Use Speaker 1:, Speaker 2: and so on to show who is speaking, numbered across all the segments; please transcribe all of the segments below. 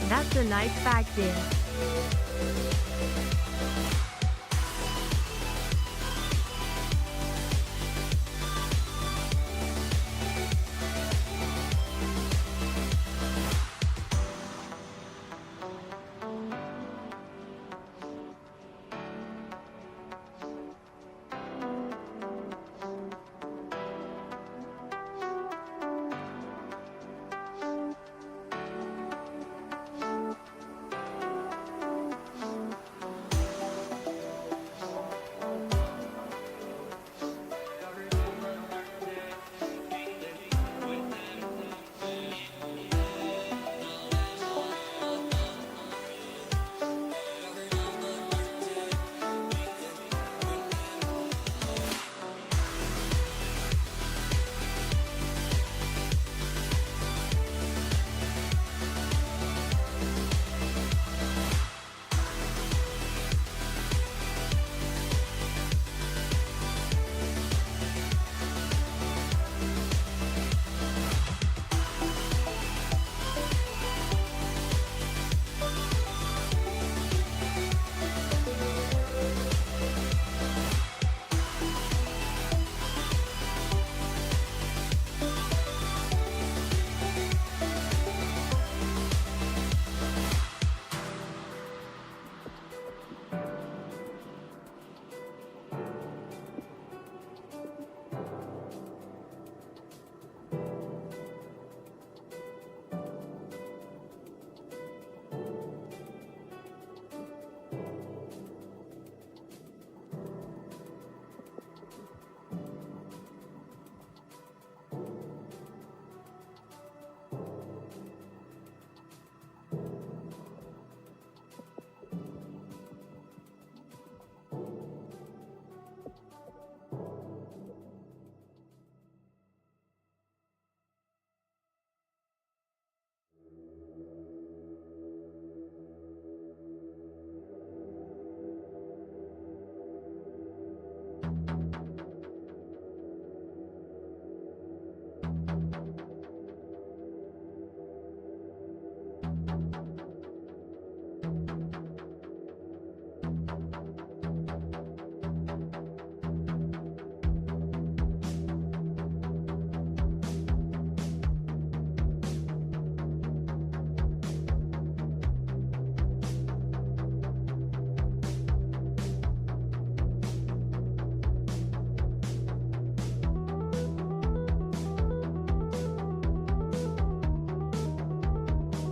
Speaker 1: That's a nice bag, dear.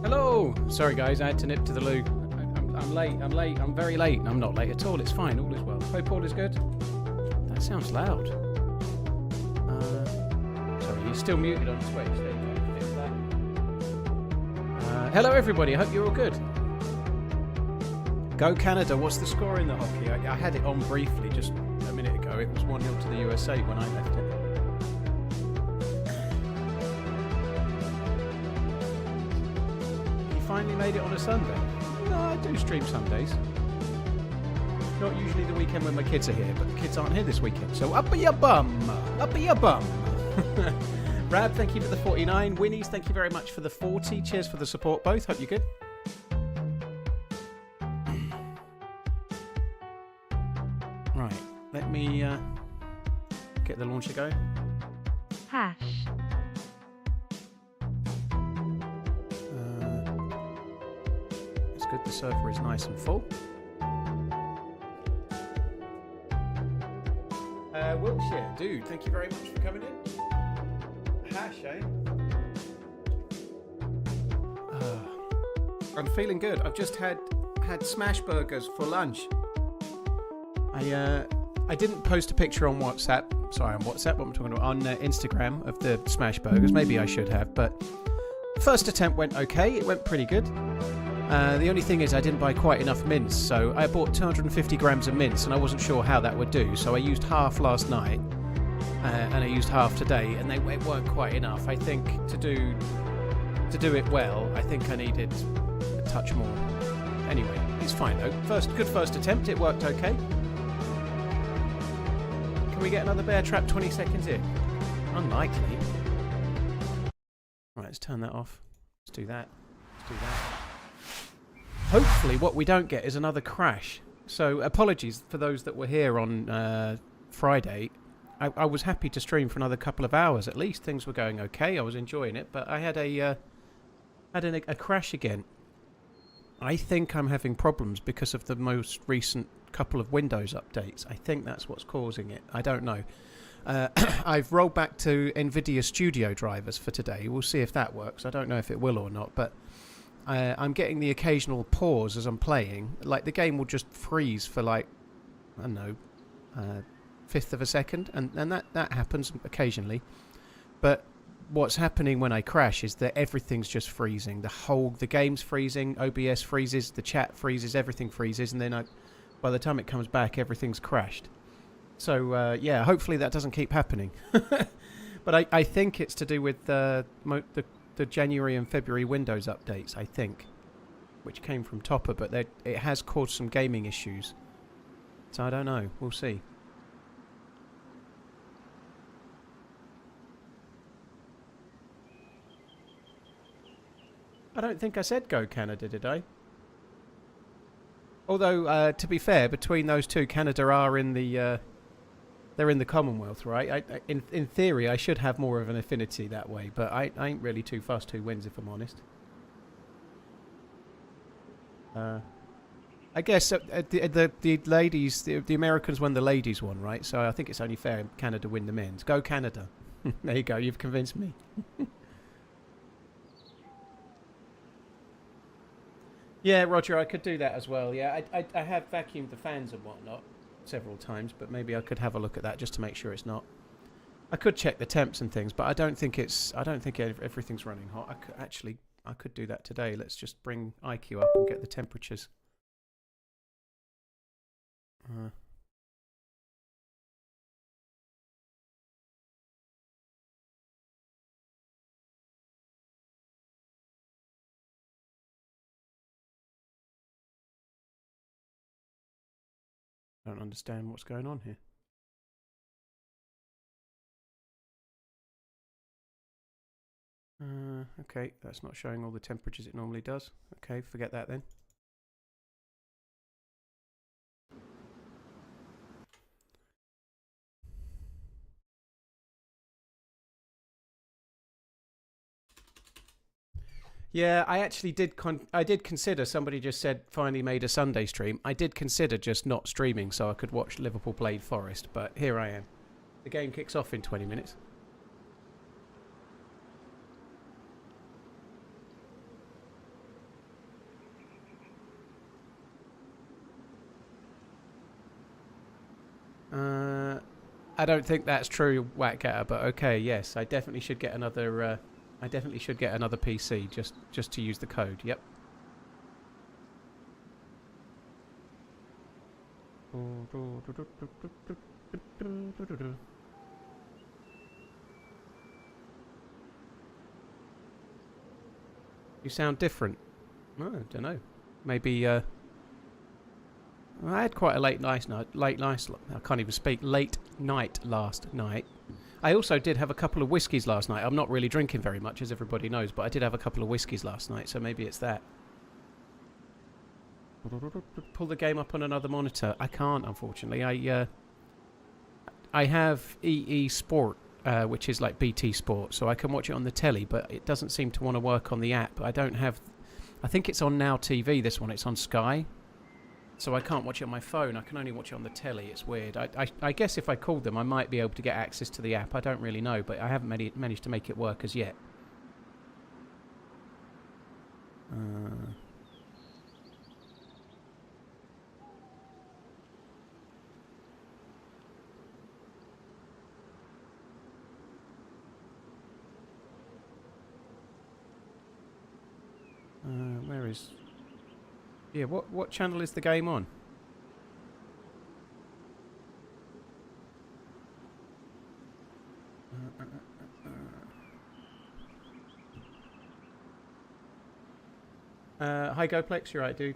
Speaker 2: Hello! Sorry guys, I had to nip to the loo. I'm late, I'm very late. I'm not late at all, it's fine, all is well. Hope all is good. That sounds loud. Sorry, you're still muted on Twitch. There you go, fix that. Hello everybody, I hope you're all good. Go Canada, what's the score in the hockey? I had it on briefly just a minute ago. It was 1-0 to the USA when I left it. Finally made it on a Sunday. No, I do stream Sundays. Not usually the weekend when my kids are here, but the kids aren't here this weekend. So up your bum! Up your bum! Rab, thank you for the 49. Winnies, thank you very much for the 40. Cheers for the support both. Hope you're good. Right, let me get the launcher going.
Speaker 1: Hash.
Speaker 2: The server is nice and full. Wiltshire, dude, thank you very much for coming in. Hash, eh? I'm feeling good. I've just had smash burgers for lunch. I didn't post a picture on WhatsApp. Sorry, on WhatsApp. What I'm talking about on Instagram of the smash burgers. Maybe I should have, but first attempt went okay. It went pretty good. The only thing is I didn't buy quite enough mince, so I bought 250 grams of mince and I wasn't sure how that would do, so I used half last night and I used half today, and it weren't quite enough. I think to do it well, I think I needed a touch more. Anyway, it's fine though. Good first attempt, it worked okay. Can we get another bear trap 20 seconds in? Unlikely. Right, let's turn that off. Let's do that. Let's do that. hopefully what we don't get is another crash. So apologies for those that were here on Friday. I was happy to stream for another couple of hours at least. Things were going okay. I was enjoying it, but I had a crash again. I think I'm having problems because of the most recent couple of Windows updates. I think that's what's causing it. I don't know. I've rolled back to NVIDIA Studio drivers for today. We'll see if that works. I don't know if it will or not, but I'm getting the occasional pause as I'm playing. Like, the game will just freeze for, like, I don't know, fifth of a second, and that happens occasionally. But what's happening when I crash is that everything's just freezing. The game's freezing, OBS freezes, the chat freezes, everything freezes, and then by the time it comes back, everything's crashed. So yeah, hopefully that doesn't keep happening. But I think it's to do with the January and February Windows updates, I think, which came from Topper, but it has caused some gaming issues. So I don't know. We'll see. I don't think I said go Canada, did I? Although, to be fair, between those two, Canada are in the they're in the Commonwealth, right? In theory, I should have more of an affinity that way, but I ain't really too fussed who wins, if I'm honest. I guess the ladies, the Americans won the ladies one, right? So I think it's only fair Canada win the men's. Go Canada. There you go. You've convinced me. Yeah, Roger, I could do that as well. Yeah, I have vacuumed the fans and whatnot several times, but maybe I could have a look at that just to make sure it's not. I could check the temps and things, but I don't think everything's running hot. I could do that today. Let's just bring IQ up and get the temperatures. I don't understand what's going on here. Okay, that's not showing all the temperatures it normally does. Okay, forget that then. Yeah, I actually did consider, somebody just said finally made a Sunday stream. I did consider just not streaming so I could watch Liverpool play Forest, but here I am. The game kicks off in 20 minutes. I don't think that's true, Whackgatter, but okay, yes, I definitely should get another PC just to use the code. Yep. You sound different. Oh, I don't know. Maybe I had quite a late night. I can't even speak. Late night last night. I also did have a couple of whiskies last night. I'm not really drinking very much, as everybody knows, but I did have a couple of whiskies last night, so maybe it's that. Pull the game up on another monitor. I can't, unfortunately. I have EE Sport, which is like BT Sport, so I can watch it on the telly, but it doesn't seem to want to work on the app. I don't have... I think it's on Now TV, this one. It's on Sky. So I can't watch it on my phone. I can only watch it on the telly. It's weird. I guess if I called them, I might be able to get access to the app. I don't really know, but I haven't managed to make it work as yet. Where is... Yeah, what channel is the game on? Hi GoPlex, you're right, dude.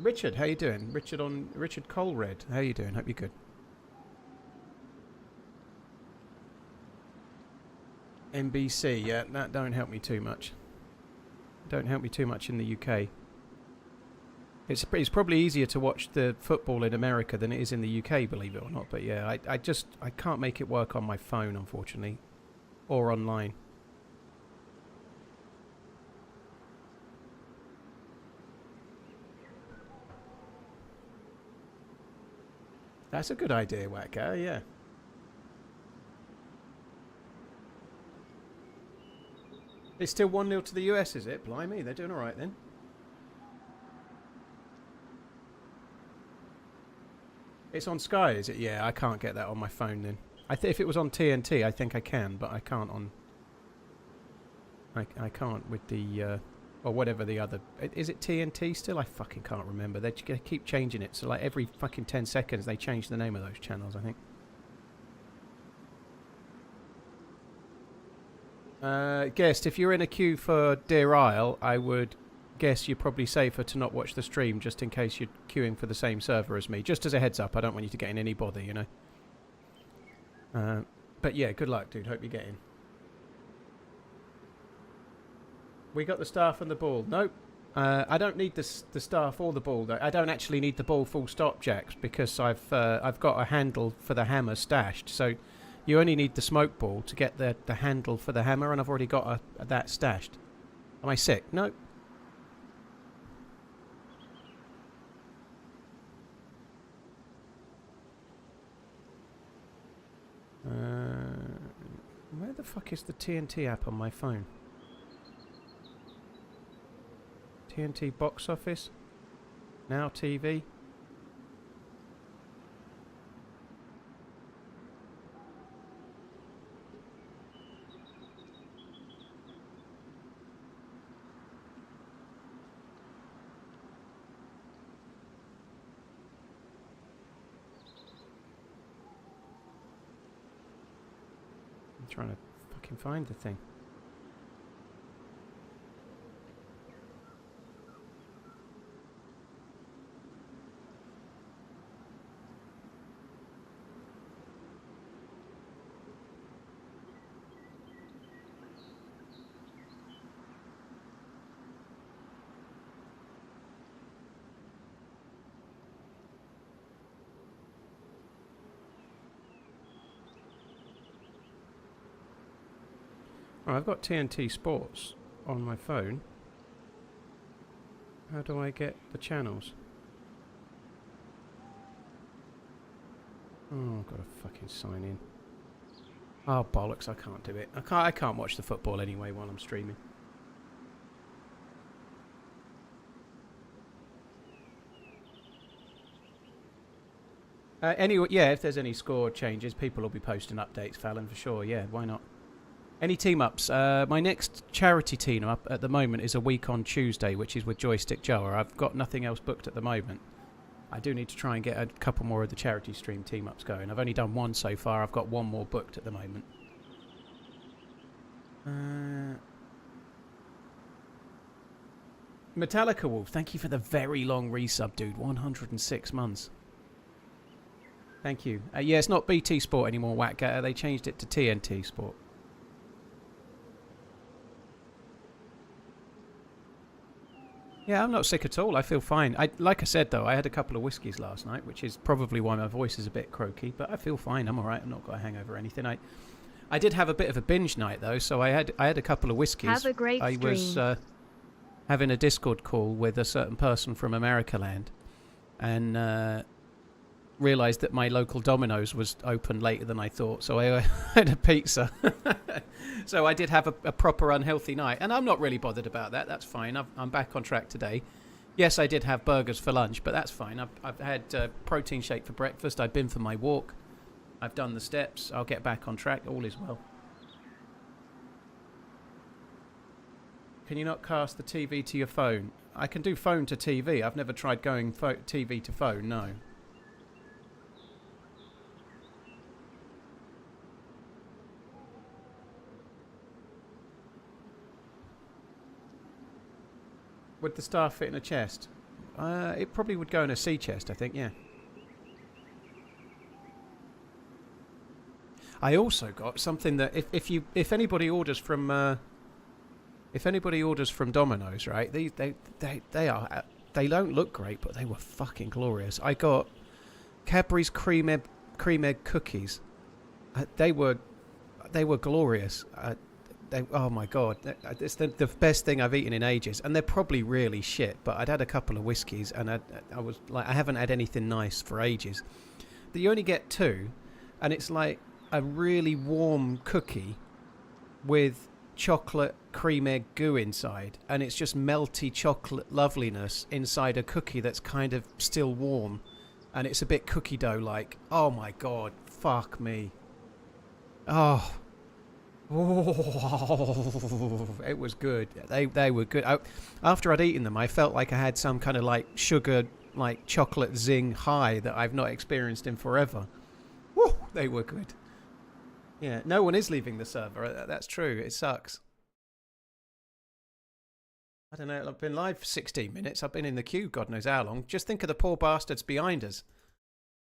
Speaker 2: Richard, how you doing? Richard Colred, how you doing? Hope you're good. NBC, yeah, that don't help me too much. Don't help me too much in the UK. It's probably easier to watch the football in America than it is in the UK, believe it or not. But yeah, I can't make it work on my phone, unfortunately, or online. That's a good idea, Wacko, yeah. It's still 1-0 to the US, is it? Blimey, they're doing all right then. It's on Sky, is it? Yeah, I can't get that on my phone then. If it was on TNT, I think I can, but I can't on... I can't with the... or whatever the other... Is it TNT still? I fucking can't remember. They keep changing it, so like every fucking 10 seconds they change the name of those channels, I think. Guest, if you're in a queue for Deerisle, I would guess you're probably safer to not watch the stream just in case you're queuing for the same server as me. Just as a heads up, I don't want you to get in any bother, you know. But yeah, good luck, dude. Hope you get in. We got the staff and the ball. Nope. I don't need the staff or the ball, though. I don't actually need the ball full stop, Jax, because I've got a handle for the hammer stashed. So you only need the smoke ball to get the handle for the hammer, and I've already got that stashed. Am I sick? No. Where the fuck is the TNT app on my phone? TNT box office? Now TV? I'm trying to fucking find the thing. Oh, I've got TNT Sports on my phone. How do I get the channels? Oh, I've got to fucking sign in. Oh, bollocks, I can't do it. I can't watch the football anyway while I'm streaming. Anyway, yeah, if there's any score changes, people will be posting updates, Fallon, for sure. Yeah, why not? Any team-ups? My next charity team-up at the moment is a week on Tuesday, which is with Joystick Joe. I've got nothing else booked at the moment. I do need to try and get a couple more of the charity stream team-ups going. I've only done one so far. I've got one more booked at the moment. Metallica Wolf, thank you for the very long resub, dude. 106 months. Thank you. Yeah, it's not BT Sport anymore, Whackgatter. They changed it to TNT Sport. Yeah, I'm not sick at all. I feel fine. Like I said, though, I had a couple of whiskies last night, which is probably why my voice is a bit croaky, but I feel fine. I'm all right. I've not got a hangover or anything. I did have a bit of a binge night, though, so I had a couple of whiskies.
Speaker 1: Have a great stream.
Speaker 2: I was having a Discord call with a certain person from America Land, and realised that my local Domino's was open later than I thought, so I had a pizza. So I did have a proper unhealthy night, and I'm not really bothered about that. That's fine. I'm back on track today. Yes, I did have burgers for lunch, but that's fine. I've had protein shake for breakfast. I've been for my walk. I've done the steps. I'll get back on track. All is well. Can you not cast the TV to your phone? I can do phone to TV. I've never tried going TV to phone, no. Would the staff fit in a chest? It probably would go in a sea chest, I think, yeah. I also got something that if anybody orders from Domino's, right? They don't look great, but they were fucking glorious. I got Cadbury's cream egg cookies. They were glorious. Oh my god, it's the best thing I've eaten in ages, and they're probably really shit. But I'd had a couple of whiskeys, and I was like, I haven't had anything nice for ages. But you only get 2, and it's like a really warm cookie with chocolate cream egg goo inside, and it's just melty chocolate loveliness inside a cookie that's kind of still warm, and it's a bit cookie dough like. Oh my god, fuck me. Oh, it was good. They were good. After I'd eaten them, I felt like I had some kind of like sugar, like chocolate zing high that I've not experienced in forever. Woo, they were good. Yeah, no one is leaving the server. That's true. It sucks. I don't know. I've been live for 16 minutes. I've been in the queue God knows how long. Just think of the poor bastards behind us.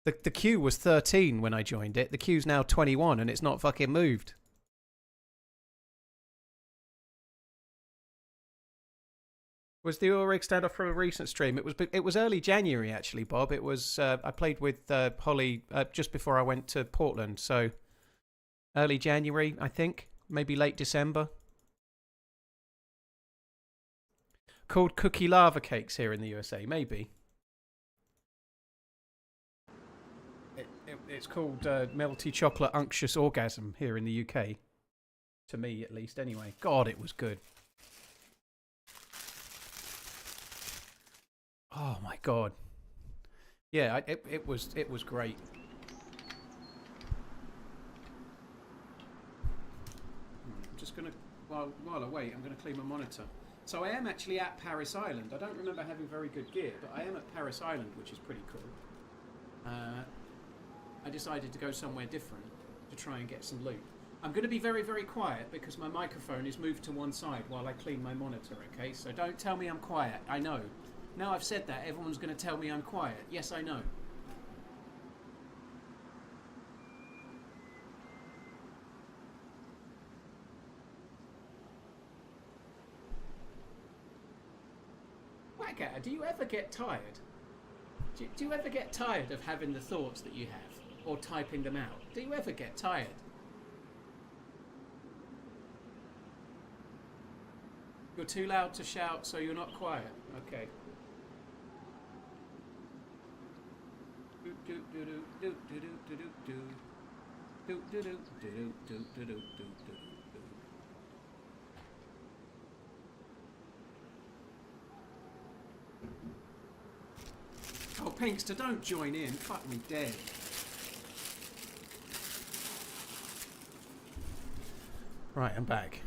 Speaker 2: The queue was 13 when I joined it. The queue's now 21 and it's not fucking moved. Was the Ulrich standoff from a recent stream? It was early January actually, Bob. It was I played with Holly just before I went to Portland, so early January, I think, maybe late December. Called cookie lava cakes here in the USA, maybe. It's called melty chocolate unctuous orgasm here in the UK. To me, at least, anyway. God, it was good. Oh my god. Yeah, it was great. I'm just gonna while I wait, I'm gonna clean my monitor. So I am actually at Paris Island. I don't remember having very good gear, but I am at Paris Island, which is pretty cool. I decided to go somewhere different to try and get some loot. I'm going to be very, very quiet because my microphone is moved to one side while I clean my monitor, okay? So don't tell me I'm quiet. I know. Now I've said that, everyone's going to tell me I'm quiet. Yes, I know. Waggatter, do you ever get tired? Do you ever get tired of having the thoughts that you have? Or typing them out? Do you ever get tired? You're too loud to shout, so you're not quiet. Okay. Oh, Pinkster, don't join in. Fuck me dead. Right, I'm back.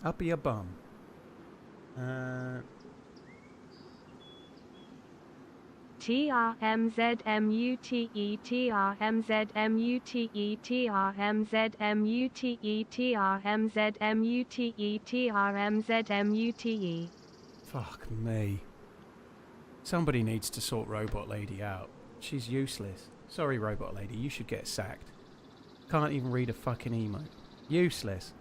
Speaker 2: Up your bum.
Speaker 1: TRMZ MUTE TRMZ MUTE TRMZ MUTE TRMZ MUTE TRMZ MUTE.
Speaker 2: Fuck me. Somebody needs to sort Robot Lady out. She's useless. Sorry, Robot Lady, you should get sacked. Can't even read a fucking emote. Useless.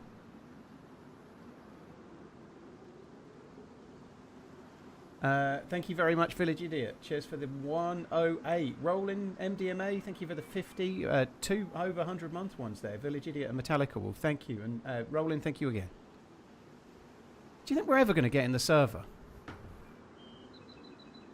Speaker 2: Thank you very much, Village Idiot. Cheers for the 108. Rolling MDMA, thank you for the 50. 2 over 100-month ones there. Village Idiot and Metallica Wolf, thank you. And Rolling, thank you again. Do you think we're ever going to get in the server?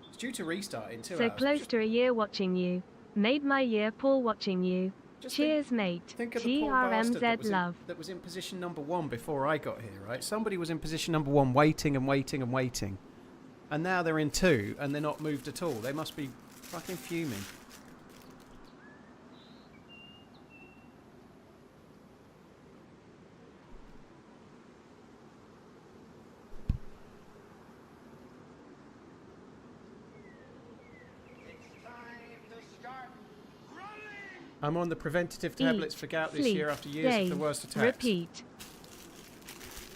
Speaker 2: It's due to restart in 2 hours.
Speaker 1: So close to a year watching you. Made my year, Paul, watching you. Cheers, mate.
Speaker 2: Think of the poor bastard
Speaker 1: TRMZ
Speaker 2: that was in position number 1 before I got here, right? Somebody was in position number 1 waiting and waiting and waiting. And now they're in 2 and they're not moved at all. They must be fucking fuming. I'm on the preventative tablets for gout this year after years of the worst attacks.
Speaker 1: Repeat.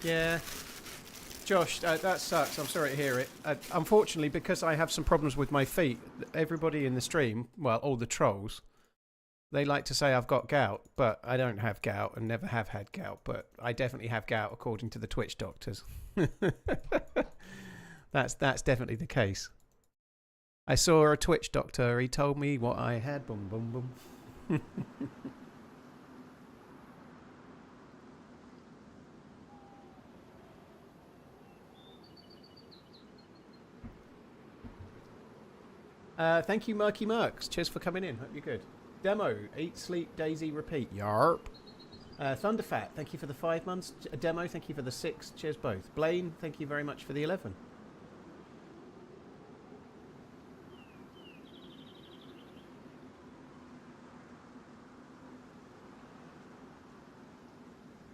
Speaker 2: Yeah. Josh, that sucks. I'm sorry to hear it. Unfortunately, because I have some problems with my feet, everybody in the stream, well, all the trolls, They like to say I've got gout, but I don't have gout and never have had gout. But I definitely have gout according to the Twitch doctors. That's definitely the case. I saw a Twitch doctor. He told me what I had. Boom, boom, boom. Thank you, Murky Mercs. Cheers for coming in. Hope you're good. Demo, eat, sleep, DayZ, repeat. Yarp. Thunderfat, thank you for the 5 months. Demo, thank you for the 6. Cheers both. Blaine, thank you very much for the 11.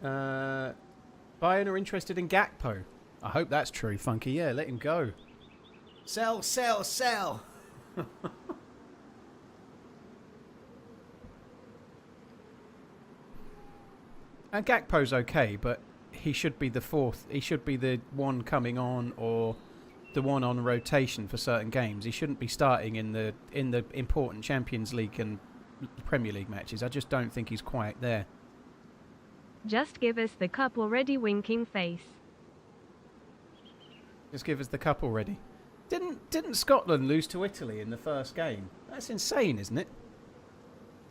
Speaker 2: Bayern are interested in Gakpo. I hope that's true, Funky. Yeah, let him go. Sell, sell, sell. And Gakpo's okay, but he should be the fourth. He should be the one coming on or the one on rotation for certain games. He shouldn't be starting in the important Champions League and Premier League matches. I just don't think he's quite there.
Speaker 1: Just give us the cup already, winking face.
Speaker 2: Just give us the cup already. Didn't Scotland lose to Italy in the first game? That's insane, isn't it?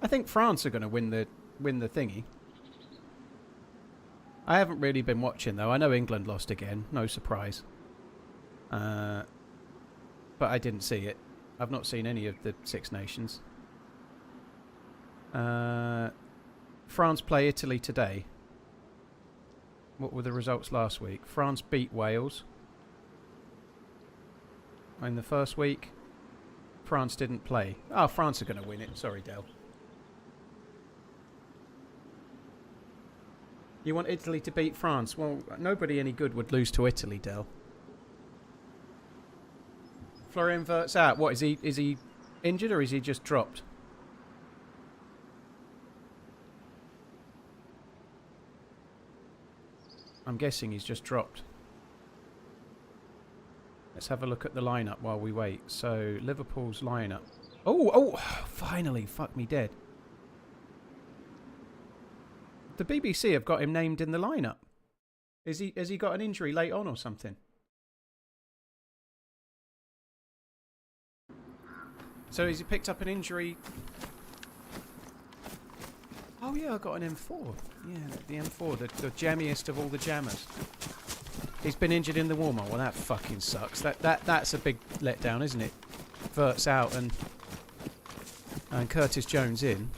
Speaker 2: I think France are going to win the thingy. I haven't really been watching though. I know England lost again, no surprise. But I didn't see it. I've not seen any of the Six Nations. France play Italy today. What were the results last week? France beat Wales. In the first week, France didn't play. Oh, France are going to win it. Sorry, Del. You want Italy to beat France? Well, nobody any good would lose to Italy, Del. Florian Wirtz out. What, is he injured or is he just dropped? I'm guessing he's just dropped. Let's have a look at the lineup while we wait. So, Liverpool's lineup. Oh, finally, fuck me dead. The BBC have got him named in the lineup. Has he got an injury late on or something? So has he picked up an injury? Oh yeah, I got an M4. Yeah, the M4, the jammiest of all the jammers. He's been injured in the warm-up. Well, that fucking sucks. That's a big letdown, isn't it? Wirtz out and Curtis Jones in.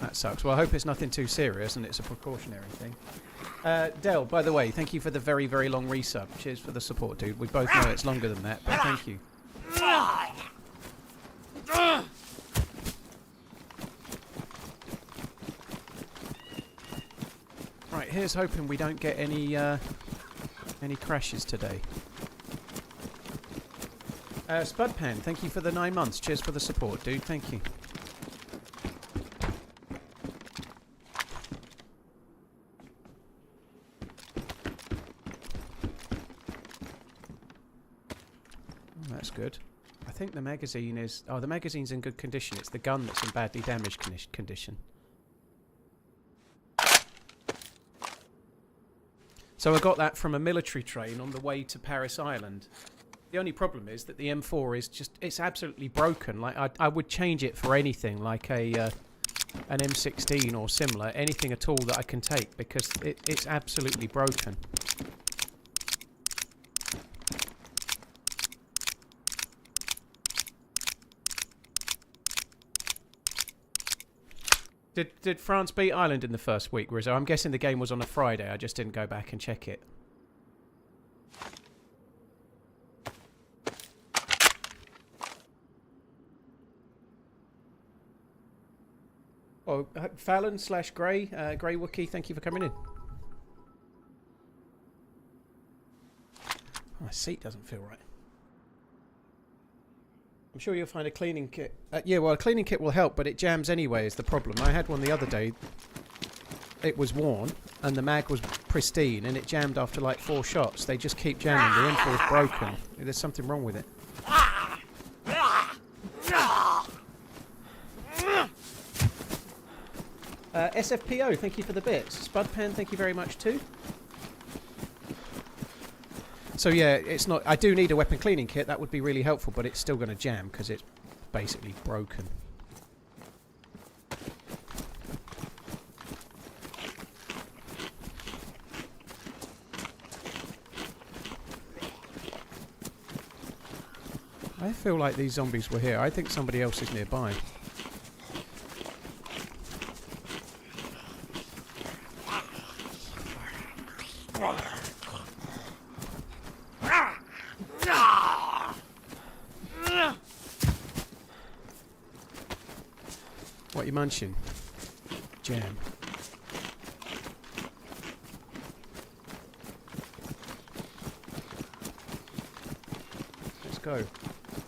Speaker 2: That sucks. Well, I hope it's nothing too serious and it's a precautionary thing. Del, by the way, thank you for the very, very long resub. Cheers for the support, dude. We both know it's longer than that, but thank you. Right, here's hoping we don't get any crashes today. Spudpan, thank you for the 9 months. Cheers for the support, dude. Thank you. That's good. I think the magazine is... Oh, the magazine's in good condition. It's the gun that's in badly damaged condition. So I got that from a military train on the way to Paris Island. The only problem is that the M4 is just... It's absolutely broken. Like, I would change it for anything, like an M16 or similar. Anything at all that I can take, because it's absolutely broken. Did France beat Ireland in the first week, Rizzo? I'm guessing the game was on a Friday. I just didn't go back and check it. Oh, Fallon / Grey, Grey Wookie, thank you for coming in. My seat doesn't feel right. I'm sure you'll find a cleaning kit. Yeah, well, a cleaning kit will help, but it jams anyway is the problem. I had one the other day. It was worn, and the mag was pristine, and it jammed after like 4 shots. They just keep jamming. The M4 is broken. There's something wrong with it. SFPO, thank you for the bits. Spudpan, thank you very much too. So yeah, it's not. I do need a weapon cleaning kit. That would be really helpful, but it's still going to jam because it's basically broken. I feel like these zombies were here. I think somebody else is nearby. What are you munching? Jam. Let's go.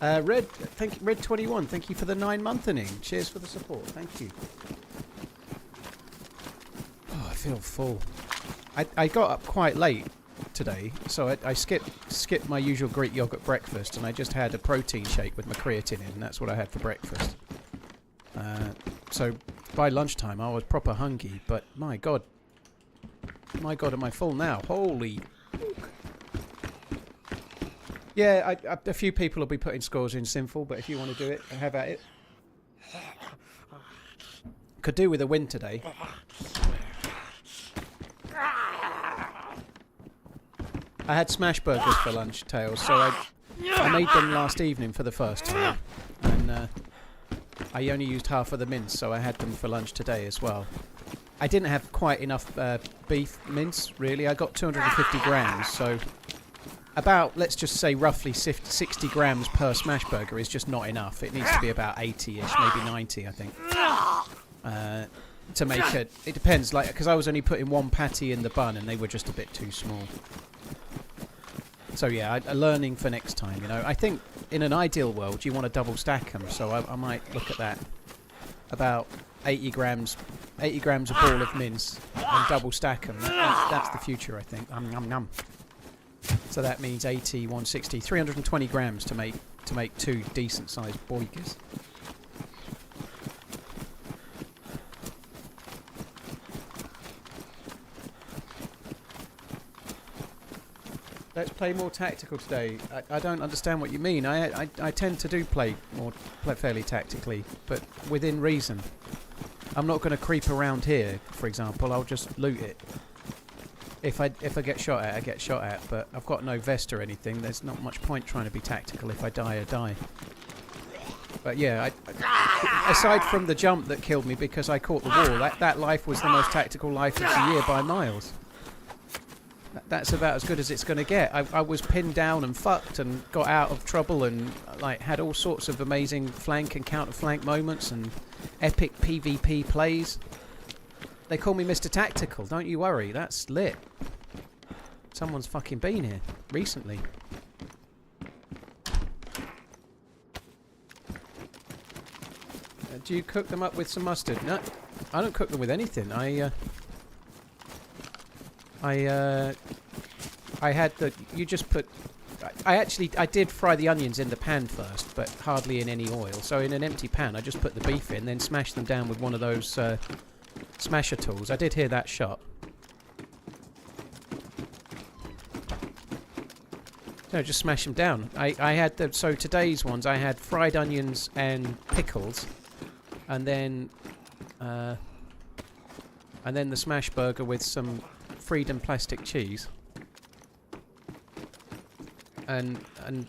Speaker 2: Red, thank you, Red21, thank you for the 9-month inning. Cheers for the support. Thank you. Oh, I feel full. I got up quite late today, so I skipped my usual Greek yogurt breakfast, and I just had a protein shake with my creatine in, and that's what I had for breakfast. So by lunchtime I was proper hungry, but my god, am I full now? Holy. Yeah, a few people will be putting scores in Sinful, but if you want to do it, have at it. Could do with a win today. I had smash burgers for lunch, Tails, so I made them last evening for the first time. And I only used half of the mince, so I had them for lunch today as well. I didn't have quite enough beef mince, really. I got 250 grams, so about, let's just say, roughly 60 grams per smash burger is just not enough. It needs to be about 80-ish, maybe 90, I think. To make it depends, like, because I was only putting one patty in the bun and they were just a bit too small. So yeah, learning for next time, you know. I think in an ideal world you want to double stack them, so I might look at that. About 80 grams a ball of mince and double stack them. That's the future, I think. Num. So that means 80, 160, 320 grams to make two decent sized boigers. Let's play more tactical today. I don't understand what you mean. I tend to play fairly tactically, but within reason. I'm not going to creep around here, for example. I'll just loot it. If I get shot at, I get shot at. But I've got no vest or anything. There's not much point trying to be tactical. If I die, I die. But yeah, aside from the jump that killed me because I caught the wall, that life was the most tactical life of the year by miles. That's about as good as it's going to get. I was pinned down and fucked and got out of trouble and like had all sorts of amazing flank and counter-flank moments and epic PvP plays. They call me Mr. Tactical, don't you worry, that's lit. Someone's fucking been here recently. Do you cook them up with some mustard? No, I don't cook them with anything. I had the... You just put... I did fry the onions in the pan first, but hardly in any oil. So in an empty pan, I just put the beef in, then smashed them down with one of those smasher tools. I did hear that shot. No, just smash them down. I had the... So today's ones, I had fried onions and pickles, and then the smash burger with some Freedom plastic cheese. And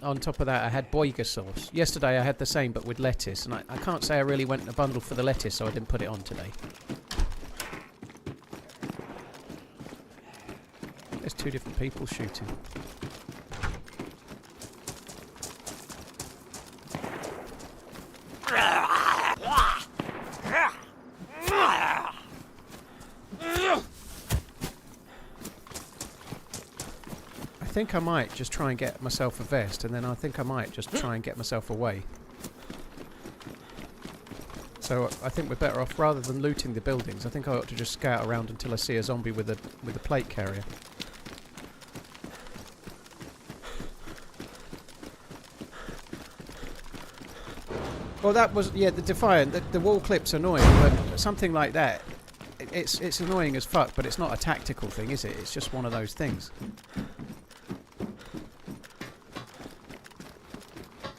Speaker 2: on top of that I had boiger sauce. Yesterday I had the same but with lettuce, and I can't say I really went a bundle for the lettuce, so I didn't put it on today. There's two different people shooting. I think I might just try and get myself a vest, and then I think I might just try and get myself away. So I think we're better off, rather than looting the buildings, I think I ought to just scout around until I see a zombie with a plate carrier. Well, that was, yeah, the Defiant, the wall clip's annoying, but something like that, it's annoying as fuck, but it's not a tactical thing, is it? It's just one of those things.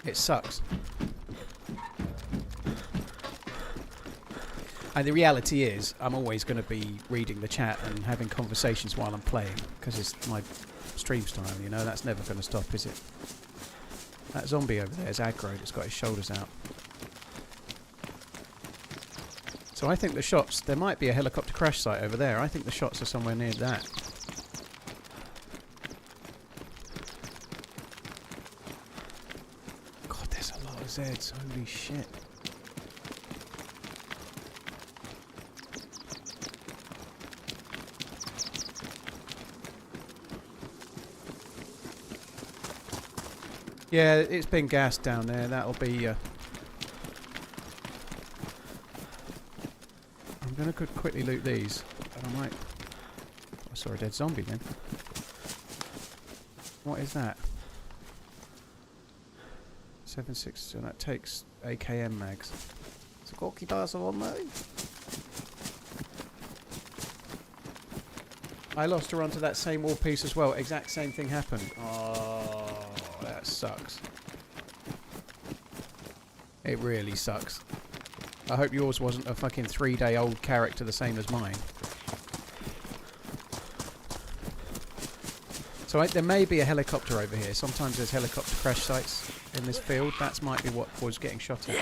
Speaker 2: It sucks. And the reality is, I'm always going to be reading the chat and having conversations while I'm playing, because it's my stream style, you know, that's never going to stop, is it? That zombie over there is aggroed, it's got his shoulders out. So I think the shots, there might be a helicopter crash site over there, I think the shots are somewhere near that. God, there's a lot of Zeds, holy shit. Yeah, it's been gassed down there. That'll be... I'm going to quickly loot these. But I might... I saw a dead zombie then. What is that? 7.6... So that takes AKM mags. It's a corky parcel on me. I lost her onto that same wall piece as well. Exact same thing happened. Oh... That sucks. It really sucks. I hope yours wasn't a fucking 3-day-old character the same as mine. So there may be a helicopter over here. Sometimes there's helicopter crash sites in this field. That might be what was getting shot at.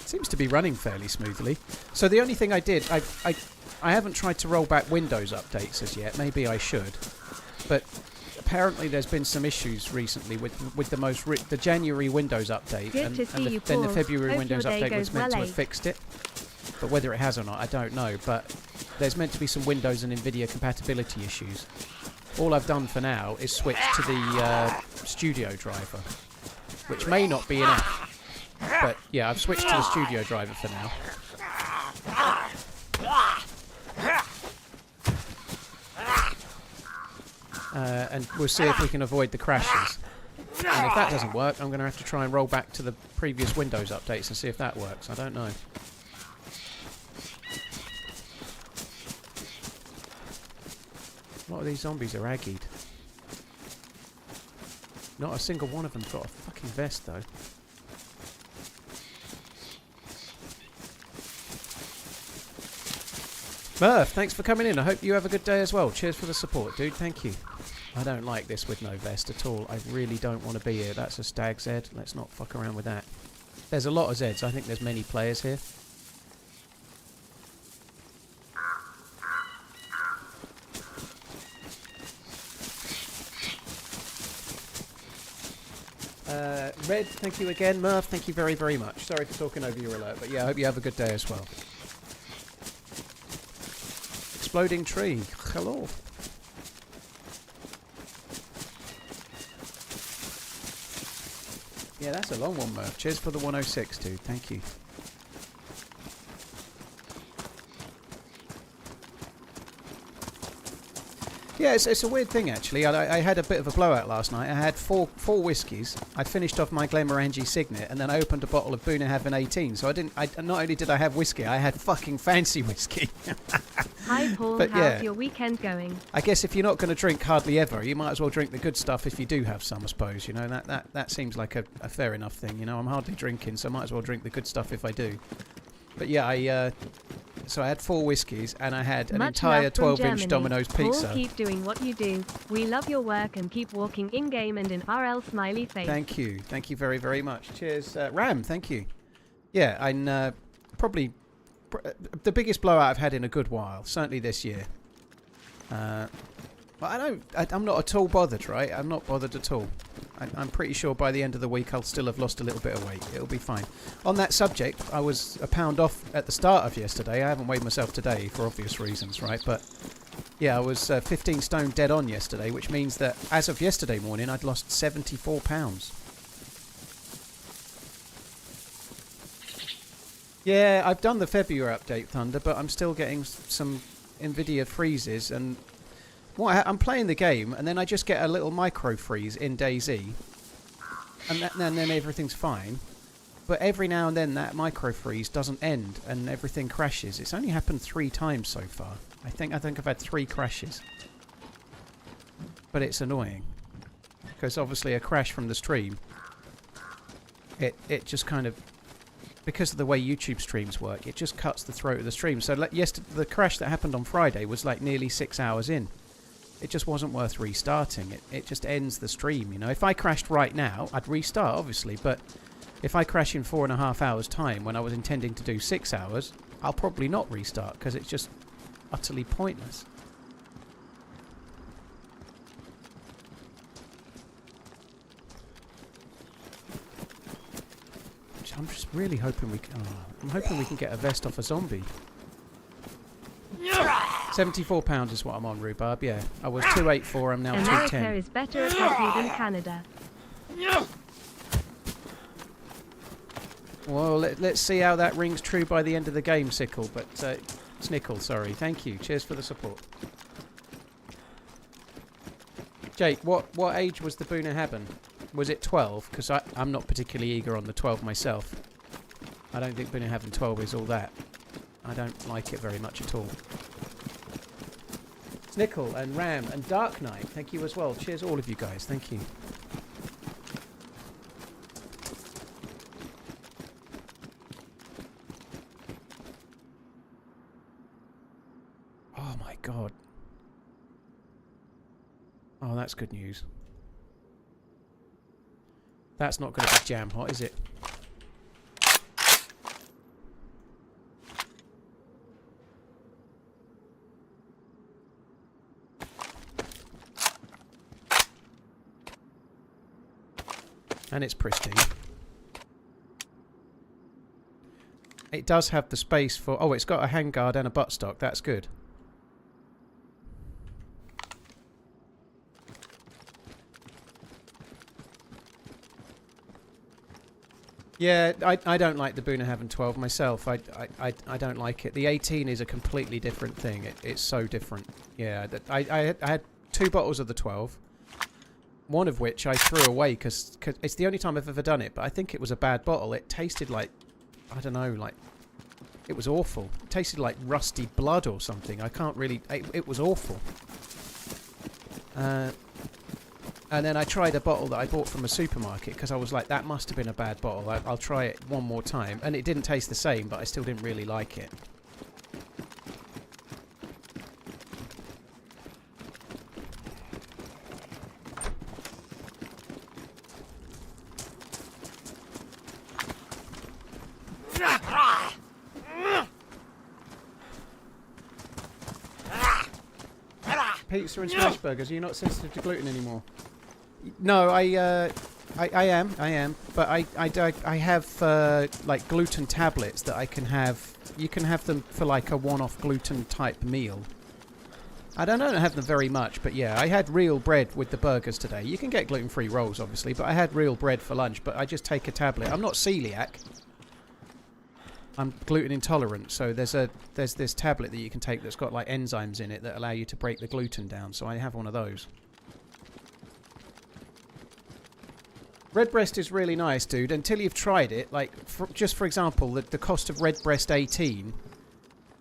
Speaker 2: Seems to be running fairly smoothly. So the only thing I did, I haven't tried to roll back Windows updates as yet. Maybe I should, but apparently there's been some issues recently with the January Windows update, and then the February Windows update was meant to have fixed it. But whether it has or not, I don't know. But there's meant to be some Windows and Nvidia compatibility issues. All I've done for now is switch to the Studio driver, which may not be enough. But yeah, I've switched to the Studio driver for now. And we'll see if we can avoid the crashes. And if that doesn't work, I'm going to have to try and roll back to the previous Windows updates and see if that works. I don't know. A lot of these zombies are aggied. Not a single one of them's got a fucking vest though. Murph, thanks for coming in. I hope you have a good day as well. Cheers for the support, dude. Thank you. I don't like this with no vest at all. I really don't want to be here. That's a stag Z. Let's not fuck around with that. There's a lot of Zs. I think there's many players here. Red, thank you again. Murph, thank you very, very much. Sorry for talking over your alert, but yeah, I hope you have a good day as well. Exploding tree. Hello. Yeah, that's a long one, Murph. Cheers for the 106, dude. Thank you. Yeah, it's a weird thing, actually. I had a bit of a blowout last night. I had four whiskies. I finished off my Glenmorangie Signet, and then I opened a bottle of Bunnahabhain 18. So not only did I have whiskey, I had fucking fancy whiskey.
Speaker 1: Hi, Paul.
Speaker 2: But
Speaker 1: how's your weekend going?
Speaker 2: I guess if you're not going to drink hardly ever, you might as well drink the good stuff if you do have some, I suppose. You know, that seems like a fair enough thing. You know, I'm hardly drinking, so I might as well drink the good stuff if I do. But yeah, so I had 4 whiskies and I had an entire 12-inch Domino's pizza.
Speaker 1: Paul, keep doing what you do. We love your work and keep walking in-game and in RL smiley face.
Speaker 2: Thank you. Thank you very, very much. Cheers. Ram, thank you. Yeah, I'm probably the biggest blowout I've had in a good while. Certainly this year. Well, I'm not at all bothered, right? I'm not bothered at all. I'm pretty sure by the end of the week I'll still have lost a little bit of weight. It'll be fine. On that subject, I was a pound off at the start of yesterday. I haven't weighed myself today for obvious reasons, right? But yeah, I was 15 stone dead on yesterday, which means that as of yesterday morning, I'd lost 74 pounds. Yeah, I've done the February update, Thunder, but I'm still getting some Nvidia freezes. And I'm playing the game, and then I just get a little micro freeze in DayZ, and then everything's fine. But every now and then that micro freeze doesn't end, and everything crashes. It's only happened 3 times so far. I think I've had 3 crashes, but it's annoying because obviously a crash from the stream. It just kind of, because of the way YouTube streams work, it just cuts the throat of the stream. So the crash that happened on Friday was like nearly 6 hours in. It just wasn't worth restarting. It just ends the stream, you know. If I crashed right now, I'd restart, obviously, but if I crash in 4.5 hours time when I was intending to do 6 hours, I'll probably not restart because it's just utterly pointless. I'm just really hoping we can... Oh, I'm hoping we can get a vest off a zombie. £74 is what I'm on, Rhubarb, yeah. I was 284, I'm now
Speaker 1: America
Speaker 2: 210.
Speaker 1: is better at hockey than Canada.
Speaker 2: Well, let's see how that rings true by the end of the game, Sickle. But Snickle, sorry. Thank you. Cheers for the support. Jake, what age was the Boona Haben? Was it 12? Because I'm not particularly eager on the 12 myself. I don't think Boona Haben 12 is all that. I don't like it very much at all. Snickle and Ram and Dark Knight, thank you as well. Cheers all of you guys. Thank you. Oh my god. Oh, that's good news. That's not going to be jam hot, is it? And it's pristine. It does have the space for... Oh, it's got a handguard and a buttstock. That's good. Yeah, I don't like the Boona Haben 12 myself. I don't like it. The 18 is a completely different thing. It's so different. Yeah, I had 2 bottles of the 12. One of which I threw away because it's the only time I've ever done it. But I think it was a bad bottle. It tasted like, I don't know, like... It was awful. It tasted like rusty blood or something. I can't really... It was awful. And then I tried a bottle that I bought from a supermarket because I was like, that must have been a bad bottle. I'll try it one more time. And it didn't taste the same, but I still didn't really like it. Pizza and smash burgers, are you not sensitive to gluten anymore? No, I am, but I have like gluten tablets that I can have. You can have them for like a one-off gluten type meal. I don't have them very much, but yeah, I had real bread with the burgers today. You can get gluten-free rolls, obviously, but I had real bread for lunch. But I just take a tablet. I'm not celiac. I'm gluten intolerant, so there's this tablet that you can take that's got like enzymes in it that allow you to break the gluten down. So I have one of those. Redbreast is really nice, dude. Until you've tried it, like just for example, the cost of Redbreast 18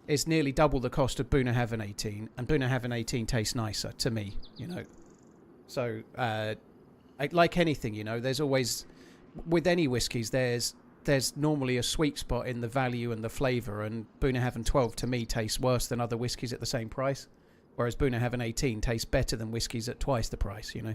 Speaker 2: is nearly double the cost of Boona Haben 18, and Boona Haben 18 tastes nicer to me, you know. So, like anything, you know, there's always with any whiskies there's normally a sweet spot in the value and the flavour, and Boona Haben 12 to me tastes worse than other whiskies at the same price, whereas Boona Haben 18 tastes better than whiskies at twice the price, you know.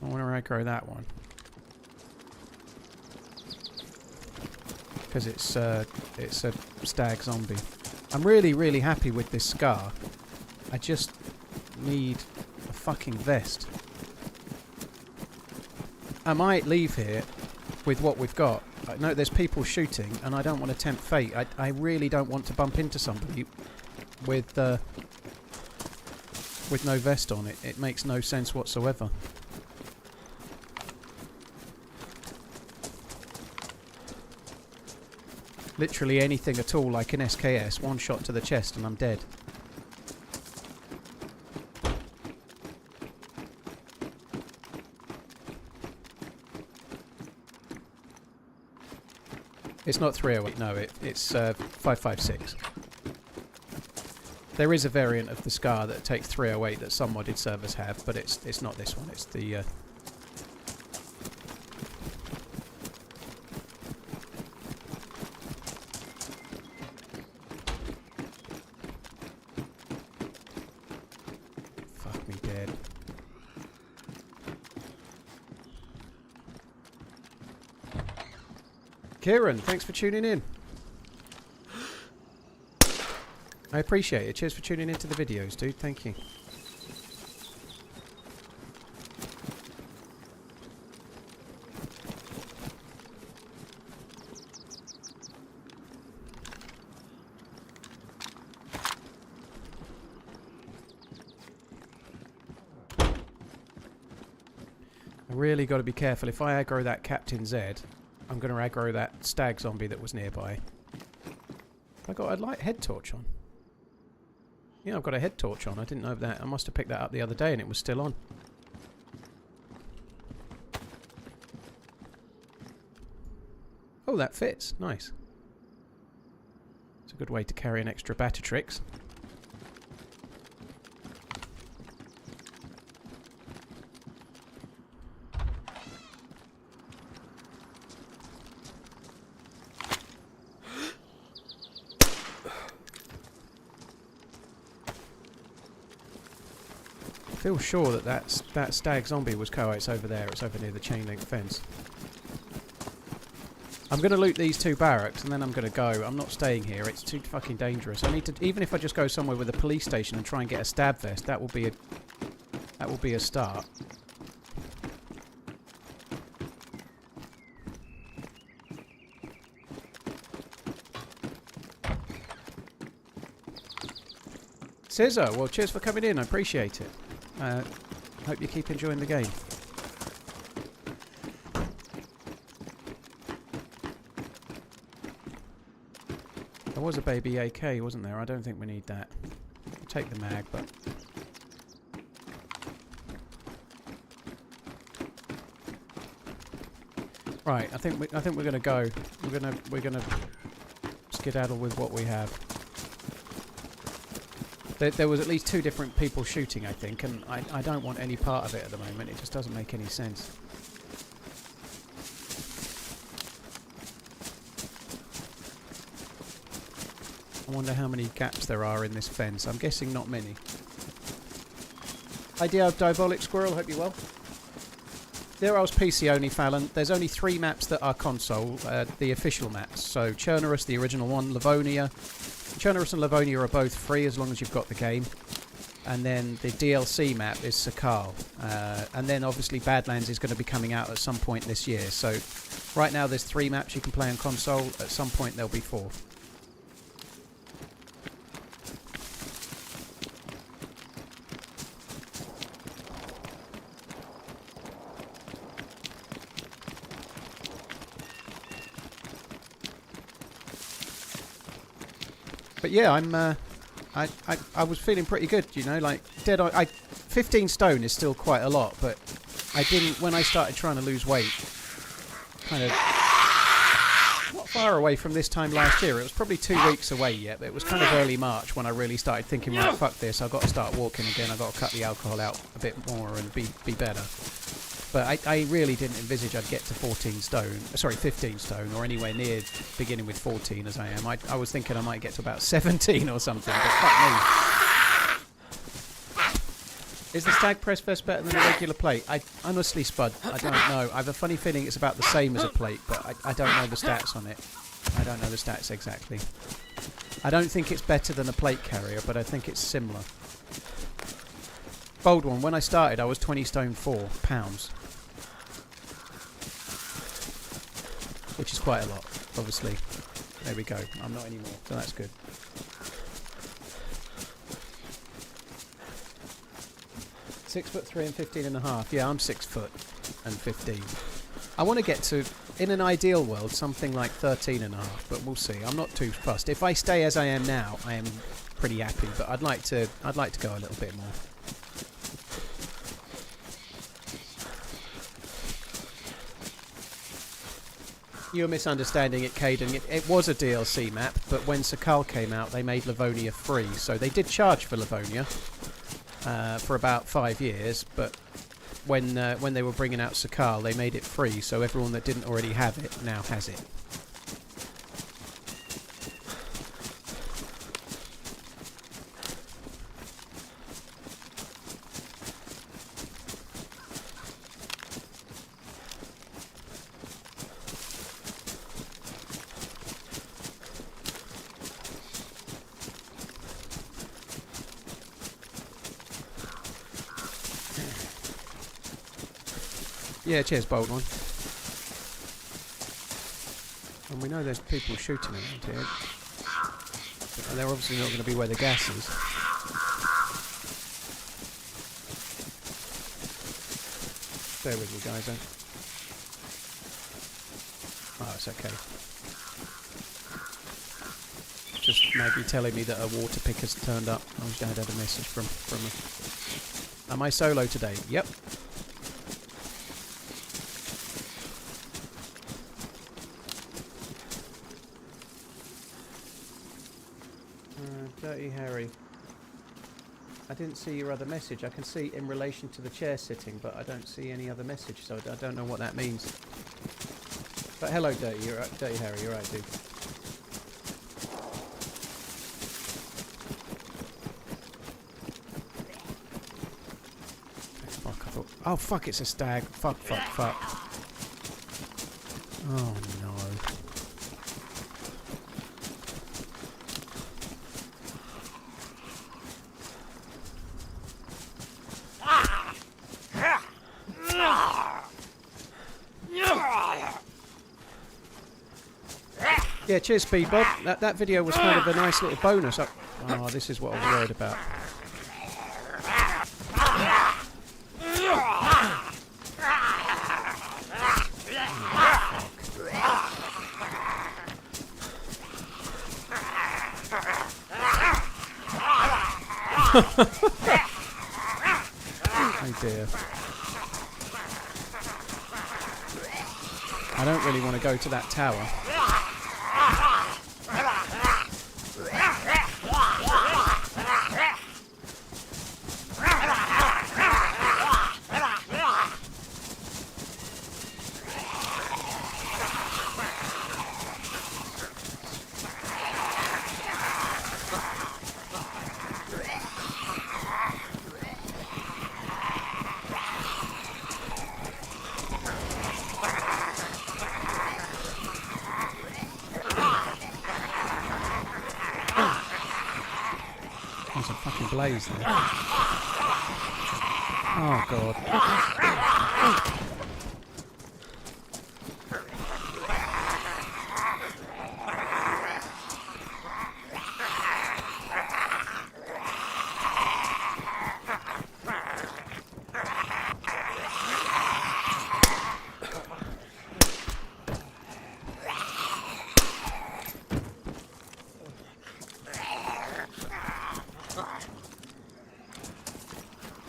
Speaker 2: I wonder where I grow that one. because it's a stag zombie. I'm really, really happy with this scar. I just need a fucking vest. I might leave here with what we've got. I know there's people shooting, and I don't want to tempt fate. I really don't want to bump into somebody with no vest on. It makes no sense whatsoever. Literally anything at all, like an SKS, one shot to the chest and I'm dead. It's not 308, no, it's 556. There is a variant of the Scar that takes 308 that some modded servers have, but it's not this one, it's the... Fuck me dead. Kieran, thanks for tuning in. I appreciate it. Cheers for tuning into the videos, dude. Thank you. I really got to be careful. If I aggro that Captain Z, I'm going to aggro that stag zombie that was nearby. I got a light head torch on. Yeah, I've got a head torch on. I didn't know that. I must have picked that up the other day and it was still on. Oh, that fits. Nice. It's a good way to carry an extra Batatrix. I feel sure that stag zombie was it's over there. It's over near the chain link fence. I'm going to loot these two barracks and then I'm going to go. I'm not staying here. It's too fucking dangerous. I need to, even if I just go somewhere with a police station and try and get a stab vest, that will be a start. Scissor, well, cheers for coming in. I appreciate it. Hope you keep enjoying the game. There was a baby AK, wasn't there? I don't think we need that. I'll take the mag, but... Right, I think we're gonna go. We're gonna skedaddle with what we have. There was at least 2 different people shooting, I think, and I don't want any part of it at the moment. It just doesn't make any sense. I wonder how many gaps there are in this fence. I'm guessing not many. Hi, Diabolic Squirrel. Hope you're well. Deerile's PC only, Fallon. There's only 3 maps that are console, the official maps. So Chernerus, the original one, Livonia. Chernerus and Livonia are both free as long as you've got the game. And then the DLC map is Sakal. And then obviously Badlands is going to be coming out at some point this year. So right now there's 3 maps you can play on console. At some point there'll be 4. But yeah, I was feeling pretty good, you know, like dead on. 15 stone is still quite a lot, but I didn't, when I started trying to lose weight, kind of not far away from this time last year. It was probably 2 weeks away yet, but it was kind of early March when I really started thinking, right, fuck this, I've got to start walking again, I've got to cut the alcohol out a bit more and be better. But I really didn't envisage I'd get to 15 stone, or anywhere near beginning with 14 as I am. I was thinking I might get to about 17 or something, but fuck me. Is the stag press vest better than a regular plate? I honestly, Spud, I don't know. I have a funny feeling it's about the same as a plate, but I don't know the stats on it. I don't know the stats exactly. I don't think it's better than a plate carrier, but I think it's similar. Bold one, when I started I was 20 stone 4 pounds. Which is quite a lot, obviously. There we go, I'm not anymore, so that's good. "6'3" and 15.5. Yeah, I'm 6 foot and 15. I want to get to, in an ideal world, something like 13.5, but we'll see. I'm not too fussed. If I stay as I am now, I am pretty happy, but I'd like to go a little bit more. You're misunderstanding it, Caden. It was a DLC map, but when Sakal came out, they made Livonia free. So they did charge for Livonia for about 5 years, but when they were bringing out Sakal, they made it free, so everyone that didn't already have it now has it. Yeah, cheers, bold one. And we know there's people shooting around here. But they're obviously not going to be where the gas is. Bear with me, guys. Oh, it's okay. Just Maggie telling me that a water picker's turned up. I wish I had a message from her. Am I solo today? Yep. Dirty Harry. I didn't see your other message. I can see in relation to the chair sitting, but I don't see any other message, so I don't know what that means. But hello, Dirty. You're right, Dirty Harry. You're right, dude. Fuck! I thought. Oh fuck! It's a stag. Fuck! Fuck! Fuck! Oh no. Yeah, cheers, Speed Bob. That video was kind of a nice little bonus. Oh, this is what I was worried about. Oh dear. I don't really want to go to that tower. There's a fucking blaze there. Oh god.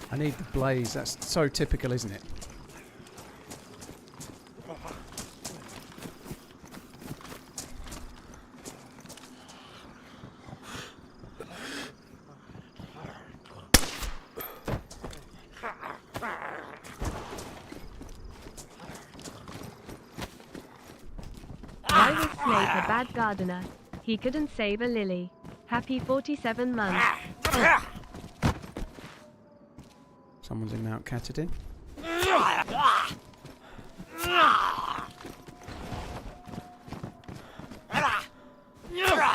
Speaker 2: I need the blaze. That's so typical, isn't it?
Speaker 1: Why was Snape a bad gardener? He couldn't save a lily. Happy 47 months.
Speaker 2: Someone's in Mount Catadin.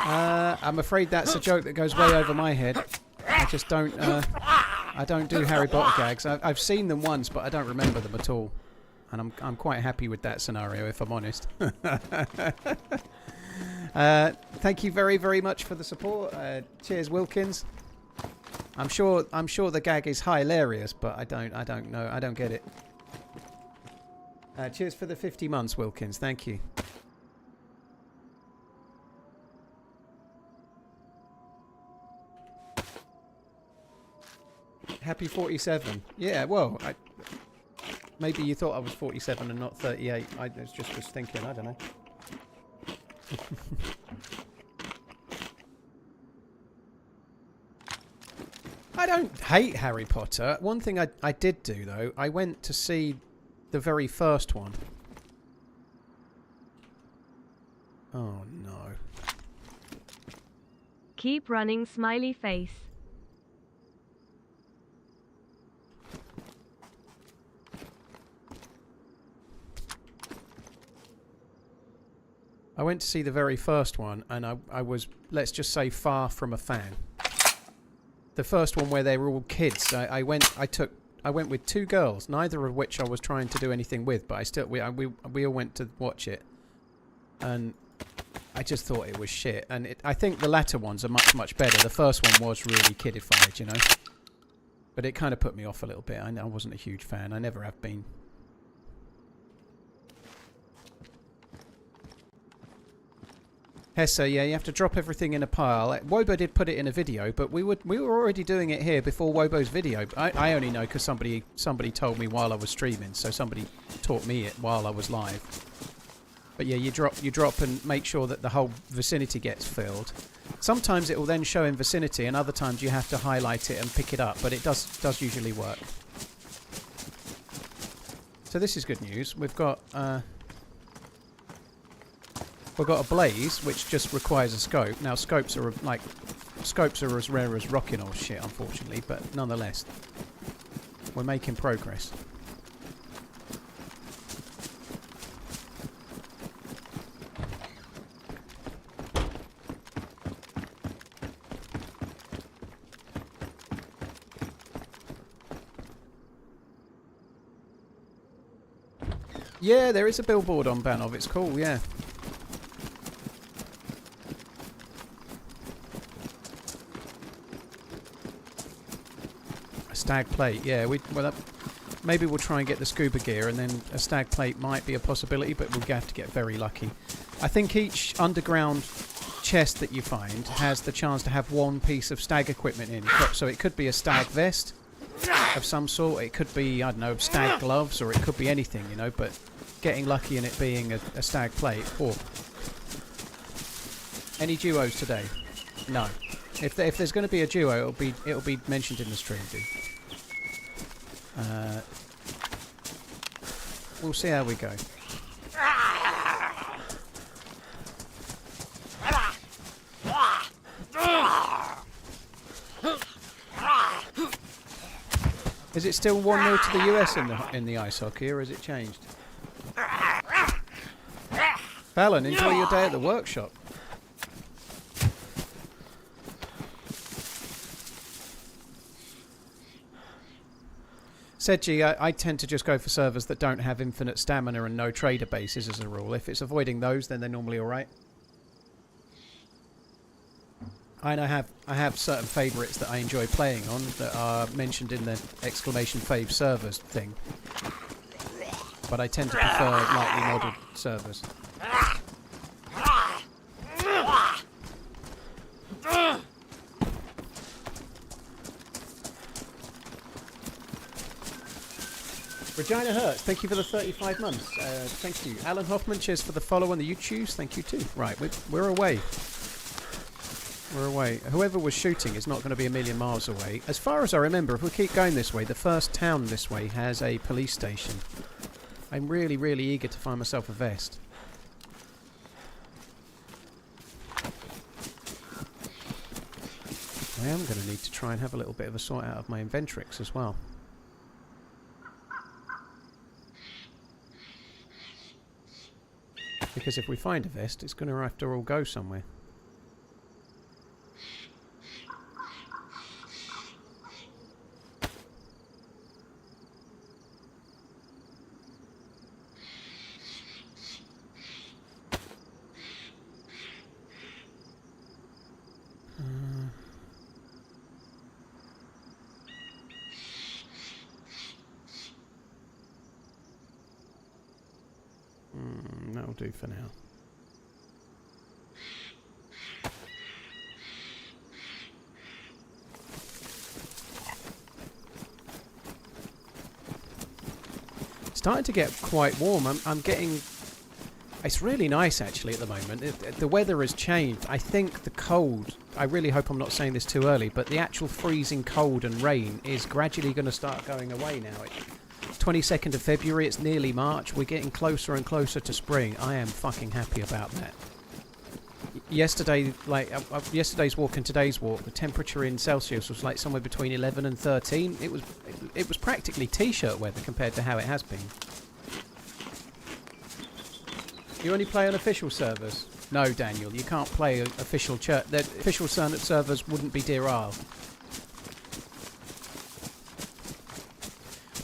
Speaker 2: I'm afraid that's a joke that goes way over my head. I just don't. I don't do Harry Potter gags. I've seen them once, but I don't remember them at all. And I'm quite happy with that scenario, if I'm honest. Thank you very, very much for the support. Cheers, Wilkins. I'm sure the gag is hilarious, but I don't know. I don't get it. Cheers for the 50 months, Wilkins. Thank you. Happy 47. Yeah, well, maybe you thought I was 47 and not 38. I was thinking, I don't know. I don't hate Harry Potter. One thing I did do, though, I went to see the very first one. Oh, no.
Speaker 1: Keep running, smiley face.
Speaker 2: I went to see the very first one, and I was, let's just say, far from a fan. The first one where they were all kids. I went with two girls, neither of which I was trying to do anything with, but we all went to watch it, and I just thought it was shit. And I think the latter ones are much better. The first one was really kiddified, you know, but it kind of put me off a little bit. I wasn't a huge fan. I never have been. Hessa, yeah, you have to drop everything in a pile. Wobo did put it in a video, but we were already doing it here before Wobo's video. I only know because somebody told me while I was streaming, so somebody taught me it while I was live. But yeah, you drop and make sure that the whole vicinity gets filled. Sometimes it will then show in vicinity, and other times you have to highlight it and pick it up, but it does usually work. So this is good news. We've got a blaze, which just requires a scope. Now, scopes are as rare as rocking or shit, unfortunately, but nonetheless, we're making progress. Yeah, there is a billboard on Banov. It's cool, yeah. Stag plate, yeah. Maybe we'll try and get the scuba gear, and then a stag plate might be a possibility, but we'll have to get very lucky. I think each underground chest that you find has the chance to have one piece of stag equipment in. So it could be a stag vest of some sort. It could be, I don't know, stag gloves, or it could be anything, you know. But getting lucky in it being a stag plate. Or any duos today? No. If there's going to be a duo, it'll be mentioned in the stream, dude. We'll see how we go. Is it still 1-0 to the US in the ice hockey, or has it changed? Fallon, enjoy your day at the workshop. Sedgy, I tend to just go for servers that don't have infinite stamina and no trader bases as a rule. If it's avoiding those, then they're normally alright. And I have certain favourites that I enjoy playing on that are mentioned in the exclamation fave servers thing. But I tend to prefer lightly modded servers. Regina Hurts, thank you for the 35 months. Thank you. Alan Hoffman, cheers for the follow on the YouTubes. Thank you too. Right, we're away. We're away. Whoever was shooting is not going to be a million miles away. As far as I remember, if we keep going this way, the first town this way has a police station. I'm really, really eager to find myself a vest. I am going to need to try and have a little bit of a sort out of my inventrix as well. Because if we find a vest, it's going to have to all go somewhere. That'll do for now. Starting to get quite warm. I'm getting... It's really nice actually at the moment. The weather has changed. I think the cold... I really hope I'm not saying this too early, but the actual freezing cold and rain is gradually going to start going away now. 22nd of February, it's nearly March. We're getting closer and closer to spring. I am fucking happy about that. Yesterday, yesterday's walk and today's walk, the temperature in Celsius was like somewhere between 11 and 13. It was practically t-shirt weather compared to how it has been. You only play on official servers? No, Daniel, you can't play official church. The official servers wouldn't be Deerisle.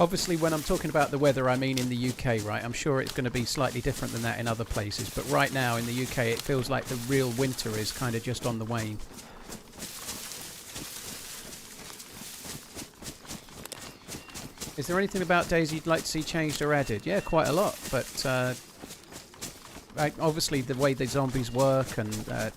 Speaker 2: Obviously, when I'm talking about the weather, I mean in the UK, right? I'm sure it's going to be slightly different than that in other places. But right now in the UK, it feels like the real winter is kind of just on the wane. Is there anything about DayZ you'd like to see changed or added? Yeah, quite a lot. But obviously, the way the zombies work and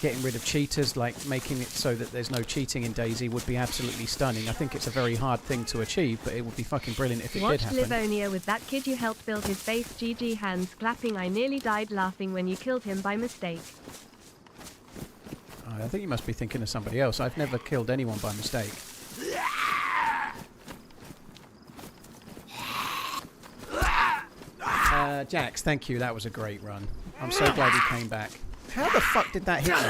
Speaker 2: getting rid of cheaters, like making it so that there's no cheating in DayZ would be absolutely stunning. I think it's a very hard thing to achieve, but it would be fucking brilliant if it did happen.
Speaker 1: Watch Livonia with that kid you helped build his base. GG, hands clapping. I nearly died laughing when you killed him by mistake.
Speaker 2: I think you must be thinking of somebody else. I've never killed anyone by mistake. Jax, thank you. That was a great run. I'm so glad he came back. How the fuck did that hit me?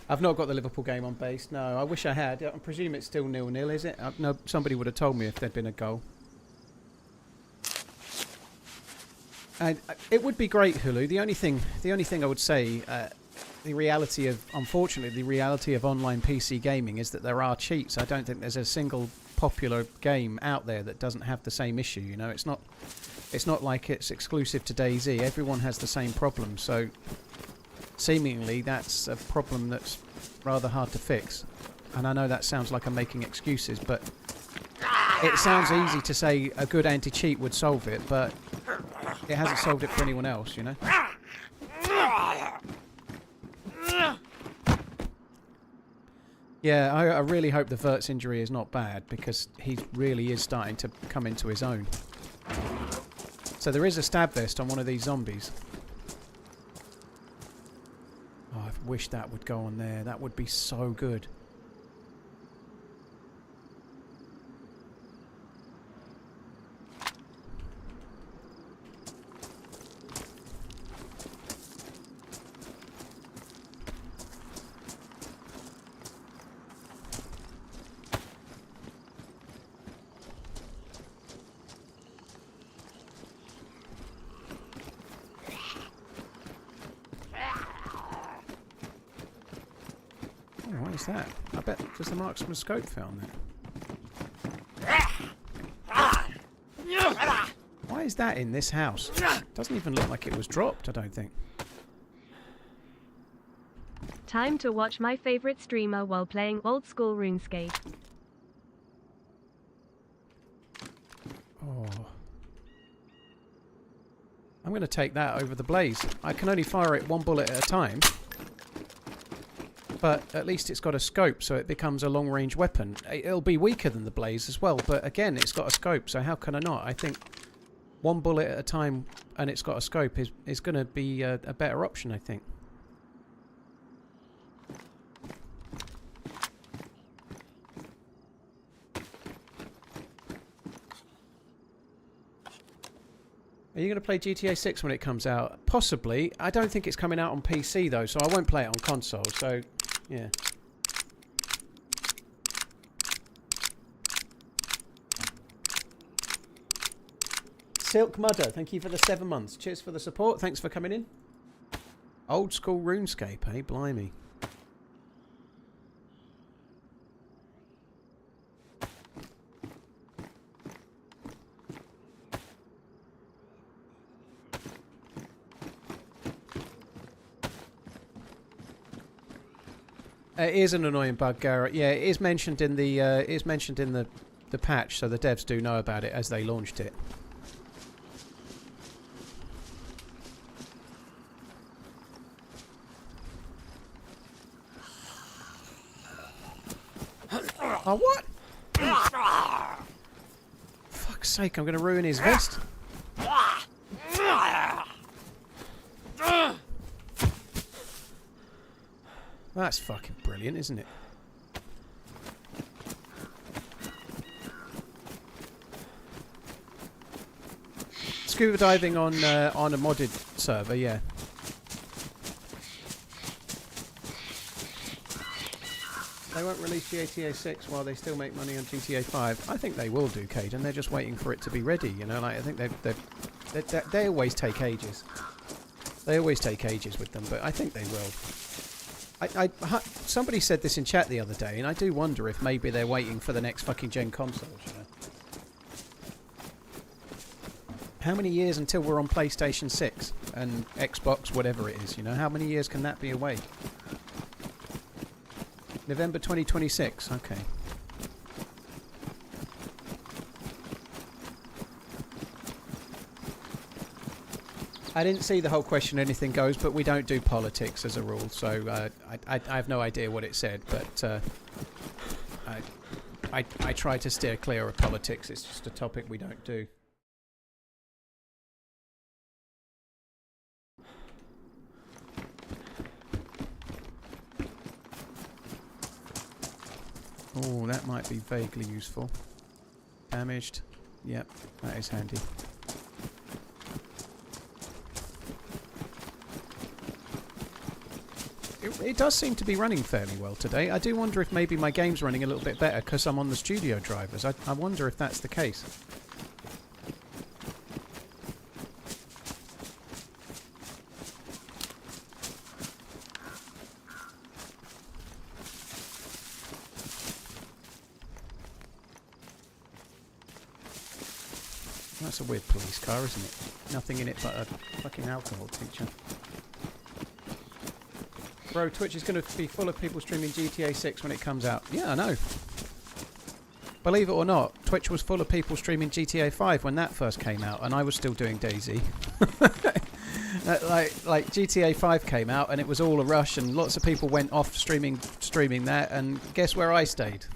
Speaker 2: I've not got the Liverpool game on base. No, I wish I had. I presume it's still 0-0, is it? No, somebody would have told me if there'd been a goal. It would be great, Hulu. The only thing I would say, unfortunately, the reality of online PC gaming is that there are cheats. I don't think there's a single popular game out there that doesn't have the same issue. You know, it's not like it's exclusive to DayZ. Everyone has the same problem. So, seemingly, that's a problem that's rather hard to fix. And I know that sounds like I'm making excuses, but it sounds easy to say a good anti-cheat would solve it, but it hasn't solved it for anyone else, you know? Yeah, I really hope the Vert's injury is not bad, because he really is starting to come into his own. So there is a stab vest on one of these zombies. Oh, I wish that would go on there. That would be so good. What is that? I bet there's the marksman scope found there. Why is that in this house? Doesn't even look like it was dropped, I don't think.
Speaker 1: Time to watch my favorite streamer while playing old school RuneScape.
Speaker 2: Oh. I'm going to take that over the blaze. I can only fire it one bullet at a time. But at least it's got a scope, so it becomes a long-range weapon. It'll be weaker than the blaze as well, but again, it's got a scope, so how can I not? I think one bullet at a time and it's got a scope is going to be a better option, I think. Are you going to play GTA 6 when it comes out? Possibly. I don't think it's coming out on PC, though, so I won't play it on console, so... yeah. Silk Mudder, thank you for the 7 months. Cheers for the support. Thanks for coming in. Old school RuneScape, eh? Blimey. It is an annoying bug, Garrett. Yeah, it is mentioned in the the patch, so the devs do know about it as they launched it. Oh, what? Fuck's sake, I'm going to ruin his vest. That's fucking brilliant, isn't it? Scuba diving on a modded server, yeah. They won't release GTA 6 while they still make money on GTA 5. I think they will do, Caden. They're just waiting for it to be ready, you know. Like I think they always take ages. They always take ages with them, but I think they will. Somebody said this in chat the other day, and I do wonder if maybe they're waiting for the next fucking gen consoles, you know. How many years until we're on PlayStation 6 and Xbox, whatever it is, you know? How many years can that be away? November 2026, okay. I didn't see the whole question anything goes, but we don't do politics as a rule, so I have no idea what it said, but I try to steer clear of politics. It's just a topic we don't do. Oh, that might be vaguely useful. Damaged. Yep, that is handy. It does seem to be running fairly well today. I do wonder if maybe my game's running a little bit better because I'm on the studio drivers. I wonder if that's the case. That's a weird police car, isn't it? Nothing in it but a fucking alcohol teacher. Bro, Twitch is going to be full of people streaming GTA 6 when it comes out. Yeah, I know. Believe it or not, Twitch was full of people streaming GTA 5 when that first came out, and I was still doing DayZ. like GTA 5 came out, and it was all a rush, and lots of people went off streaming that, and guess where I stayed?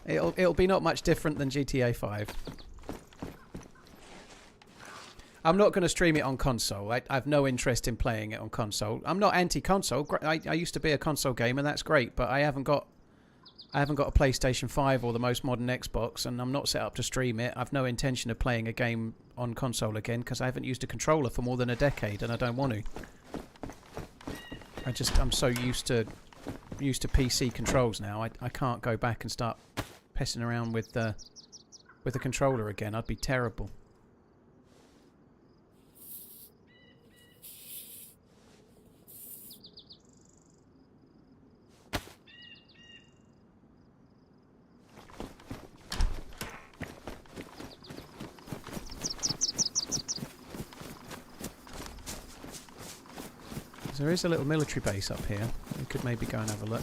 Speaker 2: It'll be not much different than GTA 5. I'm not going to stream it on console. I have no interest in playing it on console. I'm not anti-console. I used to be a console gamer. That's great, but I haven't got a PlayStation 5 or the most modern Xbox, and I'm not set up to stream it. I've no intention of playing a game on console again because I haven't used a controller for more than a decade, and I don't want to. I'm so used to PC controls now. I can't go back and start pissing around with the controller again. I'd be terrible. There is a little military base up here. We could maybe go and have a look.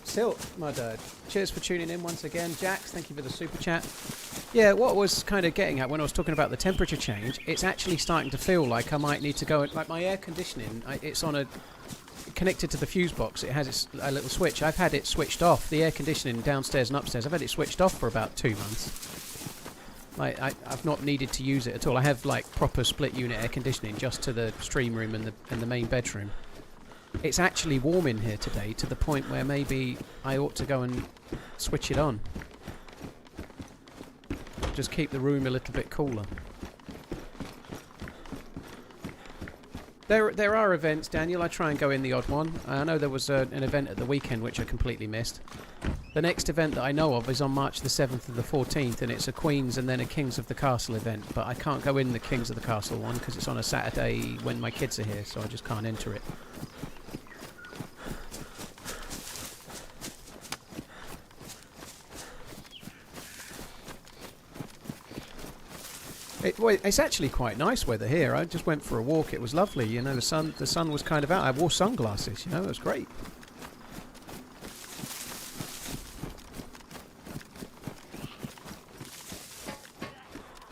Speaker 2: Silt, my dad. Cheers for tuning in once again. Jax, thank you for the super chat. Yeah, what I was kind of getting at when I was talking about the temperature change, it's actually starting to feel like I might need to go... Like my air conditioning, it's on a... connected to the fuse box. It has a little switch. I've had it switched off. The air conditioning downstairs and upstairs, I've had it switched off for about 2 months. I've not needed to use it at all. I have like proper split unit air conditioning just to the stream room and the main bedroom. It's actually warm in here today to the point where maybe I ought to go and switch it on. Just keep the room a little bit cooler. There are events, Daniel. I try and go in the odd one. I know there was an event at the weekend which I completely missed. The next event that I know of is on March the 7th and the 14th, and it's a Queens and then a Kings of the Castle event. But I can't go in the Kings of the Castle one because it's on a Saturday when my kids are here, so I just can't enter it. It's actually quite nice weather here. I just went for a walk. It was lovely. You know, the sun was kind of out. I wore sunglasses. You know, it was great.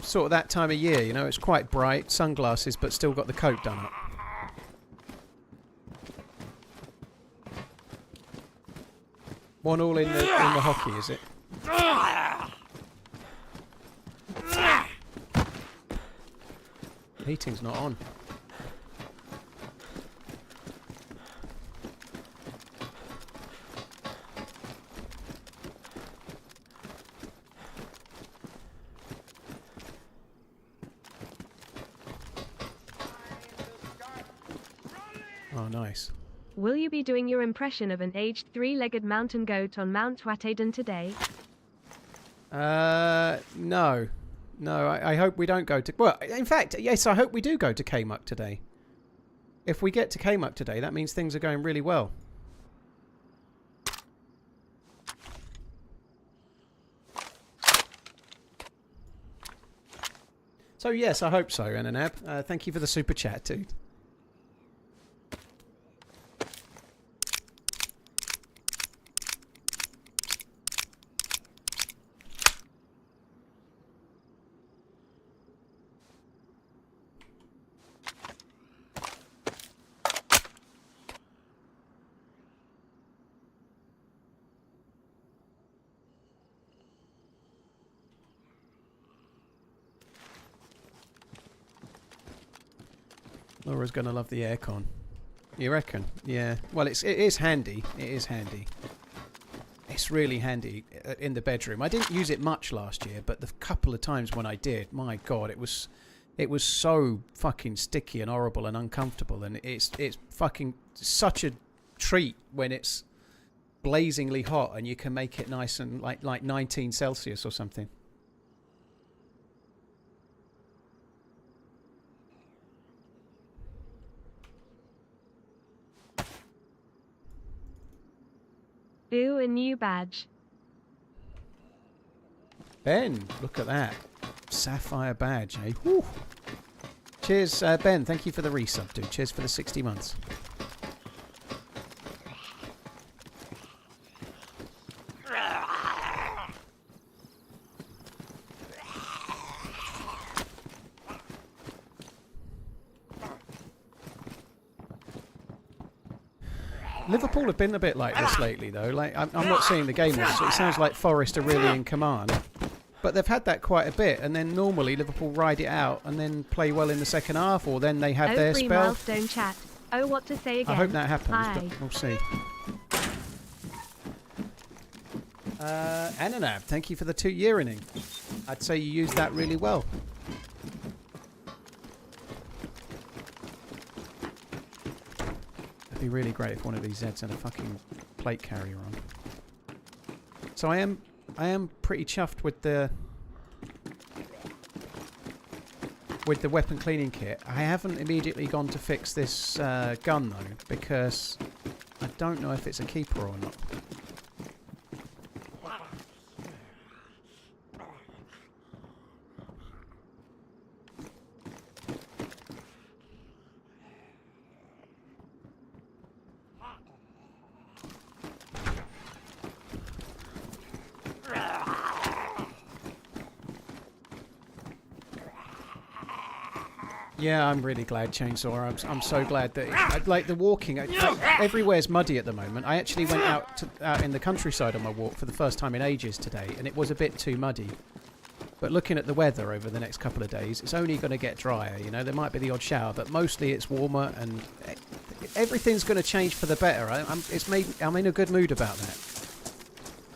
Speaker 2: Sort of that time of year. You know, it's quite bright, sunglasses, but still got the coat done up. One all in the hockey, is it? Heating's not on. Oh, nice.
Speaker 1: Will you be doing your impression of an aged three-legged mountain goat on Mount Wataden today?
Speaker 2: No. No, I hope we don't go to... Well, in fact, yes, I hope we do go to Kmuck today. If we get to Kmuck today, that means things are going really well. So, yes, I hope so, Ananab. Thank you for the super chat, dude. Laura's going to love the aircon. You reckon? Yeah. Well, it is handy. It is handy. It's really handy in the bedroom. I didn't use it much last year, but the couple of times when I did, my God, it was so fucking sticky and horrible and uncomfortable. And it's fucking such a treat when it's blazingly hot and you can make it nice and like 19 Celsius or something.
Speaker 1: Ooh, a new badge.
Speaker 2: Ben, look at that. Sapphire badge, eh? Woo. Cheers, Ben. Thank you for the resub, dude. Cheers for the 60 months. Liverpool have been a bit like this lately, though. Like I'm not seeing the game, so it sounds like Forest are really in command. But they've had that quite a bit, and then normally Liverpool ride it out and then play well in the second half, or then they have their spell.
Speaker 1: Milestone chat. Oh, what to say again?
Speaker 2: I hope that happens,
Speaker 1: Hi.
Speaker 2: but we'll see. Ananab, thank you for the 2-year inning. I'd say you used that really well. It'd be really great if one of these Zeds had a fucking plate carrier on. So I am pretty chuffed with the weapon cleaning kit. I haven't immediately gone to fix this gun though, because I don't know if it's a keeper or not. Yeah, I'm really glad, Chainsaw. I'm so glad that like the walking. Everywhere's muddy at the moment. I actually went out in the countryside on my walk for the first time in ages today, and it was a bit too muddy. But looking at the weather over the next couple of days, it's only going to get drier. You know, there might be the odd shower, but mostly it's warmer, and everything's going to change for the better. I'm in a good mood about that.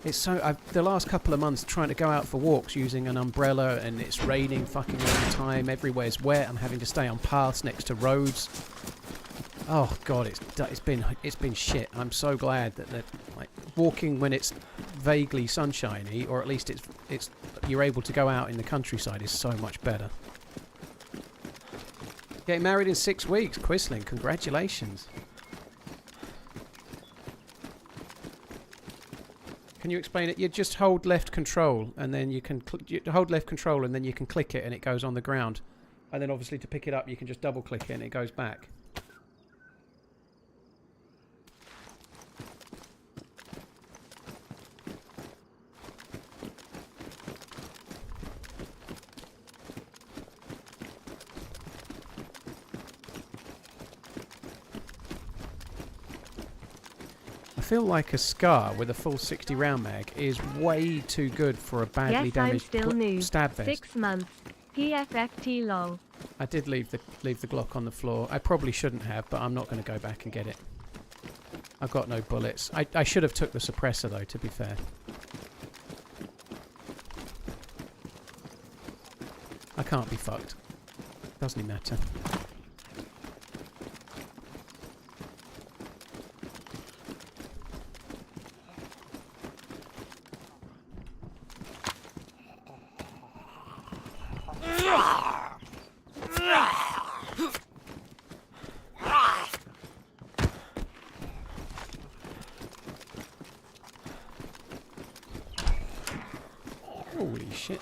Speaker 2: It's so the last couple of months trying to go out for walks using an umbrella, and it's raining fucking all the time. Everywhere's wet. I'm having to stay on paths next to roads. Oh God, it's been shit. I'm so glad that like walking when it's vaguely sunshiny, or at least it's you're able to go out in the countryside, is so much better. Getting married in 6 weeks, Quisling. Congratulations. Can you explain it? You just hold left control, and then you can hold left control, and then you can click it, and it goes on the ground. And then obviously to pick it up, you can just double click it, and it goes back. I feel like a SCAR with a full 60 round mag is way too good for a badly damaged stab vest.
Speaker 1: 6 months. PFFT lol.
Speaker 2: I did leave the Glock on the floor. I probably shouldn't have, but I'm not going to go back and get it. I've got no bullets. I should have took the suppressor though, to be fair. I can't be fucked. Doesn't even matter. Holy shit.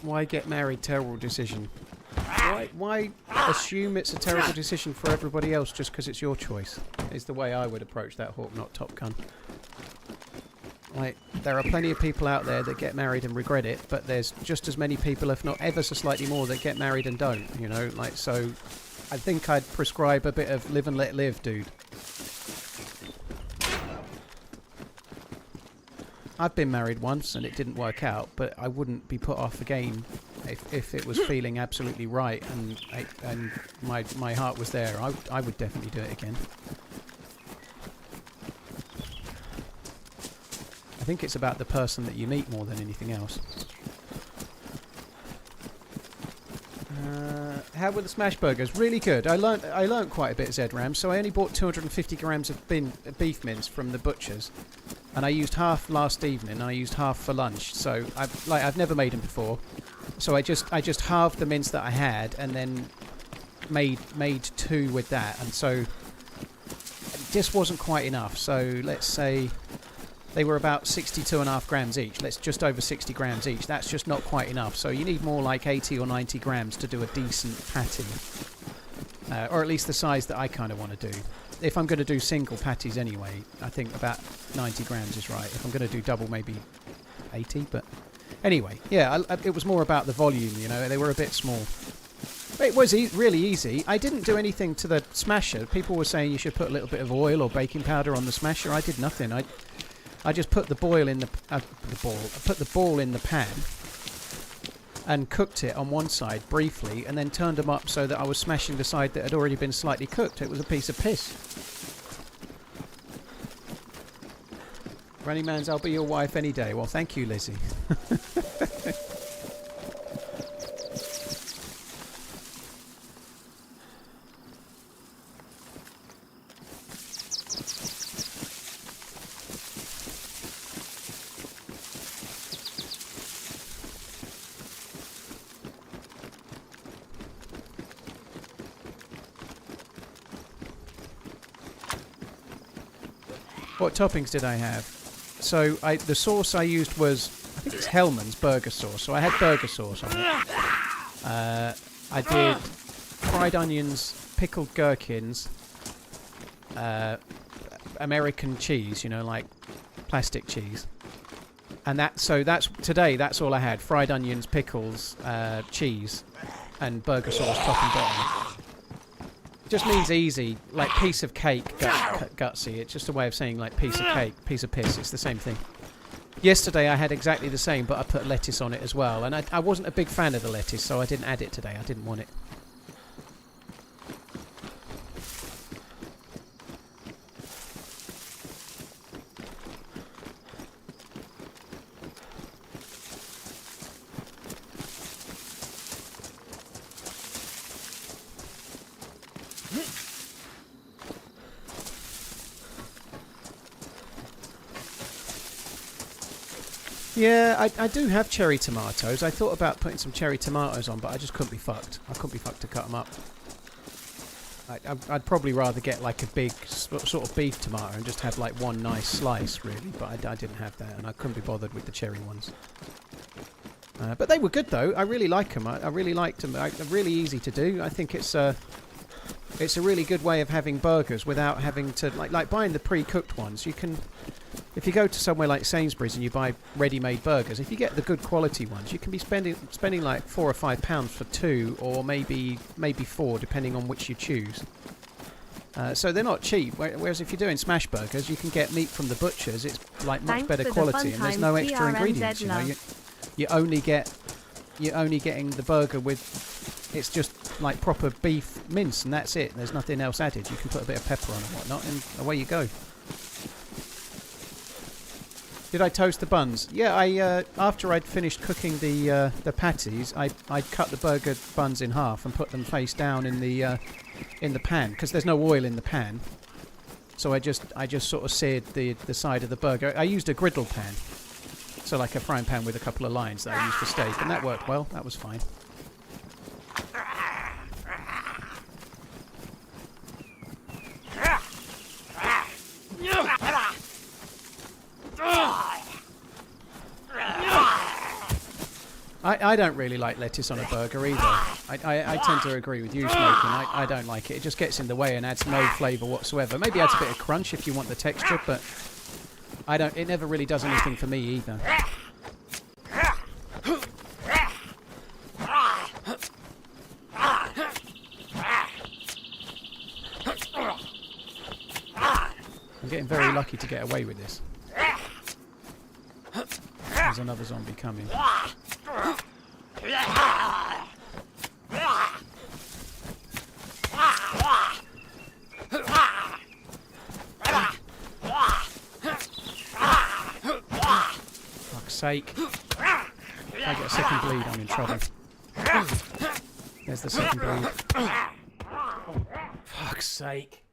Speaker 2: Why get married? Terrible decision. Why assume it's a terrible decision for everybody else just because it's your choice? Is the way I would approach that Hawk, not Top Gun. Like, there are plenty of people out there that get married and regret it, but there's just as many people, if not ever so slightly more, that get married and don't, you know? Like, so I think I'd prescribe a bit of live and let live, dude. I've been married once and it didn't work out, but I wouldn't be put off again if it was feeling absolutely right and my heart was there. I would definitely do it again. I think it's about the person that you meet more than anything else. How were the smash burgers? Really good. I learnt quite a bit, ZRAM, so I only bought 250 grams of beef mince from the butcher's. And I used half last evening, and I used half for lunch. So I've never made them before. So I just halved the mince that I had, and then made 2 with that. And so it just wasn't quite enough. So let's say they were about 62.5 grams each. That's just over 60 grams each. That's just not quite enough. So you need more like 80 or 90 grams to do a decent patty, or at least the size that I kind of want to do. If I'm going to do single patties anyway, I think about 90 grams is right. If I'm going to do double, maybe 80. But anyway, yeah, it was more about the volume, you know. They were a bit small. But it was really easy. I didn't do anything to the smasher. People were saying you should put a little bit of oil or baking powder on the smasher. I did nothing. I just put the ball in the ball in the pan and cooked it on one side briefly, and then turned them up so that I was smashing the side that had already been slightly cooked. It was a piece of piss. RunningManZ, I'll be your wife any day. Well, thank you, Lizzie. What toppings did I have? So the sauce I used was, I think it's Hellman's burger sauce. So I had burger sauce on it. I did fried onions, pickled gherkins, American cheese, you know, like plastic cheese. And that's all I had. Fried onions, pickles, cheese, and burger sauce top and bottom. Just means easy, like piece of cake, gutsy. It's just a way of saying like piece of cake, piece of piss. It's the same thing. Yesterday I had exactly the same, but I put lettuce on it as well. And I wasn't a big fan of the lettuce, so I didn't add it today. I didn't want it. Yeah, I do have cherry tomatoes. I thought about putting some cherry tomatoes on, but I just couldn't be fucked. I couldn't be fucked to cut them up. I'd probably rather get like a big sort of beef tomato and just have like one nice slice, really. But I didn't have that, and I couldn't be bothered with the cherry ones. But they were good though. I really like them. I really liked them. They're really easy to do. I think it's a really good way of having burgers without having to like buying the pre-cooked ones. You can, if you go to somewhere like Sainsbury's and you buy ready-made burgers, if you get the good quality ones, you can be spending like £4 or £5 for 2, or maybe 4, depending on which you choose. So they're not cheap. Whereas if you're doing smash burgers, you can get meat from the butchers. It's like much better quality, and there's no extra ingredients. You know, you're only getting the burger with, it's just like proper beef mince, and that's it. There's nothing else added. You can put a bit of pepper on and whatnot, and away you go. Did I toast the buns? Yeah, I after I'd finished cooking the patties, I'd cut the burger buns in half and put them face down in the pan, because there's no oil in the pan. So I just sort of seared the side of the burger. I used a griddle pan, so like a frying pan with a couple of lines that I used for steak, and that worked well. That was fine. I don't really like lettuce on a burger either. I tend to agree with you, Smoking. I don't like it. It just gets in the way and adds no flavour whatsoever. Maybe adds a bit of crunch if you want the texture, but I don't. It never really does anything for me either. I'm getting very lucky to get away with this. There's another zombie coming. Fuck's sake. If I get a second bleed, I'm in trouble. There's the second bleed. Fuck's sake.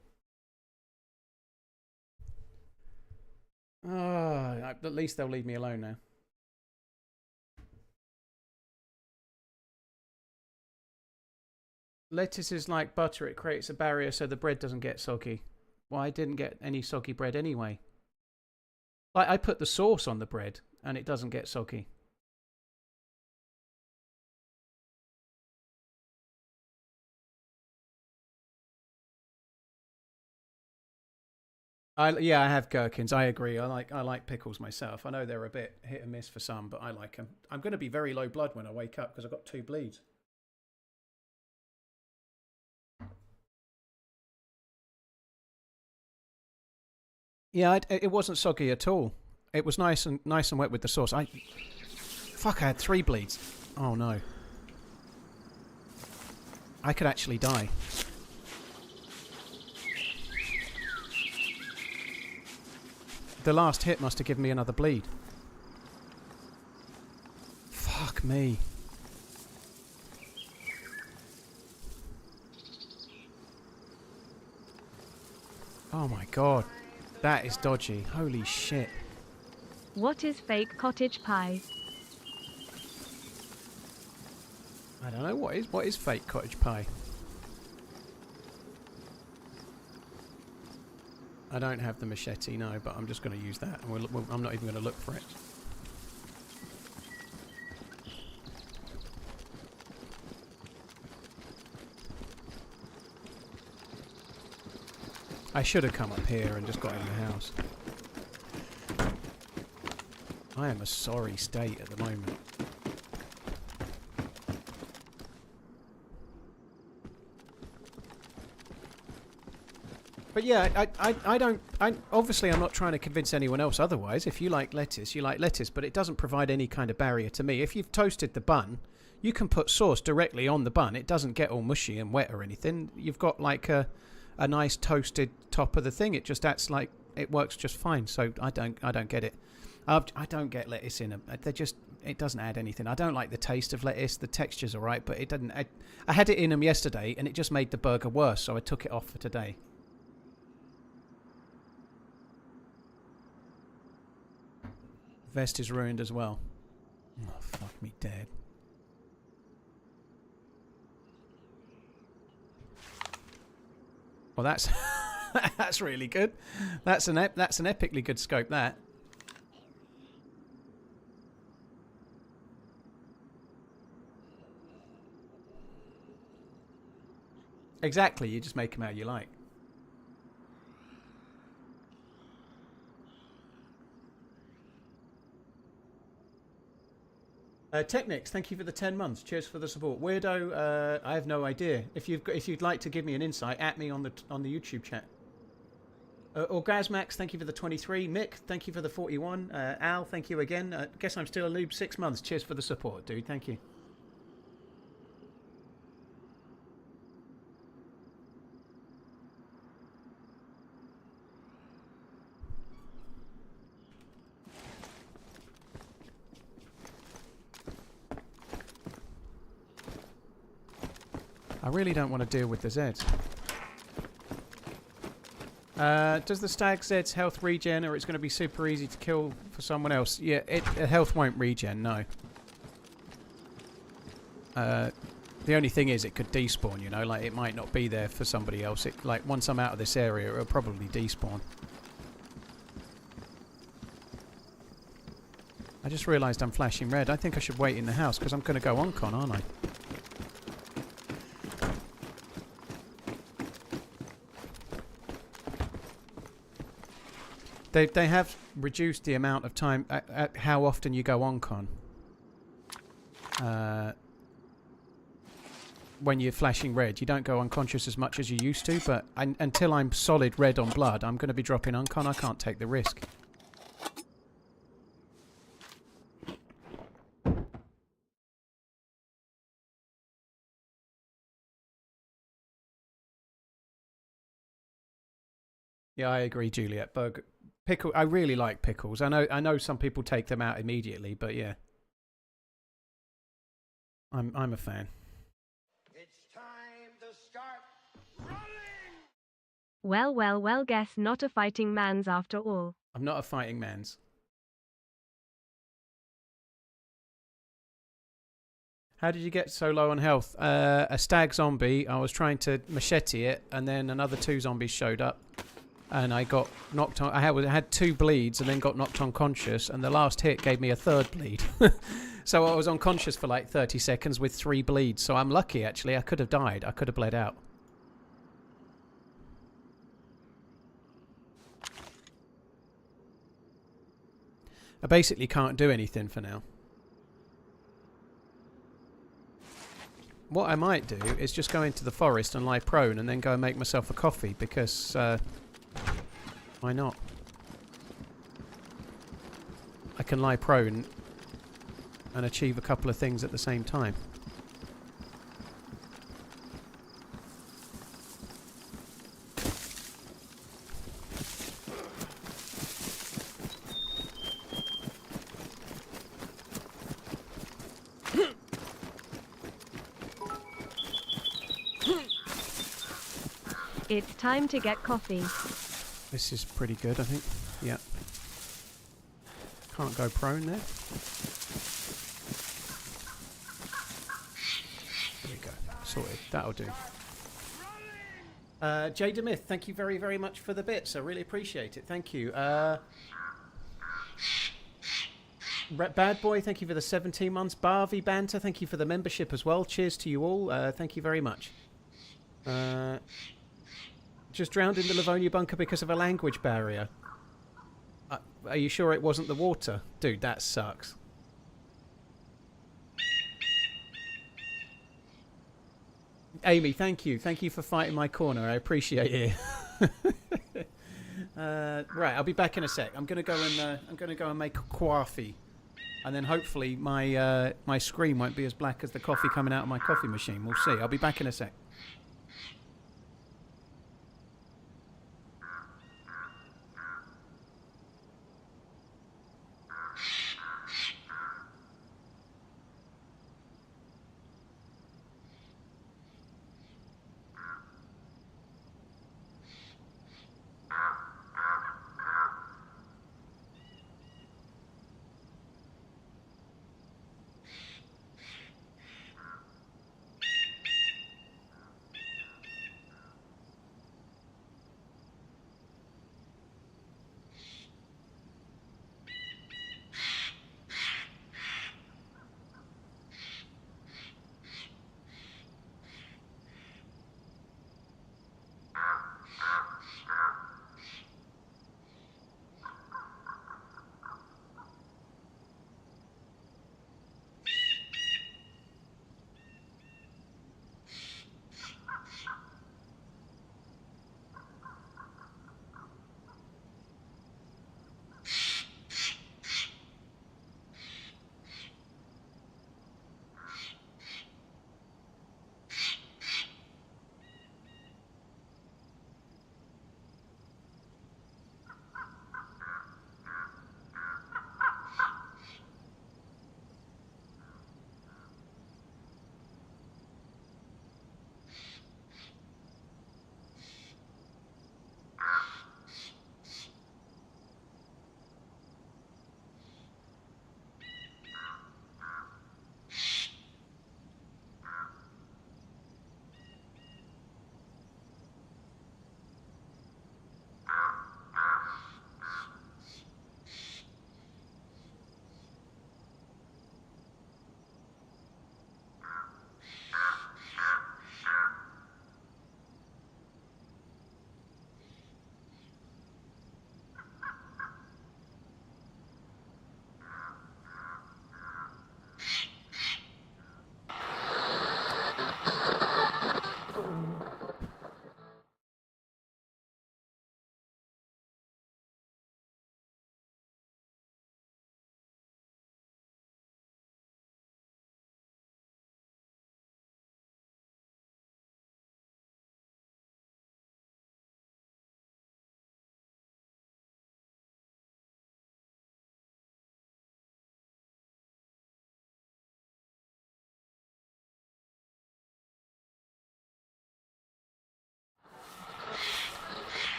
Speaker 2: Oh, at least they'll leave me alone now. Lettuce is like butter. It creates a barrier so the bread doesn't get soggy. Well, I didn't get any soggy bread anyway. Like, I put the sauce on the bread and it doesn't get soggy. Yeah, I have gherkins. I agree. I like pickles myself. I know they're a bit hit and miss for some, but I like them. I'm going to be very low blood when I wake up because I've got 2 bleeds. Yeah, it wasn't soggy at all. It was nice and wet with the sauce. Fuck, I had 3 bleeds. Oh no. I could actually die. The last hit must have given me another bleed. Fuck me. Oh my god. That is dodgy. Holy shit.
Speaker 1: What is fake cottage pie?
Speaker 2: I don't know. What is fake cottage pie? I don't have the machete, no, but I'm just going to use that. I'm not even going to look for it. I should have come up here and just got in the house. I am a sorry state at the moment. But yeah, obviously I'm not trying to convince anyone else otherwise. If you like lettuce, you like lettuce, but it doesn't provide any kind of barrier to me. If you've toasted the bun, you can put sauce directly on the bun. It doesn't get all mushy and wet or anything. You've got like a nice toasted top of the thing. It just acts like it works just fine. So I don't get it. I don't get lettuce in them. It doesn't add anything. I don't like the taste of lettuce. The texture's all right, but it doesn't. I had it in them yesterday, and it just made the burger worse. So I took it off for today. Vest is ruined as well. Oh, fuck me dead. Well, that's that's really good. That's an epically good scope. That. Exactly. You just make them how you like. Technics, thank you for the 10 months. Cheers for the support. Weirdo, I have no idea. If you'd like to give me an insight, at me on the YouTube chat. Orgasmax, thank you for the 23. Mick, thank you for the 41. Al, thank you again. Guess I'm still a noob. 6 months. Cheers for the support, dude. Thank you. I really don't want to deal with the Zeds. Does the stag Zed's health regen, or it's going to be super easy to kill for someone else? Yeah, health won't regen, no. The only thing is it could despawn, you know, like it might not be there for somebody else. It, like once I'm out of this area, it'll probably despawn. I just realised I'm flashing red. I think I should wait in the house because I'm going to go on con, aren't I? They have reduced the amount of time at how often you go on con. When you're flashing red, you don't go unconscious as much as you used to, but until I'm solid red on blood, I'm going to be dropping uncon. I can't take the risk. Yeah, I agree, Juliet. Pickle. I really like pickles. I know some people take them out immediately, but yeah, I'm a fan.
Speaker 3: It's time to start running.
Speaker 1: Well, guess not a fighting man's after all.
Speaker 2: I'm not a fighting man's. How did you get so low on health? A stag zombie. I was trying to machete it, and then another 2 zombies showed up. And I got knocked on. I had 2 bleeds and then got knocked unconscious, and the last hit gave me a 3rd bleed. So I was unconscious for like 30 seconds with 3 bleeds. So I'm lucky, actually. I could have died. I could have bled out. I basically can't do anything for now. What I might do is just go into the forest and lie prone and then go and make myself a coffee because... why not? I can lie prone and achieve a couple of things at the same time.
Speaker 1: It's time to get coffee.
Speaker 2: This is pretty good, I think. Yeah. Can't go prone there. There we go. Sorted. That'll do. Jay DeMyth, thank you very, very much for the bits. I really appreciate it. Thank you. Bad Boy, thank you for the 17 months. Barvey Banter, thank you for the membership as well. Cheers to you all. Thank you very much. Just drowned in the Livonia bunker because of a language barrier. Are you sure it wasn't the water? Dude, that sucks. Amy, thank you. Thank you for fighting my corner. I appreciate it. Right, I'll be back in a sec. I'm gonna go and make a coffee, and then hopefully my my screen won't be as black as the coffee coming out of my coffee machine. We'll see. I'll be back in a sec.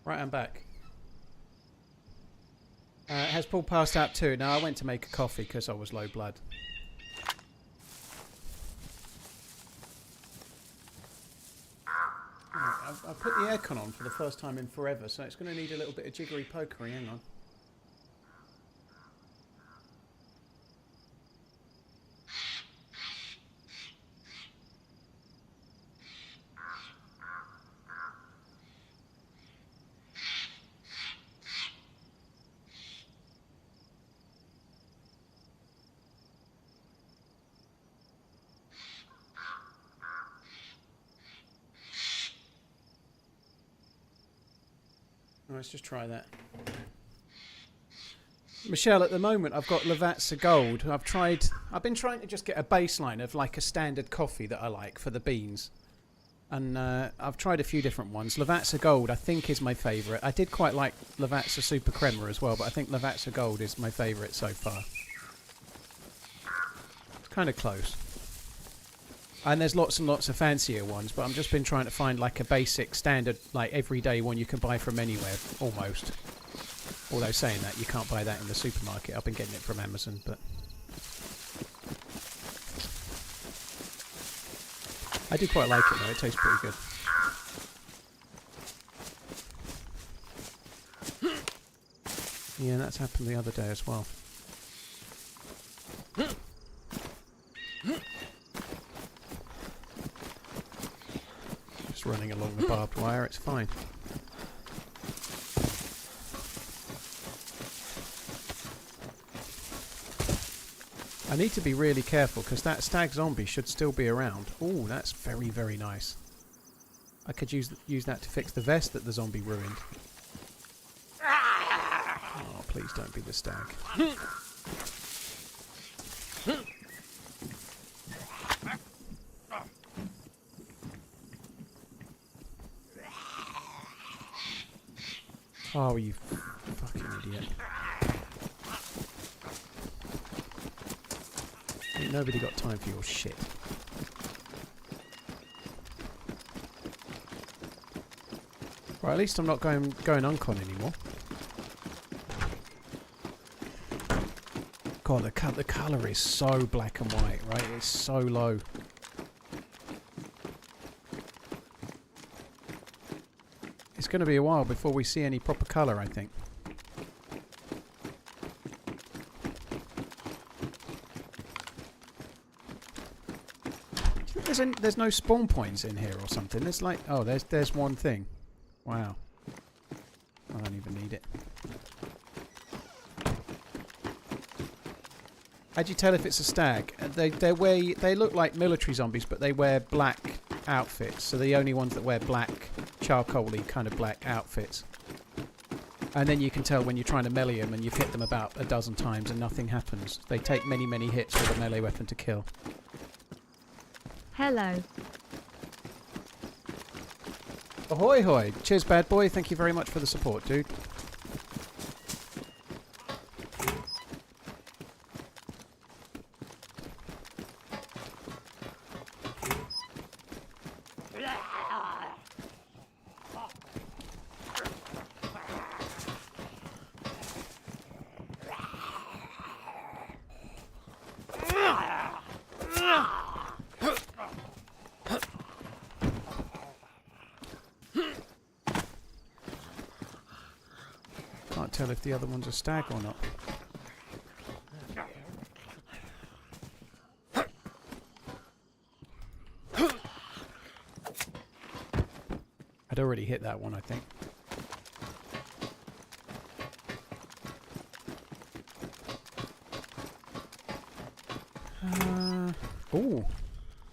Speaker 2: Right, I'm back. Has Paul passed out too? No, I went to make a coffee because I was low blood. I've put the aircon on for the first time in forever, so it's going to need a little bit of jiggery pokery. Hang on. Let's just try that. Michelle, at the moment I've got Lavazza Gold. I've been trying to just get a baseline of like a standard coffee that I like for the beans. And I've tried a few different ones. Lavazza Gold I think is my favourite. I did quite like Lavazza Super Crema as well, but I think Lavazza Gold is my favourite so far. It's kind of close. And there's lots and lots of fancier ones, but I've just been trying to find like a basic, standard, like everyday one you can buy from anywhere, almost. Although saying that, you can't buy that in the supermarket. I've been getting it from Amazon, but... I do quite like it though, it tastes pretty good. Yeah, that's happened the other day as well. Just running along the barbed wire, it's fine. I need to be really careful because that stag zombie should still be around. Oh, that's very, very nice. I could use that to fix the vest that the zombie ruined. Oh, please don't be the stag. Oh, you fucking idiot. Ain't nobody got time for your shit. Right, at least I'm not going uncon anymore. God, the colour is so black and white, right? It's so low. It's going to be a while before we see any proper colour, I think. There's no spawn points in here or something. There's like, oh, there's one thing. Wow. I don't even need it. How'd you tell if it's a stag? They look like military zombies, but they wear black outfits. So the only ones that wear black, charcoal-y kind of black outfits. And then you can tell when you're trying to melee them and you've hit them about a dozen times and nothing happens. They take many, many hits with a melee weapon to kill.
Speaker 1: Hello.
Speaker 2: Ahoy hoy. Cheers, bad boy. Thank you very much for the support, dude. Can't tell if the other one's a stag or not. I'd already hit that one, I think. Ooh,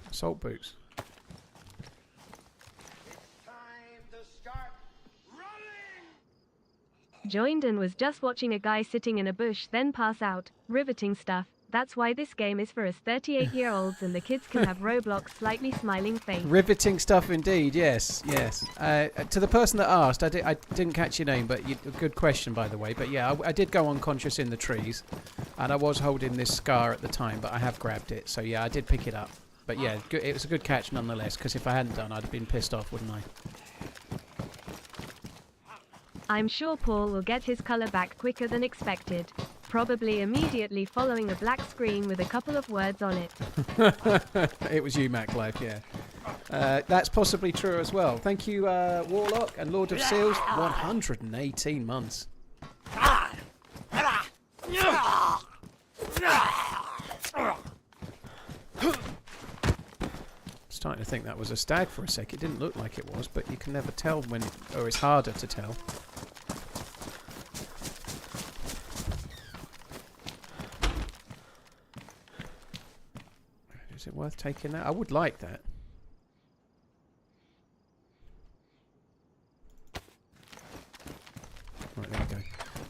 Speaker 2: assault boots.
Speaker 1: Joined and was just watching a guy sitting in a bush then pass out. Riveting stuff. That's why this game is for us 38-year-olds and the kids can have Roblox slightly smiling face.
Speaker 2: Riveting stuff indeed, yes, yes. To the person that asked, I didn't catch your name, but good question, by the way. But yeah, I did go unconscious in the trees, and I was holding this scar at the time, but I have grabbed it. So yeah, I did pick it up. But yeah, it was a good catch nonetheless, because if I hadn't done, I'd have been pissed off, wouldn't I?
Speaker 1: I'm sure Paul will get his color back quicker than expected. Probably immediately following a black screen with a couple of words on it.
Speaker 2: It was you, Mac Life, yeah. That's possibly true as well. Thank you, Warlock and Lord of Seals. 118 months. Starting to think that was a stag for a sec. It didn't look like it was, but you can never tell when, or it's harder to tell. Is it worth taking that? I would like that. Right, there we go.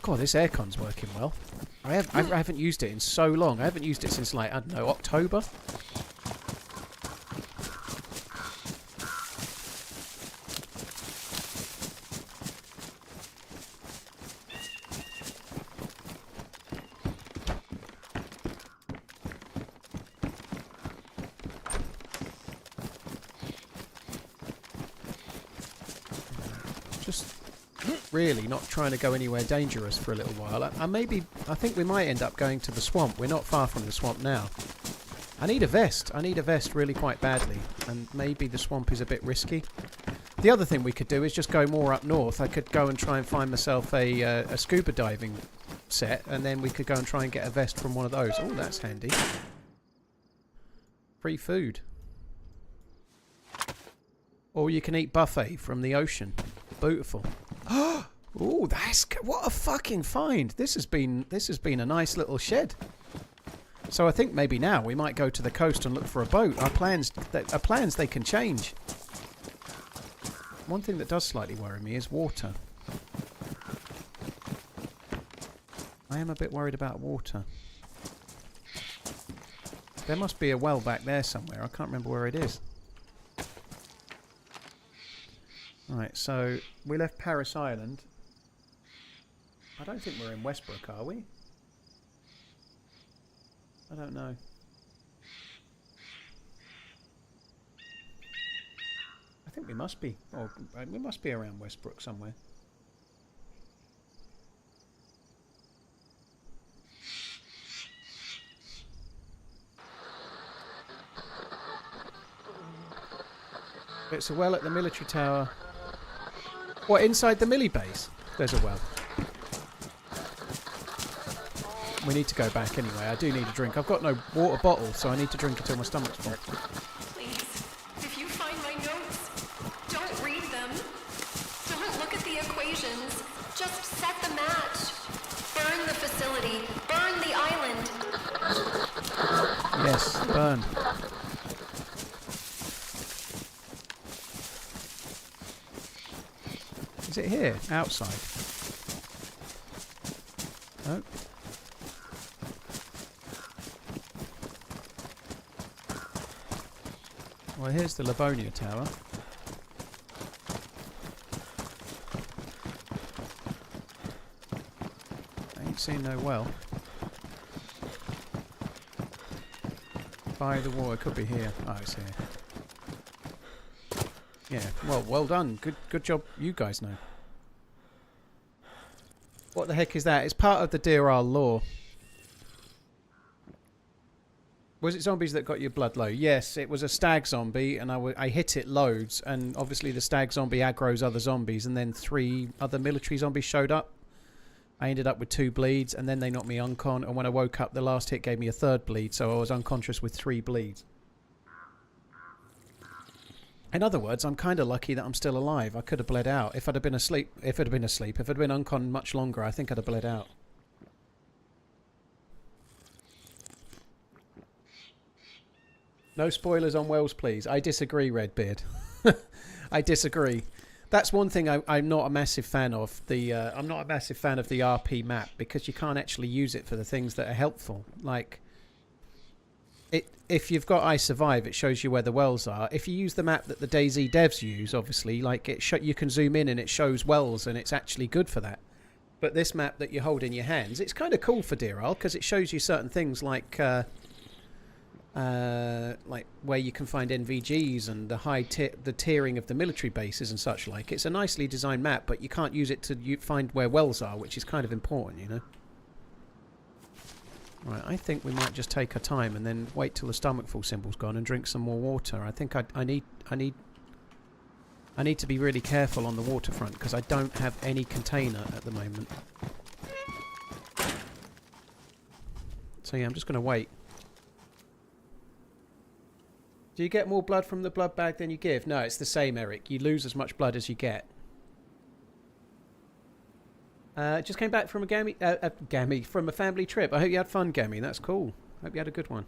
Speaker 2: God, this aircon's working well. I haven't used it in so long. I haven't used it since, like, I don't know, October. Really not trying to go anywhere dangerous for a little while. I think we might end up going to the swamp. We're not far from the swamp now. I need a vest. I need a vest really quite badly, and maybe the swamp is a bit risky. The other thing we could do is just go more up north. I could go and try and find myself a scuba diving set, and then we could go and try and get a vest from one of those. Oh, that's handy. Free food. Or you can eat buffet from the ocean. Beautiful. Oh, what a fucking find! This has been a nice little shed. So I think maybe now we might go to the coast and look for a boat. Our plans they can change. One thing that does slightly worry me is water. I am a bit worried about water. There must be a well back there somewhere. I can't remember where it is. Right, so we left Paris Island. I don't think we're in Westbrook, are we? I don't know. I think we must be. Or we must be around Westbrook somewhere. It's a well at the military tower. What, inside the millie base? There's a well. We need to go back anyway. I do need a drink. I've got no water bottle, so I need to drink until my stomach's full.
Speaker 4: Please, if you find my notes, don't read them. Don't look at the equations. Just set the match. Burn the facility. Burn the island.
Speaker 2: Yes, burn. Is it here? Outside? Oh. Well, here's the Livonia Tower. I ain't seen no well. By the wall, it could be here. Oh, it's here. Yeah, well done. Good job. You guys know. What the heck is that? It's part of the Deerisle lore. Was it zombies that got your blood low? Yes, it was a stag zombie, and I hit it loads, and obviously the stag zombie aggroes other zombies, and then 3 other military zombies showed up. I ended up with 2 bleeds, and then they knocked me uncon, and when I woke up, the last hit gave me a 3rd bleed, so I was unconscious with 3 bleeds. In other words, I'm kind of lucky that I'm still alive. I could have bled out. If I'd been uncon much longer, I think I'd have bled out. No spoilers on Wells, please. I disagree, Redbeard. I disagree. That's one thing I'm not a massive fan of. I'm not a massive fan of the RP map because you can't actually use it for the things that are helpful. Like, if you've got I Survive, it shows you where the wells are. If you use the map that the DayZ devs use, obviously, like you can zoom in and it shows wells, and it's actually good for that. But this map that you hold in your hands, it's kind of cool for Deerisle because it shows you certain things like like where you can find NVGs and the the tiering of the military bases and such like. It's a nicely designed map, but you can't use it to find where wells are, which is kind of important, you know. Right, I think we might just take our time and then wait till the stomachful symbol's gone and drink some more water. I think I need to be really careful on the waterfront because I don't have any container at the moment. So yeah, I'm just going to wait. Do you get more blood from the blood bag than you give? No, it's the same, Eric. You lose as much blood as you get. Just came back from from a family trip. I hope you had fun, Gammy. That's cool. Hope you had a good one.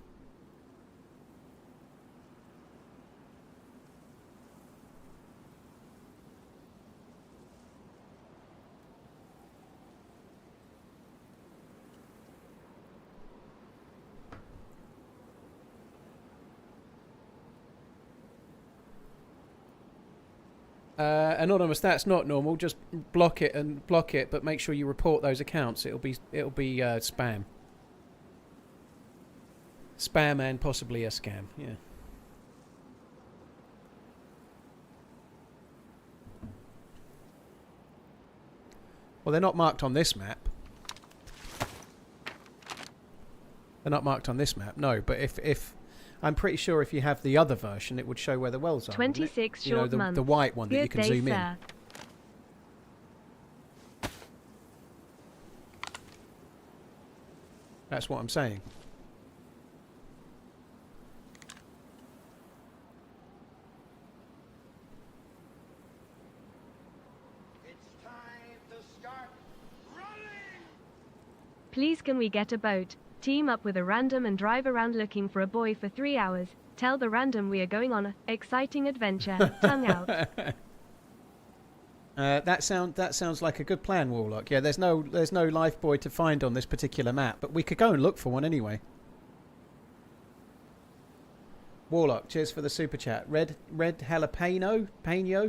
Speaker 2: Anonymous, that's not normal. Just block it, but make sure you report those accounts. It'll be spam. Spam and possibly a scam, yeah. Well, they're not marked on this map. They're not marked on this map, no, but if I'm pretty sure if you have the other version, it would show where the wells are.
Speaker 1: 26
Speaker 2: you know,
Speaker 1: short months.
Speaker 2: The white one that
Speaker 1: Good
Speaker 2: you can
Speaker 1: day,
Speaker 2: zoom
Speaker 1: sir.
Speaker 2: in. That's what I'm saying.
Speaker 3: It's time to start running!
Speaker 1: Please can we get a boat? Team up with a random and drive around looking for a boy for 3 hours. Tell the random we are going on a exciting adventure. Tongue out.
Speaker 2: That sounds like a good plan, Warlock. Yeah, there's no life boy to find on this particular map, but we could go and look for one anyway. Warlock, cheers for the super chat. Red jalapeno,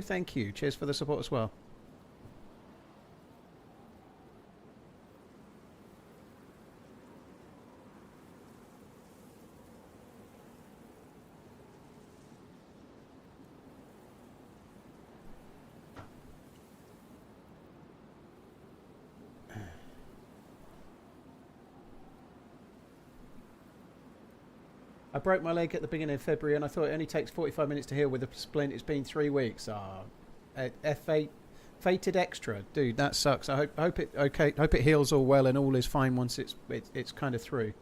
Speaker 2: thank you. Cheers for the support as well. I broke my leg at the beginning of February and I thought it only takes 45 minutes to heal with a splint. It's been 3 weeks. F8 fated extra. Dude, that sucks. I hope it heals all well and all is fine once it's kind of through.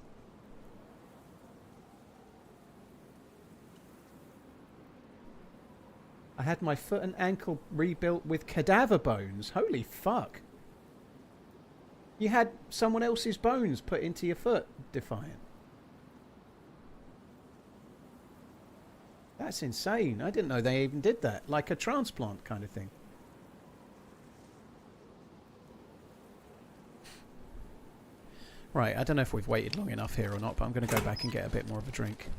Speaker 2: I had my foot and ankle rebuilt with cadaver bones. Holy fuck. You had someone else's bones put into your foot, Defiant. That's insane. I didn't know they even did that. Like a transplant kind of thing. Right, I don't know if we've waited long enough here or not, but I'm going to go back and get a bit more of a drink.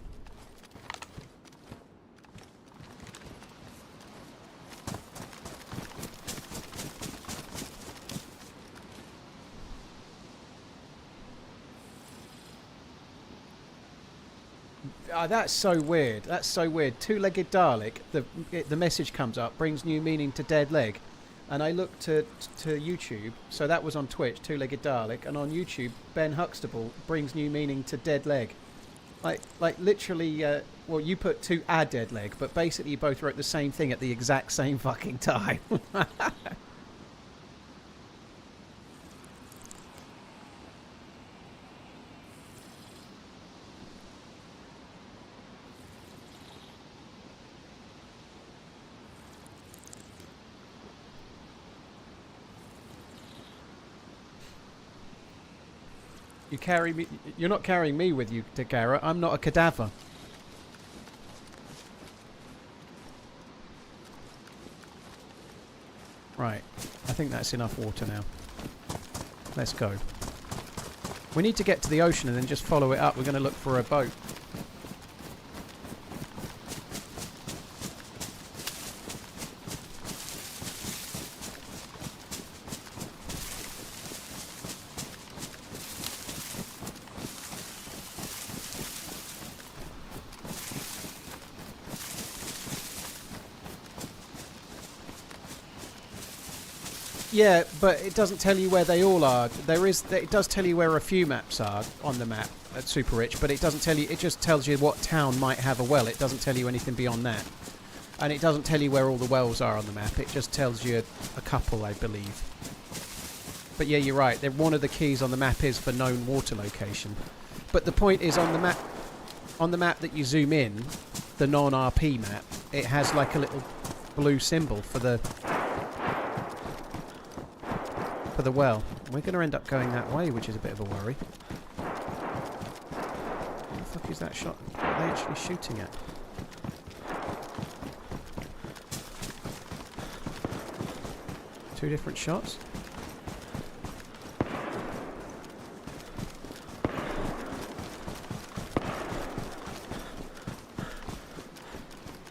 Speaker 2: Oh, that's so weird. That's so weird. Two-legged Dalek. The message comes up, brings new meaning to dead leg, and I looked to YouTube. So that was on Twitch, Two-legged Dalek, and on YouTube, Ben Huxtable brings new meaning to dead leg. Like literally. Well, you put to a dead leg, but basically you both wrote the same thing at the exact same fucking time. You carry me. You're not carrying me with you, Tagara. I'm not a cadaver. Right. I think that's enough water now. Let's go. We need to get to the ocean and then just follow it up. We're going to look for a boat. Yeah, but it doesn't tell you where they all are. It does tell you where a few maps are on the map at Super Rich, but it doesn't tell you. It just tells you what town might have a well. It doesn't tell you anything beyond that, and it doesn't tell you where all the wells are on the map. It just tells you a couple, I believe. But yeah, you're right. One of the keys on the map is for known water location. But the point is, on the map that you zoom in, the non-RP map, it has like a little blue symbol for the well. We're going to end up going that way, which is a bit of a worry. What the fuck is that shot? What are they actually shooting at? Two different shots?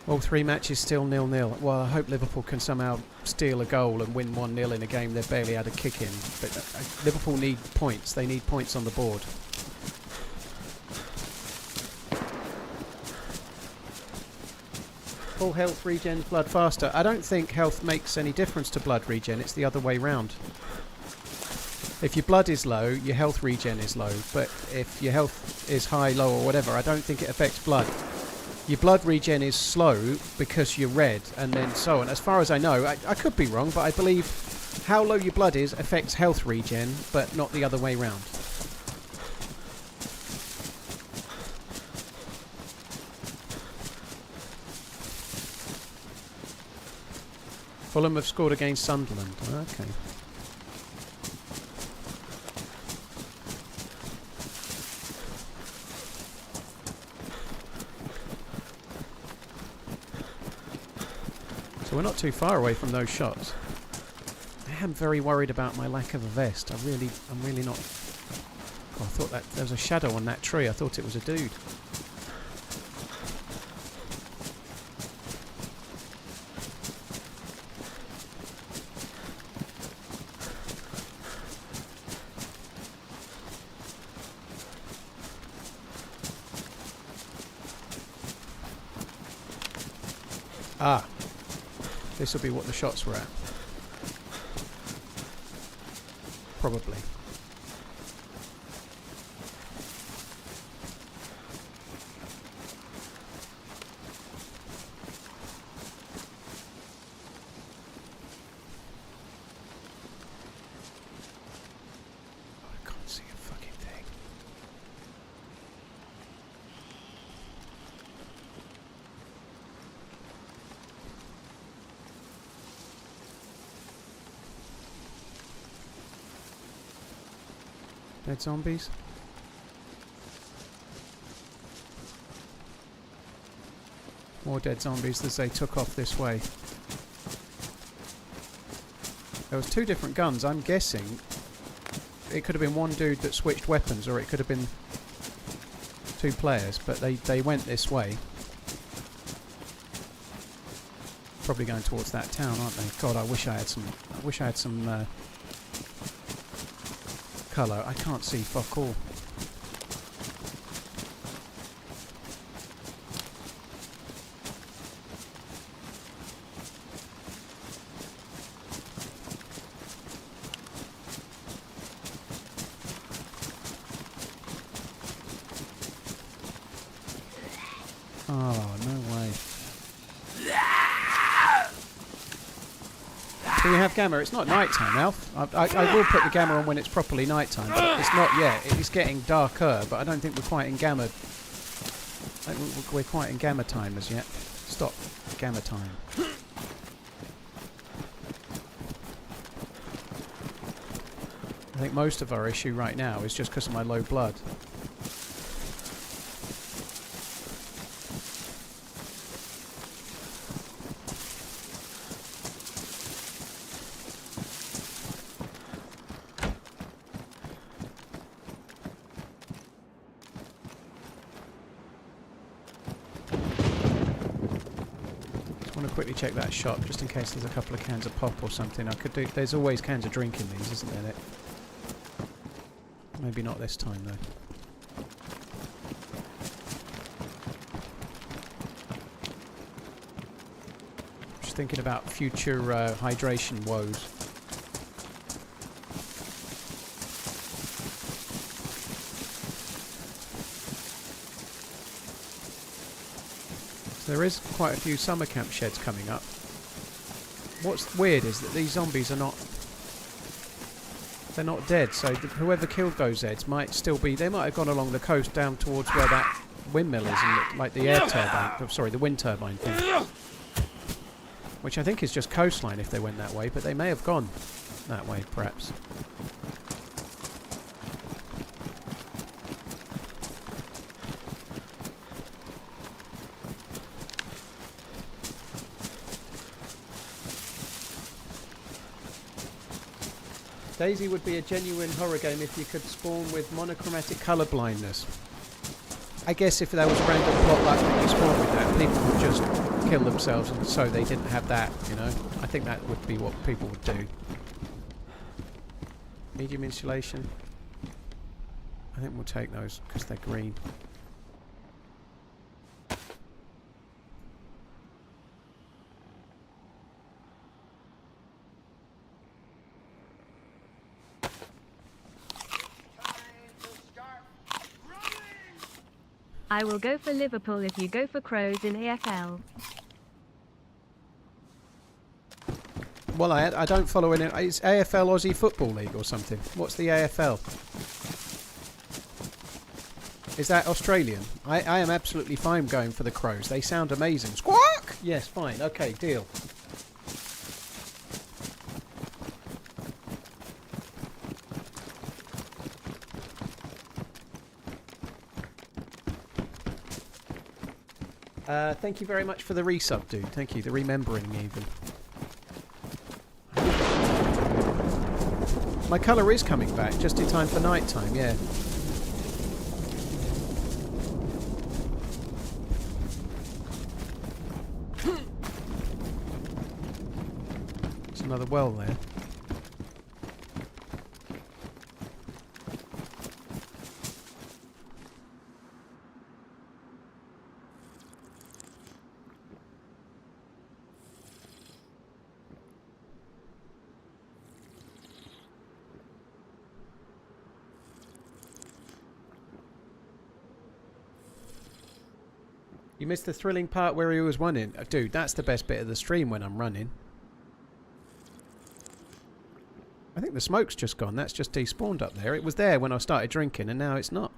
Speaker 2: All three matches still 0-0. Well, I hope Liverpool can somehow steal a goal and win 1-0 in a game they've barely had a kick in. But Liverpool need points. They need points on the board. Full health regen, blood faster. I don't think health makes any difference to blood regen. It's the other way round. If your blood is low, your health regen is low. But if your health is high, low or whatever, I don't think it affects blood. Your blood regen is slow because you're red, and then so on. As far as I know, I could be wrong, but I believe how low your blood is affects health regen, but not the other way round. Fulham have scored against Sunderland. Okay. So we're not too far away from those shots. I am very worried about my lack of a vest. I'm really not. Oh, I thought that there was a shadow on that tree. I thought it was a dude. Ah. This will be what the shots were at. Probably. I can't see a fucking thing. Dead zombies. More dead zombies as they took off this way. There was two different guns. I'm guessing it could have been one dude that switched weapons, or it could have been two players, but they went this way. Probably going towards that town, aren't they? God, I wish I had some colour. I can't see fuck all. Oh, no way. Do we have gamma? It's not night time, Alf. I will put the gamma on when it's properly night time, but it's not yet. It's getting darker, but I don't think we're quite in gamma. We're quite in gamma time as yet. Stop gamma time. I think most of our issue right now is just because of my low blood. Quickly check that shop just in case there's a couple of cans of pop or something. I could do. There's always cans of drink in these, isn't there? Maybe not this time though. Just thinking about future hydration woes. There is quite a few summer camp sheds coming up. What's weird is that these zombies are not... They're not dead, so whoever killed those Zeds might still be... They might have gone along the coast down towards where that windmill is, and like the air turbine... Sorry, the wind turbine thing. Which I think is just coastline if they went that way, but they may have gone that way, perhaps. DayZ would be a genuine horror game if you could spawn with monochromatic colour blindness. I guess if there was a random plot like when you spawn with that, people would just kill themselves and so they didn't have that, you know. I think that would be what people would do. Medium insulation. I think we'll take those because they're green.
Speaker 1: I will go for Liverpool if you go for Crows in AFL.
Speaker 2: Well, I don't follow in it. It's AFL Aussie Football League or something. What's the AFL? Is that Australian? I am absolutely fine going for the Crows. They sound amazing. Squawk! Yes, fine. Okay, deal. Thank you very much for the resub, dude. Thank you. The remembering, even. My colour is coming back, just in time for night time, yeah. There's another well there. You missed the thrilling part where he was running. Dude, that's the best bit of the stream when I'm running. I think the smoke's just gone. That's just despawned up there. It was there when I started drinking and now it's not.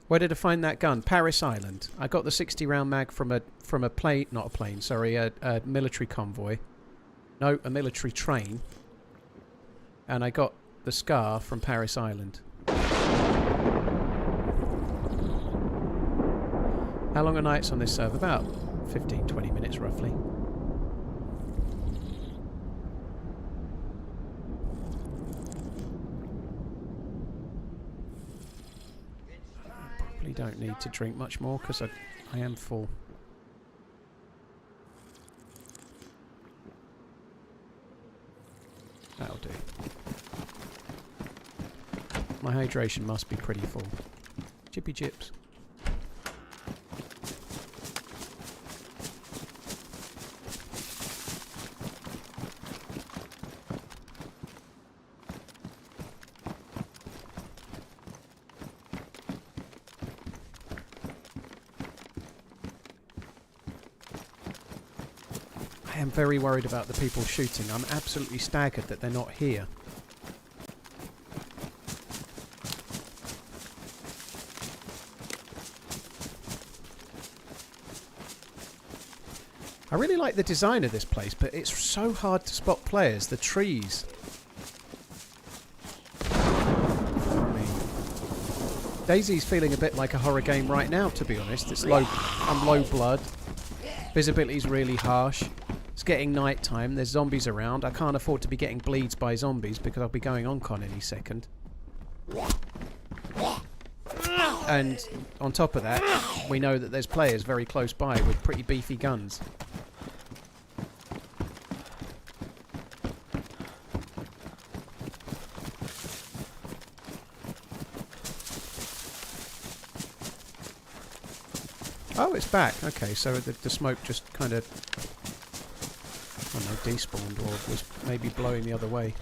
Speaker 2: Where did I find that gun? Paris Island. I got the 60 round mag from a plane, not a plane, sorry, a military convoy. No, a military train. And I got the Scar from Paris Island. How long are nights on this server? About 15-20 minutes roughly. Probably don't need to drink much more because I am full. That'll do. My hydration must be pretty full. Chippy chips. I am very worried about the people shooting. I'm absolutely staggered that they're not here. I really like the design of this place, but it's so hard to spot players. The trees. DayZ's feeling a bit like a horror game right now, to be honest. It's low. I'm low blood. Visibility's really harsh. It's getting night time. There's zombies around. I can't afford to be getting bleeds by zombies because I'll be going on con any second. And on top of that, we know that there's players very close by with pretty beefy guns. Oh, it's back. Okay, so the smoke just kind of, I don't know, despawned or was maybe blowing the other way.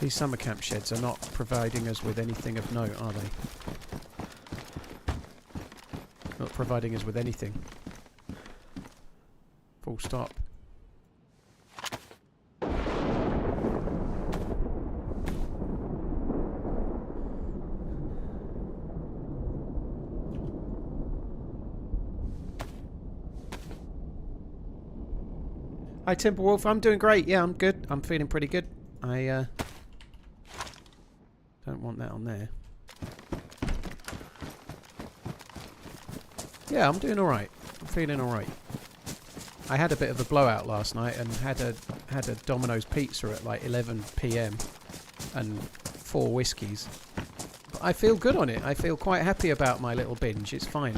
Speaker 2: These summer camp sheds are not providing us with anything of note, are they? Not providing us with anything. Full stop. Hi Timberwolf, I'm doing great. Yeah, I'm good. I'm feeling pretty good. I don't want that on there. Yeah, I'm doing alright. I'm feeling alright. I had a bit of a blowout last night and had a Domino's pizza at like 11 PM and 4 whiskies. But I feel good on it. I feel quite happy about my little binge. It's fine.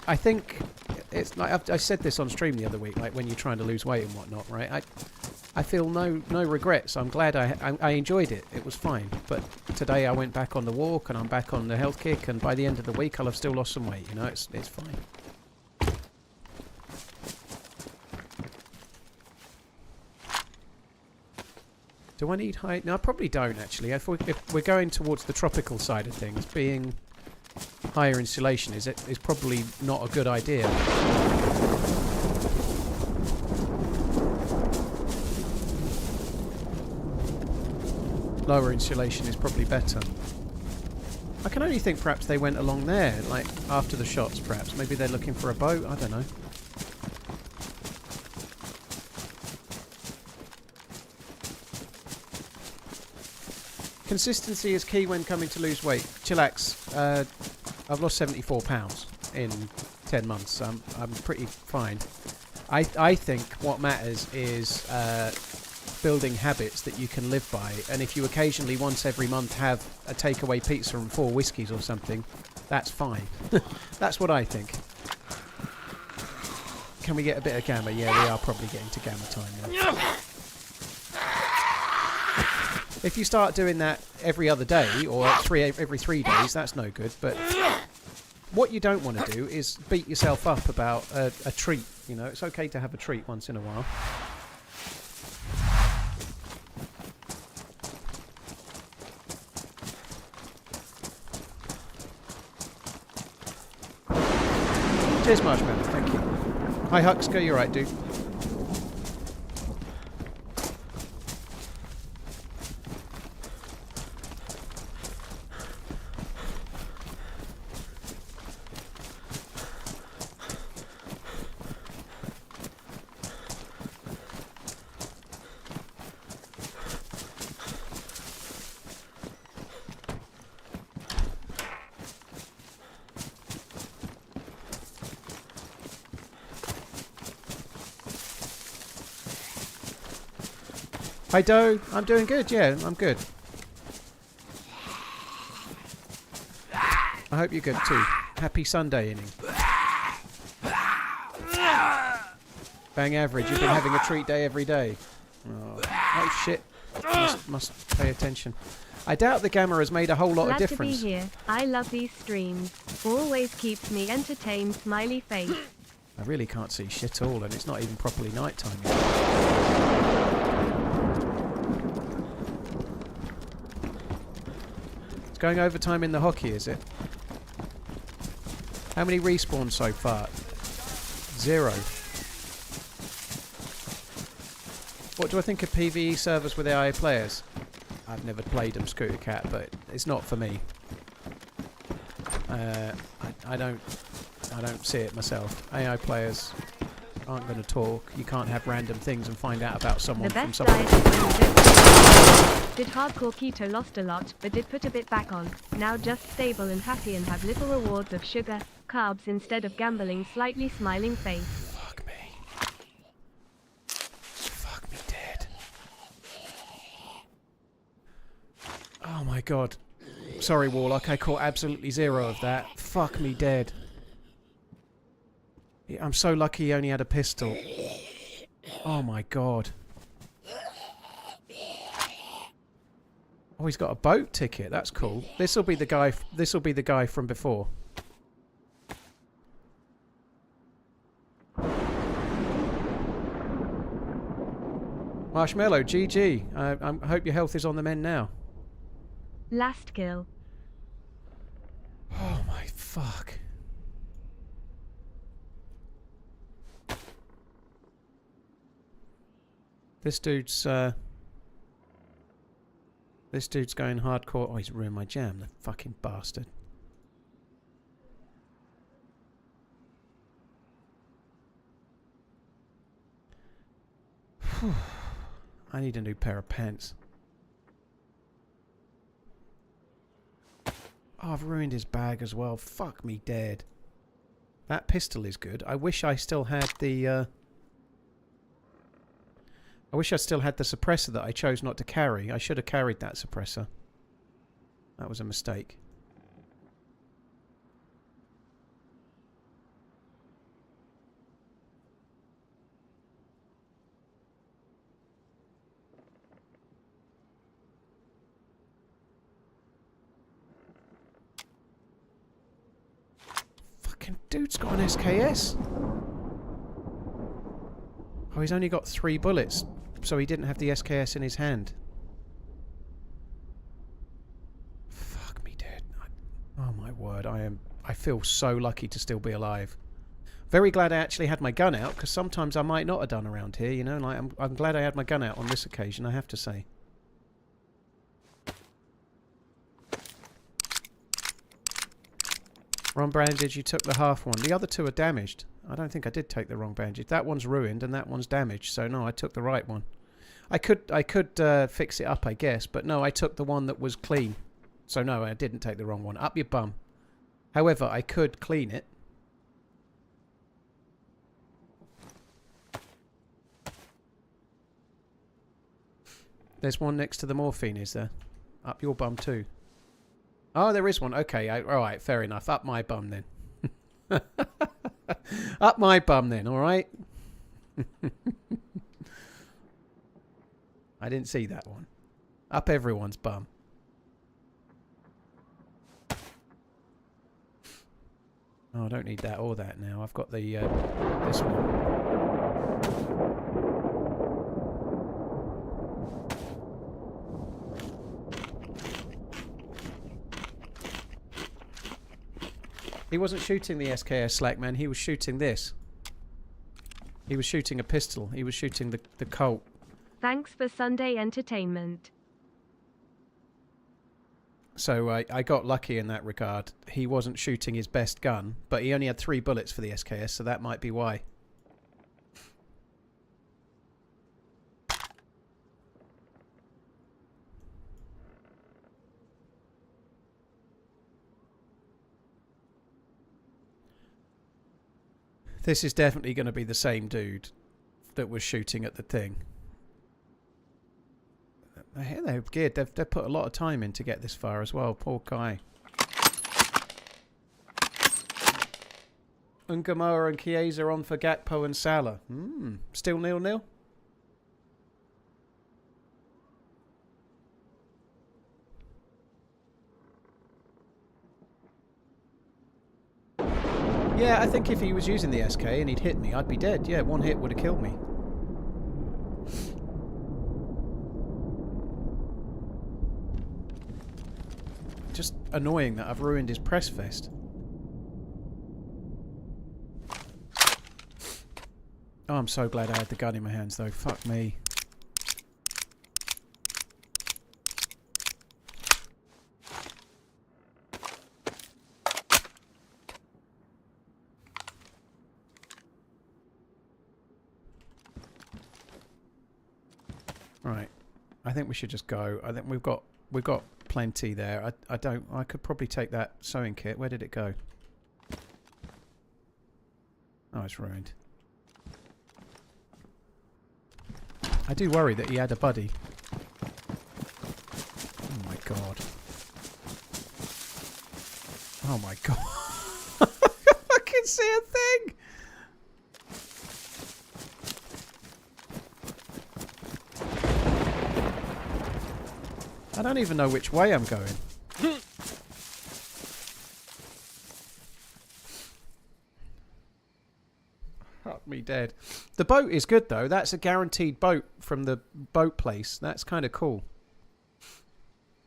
Speaker 2: I think it's like I said this on stream the other week, like when you're trying to lose weight and whatnot, right? I feel no regrets. I'm glad I enjoyed it. It was fine. But today I went back on the walk and I'm back on the health kick, and by the end of the week I'll have still lost some weight. You know, it's fine. Do I need high? No, I probably don't actually. If we're going towards the tropical side of things, being higher insulation is probably not a good idea. Lower insulation is probably better. I can only think perhaps they went along there, like after the shots perhaps. Maybe they're looking for a boat, I don't know. Consistency is key when coming to lose weight. Chillax, I've lost 74 pounds in 10 months. I'm pretty fine. I think what matters is building habits that you can live by, and if you occasionally once every month have a takeaway pizza and 4 whiskies or something, that's fine. That's what I think. Can we get a bit of gamma? Yeah, we are probably getting to gamma time now. If you start doing that every other day or every 3 days, that's no good. But what you don't want to do is beat yourself up about a treat. You know, it's okay to have a treat once in a while. Cheers, Marshmallow. Thank you. Hi, Huxka. You're right, dude. Hi Doe, I'm doing good, yeah, I'm good. I hope you're good too. Happy Sunday inning. Bang average, you've been having a treat day every day. Oh shit, must pay attention. I doubt the gamma has made a whole lot of difference.
Speaker 1: Glad to be here. I love these streams. Always keeps me entertained, smiley face.
Speaker 2: I really can't see shit all, and it's not even properly night time yet. Going overtime in the hockey, is it? How many respawns so far? 0. What do I think of PvE servers with AI players? I've never played them, Scooter Cat, but it's not for me. I don't see it myself. AI players aren't going to talk. You can't have random things and find out about someone from someone.
Speaker 1: Did hardcore keto, lost a lot, but did put a bit back on. Now just stable and happy and have little rewards of sugar, carbs instead of gambling, slightly smiling face.
Speaker 2: Fuck me. Fuck me dead. Oh my god. Sorry Warlock, I caught absolutely 0 of that. Fuck me dead. Yeah, I'm so lucky he only had a pistol. Oh my god. Oh, he's got a boat ticket. That's cool. This will be the guy. This will be the guy from before. Marshmallow, GG. I hope your health is on the mend now.
Speaker 1: Last kill.
Speaker 2: Oh my fuck. This dude's going hardcore. Oh, he's ruined my jam, the fucking bastard. I need a new pair of pants. Oh, I've ruined his bag as well. Fuck me dead. That pistol is good. I wish I still had the I wish I still had the suppressor that I chose not to carry. I should have carried that suppressor. That was a mistake. Fucking dude's got an SKS. Oh, he's only got 3 bullets, so he didn't have the SKS in his hand. Fuck me dead. Oh my word, I feel so lucky to still be alive. Very glad I actually had my gun out, because sometimes I might not have done around here, you know, like I'm glad I had my gun out on this occasion, I have to say. Wrong bandage, you took the half one. The other 2 are damaged. I don't think I did take the wrong bandage. That one's ruined and that one's damaged, so no, I took the right one. I could fix it up, I guess, but no, I took the one that was clean. So no, I didn't take the wrong one. Up your bum. However, I could clean it. There's one next to the morphine, is there? Up your bum too. Oh, there is one. Okay, alright, fair enough. Up my bum then. Up my bum then, alright? I didn't see that one. Up everyone's bum. Oh, I don't need that or that now. I've got the this one. He wasn't shooting the SKS Slackman, he was shooting this. He was shooting a pistol. He was shooting the Colt.
Speaker 1: Thanks for Sunday entertainment.
Speaker 2: So I got lucky in that regard. He wasn't shooting his best gun, but he only had 3 bullets for the SKS, so that might be why. This is definitely going to be the same dude that was shooting at the thing. They're geared. They've put a lot of time in to get this far as well. Poor guy. Ungamoa and Chiesa on for Gakpo and Salah. Still 0-0? Yeah, I think if he was using the SK and he'd hit me, I'd be dead. Yeah, one hit would have killed me. Just annoying that I've ruined his press vest. Oh, I'm so glad I had the gun in my hands though. Fuck me. Right, I think we should just go. I think we've got plenty there. I could probably take that sewing kit. Where did it go? Oh, it's ruined. I do worry that he had a buddy. Oh my god. Oh my god. I can see a thing. I don't even know which way I'm going. Fuck me dead. The boat is good though. That's a guaranteed boat from the boat place. That's kind of cool.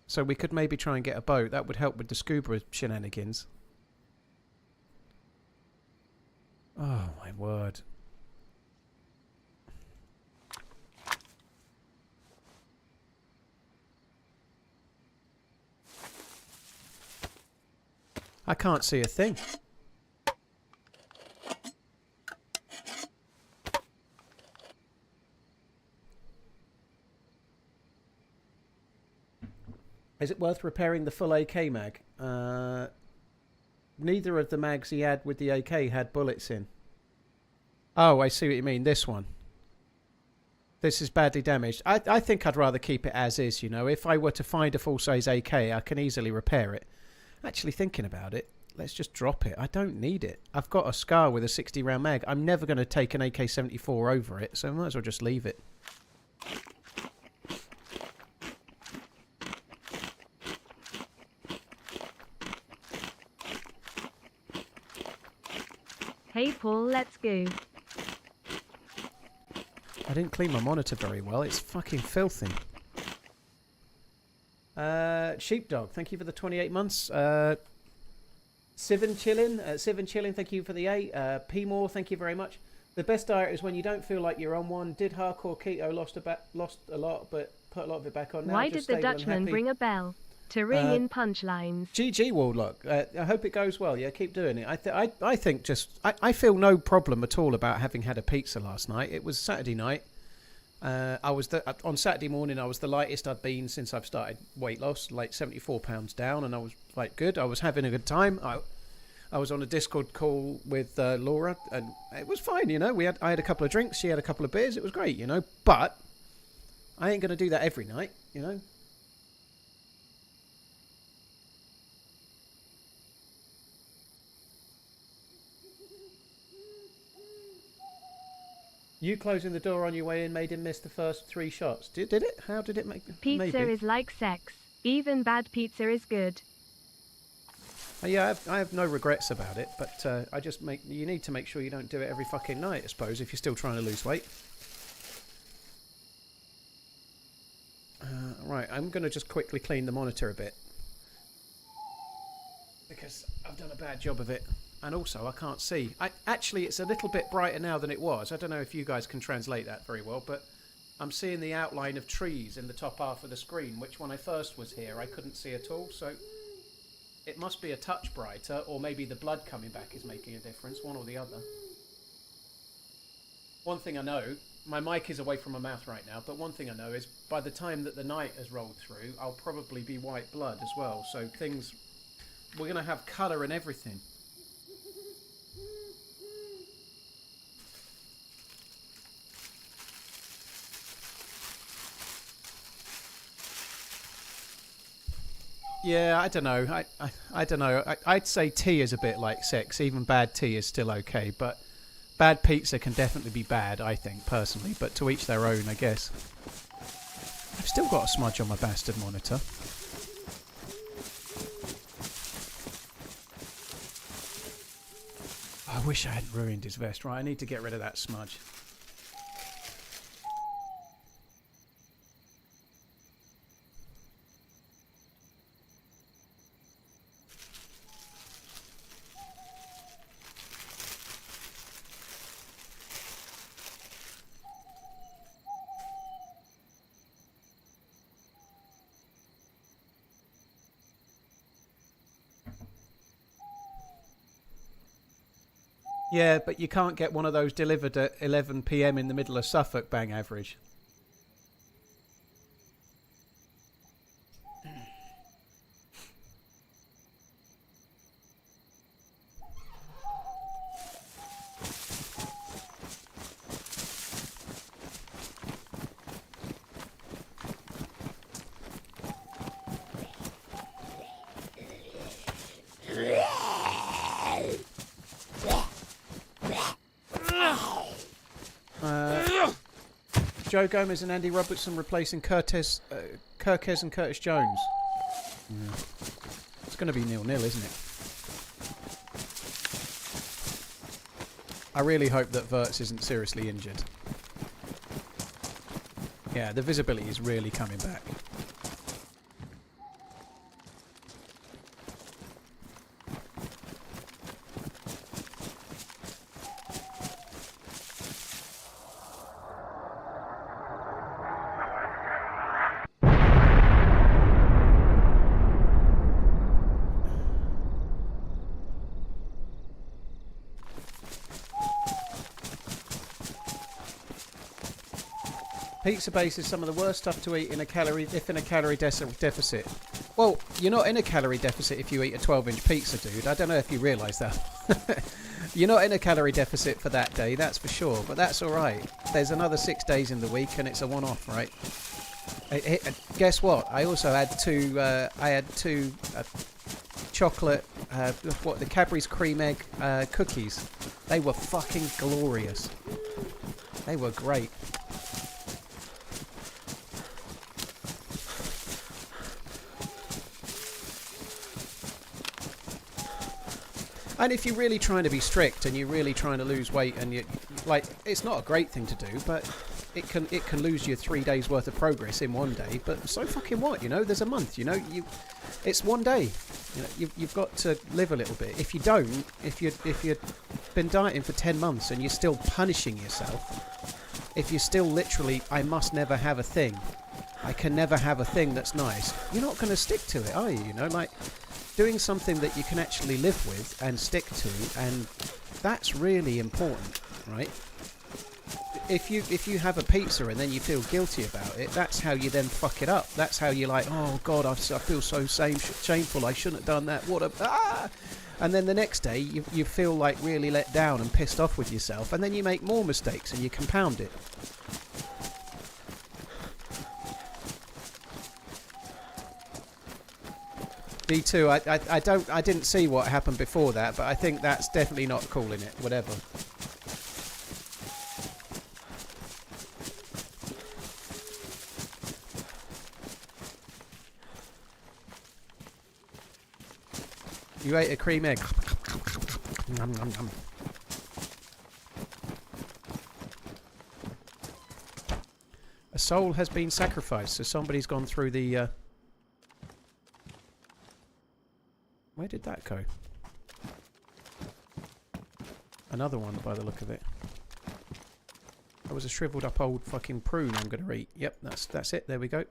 Speaker 2: So we could maybe try and get a boat. That would help with the scuba shenanigans. Oh my word. I can't see a thing. Is it worth repairing the full AK mag? Neither of the mags he had with the AK had bullets in. Oh, I see what you mean. This one. This is badly damaged. I think I'd rather keep it as is, you know. If I were to find a full-size AK, I can easily repair it. Actually thinking about it, let's just drop it. I don't need it. I've got a SCAR with a 60-round mag. I'm never going to take an AK-74 over it, so I might as well just leave it.
Speaker 1: Hey Paul, let's go.
Speaker 2: I didn't clean my monitor very well. It's fucking filthy. Sheepdog, thank you for the 28 months. Sivan Chillin, thank you for the 8. P-More, thank you very much. The best diet is when you don't feel like you're on one. Did hardcore keto, lost a lot, but put a lot of it back on now.
Speaker 1: Why did the Dutchman bring a bell? To ring in punchlines.
Speaker 2: GG Wardlock. I hope it goes well. Yeah, keep doing it. I think I feel no problem at all about having had a pizza last night. It was Saturday night. On Saturday morning I was the lightest I'd been since I've started weight loss, like 74 pounds down, and I was like good. I was having a good time. I was on a Discord call with Laura, and it was fine. You know, I had a couple of drinks. She had a couple of beers. It was great. You know, but I ain't gonna do that every night. You know. You closing the door on your way in made him miss the first 3 shots. Did it? How did it make?
Speaker 1: Pizza
Speaker 2: maybe.
Speaker 1: is like sex. Even bad pizza is good.
Speaker 2: Yeah, I have no regrets about it, but you need to make sure you don't do it every fucking night, I suppose, if you're still trying to lose weight. Right, I'm going to just quickly clean the monitor a bit. Because I've done a bad job of it. And also, I can't see. Actually, it's a little bit brighter now than it was. I don't know if you guys can translate that very well, but I'm seeing the outline of trees in the top half of the screen, which when I first was here, I couldn't see at all. So it must be a touch brighter, or maybe the blood coming back is making a difference, one or the other. One thing I know, my mic is away from my mouth right now, but one thing I know is by the time that the night has rolled through, I'll probably be white blood as well. So we're going to have colour and everything. Yeah, I don't know. I don't know. I'd say tea is a bit like sex. Even bad tea is still okay, but bad pizza can definitely be bad, I think, personally. But to each their own, I guess. I've still got a smudge on my bastard monitor. I wish I hadn't ruined his vest. Right, I need to get rid of that smudge. Yeah, but you can't get one of those delivered at 11 PM in the middle of Suffolk, bang average. Joe Gomez and Andy Robertson replacing Kirkes and Curtis Jones. Yeah. It's going to be 0-0, isn't it? I really hope that Verts isn't seriously injured. Yeah, the visibility is really coming back. Pizza base is some of the worst stuff to eat in a calorie deficit. Well, you're not in a calorie deficit if you eat a 12-inch pizza, dude. I don't know if you realise that. You're not in a calorie deficit for that day, that's for sure. But that's all right. There's another 6 days in the week, and it's a one-off, right? Guess what? I also had two. I had two chocolate. The Cadbury's cream egg cookies. They were fucking glorious. They were great. And if you're really trying to be strict and you're really trying to lose weight, and you like, it's not a great thing to do, but it can lose you 3 days worth of progress in one day. But so fucking what, you know? There's a month, you know. It's one day. You know, you've got to live a little bit. If you don't, if you've been dieting for 10 months and you're still punishing yourself, if you're still literally, I must never have a thing, I can never have a thing that's nice, you're not going to stick to it, are you? You know, like, doing something that you can actually live with and stick to, and that's really important, right? If you have a pizza and then you feel guilty about it, that's how you then fuck it up. That's how you're like, oh god, I feel so shameful, I shouldn't have done that, and then the next day you feel like really let down and pissed off with yourself, and then you make more mistakes and you compound it. D2, I didn't see what happened before that, but I think that's definitely not calling it. Whatever. You ate a cream egg. Nom, nom, nom. A soul has been sacrificed, so somebody's gone through the... Where did that go? Another one by the look of it. That was a shriveled up old fucking prune I'm going to eat. Yep, that's it. There we go.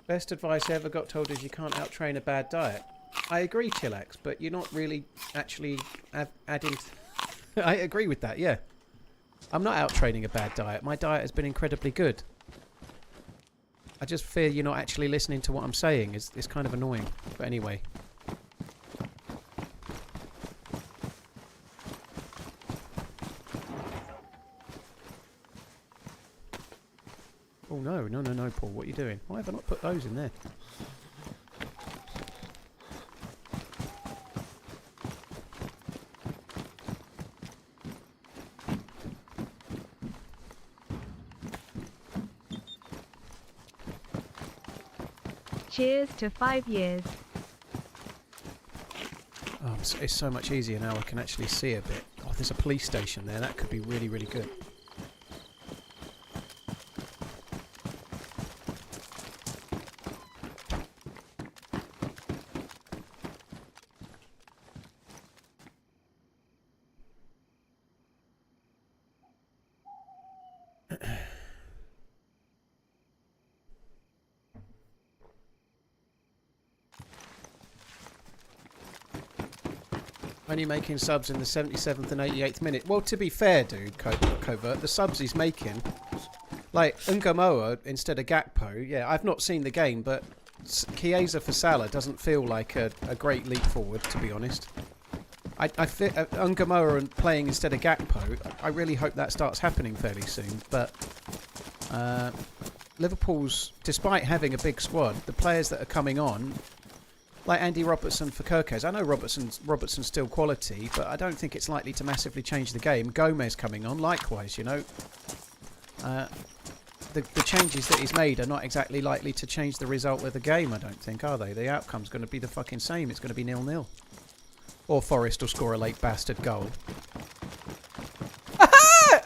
Speaker 2: Best advice I ever got told is you can't out-train a bad diet. I agree, Chillax, but you're not really actually adding... I agree with that, yeah. I'm not out-training a bad diet. My diet has been incredibly good. I just fear you're not actually listening to what I'm saying. It's kind of annoying. But anyway. Oh no, no, Paul. What are you doing? Why have I not put those in there?
Speaker 1: Cheers to 5 years.
Speaker 2: Oh, it's so much easier now. I can actually see a bit. Oh, there's a police station there. That could be really, really good. Only making subs in the 77th and 88th minute. Well, to be fair, dude, Covert, the subs he's making, like Ungamoa instead of Gakpo, yeah, I've not seen the game, but Chiesa for Salah doesn't feel like a great leap forward, to be honest. I feel Ungamoa and playing instead of Gakpo, I really hope that starts happening fairly soon, but Liverpool's, despite having a big squad, the players that are coming on, like Andy Robertson for Kirkes. I know Robertson's still quality, but I don't think it's likely to massively change the game. Gomez coming on, likewise, you know. the changes that he's made are not exactly likely to change the result of the game, I don't think, are they? The outcome's going to be the fucking same. It's going to be 0-0. Or Forrest will score a late bastard goal.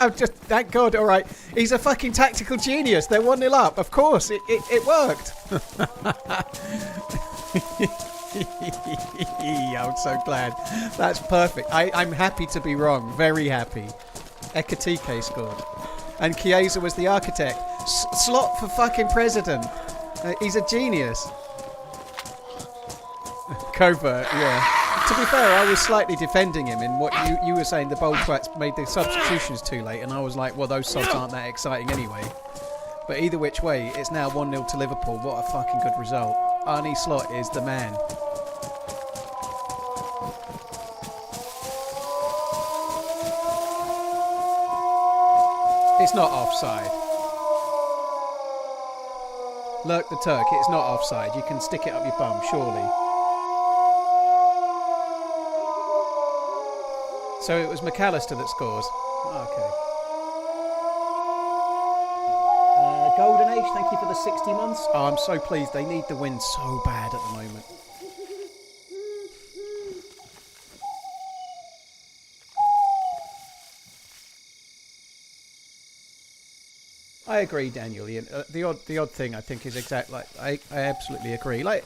Speaker 2: I'm just, thank God, alright. He's a fucking tactical genius. They're 1-0 up. Of course, it worked. I'm so glad. That's perfect. I'm happy to be wrong. Very happy. Ekatike scored. And Chiesa was the architect. Slot for fucking president. He's a genius. Covert, yeah. To be fair, I was slightly defending him in what you were saying. The bold twats made the substitutions too late, and I was like, well, those subs aren't that exciting anyway. But either which way, it's now 1-0 to Liverpool. What a fucking good result. Arnie Slot is the man. It's not offside. Lurk the Turk, it's not offside. You can stick it up your bum, surely. So it was McAllister that scores. Okay. Golden Age, thank you for the 60 months. Oh, I'm so pleased. They need the win so bad at the moment. I agree, Daniel. The odd thing I think is exactly like I absolutely agree. Like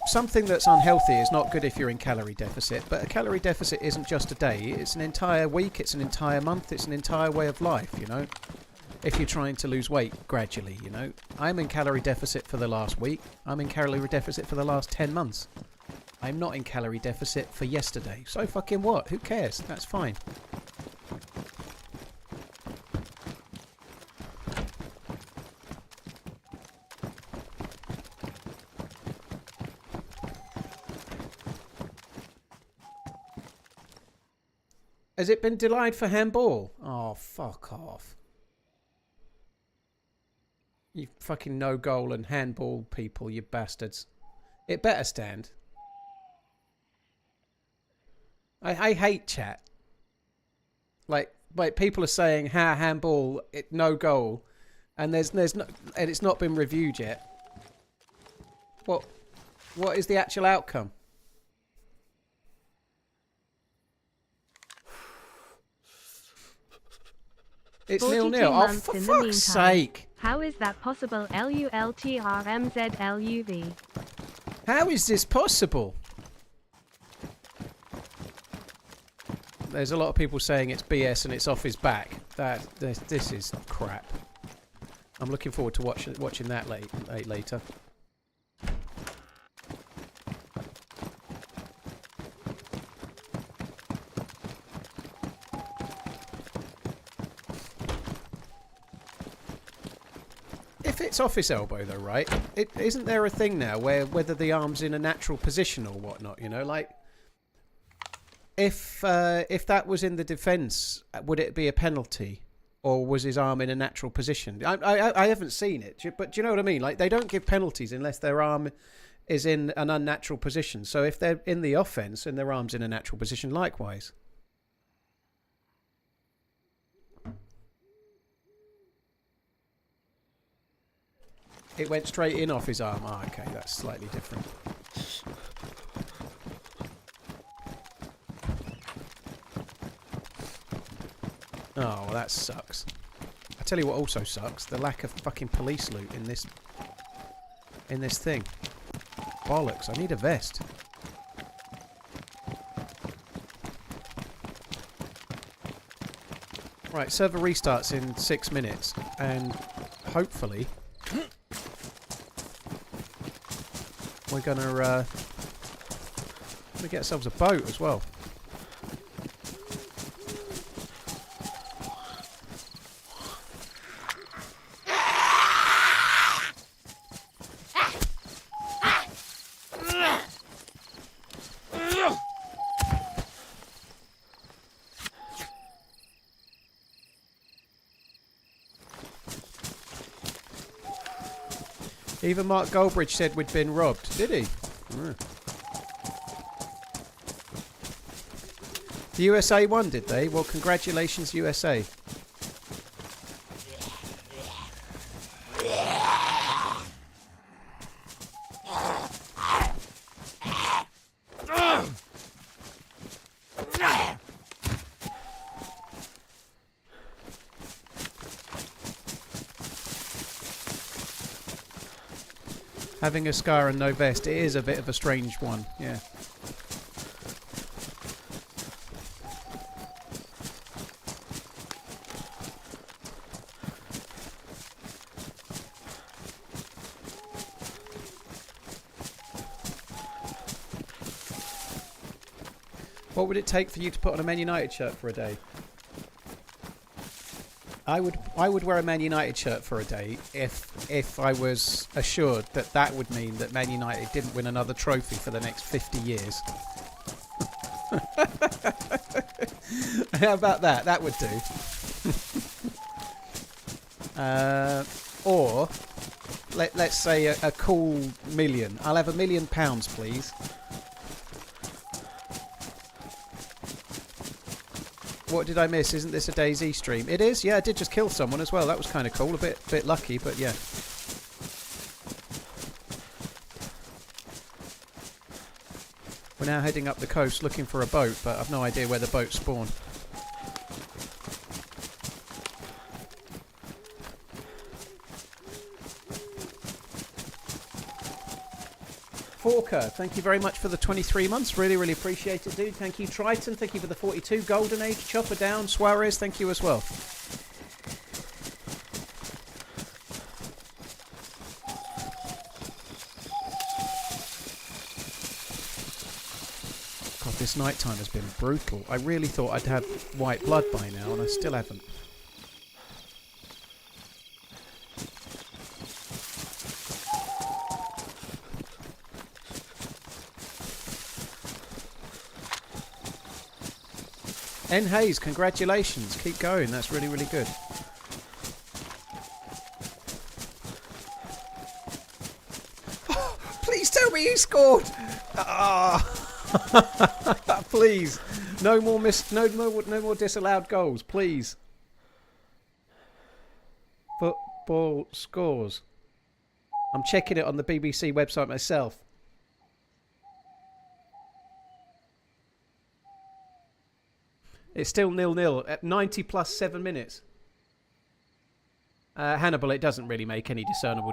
Speaker 2: something that's unhealthy is not good if you're in calorie deficit, but a calorie deficit isn't just a day. It's an entire week. It's an entire month. It's an entire way of life. You know, if you're trying to lose weight gradually, you know, I'm in calorie deficit for the last week. I'm in calorie deficit for the last 10 months. I'm not in calorie deficit for yesterday. So fucking what? Who cares? That's fine. Has it been denied for handball? Oh, fuck off. You fucking no goal and handball people, you bastards. It better stand. I hate chat. Like people are saying, handball, no goal, and there's no, and it's not been reviewed yet. What is the actual outcome? It's 0-0. Oh, for fuck's sake.
Speaker 1: How is that possible? LULTRMZ.
Speaker 2: How is this possible? There's a lot of people saying it's BS and it's off his back. This is crap. I'm looking forward to watching that later. If it's off his elbow though, right? Isn't there a thing now where whether the arm's in a natural position or whatnot, you know, like if that was in the defence, would it be a penalty, or was his arm in a natural position? I haven't seen it, but do you know what I mean? Like they don't give penalties unless their arm is in an unnatural position. So if they're in the offence and their arm's in a natural position, likewise. It went straight in off his arm. Ah, okay, that's slightly different. Oh, well, that sucks. I tell you what also sucks, the lack of fucking police loot in this thing. Bollocks, I need a vest. Right, server restarts in 6 minutes, and hopefully we're gonna get ourselves a boat as well. Even Mark Goldbridge said we'd been robbed. Did he? The USA won, did they? Well, congratulations, USA. Having a scar and no vest, it is a bit of a strange one, yeah. What would it take for you to put on a Man United shirt for a day? I would wear a Man United shirt for a day if I was assured that that would mean that Man United didn't win another trophy for the next 50 years. How about that? That would do. Or let's say a cool million. I'll have £1 million, please. What did I miss? Isn't this a DayZ stream? It is, yeah, I did just kill someone as well. That was kind of cool. A bit lucky, but yeah. We're now heading up the coast looking for a boat, but I've no idea where the boats spawn. Forker, thank you very much for the 23 months. Really, really appreciate it, dude. Thank you, Triton. Thank you for the 42. Golden Age, Chopper Down, Suarez, thank you as well. God, this nighttime has been brutal. I really thought I'd have white blood by now, and I still haven't. N. Hayes, congratulations. Keep going. That's really, really good. Oh, please tell me you scored. Ah, please. No more disallowed goals, please. Football scores. I'm checking it on the BBC website myself. It's still 0-0 at 90 plus 7 minutes. Hannibal, it doesn't really make any discernible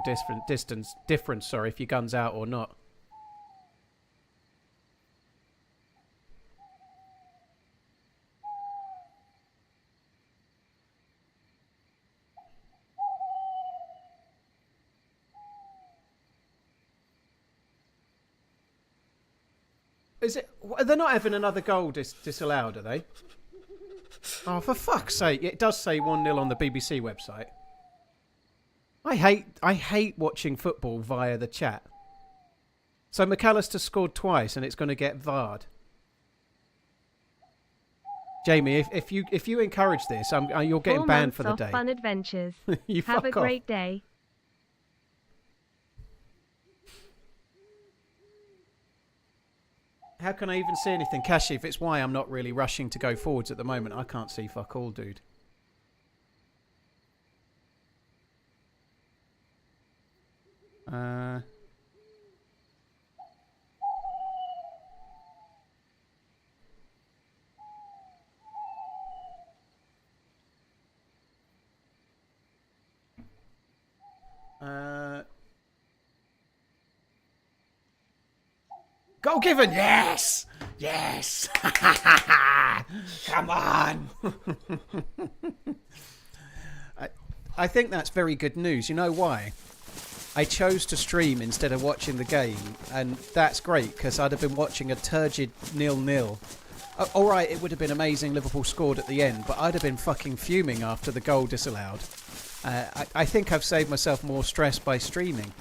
Speaker 2: difference, sorry, if your gun's out or not. Is it? They're not having another goal disallowed, are they? Oh, for fuck's sake! It does say 1-0 on the BBC website. I hate watching football via the chat. So McAllister scored twice, and it's going to get VAR'd. Jamie, if you encourage this, you're getting
Speaker 1: 4
Speaker 2: banned for the
Speaker 1: months
Speaker 2: day.
Speaker 1: off Fun Adventures.
Speaker 2: You
Speaker 1: Have a
Speaker 2: fuck off.
Speaker 1: great day.
Speaker 2: How can I even see anything? Kashif, it's why I'm not really rushing to go forwards at the moment. I can't see fuck all, dude. Goal given! Yes! Yes! Come on! I think that's very good news. You know why? I chose to stream instead of watching the game, and that's great, because I'd have been watching a turgid 0-0. Alright, it would have been amazing Liverpool scored at the end, but I'd have been fucking fuming after the goal disallowed. I think I've saved myself more stress by streaming.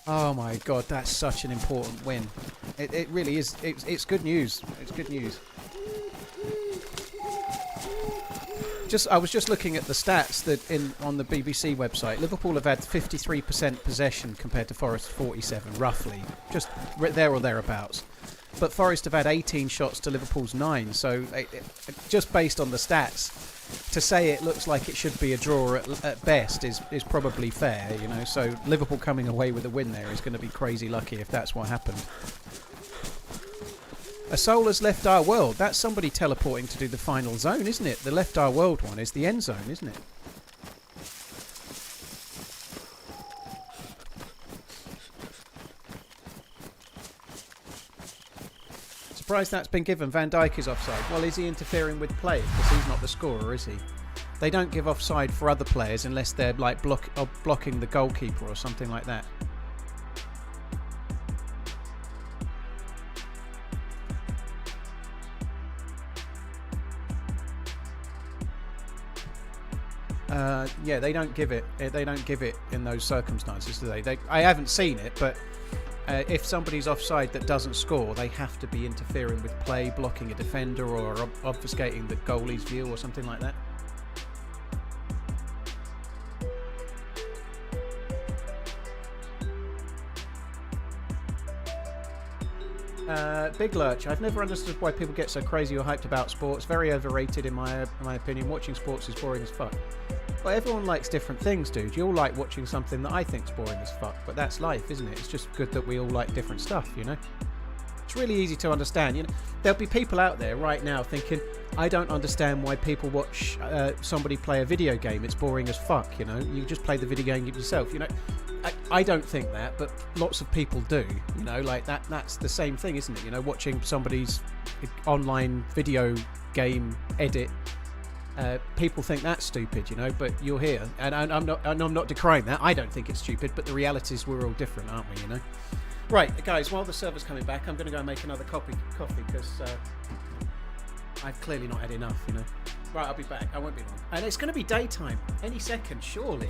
Speaker 2: Oh my god, that's such an important win. It really is. It's good news. It's good news. I was just looking at the stats that on the BBC website. Liverpool have had 53% possession compared to Forest 47, roughly, just there or thereabouts. But Forest have had 18 shots to Liverpool's 9. So just based on the stats, to say it looks like it should be a draw at best is probably fair, you know. So Liverpool coming away with a win there is going to be crazy lucky if that's what happened. A soul has left our world. That's somebody teleporting to do the final zone, isn't it? The left our world one is the end zone, isn't it? surprised that's been given. Van Dijk is offside. Well, is he interfering with play? Because he's not the scorer, is he? They don't give offside for other players unless they're like blocking the goalkeeper or something like that. Yeah, they don't give it. They don't give it in those circumstances, do they? I haven't seen it, but if somebody's offside that doesn't score, they have to be interfering with play, blocking a defender, or obfuscating the goalie's view, or something like that. Big Lurch. I've never understood why people get so crazy or hyped about sports. Very overrated in my opinion. Watching sports is boring as fuck. Well, everyone likes different things, dude. You all like watching something that I think's boring as fuck, but that's life, isn't it? It's just good that we all like different stuff, you know? It's really easy to understand. You know, there'll be people out there right now thinking, I don't understand why people watch somebody play a video game. It's boring as fuck, you know? You just play the video game yourself, you know? I don't think that, but lots of people do, you know, like that's the same thing, isn't it? You know, watching somebody's online video game edit, people think that's stupid, you know, but you're here, and I'm not decrying that. I don't think it's stupid, but the reality is we're all different, aren't we, you know? Right, guys, while the server's coming back, I'm going to go and make another coffee because I've clearly not had enough, you know. Right, I'll be back. I won't be long. And it's going to be daytime any second, surely.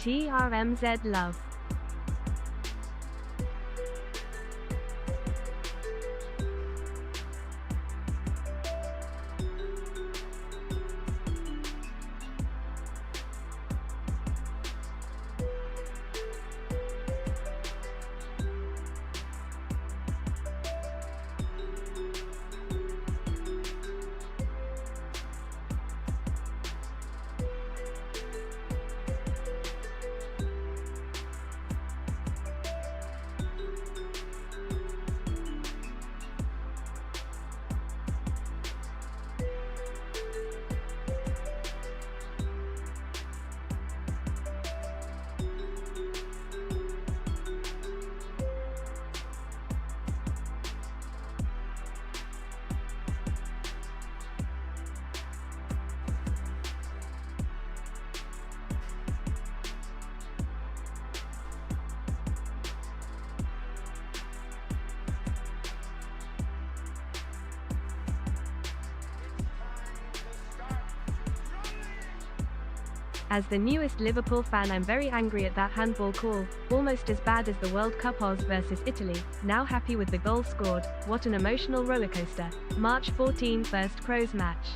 Speaker 1: TRMZ love. As the newest Liverpool fan, I'm very angry at that handball call, almost as bad as the World Cup Oz versus Italy. Now happy with the goal scored. What an emotional rollercoaster. March 14 first Crows match.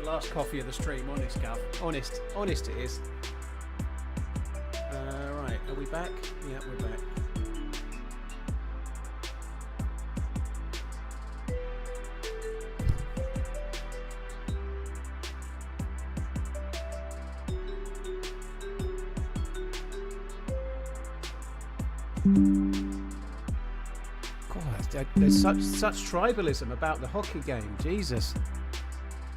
Speaker 2: the last coffee of the stream. Honest, Gav. Honest it is. Right, are we back? Yeah, we're back. God, there's such tribalism about the hockey game. Jesus.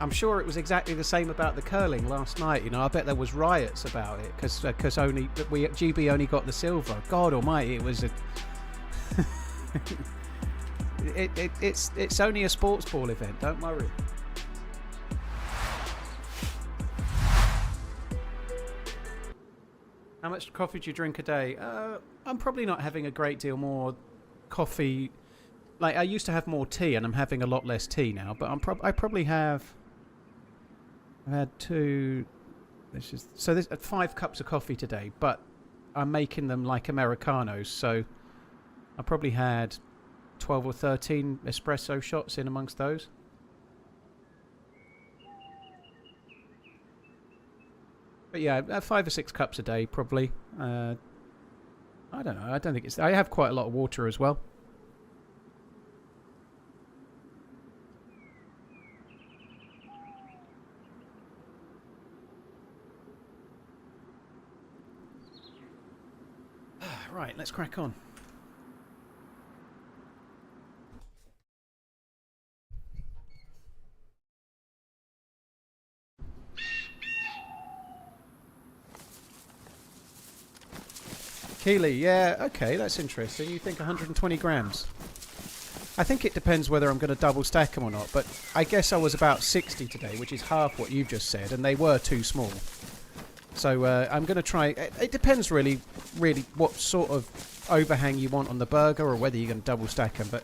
Speaker 2: I'm sure it was exactly the same about the curling last night. You know, I bet there was riots about it because only GB only got the silver. God Almighty, it was a. it's only a sports ball event. Don't worry. How much coffee do you drink a day? I'm probably not having a great deal more coffee. Like I used to have more tea, and I'm having a lot less tea now. But I probably have. I've had two. There's 5 cups of coffee today, but I'm making them like Americanos, so I probably had 12 or 13 espresso shots in amongst those. But yeah, 5 or 6 cups a day probably. I don't know. I don't think it's. I have quite a lot of water as well. Right, let's crack on. Keely, yeah, okay, that's interesting. You think 120 grams? I think it depends whether I'm going to double stack them or not, but I guess I was about 60 today, which is half what you just said, and they were too small. So I'm going to try. It depends really what sort of overhang you want on the burger, or whether you're going to double stack them. But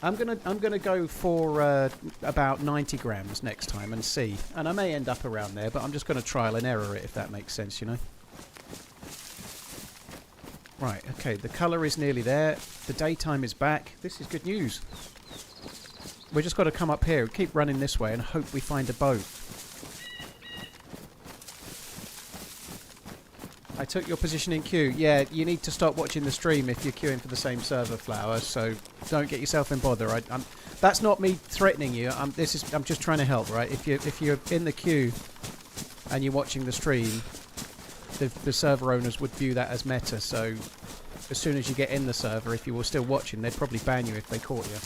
Speaker 2: I'm gonna go for about 90 grams next time and see. And I may end up around there, but I'm just going to trial and error it, if that makes sense, you know. Right. Okay. The colour is nearly there. The daytime is back. This is good news. We just got to come up here, keep running this way, and hope we find a boat. I took your position in queue. Yeah, you need to stop watching the stream if you're queuing for the same server, Flower. So don't get yourself in bother. That's not me threatening you. I'm just trying to help, right? If you're in the queue and you're watching the stream, the server owners would view that as meta. So as soon as you get in the server, if you were still watching, they'd probably ban you if they caught you.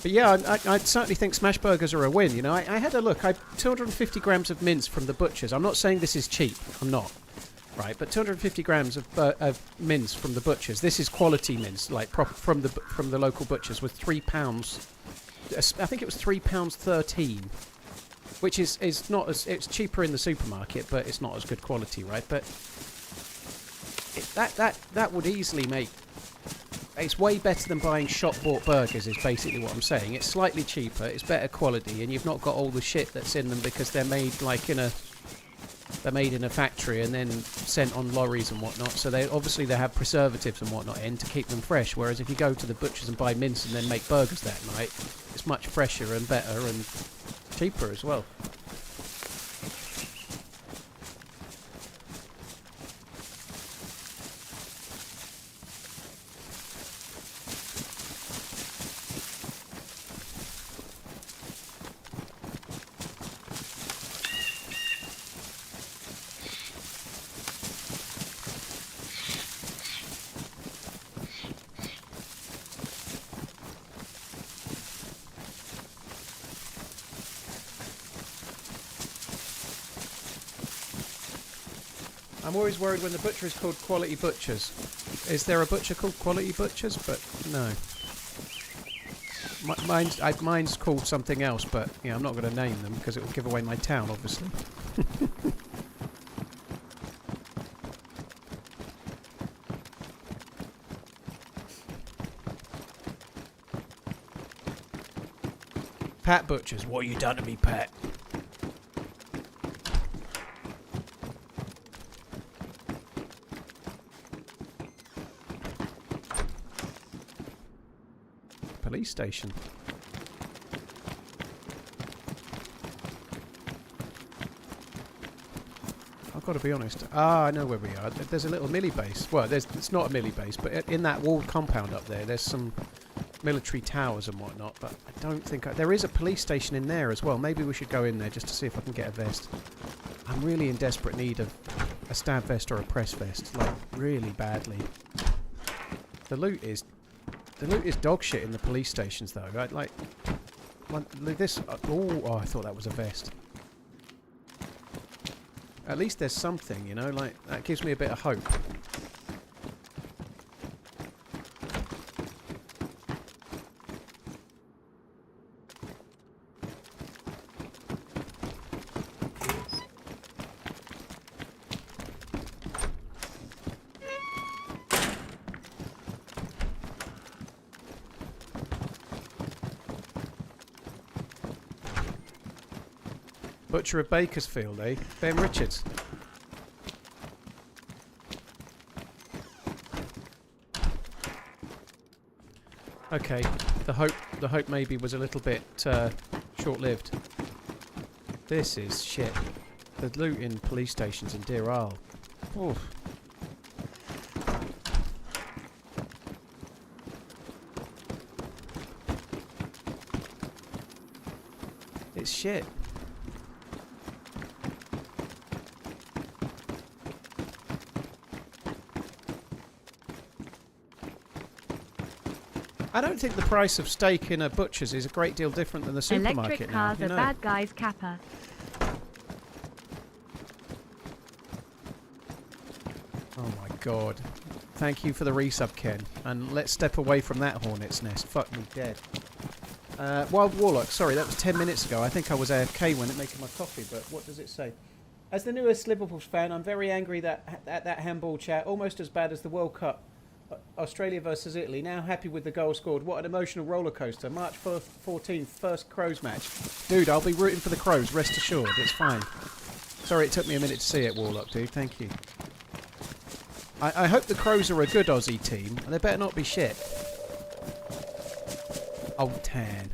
Speaker 2: But yeah, I certainly think smash burgers are a win. You know, I had a look. 250 grams of mince from the butchers. I'm not saying this is cheap. I'm not. Right, but 250 grams of mince from the butchers. This is quality mince, like from the local butchers, with £3. I think it was £3.13, which is not as, it's cheaper in the supermarket, but it's not as good quality, right? But that would easily make. It's way better than buying shop-bought burgers, is basically what I'm saying. It's slightly cheaper, it's better quality, and you've not got all the shit that's in them because they're made like in a factory and then sent on lorries and whatnot. So they have preservatives and whatnot in to keep them fresh. Whereas if you go to the butchers and buy mince and then make burgers that night, it's much fresher and better and cheaper as well. I'm always worried when the butcher is called Quality Butchers. Is there a butcher called Quality Butchers? But no. Mine's called something else, but yeah, I'm not going to name them because it will give away my town, obviously. Pat Butchers, what you done to me, Pat? police station. I've got to be honest. Ah, I know where we are. There's a little milli base. Well, it's not a milli base, but in that walled compound up there, there's some military towers and whatnot. But I don't think... there is a police station in there as well. Maybe we should go in there just to see if I can get a vest. I'm really in desperate need of a stab vest or a press vest. Like, really badly. The loot is dog shit in the police stations, though. Right? Like this... oh, I thought that was a vest. At least there's something, you know, like, that gives me a bit of hope. Butcher of Bakersfield, eh? Ben Richards. Okay, the hope maybe was a little bit short-lived. This is shit. The loot in police stations in Deerisle. Oof. It's shit. I don't think the price of steak in a butcher's is a great deal different than the supermarket
Speaker 1: Electric
Speaker 2: now.
Speaker 1: cars
Speaker 2: You
Speaker 1: are
Speaker 2: know.
Speaker 1: bad guys, Kappa.
Speaker 2: Oh my god. Thank you for the resub, Ken. And let's step away from that hornet's nest. Fuck me dead. Wild Warlock, sorry, that was 10 minutes ago. I think I was AFK when it making my coffee, but what does it say? As the newest Liverpool fan, I'm very angry that at that handball chat, almost as bad as the World Cup. Australia versus Italy. Now happy with the goal scored. What an emotional roller coaster. March 14th, first Crows match. Dude, I'll be rooting for the Crows, rest assured. It's fine. Sorry it took me a minute to see it, Warlock, dude. Thank you. I hope the Crows are a good Aussie team, and they better not be shit. Oh, tan.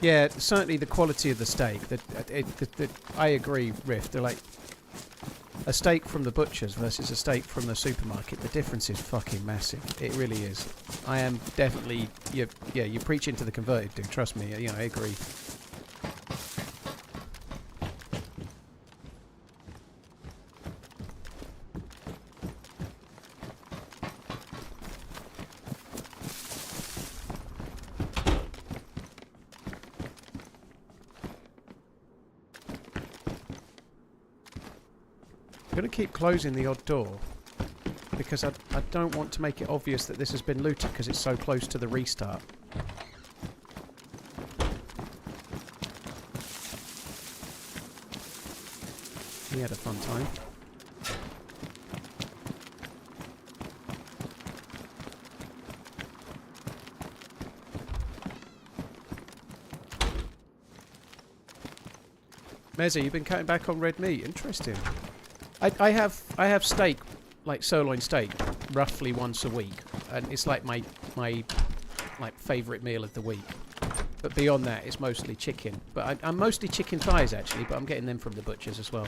Speaker 2: Yeah, certainly the quality of the steak. I agree, Riff. They're like a steak from the butcher's versus a steak from the supermarket. The difference is fucking massive. It really is. I am definitely... you're preaching to the converted, dude. Trust me. You know, I agree. I'm going to keep closing the odd door because I don't want to make it obvious that this has been looted because it's so close to the restart. He had a fun time. Mezzy, you've been cutting back on red meat. Interesting. I have steak, like sirloin steak, roughly once a week, and it's like my favourite meal of the week. But beyond that, it's mostly chicken. But I'm mostly chicken thighs actually, but I'm getting them from the butchers as well.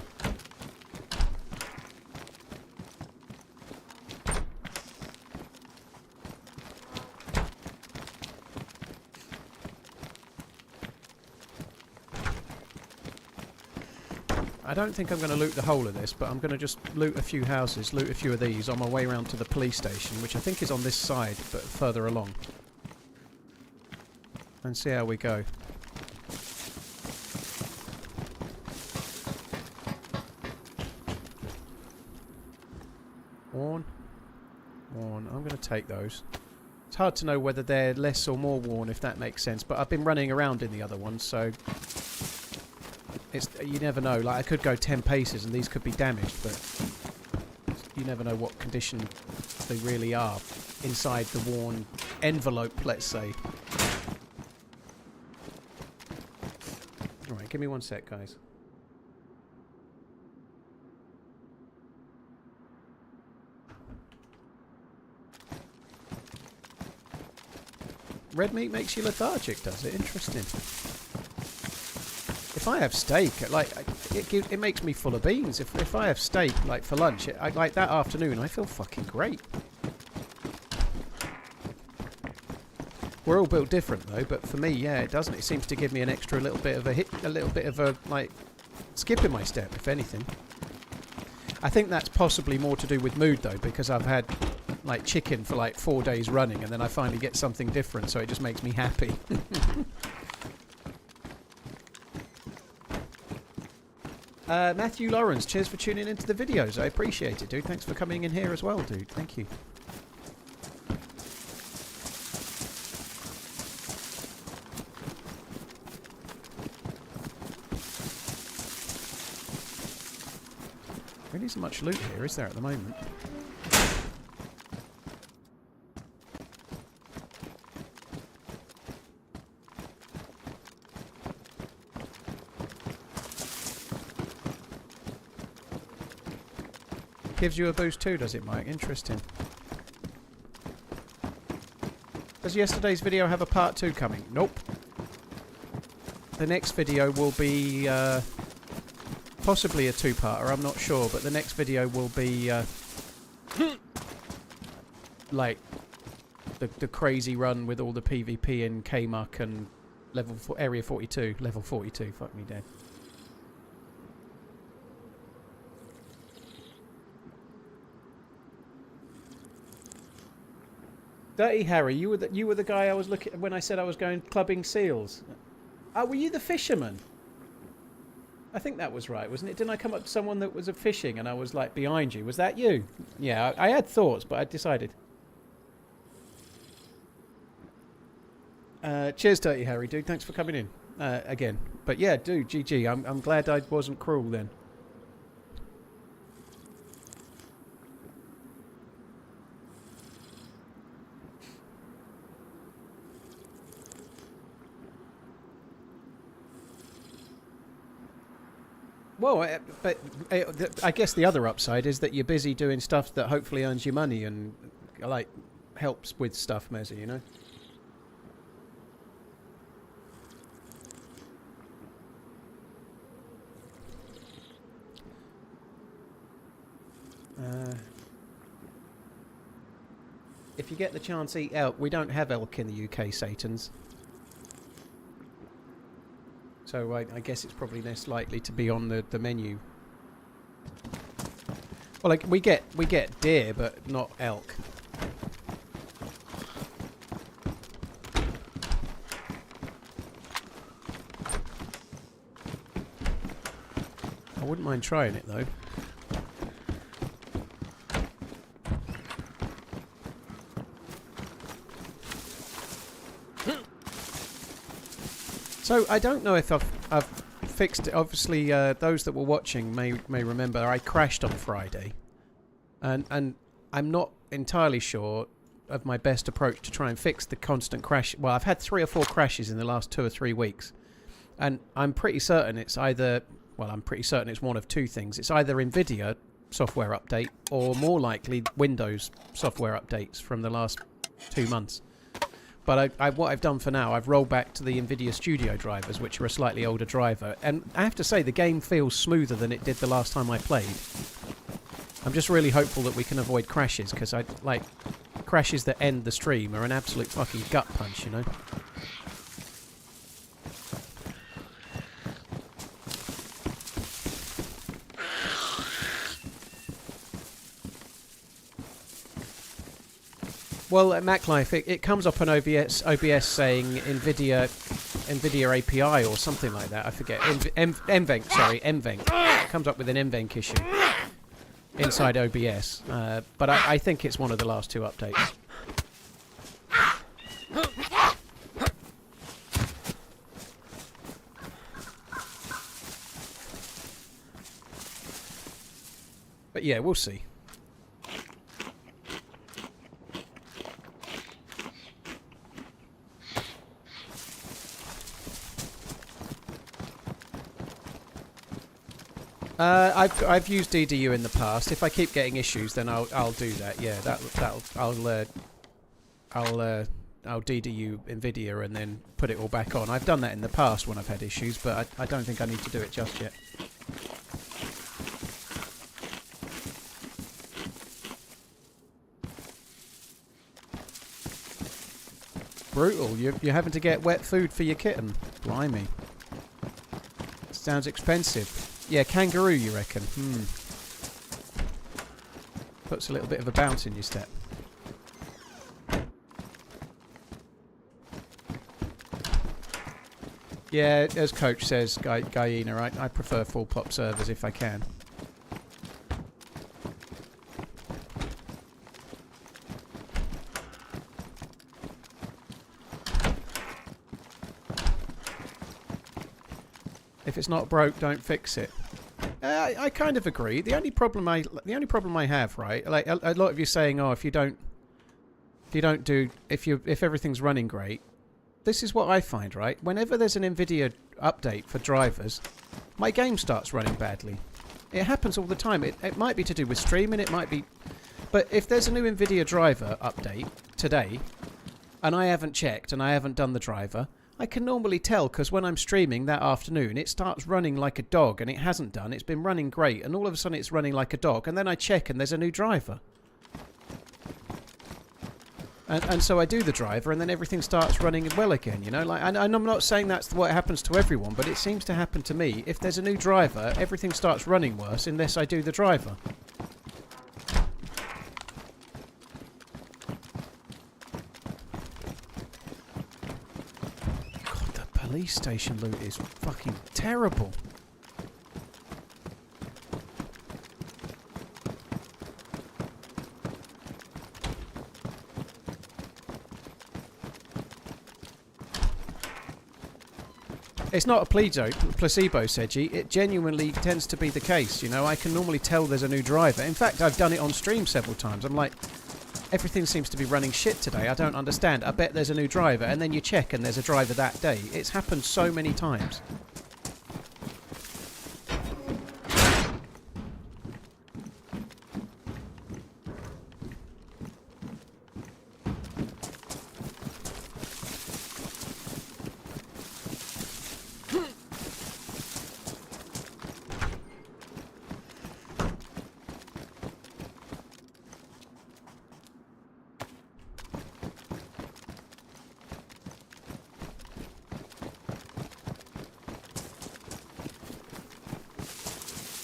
Speaker 2: I don't think I'm going to loot the whole of this, but I'm going to just loot a few houses, loot a few of these on my way around to the police station, which I think is on this side, but further along. And see how we go. Worn. Worn. I'm going to take those. It's hard to know whether they're less or more worn, if that makes sense, but I've been running around in the other ones, so... you never know, like I could go 10 paces and these could be damaged, but you never know what condition they really are inside the worn envelope, let's say. Alright, give me one sec, guys. red meat makes you lethargic, does it? Interesting. If I have steak, like it makes me full of beans. If I have steak, like for lunch, like that afternoon, I feel fucking great. We're all built different though, but for me, yeah, it doesn't. It seems to give me an extra little bit of a hit, a little bit of a like skip in my step, if anything. I think that's possibly more to do with mood though, because I've had like chicken for like 4 days running, and then I finally get something different, so it just makes me happy. Matthew Lawrence, cheers for tuning into the videos. I appreciate it, dude. Thanks for coming in here as well, dude. Thank you. Really isn't much loot here, is there, at the moment? Gives you a boost too, does it, Mike? Interesting. Does yesterday's video have a part 2 coming? Nope. The next video will be possibly a 2-parter, I'm not sure, but the next video will be like the crazy run with all the PvP and K-Muck and Area 42, level 42, fuck me dead. Dirty Harry, you were the guy I was looking when I said I was going clubbing seals. Oh, were you the fisherman? I think that was right, wasn't it? Didn't I come up to someone that was fishing and I was like behind you? Was that you? Yeah, I had thoughts, but I decided. Cheers, Dirty Harry, dude. Thanks for coming in again. But yeah, dude, GG. I'm glad I wasn't cruel then. Well, but I guess the other upside is that you're busy doing stuff that hopefully earns you money and like helps with stuff, Mezzy, you know? If you get the chance, eat elk. We don't have elk in the UK, Satans. So I guess it's probably less likely to be on the menu. Well, like we get deer, but not elk. I wouldn't mind trying it though. So I don't know if I've fixed it. Obviously, those that were watching may remember I crashed on Friday, and I'm not entirely sure of my best approach to try and fix the constant crash. Well, I've had 3 or 4 crashes in the last 2 or 3 weeks, and I'm pretty certain it's either. Well, I'm pretty certain it's one of 2 things. It's either NVIDIA software update or more likely Windows software updates from the last 2 months. But what I've done for now, I've rolled back to the NVIDIA Studio drivers, which are a slightly older driver. And I have to say, the game feels smoother than it did the last time I played. I'm just really hopeful that we can avoid crashes, because crashes that end the stream are an absolute fucking gut punch, you know? Well, at MacLife, it comes up on OBS saying NVIDIA API or something like that. I forget. MVenc, sorry, MVenc. It comes up with an MVenc issue inside OBS. But I think it's one of the last 2 updates. But yeah, we'll see. I've used DDU in the past. If I keep getting issues, then I'll do that. Yeah, I'll DDU NVIDIA and then put it all back on. I've done that in the past when I've had issues, but I don't think I need to do it just yet. Brutal. You're having to get wet food for your kitten. Blimey. Sounds expensive. Yeah, kangaroo, you reckon? Puts a little bit of a bounce in your step. Yeah, as Coach says, Guyena, I prefer full pop servers if I can. If it's not broke, don't fix it. I kind of agree. The only problem I have, right? Like a lot of you saying, oh, if everything's running great. This is what I find, right? Whenever there's an NVIDIA update for drivers, my game starts running badly. It happens all the time. It might be to do with streaming, it might be... But if there's a new NVIDIA driver update today, and I haven't checked and I haven't done the driver, I can normally tell because when I'm streaming that afternoon, it starts running like a dog, and it hasn't done. It's been running great, and all of a sudden it's running like a dog, and then I check and there's a new driver. And so I do the driver, and then everything starts running well again, you know. Like, and I'm not saying that's what happens to everyone, but it seems to happen to me. If there's a new driver, everything starts running worse unless I do the driver. God, the police station loot is fucking terrible. It's not a placebo, Seji. It genuinely tends to be the case, you know. I can normally tell there's a new driver. In fact, I've done it on stream several times. I'm like, everything seems to be running shit today. I don't understand. I bet there's a new driver. And then you check and there's a driver that day. It's happened so many times.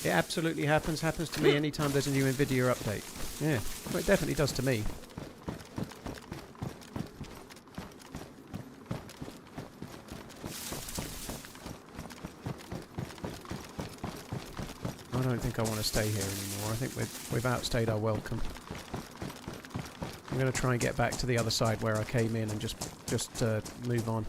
Speaker 2: It absolutely happens. Happens to me anytime there's a new NVIDIA update. Yeah, well, it definitely does to me. I don't think I want to stay here anymore. I think we've outstayed our welcome. I'm going to try and get back to the other side where I came in and just move on.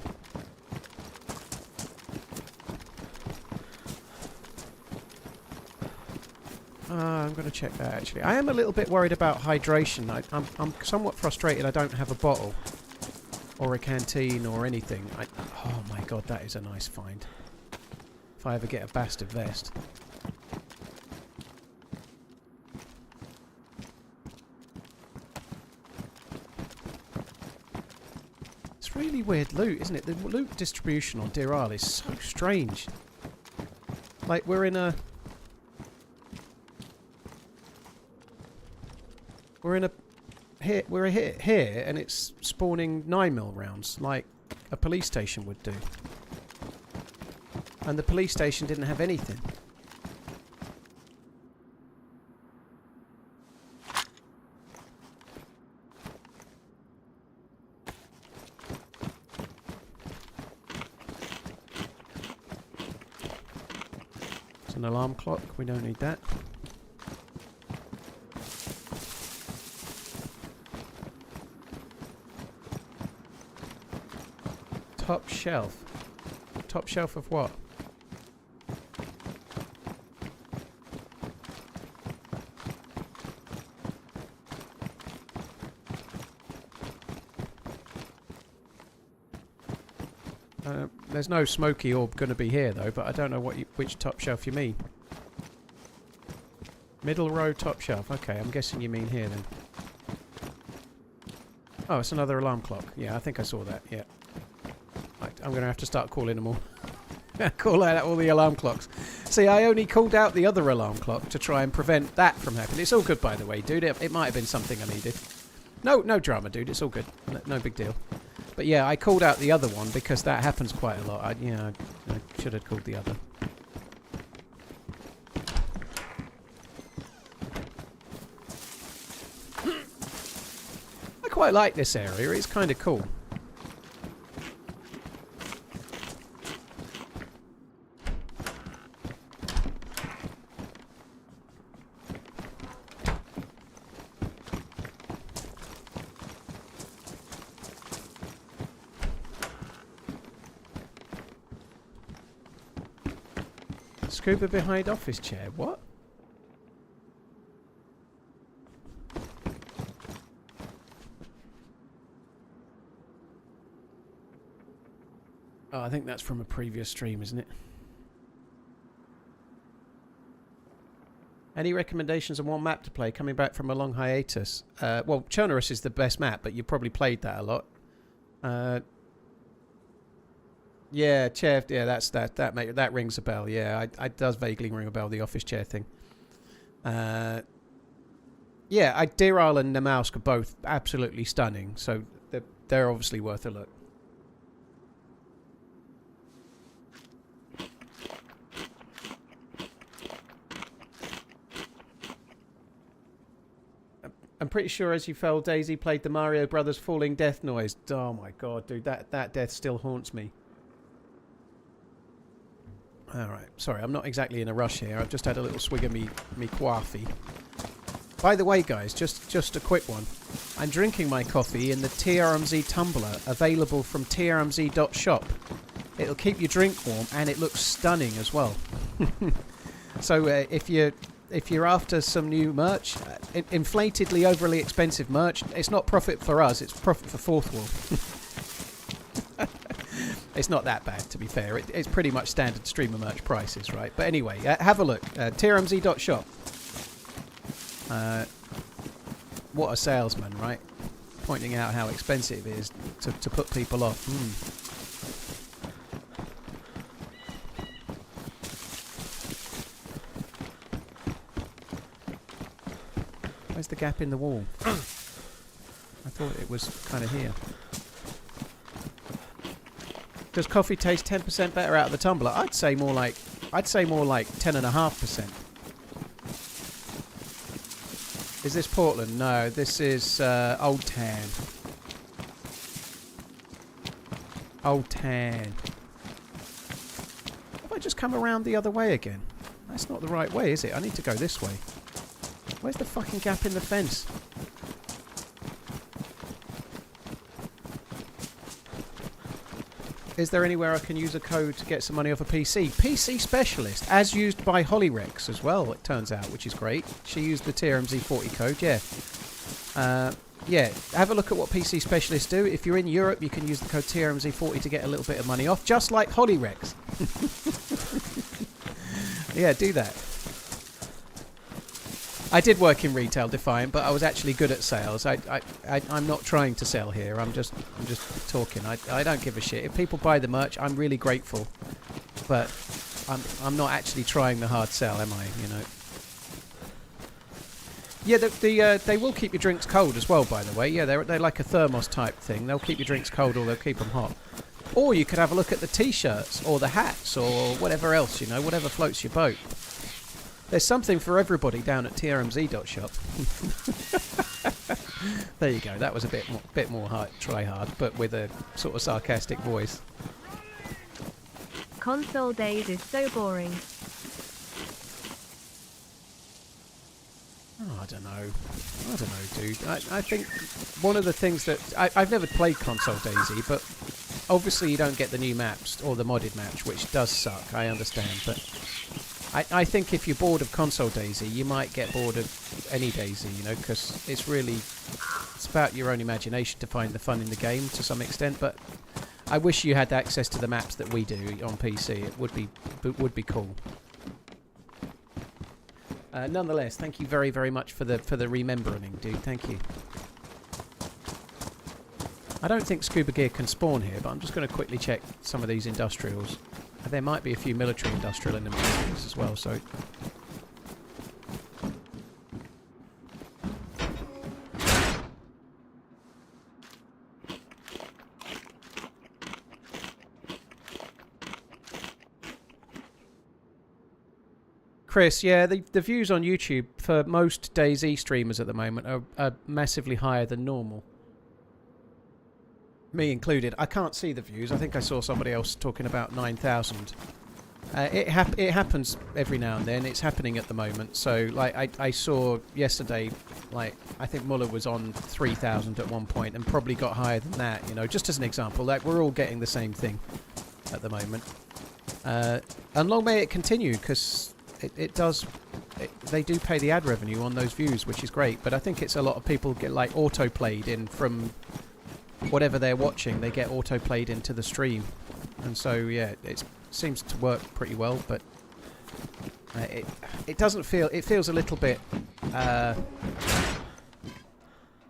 Speaker 2: I'm going to check that actually. I am a little bit worried about hydration. I'm somewhat frustrated I don't have a bottle or a canteen or anything. Oh my god, that is a nice find. If I ever get a bastard vest. It's really weird loot, isn't it? The loot distribution on Deerisle is so strange. Like we're here, and it's spawning 9mm rounds, like a police station would do. And the police station didn't have anything. It's an alarm clock, we don't need that. Top shelf. Top shelf of what? There's no smoky orb going to be here though, but I don't know which top shelf you mean. Middle row top shelf. Okay, I'm guessing you mean here then. Oh, it's another alarm clock. Yeah, I think I saw that. Yeah. Right, I'm going to have to start calling them all. Call out all the alarm clocks. See, I only called out the other alarm clock to try and prevent that from happening. It's all good, by the way, dude. It might have been something I needed. No drama, dude. It's all good. No big deal. But yeah, I called out the other one because that happens quite a lot. I should have called the other. I quite like this area. It's kind of cool. Scuba behind office chair. What? Oh, I think that's from a previous stream, isn't it? Any recommendations on one map to play coming back from a long hiatus? Well, Chernarus is the best map, but you probably played that a lot. Yeah, chair. Yeah, that rings a bell. Yeah, it does vaguely ring a bell. The office chair thing. Yeah, Deerisle and Labisch are both absolutely stunning. So they're obviously worth a look. I'm pretty sure as you fell, DayZ played the Mario Brothers falling death noise. Oh my god, dude, that death still haunts me. Alright, sorry, I'm not exactly in a rush here. I've just had a little swig of me coffee. By the way, guys, just a quick one. I'm drinking my coffee in the TRMZ tumbler, available from TRMZ.shop. It'll keep your drink warm, and it looks stunning as well. So if you're after some new merch, inflatedly overly expensive merch, it's not profit for us, it's profit for Fourth Wall. It's not that bad, to be fair. It's pretty much standard streamer merch prices, right? But anyway, have a look. TRMZ.shop. What a salesman, right? Pointing out how expensive it is to put people off. Where's the gap in the wall? I thought it was kind of here. Does coffee taste 10% better out of the tumbler? I'd say more like 10.5%. Is this Portland? No, this is Old Town. Old Town. Have I just come around the other way again? That's not the right way, is it? I need to go this way. Where's the fucking gap in the fence? Is there anywhere I can use a code to get some money off a PC? PC Specialist, as used by Hollyrex as well, it turns out, which is great. She used the TRMZ 40 code, yeah. Yeah, have a look at what PC Specialists do. If you're in Europe, you can use the code TRMZ 40 to get a little bit of money off, just like Hollyrex. Yeah, do that. I did work in retail, Defiant, but I was actually good at sales. I'm not trying to sell here. I'm just talking. I don't give a shit. If people buy the merch, I'm really grateful. But I'm not actually trying the hard sell, am I? You know. Yeah, they will keep your drinks cold as well. By the way, yeah, they're like a thermos type thing. They'll keep your drinks cold, or they'll keep them hot. Or you could have a look at the t-shirts or the hats or whatever else. You know, whatever floats your boat. There's something for everybody down at TRMZ.shop. There you go. That was a bit more try hard, but with a sort of sarcastic voice.
Speaker 1: Console days is so boring.
Speaker 2: Oh, I don't know, dude. I think one of the things that I've never played console DayZ, but obviously you don't get the new maps or the modded maps, which does suck. I understand, but I think if you're bored of console DayZ, you might get bored of any DayZ, you know, because it's about your own imagination to find the fun in the game to some extent. But I wish you had access to the maps that we do on PC. It would be cool. Nonetheless, thank you very, very much for the remembering, dude. Thank you. I don't think scuba gear can spawn here, but I'm just going to quickly check some of these industrials. There might be a few military industrial in them as well, so... Chris, yeah, the views on YouTube for most DayZ streamers at the moment are massively higher than normal. Me included. I can't see the views. I think I saw somebody else talking about 9,000. It happens every now and then. It's happening at the moment. So, like, I saw yesterday, like, I think Muller was on 3,000 at one point and probably got higher than that, you know, just as an example. Like, we're all getting the same thing at the moment. And long may it continue, because it does... they do pay the ad revenue on those views, which is great. But I think it's a lot of people get, like, auto-played in from... whatever they're watching, they get auto-played into the stream. And so, yeah, it seems to work pretty well, but it doesn't feel... it feels a little bit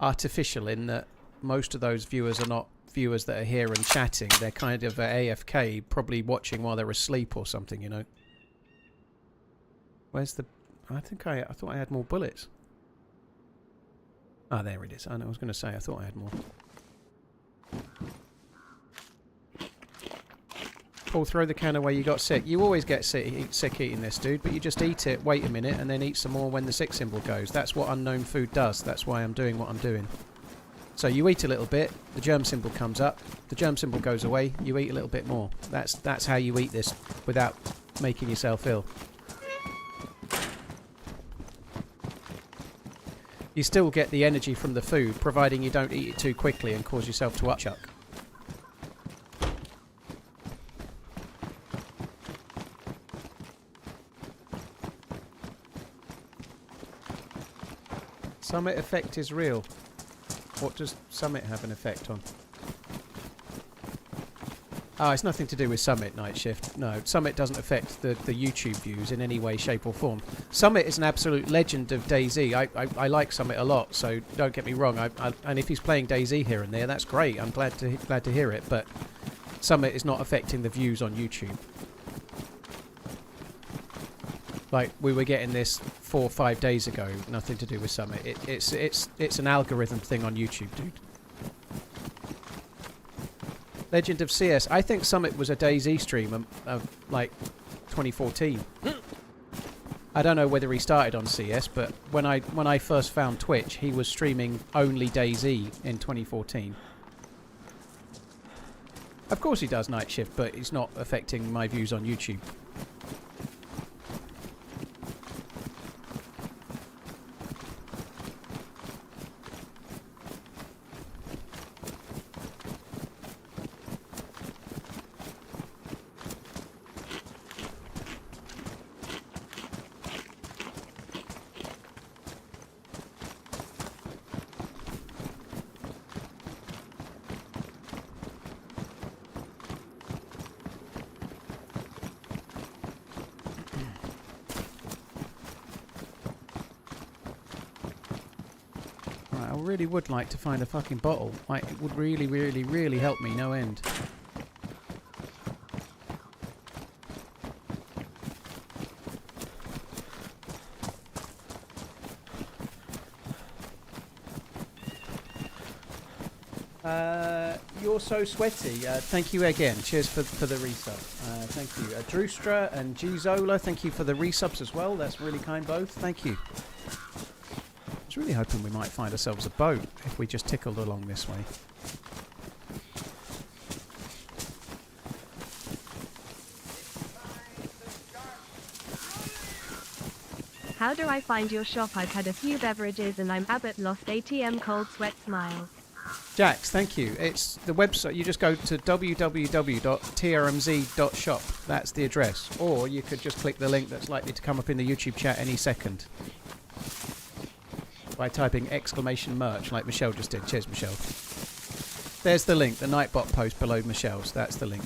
Speaker 2: artificial in that most of those viewers are not viewers that are here and chatting. They're kind of AFK, probably watching while they're asleep or something, you know. Where's the... I thought I had more bullets. Ah, there it is. I was going to say, I thought I had more. Paul, throw the can away, you got sick. You always get sick eating this, dude, but you just eat it, wait a minute, and then eat some more when the sick symbol goes. That's what unknown food does. That's why I'm doing what I'm doing. So you eat a little bit, the germ symbol comes up, the germ symbol goes away, you eat a little bit more. That's how you eat this without making yourself ill. You still get the energy from the food, providing you don't eat it too quickly and cause yourself to upchuck. Summit effect is real. What does Summit have an effect on? Oh, it's nothing to do with Summit Night Shift. No, Summit doesn't affect the YouTube views in any way, shape or form. Summit is an absolute legend of DayZ. I like Summit a lot, so don't get me wrong. And if he's playing DayZ here and there, that's great. I'm glad to hear it. But Summit is not affecting the views on YouTube. Like, we were getting this 4 or 5 days ago. Nothing to do with Summit. It's an algorithm thing on YouTube, dude. Legend of CS. I think Summit was a DayZ stream of like 2014. I don't know whether he started on CS, but when I first found Twitch, he was streaming only DayZ in 2014. Of course he does Night Shift, but it's not affecting my views on YouTube. Really would like to find a fucking bottle. Like, it would really, really, really help me no end. You're so sweaty. Thank you again. Cheers for the resub. Thank you. Drustra and G Zola, thank you for the resubs as well. That's really kind both. Thank you. I was really hoping we might find ourselves a boat if we just tickled along this way.
Speaker 1: How do I find your shop? I've had a few beverages and I'm Abbott lost ATM cold sweat smiles.
Speaker 2: Jax, thank you. It's the website. You just go to www.trmz.shop. That's the address. Or you could just click the link that's likely to come up in the YouTube chat any second. By typing !merch like Michelle just did. Cheers, Michelle. There's the link, the Nightbot post below Michelle's. That's the link.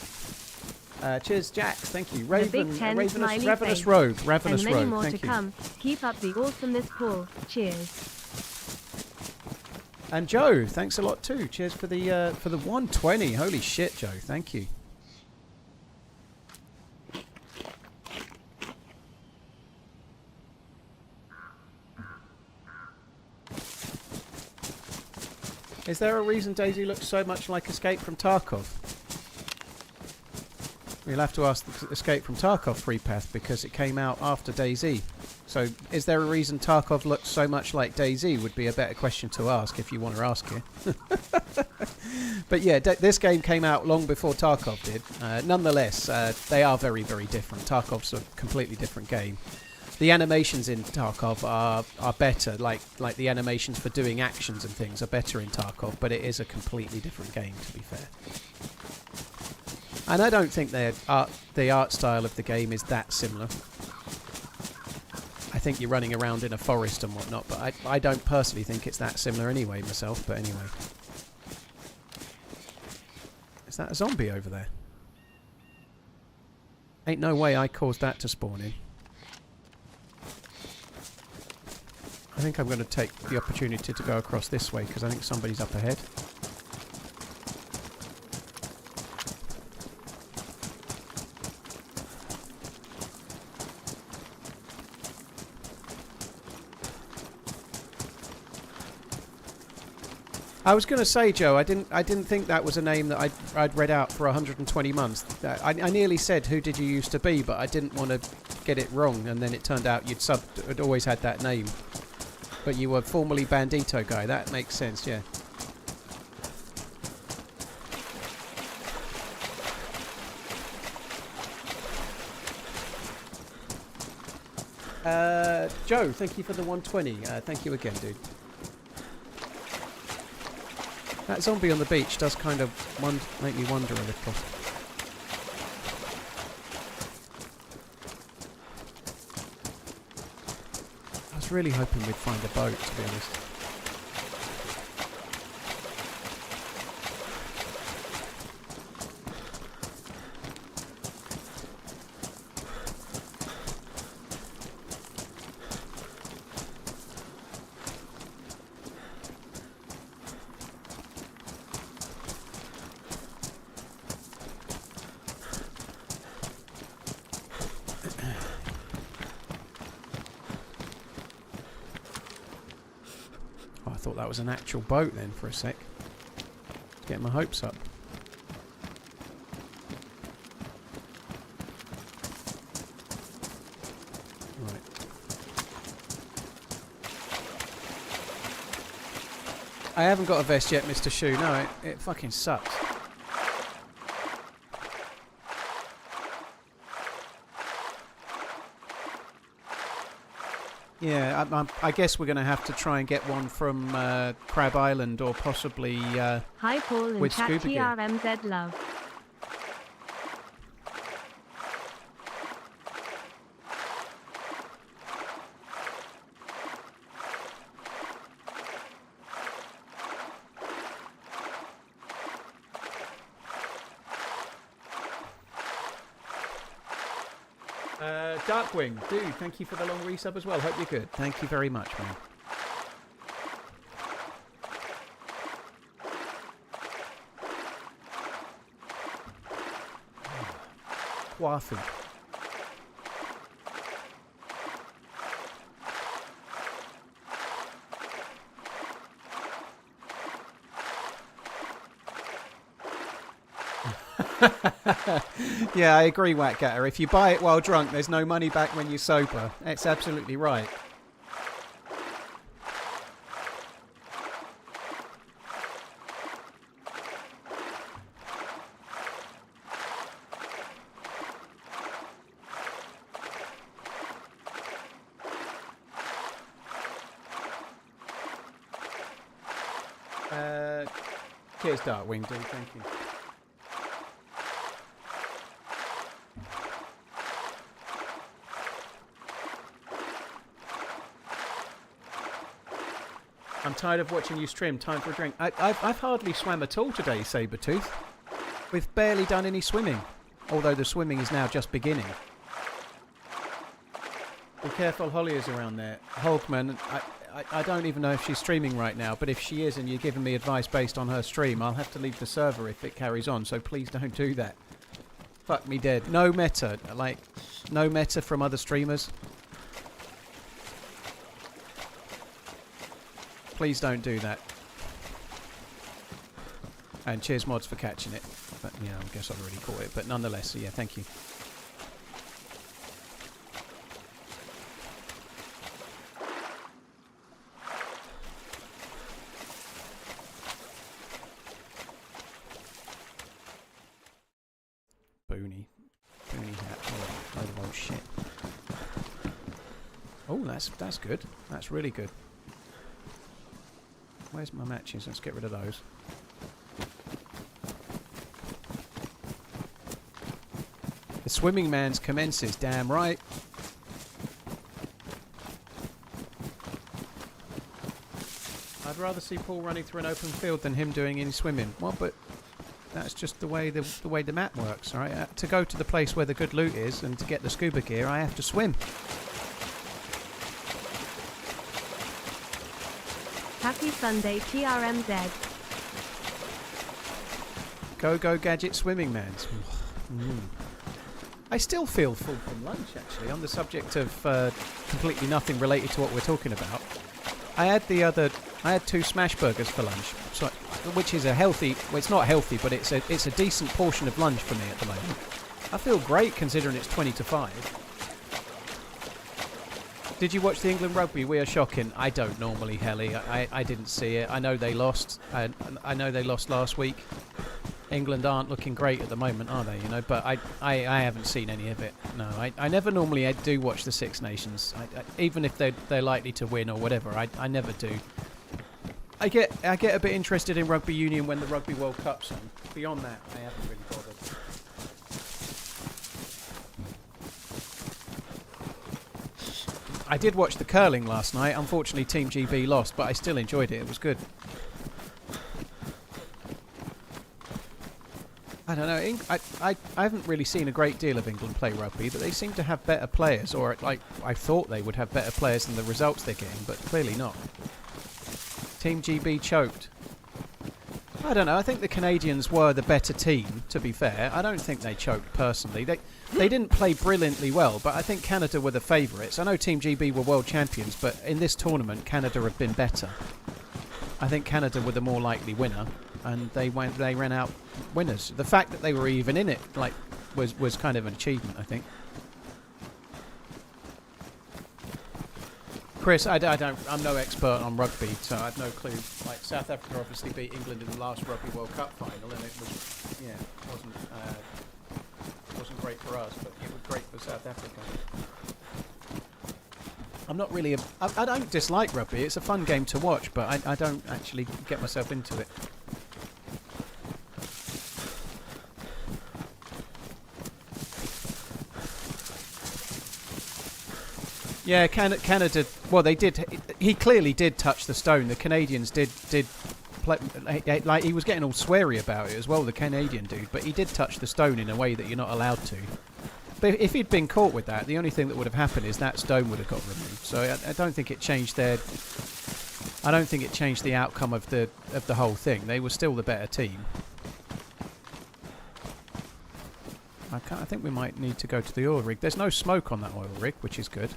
Speaker 2: Cheers, Jax. Thank you. Ravenous Road. Ravenous
Speaker 1: and many
Speaker 2: Road.
Speaker 1: more
Speaker 2: Thank
Speaker 1: to
Speaker 2: you.
Speaker 1: come. Keep up the awesomeness, Paul. Cheers.
Speaker 2: And Joe, thanks a lot too. Cheers for the 120. Holy shit, Joe. Thank you. Is there a reason DayZ looks so much like Escape from Tarkov? We'll have to ask the Escape from Tarkov free path because it came out after DayZ. So, is there a reason Tarkov looks so much like DayZ? Would be a better question to ask if you want to ask it. But yeah, this game came out long before Tarkov did. Nonetheless, they are very, very different. Tarkov's a completely different game. The animations in Tarkov are better, like the animations for doing actions and things are better in Tarkov, but it is a completely different game, to be fair. And I don't think the art style of the game is that similar. I think you're running around in a forest and whatnot, but I don't personally think it's that similar anyway myself, but anyway. Is that a zombie over there? Ain't no way I caused that to spawn in. I think I'm going to take the opportunity to go across this way because I think somebody's up ahead. I was going to say, Joe, I didn't think that was a name that I'd read out for 120 months. I nearly said, who did you used to be, but I didn't want to get it wrong, and then it turned out you'd always had that name. But you were formerly Bandito guy. That makes sense, yeah. Joe, thank you for the 120. Thank you again, dude. That zombie on the beach does kind of make me wonder a little. I was really hoping we'd find a boat, to be honest. I thought that was an actual boat then for a sec. Getting my hopes up. Right. I haven't got a vest yet, Mr. Shoe. No, it fucking sucks. Yeah, I guess we're going to have to try and get one from Crab Island or possibly
Speaker 1: Hi Paul and
Speaker 2: with
Speaker 1: chat
Speaker 2: scuba gear.
Speaker 1: TRMZ love.
Speaker 2: Darkwing, dude, thank you for the long resub as well. Hope you're good. Thank you very much, man. Quaffing. Yeah, I agree, Whackgatter. If you buy it while drunk, there's no money back when you're sober. That's absolutely right. Cheers, Darkwing, dude. Thank you. I'm tired of watching you stream. Time for a drink. I've hardly swam at all today, Sabretooth. We've barely done any swimming. Although the swimming is now just beginning. Be careful, Holly is around there. Hulkman, I don't even know if she's streaming right now, but if she is and you're giving me advice based on her stream, I'll have to leave the server if it carries on, so please don't do that. Fuck me dead. No meta. Like, no meta from other streamers. Please don't do that. And cheers mods for catching it. But yeah, I guess I've already caught it. But nonetheless, so yeah, thank you. Boonie hat. Oh, load of old shit. Oh, that's good. That's really good. Where's my matches? Let's get rid of those. The swimming man's commences. Damn right. I'd rather see Paul running through an open field than him doing any swimming. Well, but that's just the way the map works, all right? To go to the place where the good loot is and to get the scuba gear, I have to swim.
Speaker 1: Happy Sunday, TRMZ.
Speaker 2: Go gadget swimming mans. I still feel full from lunch, actually, on the subject of completely nothing related to what we're talking about. I had 2 smash burgers for lunch, so, which is a healthy, well, it's not healthy, but it's a decent portion of lunch for me at the moment. I feel great considering it's 20 to 5. Did you watch the England rugby? We are shocking. I don't normally, Helly. I didn't see it. I know they lost. I know they lost last week. England aren't looking great at the moment, are they? You know, but I haven't seen any of it. No, I never normally do watch the Six Nations. Even if they're likely to win or whatever, I never do. I get a bit interested in rugby union when the Rugby World Cup's on. Beyond that, I haven't really bothered. I did watch the curling last night. Unfortunately, Team GB lost, but I still enjoyed it. It was good. I don't know. I haven't really seen a great deal of England play rugby, but they seem to have better players, or like I thought they would have better players than the results they're getting, but clearly not. Team GB choked. I don't know. I think the Canadians were the better team, to be fair. I don't think they choked personally. They didn't play brilliantly well, but I think Canada were the favourites. I know Team GB were world champions, but in this tournament, Canada have been better. I think Canada were the more likely winner, and they ran out winners. The fact that they were even in it, like, was kind of an achievement, I think. Chris, I'm no expert on rugby, so I have no clue. Like, South Africa obviously beat England in the last Rugby World Cup final, and it was, yeah, wasn't great for us, but it was great for South Africa. I'm not really I don't dislike rugby. It's a fun game to watch, but I don't actually get myself into it. Yeah, Canada. Well, they did. He clearly did touch the stone. The Canadians did play, like he was getting all sweary about it as well. The Canadian dude, but he did touch the stone in a way that you're not allowed to. But if he'd been caught with that, the only thing that would have happened is that stone would have got removed. So I don't think it changed their. I don't think it changed the outcome of the whole thing. They were still the better team. I think we might need to go to the oil rig. There's no smoke on that oil rig, which is good.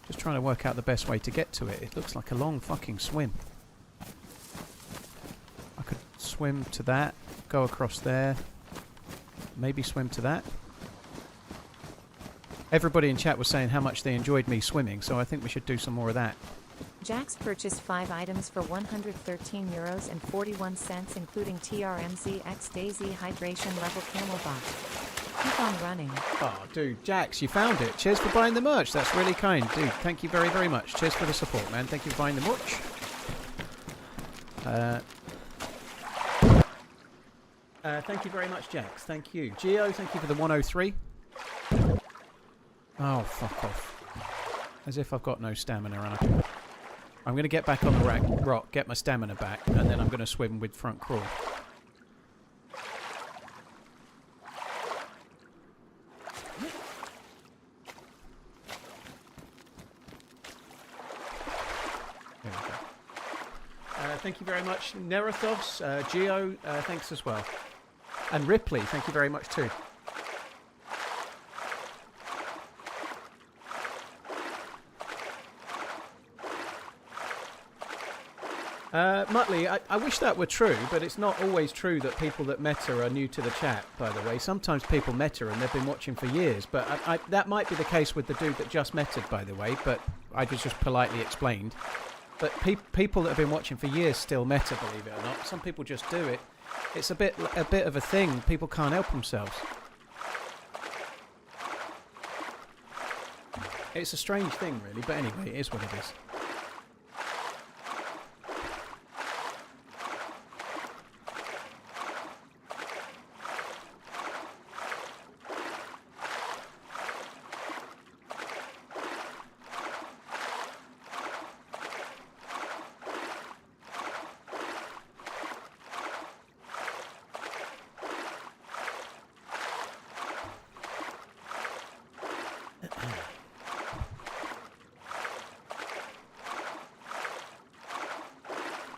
Speaker 2: Just trying to work out the best way to get to it. It looks like a long fucking swim. I could swim to that, go across there, maybe swim to that. Everybody in chat was saying how much they enjoyed me swimming, so I think we should do some more of that.
Speaker 5: Jax purchased 5 items for €113.41, including TRMZ X DayZ Hydration Level Camel Box. Keep on running.
Speaker 2: Oh, dude, Jax, you found it. Cheers for buying the merch. That's really kind. Dude, thank you very, very much. Cheers for the support, man. Thank you for buying the merch. Thank you very much, Jax. Thank you. Geo, thank you for the 103. Oh, fuck off. As if I've got no stamina. I'm going to get back on the rock, get my stamina back, and then I'm going to swim with front crawl. Thank you very much. Nerathos, Geo, thanks as well. And Ripley, thank you very much too. Muttley, I wish that were true, but it's not always true that people that meta are new to the chat, by the way. Sometimes people meta and they've been watching for years, but that might be the case with the dude that just meted, by the way, but I just politely explained. But people that have been watching for years still meta, believe it or not. Some people just do it. It's a bit of a thing. People can't help themselves. It's a strange thing, really, but anyway, it is what it is.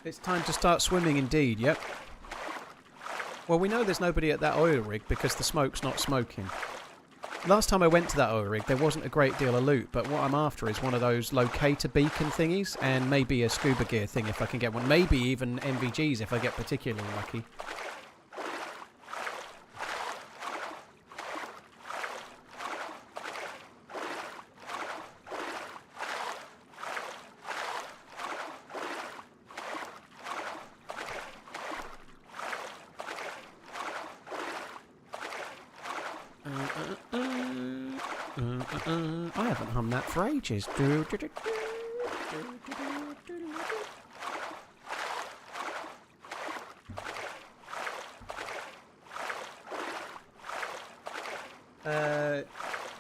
Speaker 2: It's time to start swimming indeed, yep. Well, we know there's nobody at that oil rig because the smoke's not smoking. Last time I went to that oil rig, there wasn't a great deal of loot, but what I'm after is one of those locator beacon thingies and maybe a scuba gear thing if I can get one. Maybe even NVGs if I get particularly lucky. I haven't hummed that for ages.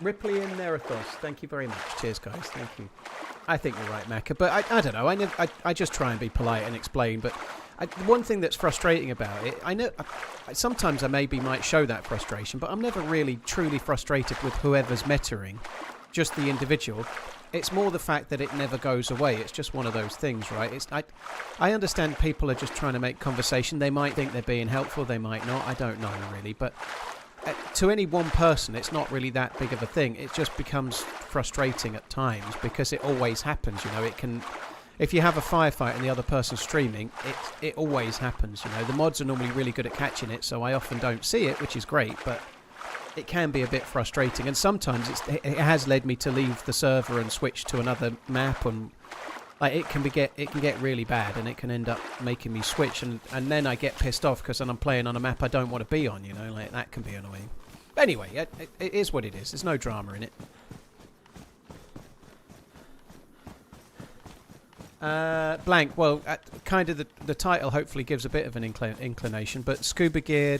Speaker 2: Ripley and Nerathos, thank you very much. Cheers, guys. Thank you. I think you're right, Macca, but I don't know. I just try and be polite and explain, but one thing that's frustrating about it, I know sometimes I maybe might show that frustration, but I'm never really truly frustrated with whoever's metaing, just the individual. It's more the fact that it never goes away. It's just one of those things, right? I understand people are just trying to make conversation. They might think they're being helpful, they might not. I don't know really, but to any one person, it's not really that big of a thing. It just becomes frustrating at times because it always happens. You know, it can. If you have a firefight and the other person's streaming, it always happens. You know, the mods are normally really good at catching it, so I often don't see it, which is great. But it can be a bit frustrating, and sometimes it has led me to leave the server and switch to another map, and like it can get really bad, and it can end up making me switch, and then I get pissed off because then I'm playing on a map I don't want to be on. You know, like that can be annoying. But anyway, it is what it is. There's no drama in it. Blank, well, kind of the title hopefully gives a bit of an inclination, but scuba gear,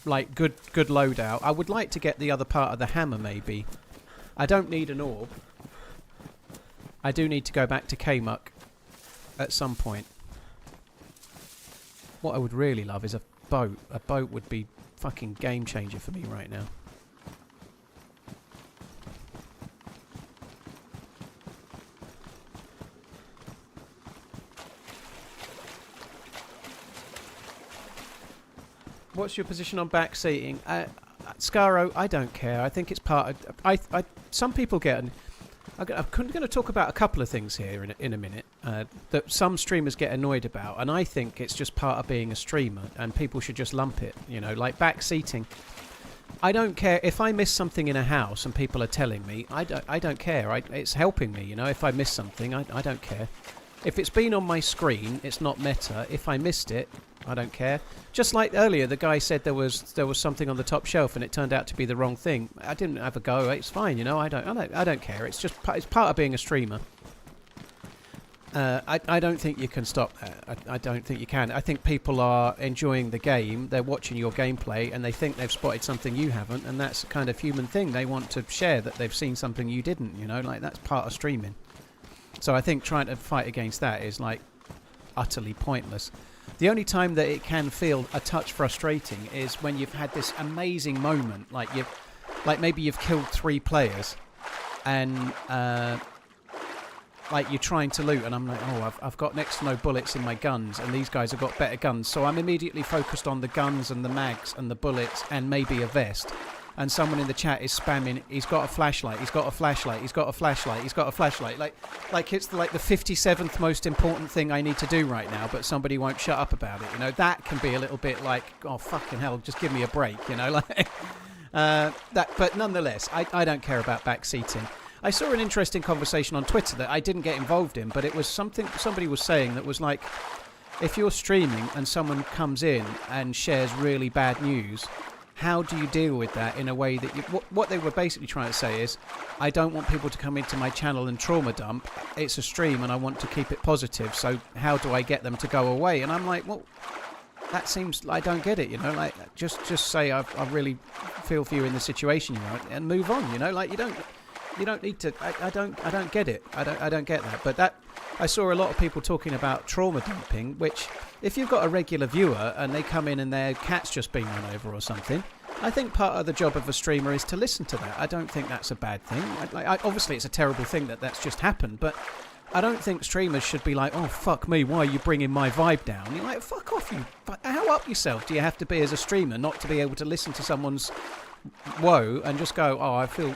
Speaker 2: like good loadout. I would like to get the other part of the hammer maybe. I don't need an orb. I do need to go back to K-Muck at some point. What I would really love is a boat. A boat would be fucking game changer for me right now. What's your position on back seating? Scaro, I don't care. I think it's part of... some people get... I'm going to talk about a couple of things here in a minute that some streamers get annoyed about, and I think it's just part of being a streamer, and people should just lump it, you know, like back seating. I don't care if I miss something in a house and people are telling me. I don't care. It's helping me, you know. If I miss something, I don't care. If it's been on my screen, it's not meta. If I missed it, I don't care. Just like earlier, the guy said there was something on the top shelf, and it turned out to be the wrong thing. I didn't have a go. It's fine, you know. I don't care. It's just it's part of being a streamer. I don't think you can stop that. I don't think you can. I think people are enjoying the game. They're watching your gameplay, and they think they've spotted something you haven't, and that's a kind of human thing. They want to share that they've seen something you didn't. You know, like that's part of streaming. So I think trying to fight against that is like utterly pointless. The only time that it can feel a touch frustrating is when you've had this amazing moment, like maybe you've killed 3 players, and like you're trying to loot, and I'm like, oh, I've got next to no bullets in my guns, and these guys have got better guns, so I'm immediately focused on the guns and the mags and the bullets and maybe a vest. And someone in the chat is spamming, he's got a flashlight, he's got a flashlight, he's got a flashlight, he's got a flashlight. Like it's like the 57th most important thing I need to do right now, but somebody won't shut up about it. You know, that can be a little bit like, oh, fucking hell, just give me a break, you know? Like but nonetheless, I don't care about backseating. I saw an interesting conversation on Twitter that I didn't get involved in, but it was something somebody was saying that was like, if you're streaming and someone comes in and shares really bad news, how do you deal with that in a way that you... What they were basically trying to say is, I don't want people to come into my channel and trauma dump. It's a stream and I want to keep it positive, so how do I get them to go away? And I'm like, well, that seems... I don't get it, you know? Like, just say I really feel for you in the situation you're in and move on, you know? Like, you don't need to... I don't get it. I don't get that. But that... I saw a lot of people talking about trauma dumping, which, if you've got a regular viewer and they come in and their cat's just been run over or something, I think part of the job of a streamer is to listen to that. I don't think that's a bad thing. Obviously, it's a terrible thing that that's just happened, but I don't think streamers should be like, oh, fuck me, why are you bringing my vibe down? You're like, fuck off, you... How up yourself do you have to be as a streamer not to be able to listen to someone's woe and just go, oh, I feel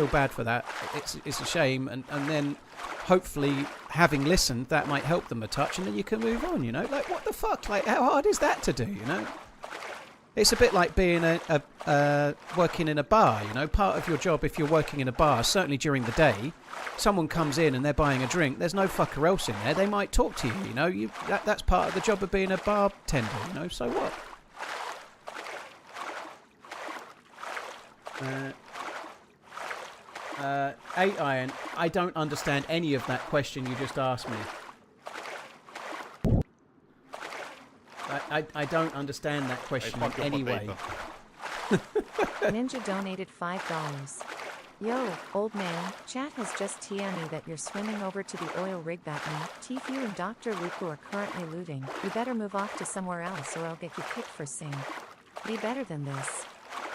Speaker 2: bad for that, it's a shame, and then hopefully having listened that might help them a touch, and then you can move on, you know? Like, what the fuck? Like, how hard is that to do, you know? It's a bit like being working in a bar, you know? Part of your job, if you're working in a bar, certainly during the day, someone comes in and they're buying a drink, there's no fucker else in there, they might talk to you, you know? That's part of the job of being a bartender, you know? So what? 8 Iron, I don't understand any of that question you just asked me. I don't understand that question in any way.
Speaker 5: Ninja donated $5. Yo, old man, chat has just TM'd me that you're swimming over to the oil rig that me, Tfue and Dr. Luku are currently looting. You better move off to somewhere else or I'll get you kicked for sing. Be better than this.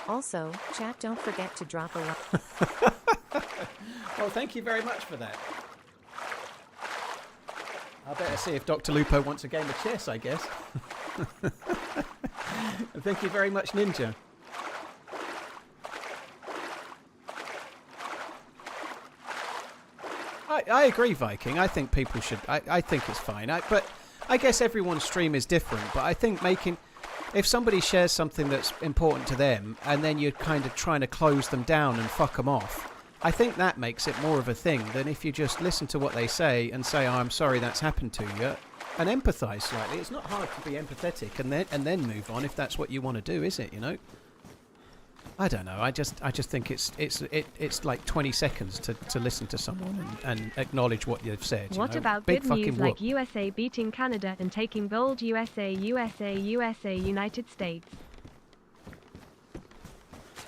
Speaker 5: Also, chat, don't forget to drop a like.
Speaker 2: Well, thank you very much for that. I better see if Dr. Lupo wants a game of chess, I guess. Thank you very much, Ninja. I agree, Viking. I think people should... I think it's fine. But I guess everyone's stream is different. But I think making... If somebody shares something that's important to them and then you're kind of trying to close them down and fuck them off, I think that makes it more of a thing than if you just listen to what they say and say, oh, I'm sorry that's happened to you, and empathise slightly. It's not hard to be empathetic and then move on if that's what you want to do, is it, you know? I don't know. I just think it's like 20 seconds to listen to someone and acknowledge what they've said.
Speaker 1: What about
Speaker 2: big
Speaker 1: good news like
Speaker 2: whoop.
Speaker 1: USA beating Canada and taking gold? USA, United States.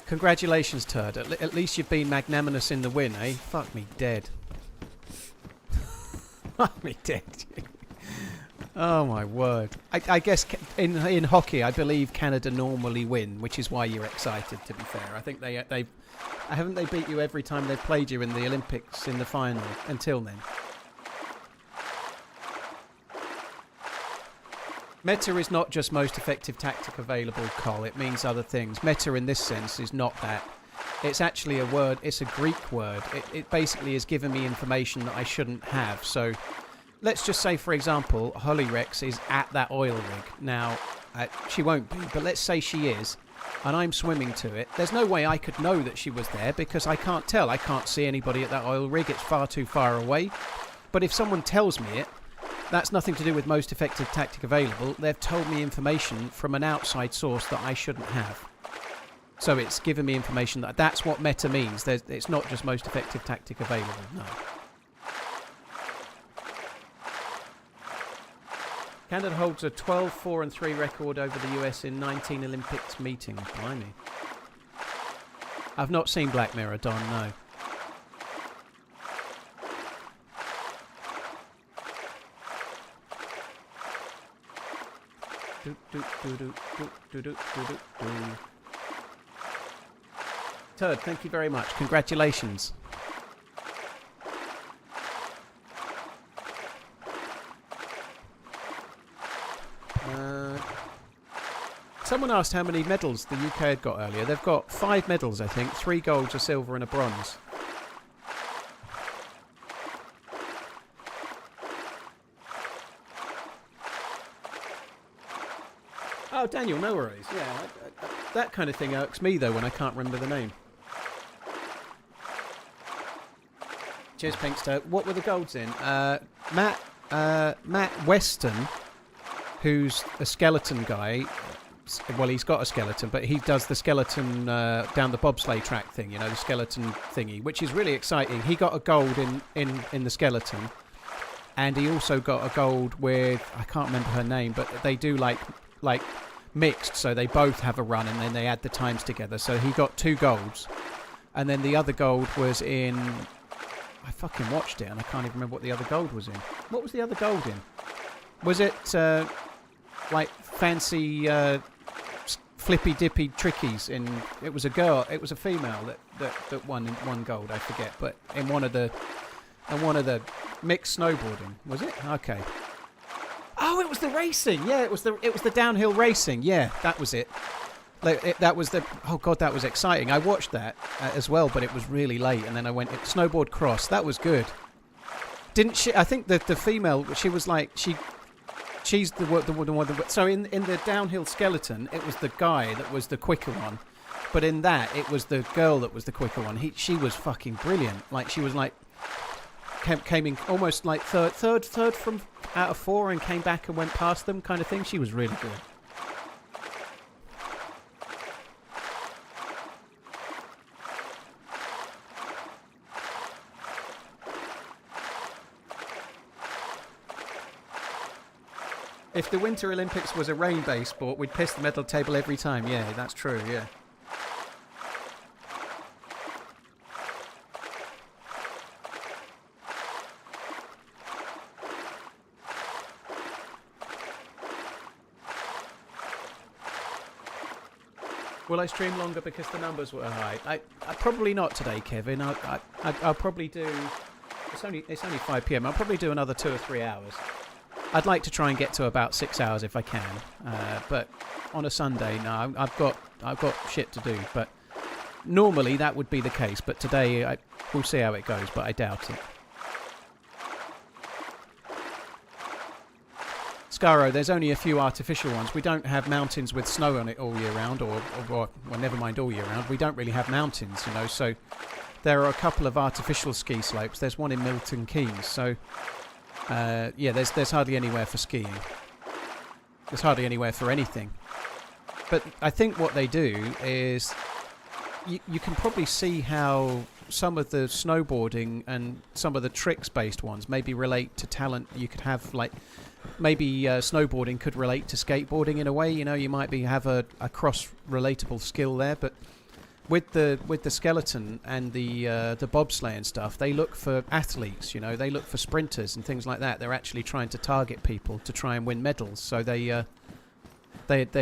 Speaker 2: Congratulations, Turd. At least you've been magnanimous in the win, eh? Fuck me dead. Fuck me dead. Oh my word! I guess in hockey, I believe Canada normally win, which is why you're excited. To be fair, I think they haven't they beat you every time they've played you in the Olympics in the final until then. Meta is not just most effective tactic available, Cole. It means other things. Meta in this sense is not that. It's actually a word. It's a Greek word. It basically is giving me information that I shouldn't have. So. Let's just say, for example, Holly Rex is at that oil rig. Now, she won't be, but let's say she is, and I'm swimming to it. There's no way I could know that she was there because I can't tell. I can't see anybody at that oil rig. It's far too far away. But if someone tells me it, that's nothing to do with most effective tactic available. They've told me information from an outside source that I shouldn't have. So it's given me information that's what meta means. It's not just most effective tactic available, no. Canada holds a 12-4-3 record over the US in 19 Olympics meetings. Blimey. I've not seen Black Mirror, Don, no. Turd, thank you very much. Congratulations. Someone asked how many medals the UK had got earlier. They've got 5 medals, I think. 3 golds, a silver and a bronze. Oh, Daniel, no worries. Yeah, that kind of thing irks me, though, when I can't remember the name. Cheers, Pinkster. What were the golds in? Matt Weston, who's a skeleton guy. Well, he's got a skeleton, but he does the skeleton down the bobsleigh track thing, you know, the skeleton thingy, which is really exciting. He got a gold in the skeleton, and he also got a gold with, I can't remember her name, but they do like mixed, so they both have a run, and then they add the times together. So he got 2 golds, and then the other gold was in... I fucking watched it, and I can't even remember what the other gold was in. What was the other gold in? Was it like fancy flippy dippy trickies in? It was a girl. It was a female that won gold. I forget, but in one of the mixed snowboarding, was it? Okay. Oh, it was the racing. Yeah, it was the downhill racing. Yeah, that was it. That was the... Oh, God, that was exciting. I watched that as well, but it was really late. And then I went... Snowboard cross. That was good. Didn't she... I think the female... She was like... She's the one... So in the downhill skeleton, it was the guy that was the quicker one. But in that, it was the girl that was the quicker one. She was fucking brilliant. Like, she was like... Came in almost like third from out of 4 and came back and went past them kind of thing. She was really good. If the Winter Olympics was a rain-based sport, we'd piss the medal table every time. Yeah, that's true, yeah. Will I stream longer because the numbers were high? I probably not today, Kevin. I'll probably do... It's only 5 PM. I'll probably do another 2 or 3 hours. I'd like to try and get to about 6 hours if I can, but on a Sunday, no, I've got shit to do. But normally that would be the case. But today, we'll see how it goes. But I doubt it. Scaro, there's only a few artificial ones. We don't have mountains with snow on it all year round, or well, never mind all year round. We don't really have mountains, you know. So there are a couple of artificial ski slopes. There's one in Milton Keynes, so. Yeah, there's hardly anywhere for skiing. There's hardly anywhere for anything. But I think what they do is you can probably see how some of the snowboarding and some of the tricks-based ones maybe relate to talent you could have. Like maybe snowboarding could relate to skateboarding in a way. You know, you might have a cross-relatable skill there, but with the skeleton and the bobsleigh and stuff, they look for athletes, you know, they look for sprinters and things like that. They're actually trying to target people to try and win medals. So they're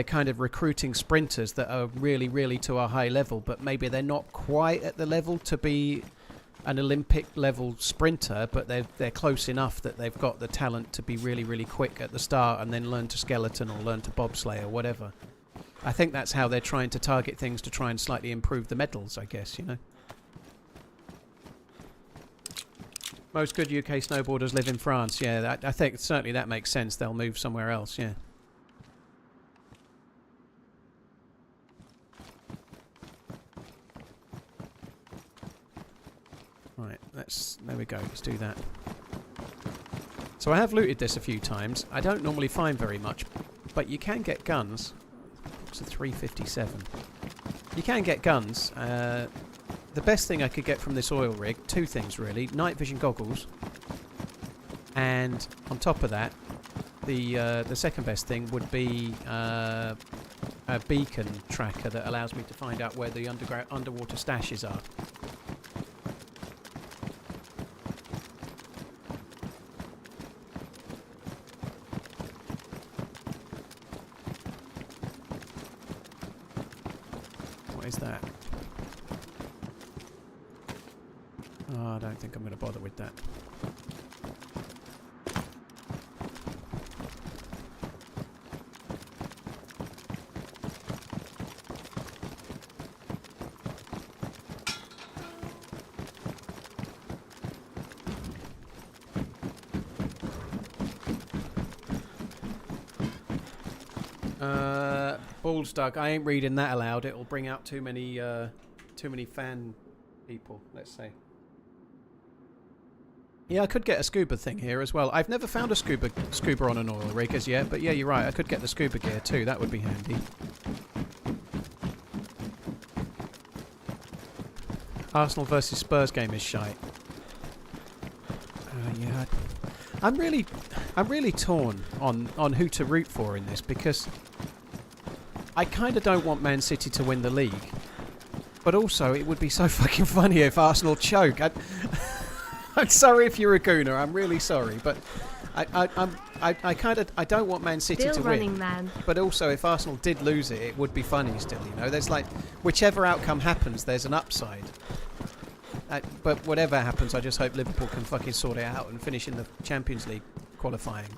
Speaker 2: kind of recruiting sprinters that are really, really to a high level, but maybe they're not quite at the level to be an Olympic level sprinter, but they're close enough that they've got the talent to be really, really quick at the start and then learn to skeleton or learn to bobsleigh or whatever. I think that's how they're trying to target things to try and slightly improve the medals, I guess, you know. Most good UK snowboarders live in France. Yeah, I think certainly that makes sense. They'll move somewhere else, yeah. Right, there we go. Let's do that. So I have looted this a few times. I don't normally find very much, but you can get guns. It's a 357. You can get guns. The best thing I could get from this oil rig, 2 things really: night vision goggles, and on top of that, the second best thing would be a beacon tracker that allows me to find out where the underwater stashes are. Is that? Oh, I don't think I'm going to bother with that. Balls, Doug. I ain't reading that aloud. It'll bring out too many fan people. Let's say. Yeah, I could get a scuba thing here as well. I've never found a scuba on an oil rig as yet, but yeah, you're right. I could get the scuba gear too. That would be handy. Arsenal versus Spurs game is shite. Yeah, I'm really torn on who to root for in this, because I kind of don't want Man City to win the league, but also it would be so fucking funny if Arsenal choke. I'm sorry if you're a gooner. I'm really sorry, but I don't want Man City to win.
Speaker 1: Man.
Speaker 2: But also, if Arsenal did lose it, it would be funny still. You know, there's like whichever outcome happens, there's an upside. But whatever happens, I just hope Liverpool can fucking sort it out and finish in the Champions League qualifying.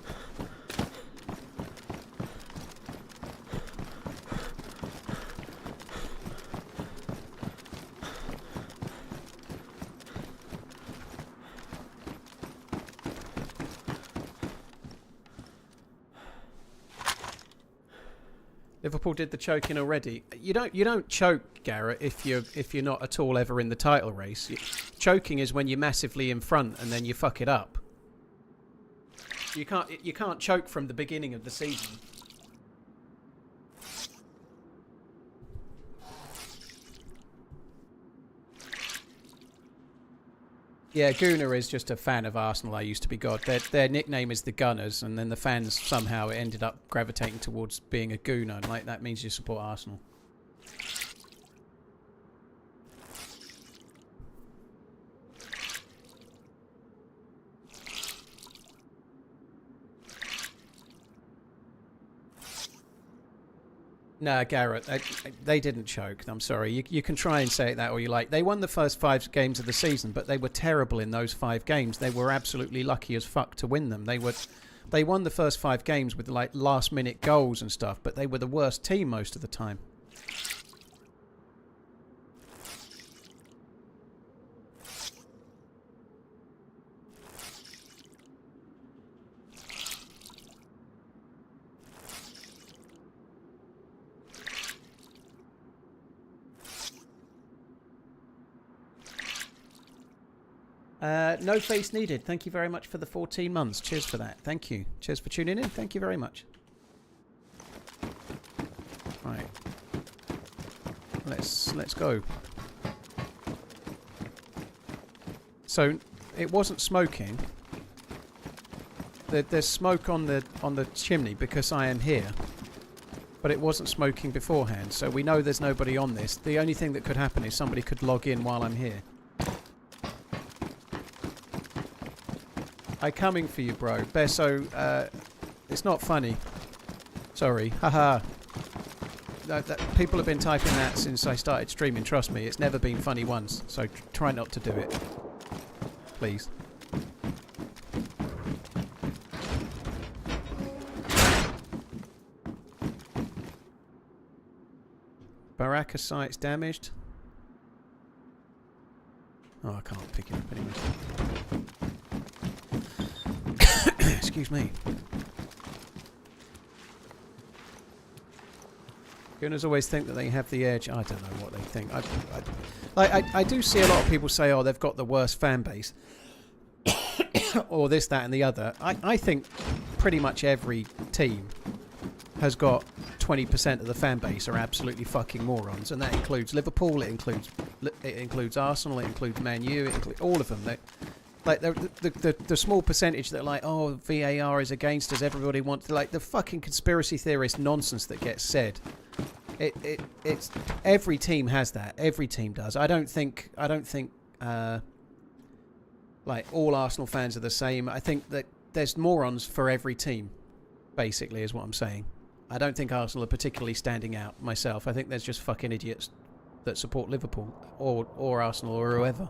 Speaker 2: Liverpool did the choking already. You don't choke, Garrett, if you're not at all ever in the title race. Choking is when you're massively in front and then you fuck it up. You can't choke from the beginning of the season. Yeah, Gooner is just a fan of Arsenal. I used to be God. Their nickname is the Gunners, and then the fans somehow ended up gravitating towards being a Gooner. Like, that means you support Arsenal. No, Garrett, they didn't choke. I'm sorry. You can try and say it that all you like. They won the first 5 games of the season, but they were terrible in those 5 games. They were absolutely lucky as fuck to win them. They won the first 5 games with like last-minute goals and stuff, but they were the worst team most of the time. No face needed. Thank you very much for the 14 months. Cheers for that. Thank you. Cheers for tuning in. Thank you very much. Right. Let's go. So it wasn't smoking. There's smoke on the chimney because I am here. But it wasn't smoking beforehand, so we know there's nobody on this. The only thing that could happen is somebody could log in while I'm here. I'm coming for you, bro. Besso, it's not funny. Sorry. Haha. People have been typing that since I started streaming. Trust me, it's never been funny once. So try not to do it. Please. Baraka site's damaged. Oh, I can't pick it up anyway. Excuse me. Gooners always think that they have the edge. I don't know what they think. I do see a lot of people say, oh, they've got the worst fan base. Or this, that and the other. I think pretty much every team has got 20% of the fan base are absolutely fucking morons. And that includes Liverpool, it includes Arsenal, it includes Man U, it includes all of them. The small percentage that are like, oh, VAR is against us, everybody wants, like the fucking conspiracy theorist nonsense that gets said. It's every team has that. Every team does. I don't think like all Arsenal fans are the same. I think that there's morons for every team, basically, is what I'm saying. I don't think Arsenal are particularly standing out myself. I think there's just fucking idiots that support Liverpool or Arsenal or whoever.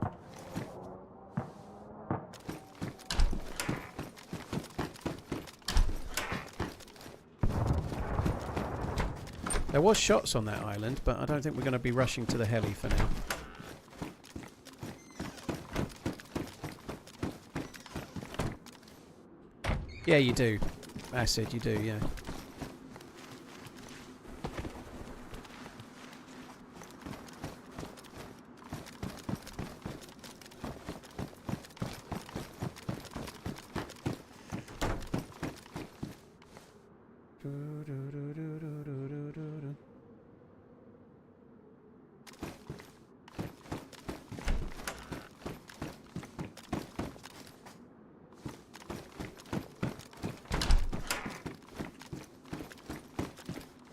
Speaker 2: There was shots on that island, but I don't think we're going to be rushing to the heli for now. Yeah, you do. Acid, you do, yeah.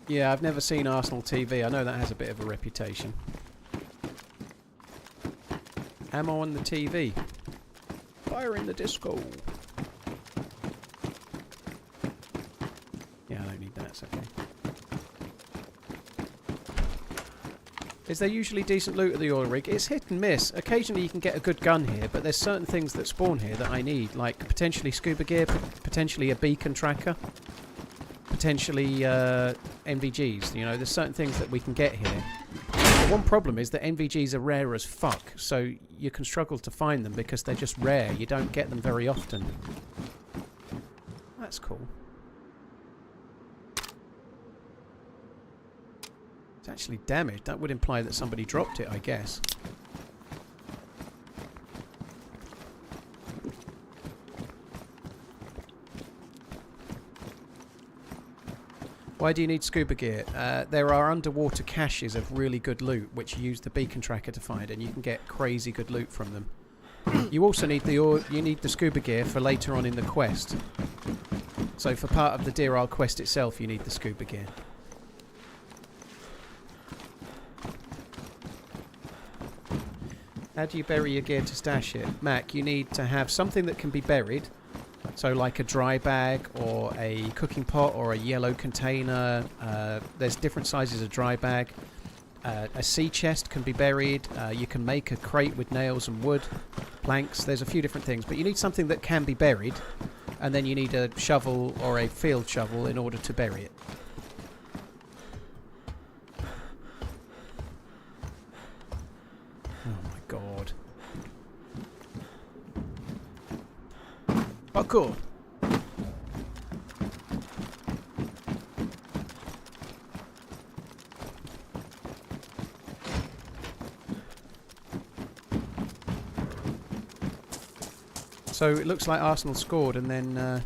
Speaker 2: Yeah, I've never seen Arsenal TV. I know that has a bit of a reputation. Ammo on the TV. Fire in the disco. Yeah, I don't need that. It's okay. Is there usually decent loot at the oil rig? It's hit and miss. Occasionally you can get a good gun here, but there's certain things that spawn here that I need, like potentially scuba gear, potentially a beacon tracker, potentially NVGs. You know, there's certain things that we can get here. The one problem is that NVGs are rare as fuck, so you can struggle to find them because they're just rare. You don't get them very often. That's cool. It's actually damaged. That would imply that somebody dropped it, I guess. Why do you need scuba gear? There are underwater caches of really good loot, which you use the beacon tracker to find, and you can get crazy good loot from them. You also need the scuba gear for later on in the quest. So for part of the Deerisle quest itself, you need the scuba gear. How do you bury your gear to stash it? Mac, you need to have something that can be buried. So like a dry bag or a cooking pot or a yellow container. There's different sizes of dry bag. A sea chest can be buried. You can make a crate with nails and wood, planks. There's a few different things. But you need something that can be buried. And then you need a shovel or a field shovel in order to bury it. God. Oh, cool. So it looks like Arsenal scored and then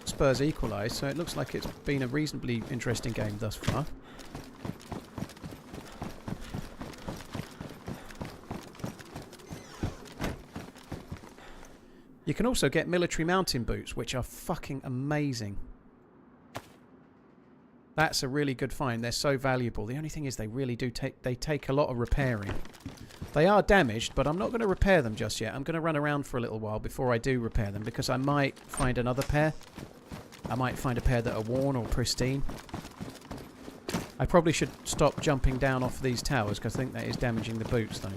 Speaker 2: Spurs equalised, so it looks like it's been a reasonably interesting game thus far. You can also get military mountain boots, which are fucking amazing. That's a really good find. They're so valuable. The only thing is they really do take a lot of repairing. They are damaged, but I'm not going to repair them just yet. I'm going to run around for a little while before I do repair them, because I might find another pair. I might find a pair that are worn or pristine. I probably should stop jumping down off these towers, because I think that is damaging the boots, though.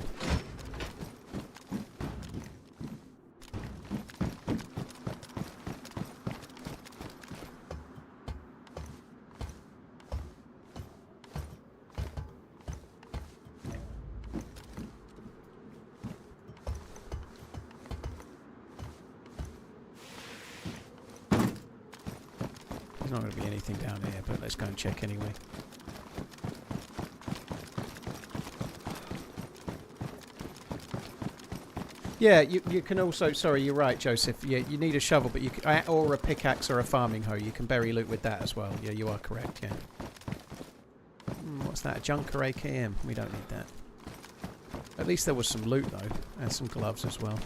Speaker 2: There's not going to be anything down here, but let's go and check anyway. Yeah, you can also... Sorry, you're right, Joseph. Yeah, you need a shovel, but you can, or a pickaxe or a farming hoe. You can bury loot with that as well. Yeah, you are correct, yeah. What's that? A Junker AKM? We don't need that. At least there was some loot, though. And some gloves as well.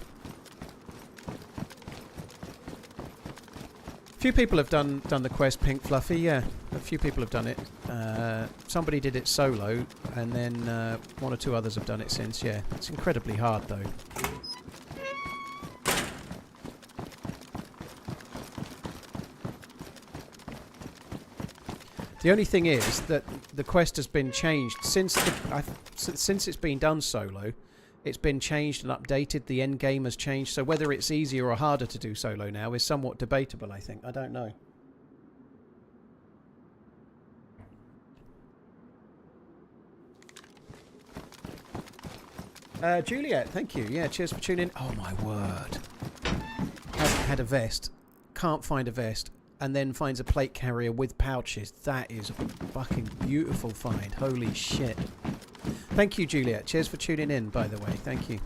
Speaker 2: A few people have done the quest, Pink Fluffy, yeah. A few people have done it. Somebody did it solo, and then one or two others have done it since, yeah. It's incredibly hard, though. The only thing is that the quest has been changed since it's been done solo. It's been changed and updated. The end game has changed. So whether it's easier or harder to do solo now is somewhat debatable, I think. I don't know. Juliet, thank you. Yeah, cheers for tuning in. Oh, my word. Hasn't had a vest. Can't find a vest. And then finds a plate carrier with pouches. That is a fucking beautiful find. Holy shit. Thank you, Juliet. Cheers for tuning in, by the way. Thank you.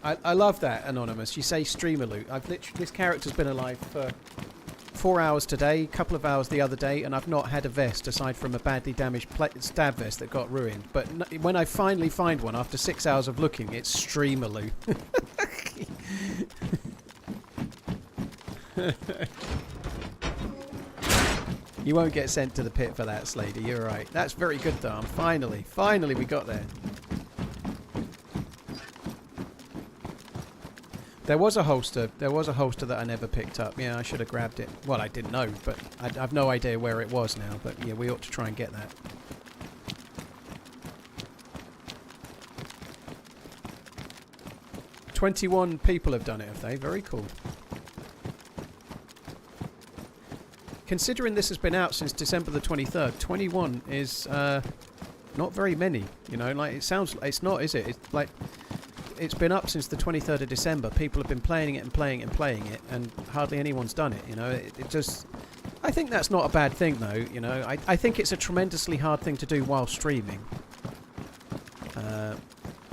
Speaker 2: I love that, Anonymous. You say streamer loot. This character's been alive for 4 hours today, a couple of hours the other day, and I've not had a vest aside from a badly damaged stab vest that got ruined. But when I finally find one after 6 hours of looking, it's streamer loot. You won't get sent to the pit for that, Slady. You're right. That's very good, Dom. Finally we got there. There was a holster that I never picked up. Yeah, I should have grabbed it. Well, I didn't know, but I've no idea where it was now. But yeah, we ought to try and get that. "21 people have done it, have they? Very cool. Considering this has been out since December the 23rd, 21 is not very many. You know, like it's not, is it? It's like it's been up since the 23rd of December. People have been playing it and playing it and playing it, and hardly anyone's done it. You know, it just. I think that's not a bad thing, though. You know, I think it's a tremendously hard thing to do while streaming.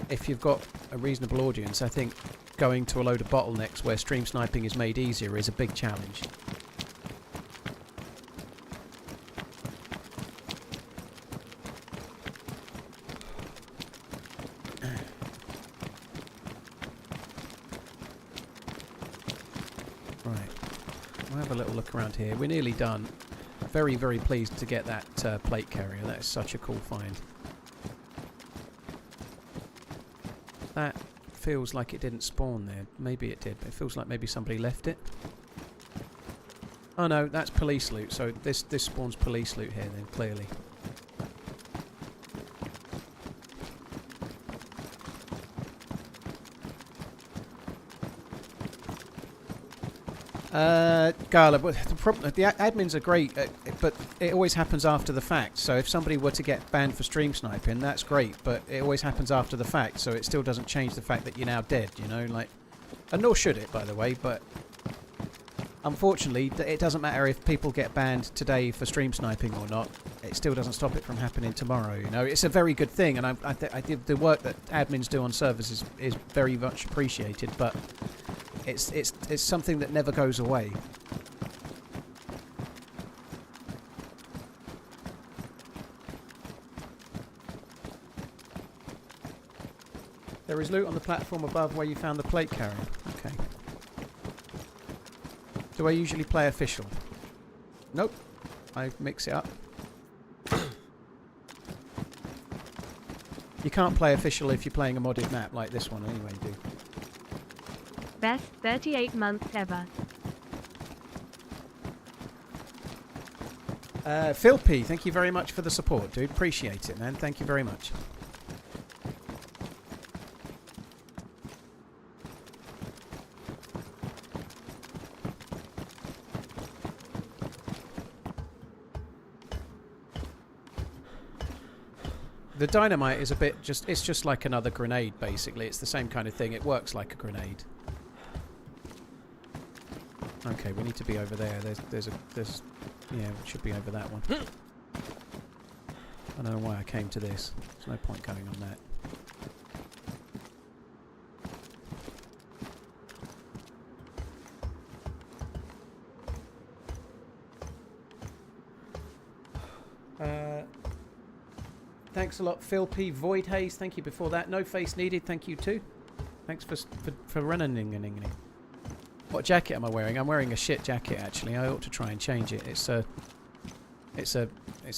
Speaker 2: If you've got a reasonable audience, I think going to a load of bottlenecks where stream sniping is made easier is a big challenge. Around here. We're nearly done. Very, very pleased to get that plate carrier. That is such a cool find. That feels like it didn't spawn there. Maybe it did, but it feels like maybe somebody left it. Oh no, that's police loot. So this spawns police loot here then, clearly. Gala, but the admins are great, but it always happens after the fact. So if somebody were to get banned for stream sniping, that's great, but it always happens after the fact. So it still doesn't change the fact that you're now dead. You know, like, and nor should it, by the way. But unfortunately, it doesn't matter if people get banned today for stream sniping or not. It still doesn't stop it from happening tomorrow. You know, it's a very good thing, and I did the work that admins do on servers is very much appreciated, but. It's something that never goes away. There is loot on the platform above where you found the plate carrier. Okay. Do I usually play official? Nope. I mix it up. You can't play official if you're playing a modded map like this one anyway, do you?
Speaker 1: Best 38 months ever.
Speaker 2: Phil P, thank you very much for the support, dude. Appreciate it, man. Thank you very much. The dynamite is a bit it's just like another grenade, basically. It's the same kind of thing. It works like a grenade. Okay, we need to be over there. There's yeah, it should be over that one. I don't know why I came to this. There's no point going on that. Thanks a lot, Phil P. Void Haze. Thank you before that. No face needed. Thank you too. Thanks for running. What jacket am I wearing? I'm wearing a shit jacket actually. I ought to try and change it. It's a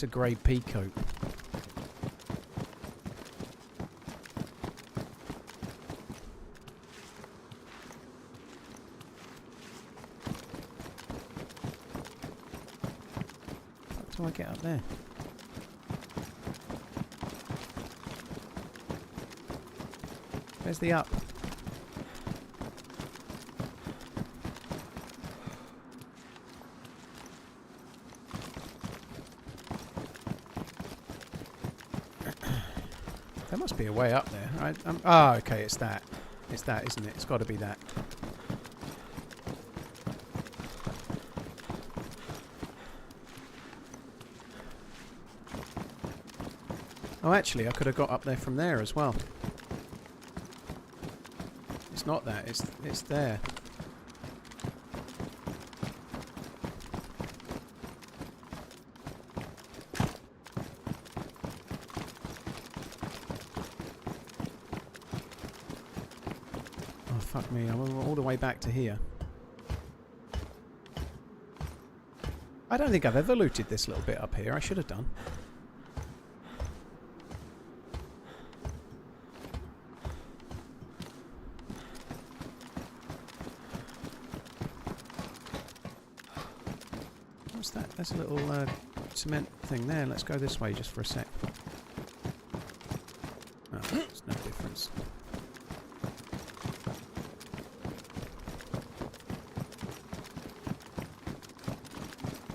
Speaker 2: grey pea coat. How do I get up there? Where's the up? There must be a way up there. Ah, okay, it's that. It's that, isn't it? It's got to be that. Oh, actually, I could have got up there from there as well. It's not that. It's there. Fuck me, I'm all the way back to here. I don't think I've ever looted this little bit up here. I should have done. What's that? There's a little cement thing there. Let's go this way just for a sec. Oh, there's no difference.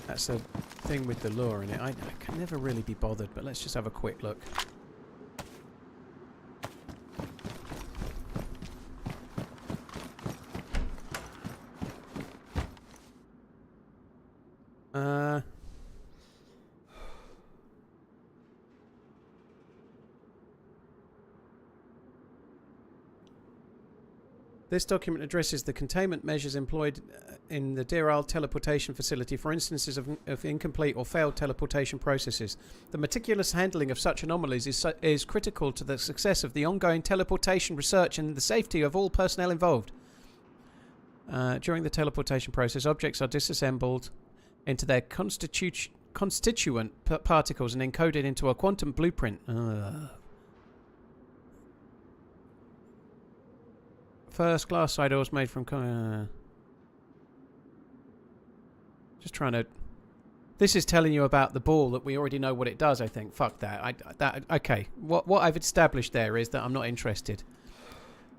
Speaker 2: That's the thing with the lure in it. I can never really be bothered, but let's just have a quick look. This document addresses the containment measures employed in the Deerisle teleportation facility for instances of incomplete or failed teleportation processes. The meticulous handling of such anomalies is critical to the success of the ongoing teleportation research and the safety of all personnel involved. During the teleportation process, objects are disassembled into their constituent particles and encoded into a quantum blueprint. First glass side doors made from... just trying to... This is telling you about the ball that we already know what it does, I think. Fuck that. Okay. What I've established there is that I'm not interested.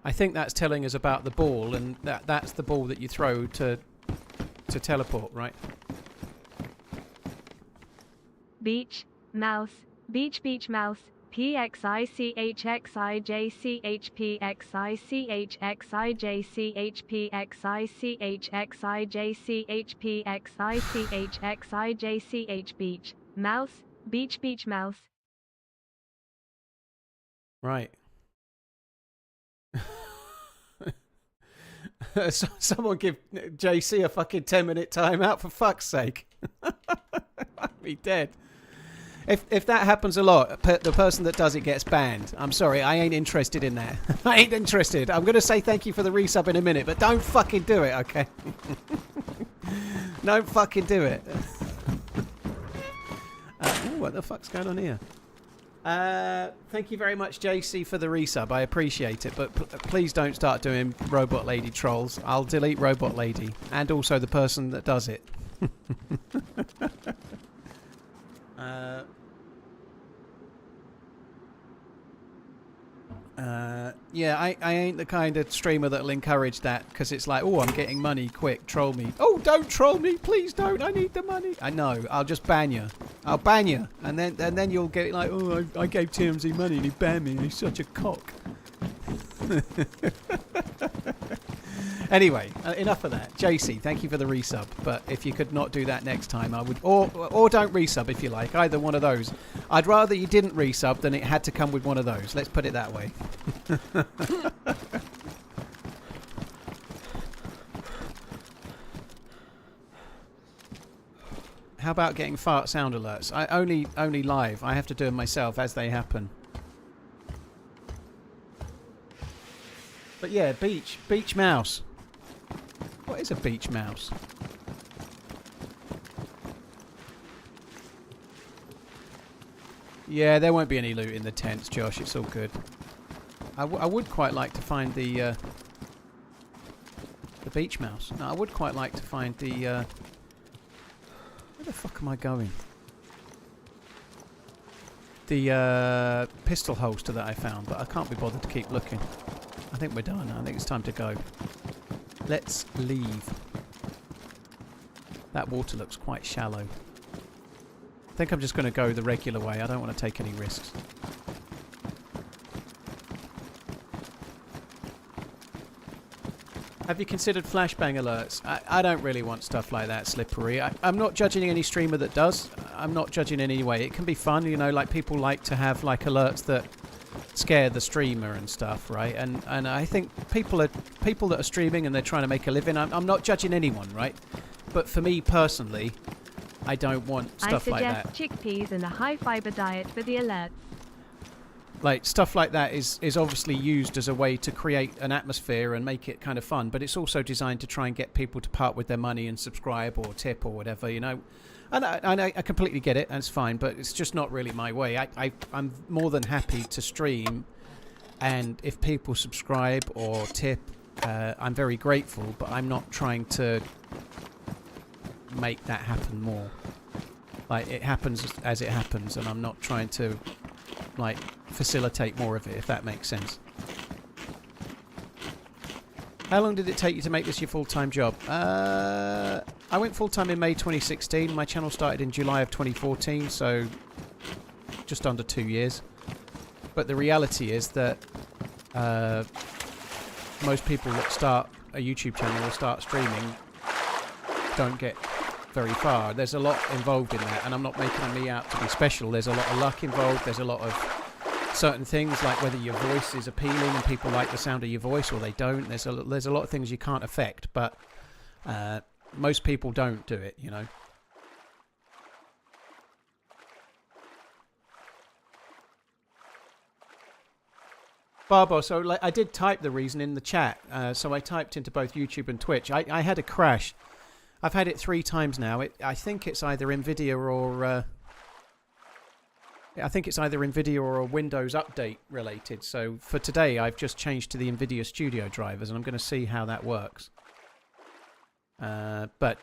Speaker 2: I think that's telling us about the ball, and that's the ball that you throw to teleport, right?
Speaker 1: Beach, mouse, beach mouse. PXICHXIJCHPXICHXIJCHPXICHXIJCHPXICHXIJCH mouse, beach mouse.
Speaker 2: Right. Someone give JC a fucking 10-minute timeout for fuck's sake. I'd be dead. If that happens a lot, the person that does it gets banned. I'm sorry, I ain't interested in that. I ain't interested. I'm going to say thank you for the resub in a minute, but don't fucking do it, okay? Don't fucking do it. What the fuck's going on here? Thank you very much, JC, for the resub. I appreciate it, but please don't start doing Robot Lady trolls. I'll delete Robot Lady, and also the person that does it. Yeah, I ain't the kind of streamer that'll encourage that, because it's like, oh, I'm getting money, quick, troll me. Oh, don't troll me, please don't, I need the money. I know, I'll just ban you. I'll ban you, and then you'll get like, oh, I gave TRMZ money and he banned me and he's such a cock. Anyway, enough of that. JC, thank you for the resub, but if you could not do that next time, I would, or don't resub if you like, either one of those. I'd rather you didn't resub than it had to come with one of those. Let's put it that way. How about getting fart sound alerts? I only live. I have to do them myself as they happen. But yeah, beach mouse. What is a beach mouse? Yeah, there won't be any loot in the tents, Josh. It's all good. I would quite like to find the beach mouse. No, I would quite like to find the... where the fuck am I going? The pistol holster that I found, but I can't be bothered to keep looking. I think we're done. I think it's time to go. Let's leave. That water looks quite shallow. I think I'm just going to go the regular way. I don't want to take any risks. Have you considered flashbang alerts? I don't really want stuff like that slippery. I'm not judging any streamer that does. I'm not judging in any way. It can be fun, you know, like people like to have like alerts that scare the streamer and stuff, right? And I think people that are streaming and they're trying to make a living, I'm not judging anyone, right? But for me personally, I don't want stuff like that.
Speaker 1: I suggest chickpeas and a high fiber diet for the alerts.
Speaker 2: Like stuff like that is obviously used as a way to create an atmosphere and make it kind of fun, but it's also designed to try and get people to part with their money and subscribe or tip or whatever, you know. I completely get it, and it's fine, but it's just not really my way. I'm more than happy to stream, and if people subscribe or tip, I'm very grateful, but I'm not trying to make that happen more. Like, it happens as it happens, and I'm not trying to, like, facilitate more of it, if that makes sense. How long did it take you to make this your full-time job? I went full-time in May 2016. My channel started in July of 2014, so just under 2 years. But the reality is that most people that start a YouTube channel or start streaming don't get very far. There's a lot involved in that, and I'm not making me out to be special. There's a lot of luck involved. There's a lot of certain things, like whether your voice is appealing and people like the sound of your voice or they don't. There's a lot of things you can't affect, but most people don't do it, you know. Barbo, so like, I did type the reason in the chat. So I typed into both YouTube and Twitch. I had a crash. I've had it 3 times now. I think it's either NVIDIA or a Windows update related. So for today, I've just changed to the NVIDIA Studio drivers, and I'm going to see how that works. But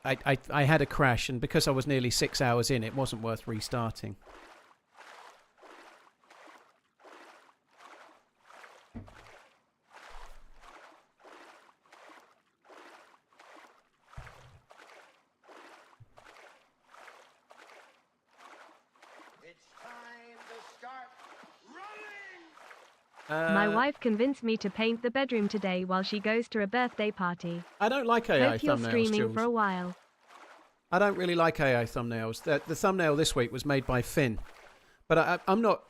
Speaker 2: I had a crash, and because I was nearly 6 hours in, it wasn't worth restarting.
Speaker 3: It's time to start running!
Speaker 1: My wife convinced me to paint the bedroom today while she goes to a birthday party.
Speaker 2: I don't like AI
Speaker 1: Hope you're
Speaker 2: thumbnails,
Speaker 1: streaming
Speaker 2: Jules.
Speaker 1: for a while.
Speaker 2: I don't really like AI thumbnails. The thumbnail this week was made by Finn. But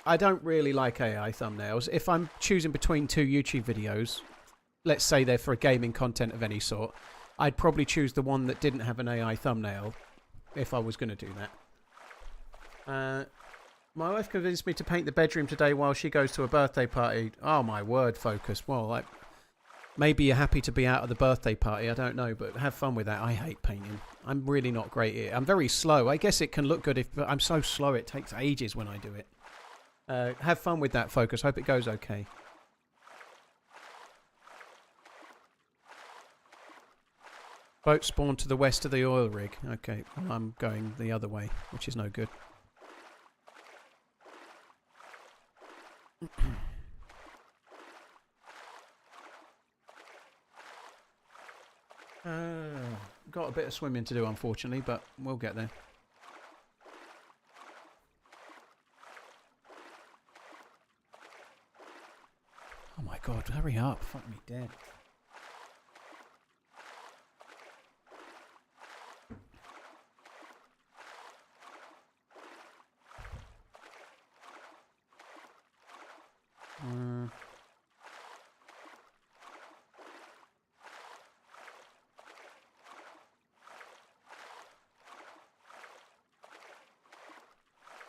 Speaker 2: I don't really like AI thumbnails. If I'm choosing between 2 YouTube videos, let's say they're for gaming content of any sort, I'd probably choose the one that didn't have an AI thumbnail if I was going to do that. My wife convinced me to paint the bedroom today while she goes to a birthday party. Oh my word, Focus. Well, like, maybe you're happy to be out of the birthday party, I don't know, but have fun with that. I hate painting. I'm really not great at it. I'm very slow. I guess it can look good, but I'm so slow it takes ages when I do it. Have fun with that, Focus. Hope it goes okay. Boat spawned to the west of the oil rig. Okay, well, I'm going the other way, which is no good. Got a bit of swimming to do, unfortunately, but we'll get there. Oh my god, hurry up. Fuck me dead.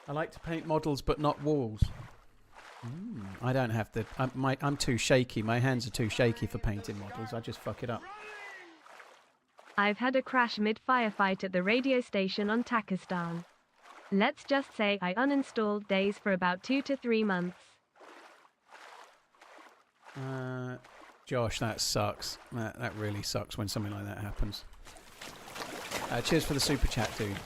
Speaker 2: I like to paint models, but not walls. I don't have the... I'm too shaky. My hands are too shaky for painting models. I just fuck it up.
Speaker 1: I've had a crash mid-firefight at the radio station on Takistan. Let's just say I uninstalled DayZ for about 2 to 3 months.
Speaker 2: Josh, that sucks. That really sucks when something like that happens. Cheers for the super chat, dude.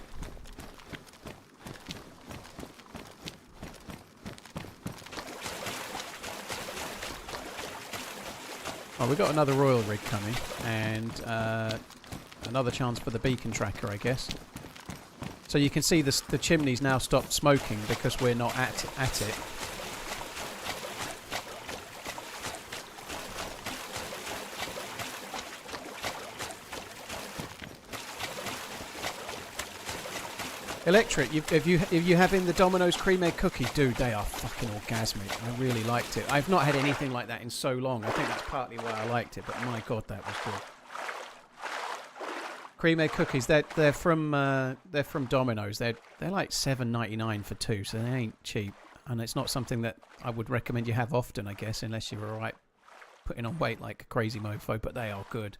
Speaker 2: Oh, we've got another oil rig coming, and another chance for the beacon tracker, I guess. So you can see the chimney's now stopped smoking because we're not at it. Electric, if you having the Domino's cream egg cookie, dude, they are fucking orgasmic. I really liked it. I've not had anything like that in so long. I think that's partly why I liked it, but my god, that was good. Cream egg cookies, they're from Domino's. They're like $7.99 for 2, so they ain't cheap. And it's not something that I would recommend you have often, I guess, unless you're alright putting on weight like a crazy mofo. But they are good.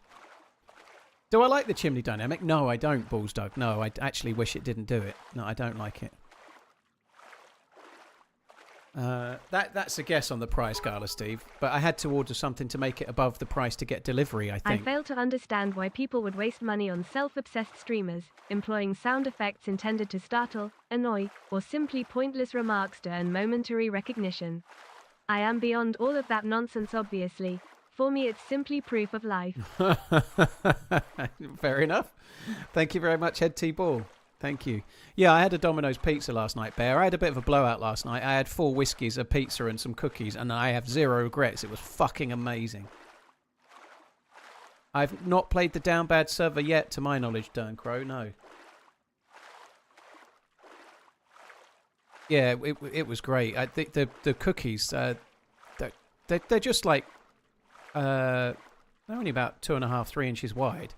Speaker 2: Do I like the chimney dynamic? No, I don't, Balls Dug. No, I actually wish it didn't do it. No, I don't like it. That's a guess on the price, Gala Steve. But I had to order something to make it above the price to get delivery, I
Speaker 1: I
Speaker 2: think.
Speaker 1: fail to understand why people would waste money on self-obsessed streamers, employing sound effects intended to startle, annoy, or simply pointless remarks to earn momentary recognition. I am beyond all of that nonsense, obviously. For me, it's simply proof of life.
Speaker 2: Fair enough. Thank you very much, Head T Ball. Thank you. Yeah, I had a Domino's pizza last night, Bear. I had a bit of a blowout last night. I had 4 whiskies, a pizza, and some cookies, and I have 0 regrets. It was fucking amazing. I've not played the Down Bad server yet, to my knowledge, Derncrow. No. Yeah, it was great. I think the cookies, they're just like they're only about 2.5, 3 inches wide.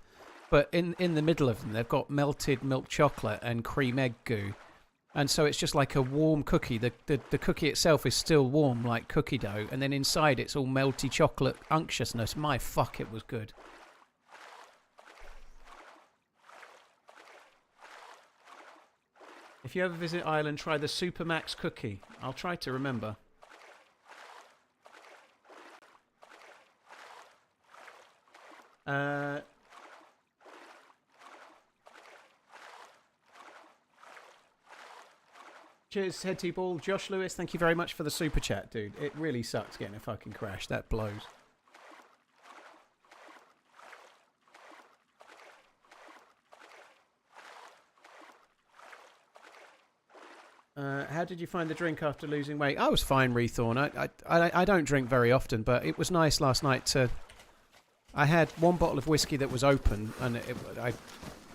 Speaker 2: But in the middle of them, they've got melted milk chocolate and cream egg goo. And so it's just like a warm cookie. The cookie itself is still warm, like cookie dough. And then inside, it's all melty chocolate unctuousness. My fuck, it was good. If you ever visit Ireland, try the Supermax cookie. I'll try to remember. Cheers, Head T Ball. Josh Lewis, thank you very much for the super chat, dude. It really sucks getting a fucking crash. That blows. How did you find the drink after losing weight? I was fine, Rethorn. I don't drink very often, but it was nice last night to... I had 1 bottle of whiskey that was open, and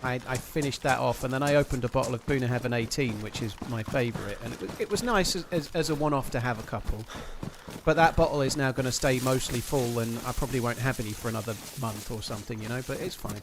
Speaker 2: I finished that off, and then I opened a bottle of Boona Heaven 18, which is my favourite, and it was nice as a one-off to have a couple. But that bottle is now going to stay mostly full, and I probably won't have any for another month or something, you know, but it's fine.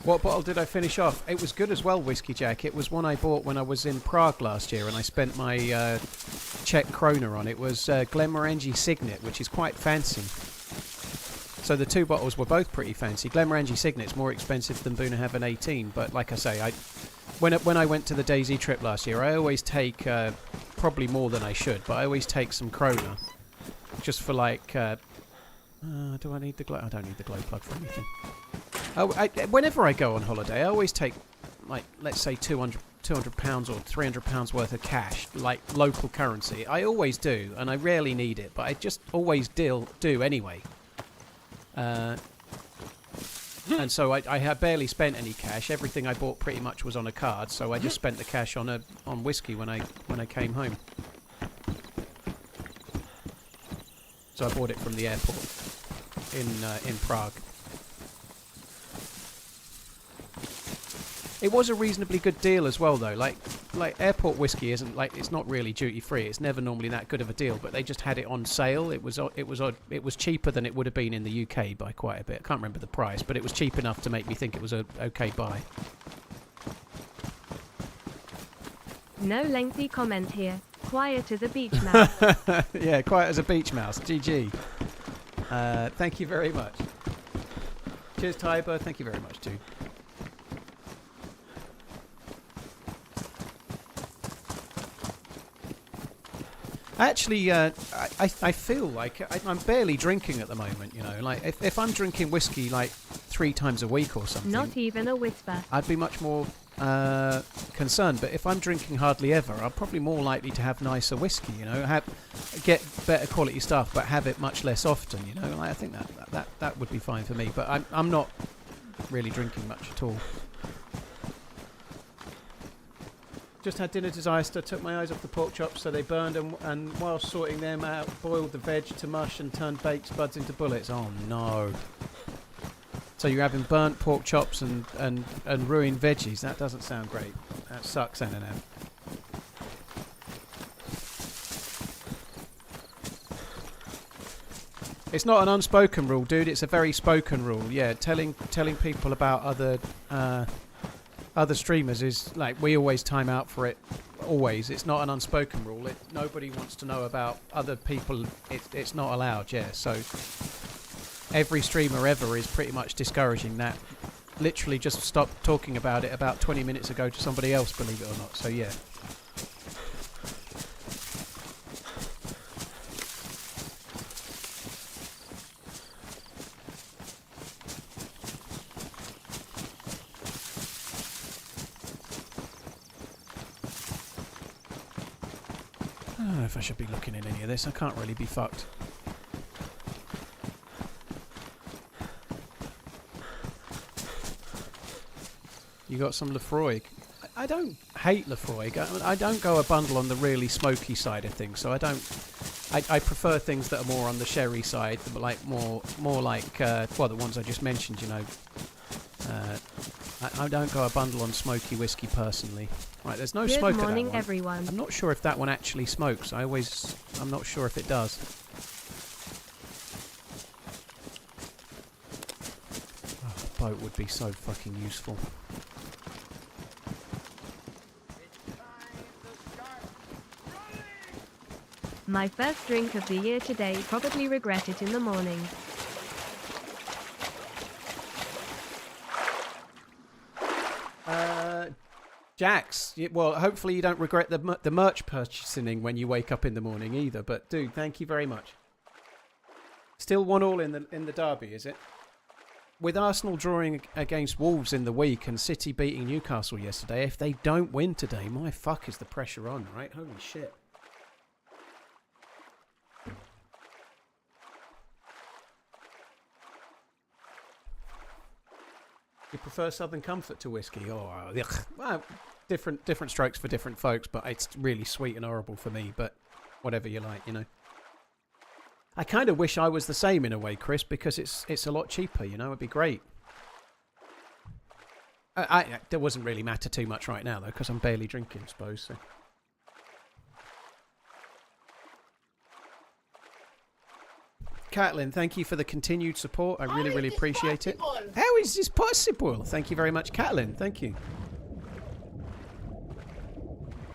Speaker 2: What bottle did I finish off? It was good as well, Whiskey Jack. It was one I bought when I was in Prague last year, and I spent my Czech krona on it. It was Glenmorangie Signet, which is quite fancy. So the 2 bottles were both pretty fancy. Glenmorangie Signet's more expensive than Boona Heaven 18, but like I say, when I went to the DayZ trip last year, I always take probably more than I should, but I always take some krona just for like. Do I need the glow? I don't need the glow plug for anything. Whenever I go on holiday, I always take, like, let's say £200 or £300 worth of cash, like local currency. I always do, and I rarely need it, but I just always do anyway. And so I had barely spent any cash. Everything I bought pretty much was on a card, so I just spent the cash on whiskey when I came home. So I bought it from the airport in Prague. It was a reasonably good deal as well, though. Like airport whiskey isn't like, it's not really duty free. It's never normally that good of a deal, but they just had it on sale. It was cheaper than it would have been in the UK by quite a bit. I can't remember the price, but it was cheap enough to make me think it was a okay buy.
Speaker 1: No lengthy comment here. Quiet as a beach mouse.
Speaker 2: Yeah, quiet as a beach mouse. GG. Thank you very much. Cheers, Tiber. Thank you very much, dude. Actually, I feel like I'm barely drinking at the moment, you know. Like, if I'm drinking whiskey, like, 3 times a week or something...
Speaker 1: Not even a whisper.
Speaker 2: I'd be much more concerned. But if I'm drinking hardly ever, I'm probably more likely to have nicer whiskey, you know. Get better quality stuff, but have it much less often, you know. Like, I think that would be fine for me. But I'm not really drinking much at all. Just had dinner disaster, took my eyes off the pork chops so they burned, and while sorting them out, boiled the veg to mush and turned baked spuds into bullets. Oh no. So you're having burnt pork chops and ruined veggies. That doesn't sound great. That sucks, N&M. It's not an unspoken rule, dude. It's a very spoken rule. Yeah, telling people about other streamers is like we always time out for it. Always. It's not an unspoken rule. Nobody wants to know about other people. It's not allowed. Yeah. So every streamer ever is pretty much discouraging that. Literally just stopped talking about it about 20 minutes ago to somebody else, believe it or not. So yeah. I don't know if I should be looking in any of this. I can't really be fucked. You got some Lefroy. I don't hate Lefroy. I don't go a bundle on the really smoky side of things. So I don't. I prefer things that are more on the sherry side, like more like well, the ones I just mentioned. You know. I don't go a bundle on smoky whiskey personally. Right, there's no smoke at that one.
Speaker 1: Good morning, everyone.
Speaker 2: I'm not sure if that one actually smokes. I'm not sure if it does. Oh, a boat would be so fucking useful.
Speaker 1: My first drink of the year today, probably regret it in the morning.
Speaker 2: Jax, well, hopefully you don't regret the merch purchasing when you wake up in the morning either. But dude, thank you very much. Still 1-1 in the derby, is it? With Arsenal drawing against Wolves in the week and City beating Newcastle yesterday, if they don't win today, my fuck is the pressure on, right? Holy shit. You prefer Southern Comfort to whiskey? Oh, well, different strokes for different folks, but it's really sweet and horrible for me. But whatever you like, you know. I kind of wish I was the same in a way, Chris, because it's a lot cheaper. You know, it'd be great. That doesn't really matter too much right now though, because I'm barely drinking, I suppose. So. Caitlin, thank you for the continued support. I really appreciate it. How is this possible? Thank you very much, Caitlin. Thank you.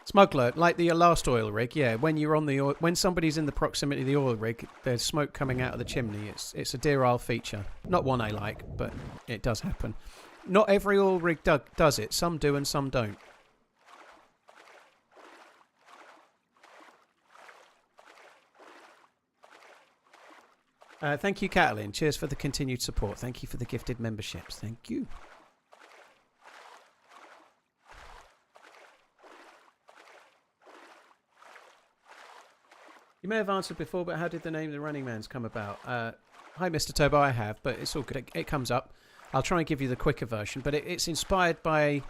Speaker 2: Smuggler, like the last oil rig, yeah. When you're on the when somebody's in the proximity of the oil rig, there's smoke coming out of the chimney. It's a Deerisle feature. Not one I like, but it does happen. Not every oil rig does it. Some do and some don't. Thank you, Catelyn. Cheers for the continued support. Thank you for the gifted memberships. Thank you. You may have answered before, but how did the name TheRunningManZ come about? Hi, Mr. Turbo. I have, but it's all good. It comes up. I'll try and give you the quicker version, but it's inspired by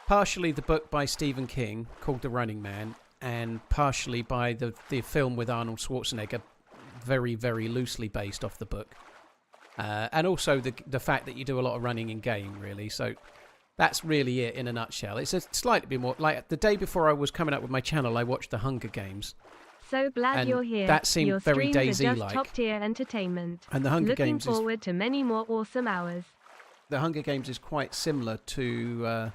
Speaker 2: partially the book by Stephen King called The Running Man, and partially by the film with Arnold Schwarzenegger, very, very loosely based off the book. And also the fact that you do a lot of running in game, really. So that's really it in a nutshell. It's a slightly bit more like the day before I was coming up with my channel, I watched The Hunger Games.
Speaker 1: So glad you're here.
Speaker 2: That seemed
Speaker 1: Your
Speaker 2: very
Speaker 1: streams are
Speaker 2: DayZ
Speaker 1: just
Speaker 2: like.
Speaker 1: top tier entertainment.
Speaker 2: And The Hunger
Speaker 1: Looking
Speaker 2: Games
Speaker 1: forward to many more awesome hours.
Speaker 2: The Hunger Games is quite similar to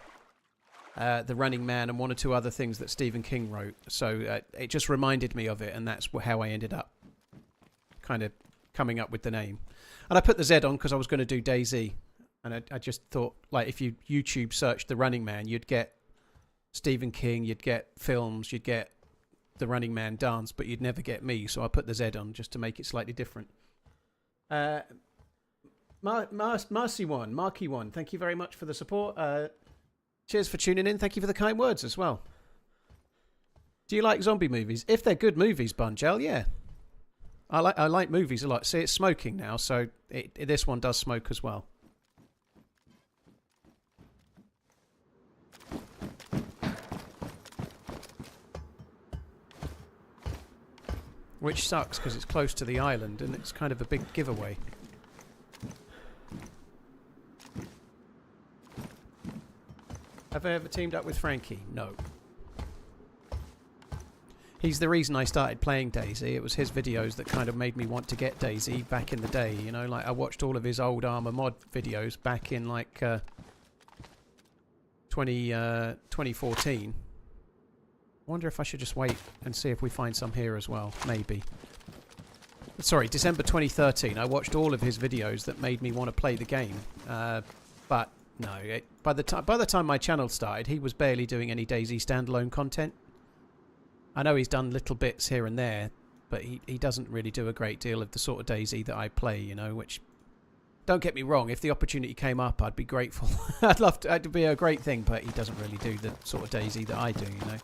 Speaker 2: The Running Man and one or two other things that Stephen King wrote. So it just reminded me of it, and that's how I ended up kind of coming up with the name. And I put the Z on because I was going to do DayZ. And I just thought, like, if you YouTube search The Running Man, you'd get Stephen King, you'd get films, you'd get The Running Man dance, but you'd never get me. So I put the Z on just to make it slightly different. Marcy one, thank you very much for the support. Cheers for tuning in. Thank you for the kind words as well. Do you like zombie movies? If they're good movies, Bunjel, yeah. I like movies a lot. See, it's smoking now, so this one does smoke as well. Which sucks because it's close to the island and it's kind of a big giveaway. Have I ever teamed up with Frankie? No. He's the reason I started playing DayZ. It was his videos that kind of made me want to get DayZ back in the day. You know, like I watched all of his old Armour mod videos back in like 2014. I wonder if I should just wait and see if we find some here as well. Maybe. Sorry, December 2013. I watched all of his videos that made me want to play the game. But no, by the time my channel started, he was barely doing any DayZ standalone content. I know he's done little bits here and there, but he doesn't really do a great deal of the sort of DayZ that I play, you know, which, don't get me wrong, if the opportunity came up, I'd be grateful. I'd love to, it'd be a great thing, but he doesn't really do the sort of DayZ that I do, you know.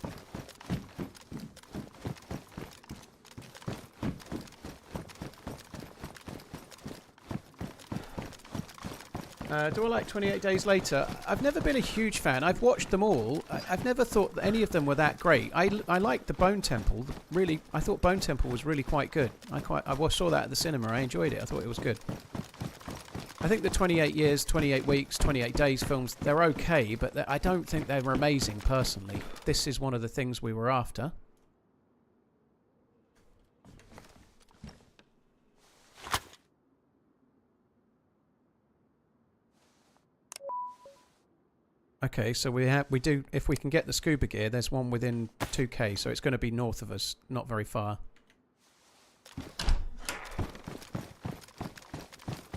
Speaker 2: Do I like 28 Days Later? I've never been a huge fan. I've watched them all. I've never thought that any of them were that great. I liked the Bone Temple. Really, I thought Bone Temple was really quite good. I saw that at the cinema. I enjoyed it. I thought it was good. I think the 28 years, 28 weeks, 28 days films, they're okay, but I don't think they were amazing personally. This is one of the things we were after. Okay, so we do, if we can get the scuba gear, there's one within 2k, so it's going to be north of us, not very far.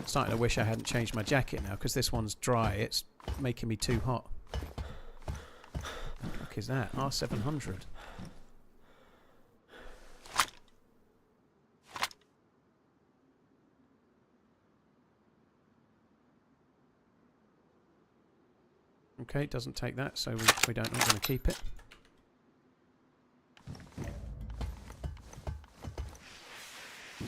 Speaker 2: Starting to wish I hadn't changed my jacket now, because this one's dry, it's making me too hot. What the fuck is that? R700. Okay, it doesn't take that, so we're not going to keep it.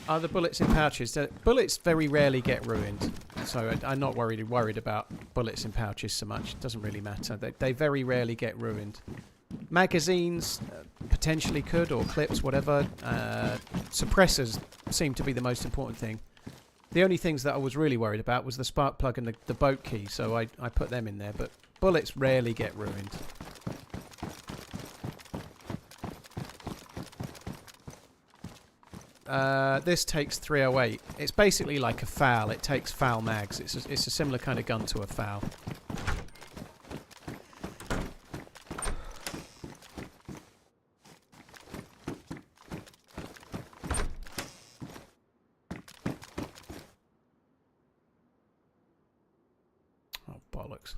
Speaker 2: Are the bullets in pouches? Bullets very rarely get ruined, so I'm not worried about bullets in pouches so much. It doesn't really matter. They very rarely get ruined. Magazines potentially could, or clips, whatever. Suppressors seem to be the most important thing. The only things that I was really worried about was the spark plug and the boat key, so I put them in there, but bullets rarely get ruined. This takes 308. It's basically like a FAL. It takes FAL mags. It's a similar kind of gun to a FAL. Oh, bollocks.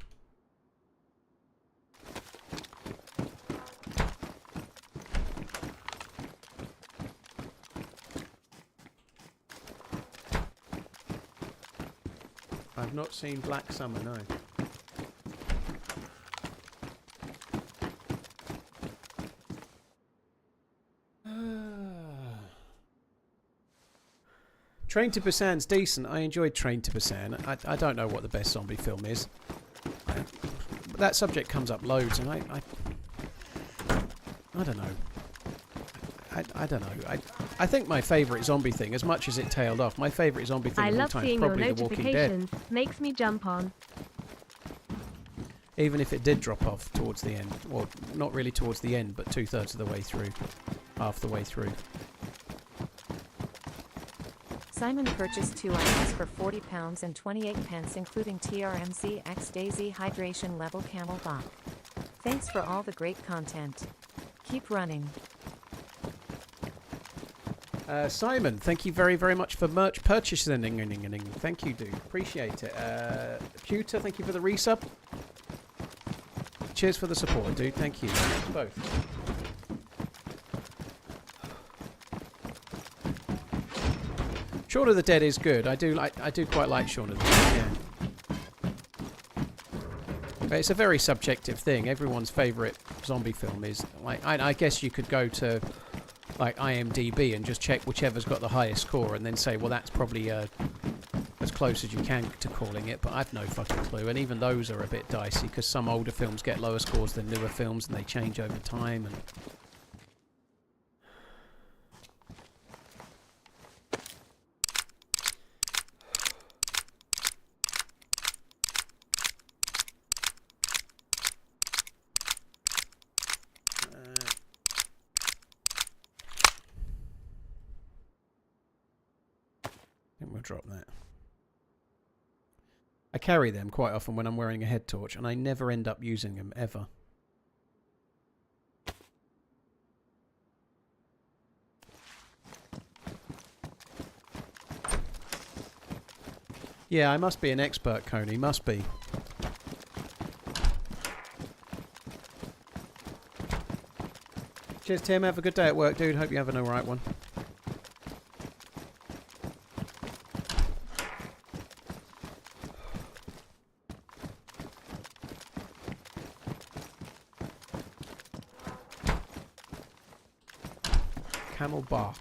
Speaker 2: I've not seen Black Summer, no. Train to Busan's decent. I enjoyed Train to Busan. I don't know what the best zombie film is. That subject comes up loads, and I don't know. I don't know. I think my favourite zombie thing, as much as it tailed off, my favourite zombie thing of all time is probably The Walking Dead.
Speaker 1: Makes me jump on.
Speaker 2: Even if it did drop off towards the end. Well, not really towards the end, but 2/3 of the way through. Half the way through.
Speaker 5: Simon purchased 2 items for £40 and 28 pence, including TRMZ X DayZ Hydration Level Camel Bach. Thanks for all the great content. Keep running.
Speaker 2: Simon, thank you very, very much for merch purchasing. Thank you, dude. Appreciate it. Pewter, thank you for the resub. Cheers for the support, dude. Thank you. Both. Shaun of the Dead is good. I do quite like Shaun of the Dead, yeah. But it's a very subjective thing. Everyone's favourite zombie film is like I guess you could go to like IMDb and just check whichever's got the highest score and then say, well, that's probably as close as you can to calling it, but I've no fucking clue. And even those are a bit dicey because some older films get lower scores than newer films and they change over time. And think we'll drop that. I carry them quite often when I'm wearing a head torch, and I never end up using them, ever. Yeah, I must be an expert, Coney. Must be. Cheers, Tim. Have a good day at work, dude. Hope you have an alright one. Camel bark.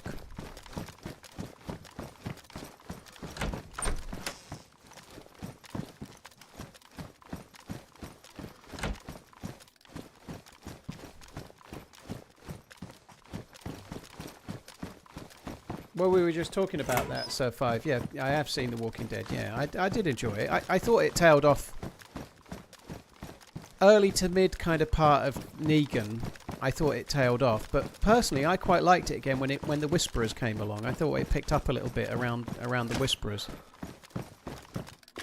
Speaker 2: Well, we were just talking about that, Sir 5. Yeah, I have seen The Walking Dead. Yeah, I did enjoy it. I thought it tailed off early to mid kind of part of Negan. I thought it tailed off, but personally, I quite liked it again when the Whisperers came along. I thought it picked up a little bit around the Whisperers.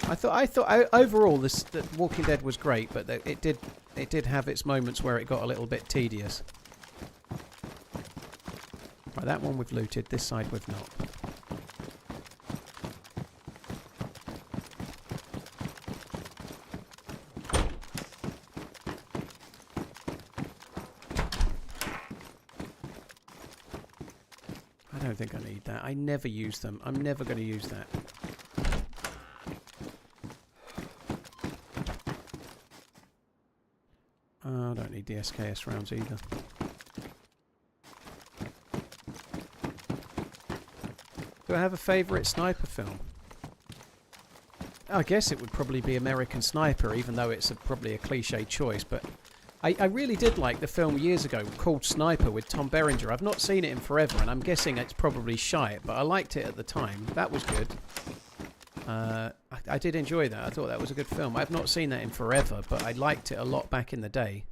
Speaker 2: I thought overall the Walking Dead was great, but it did have its moments where it got a little bit tedious. Right, that one we've looted. This side we've not. I don't think I need that. I never use them. I'm never going to use that. I don't need the SKS rounds either. Do I have a favourite sniper film? I guess it would probably be American Sniper, even though it's probably a cliche choice, but I really did like the film years ago called Sniper with Tom Berenger. I've not seen it in forever, and I'm guessing it's probably shite, but I liked it at the time. That was good. I did enjoy that. I thought that was a good film. I've not seen that in forever, but I liked it a lot back in the day.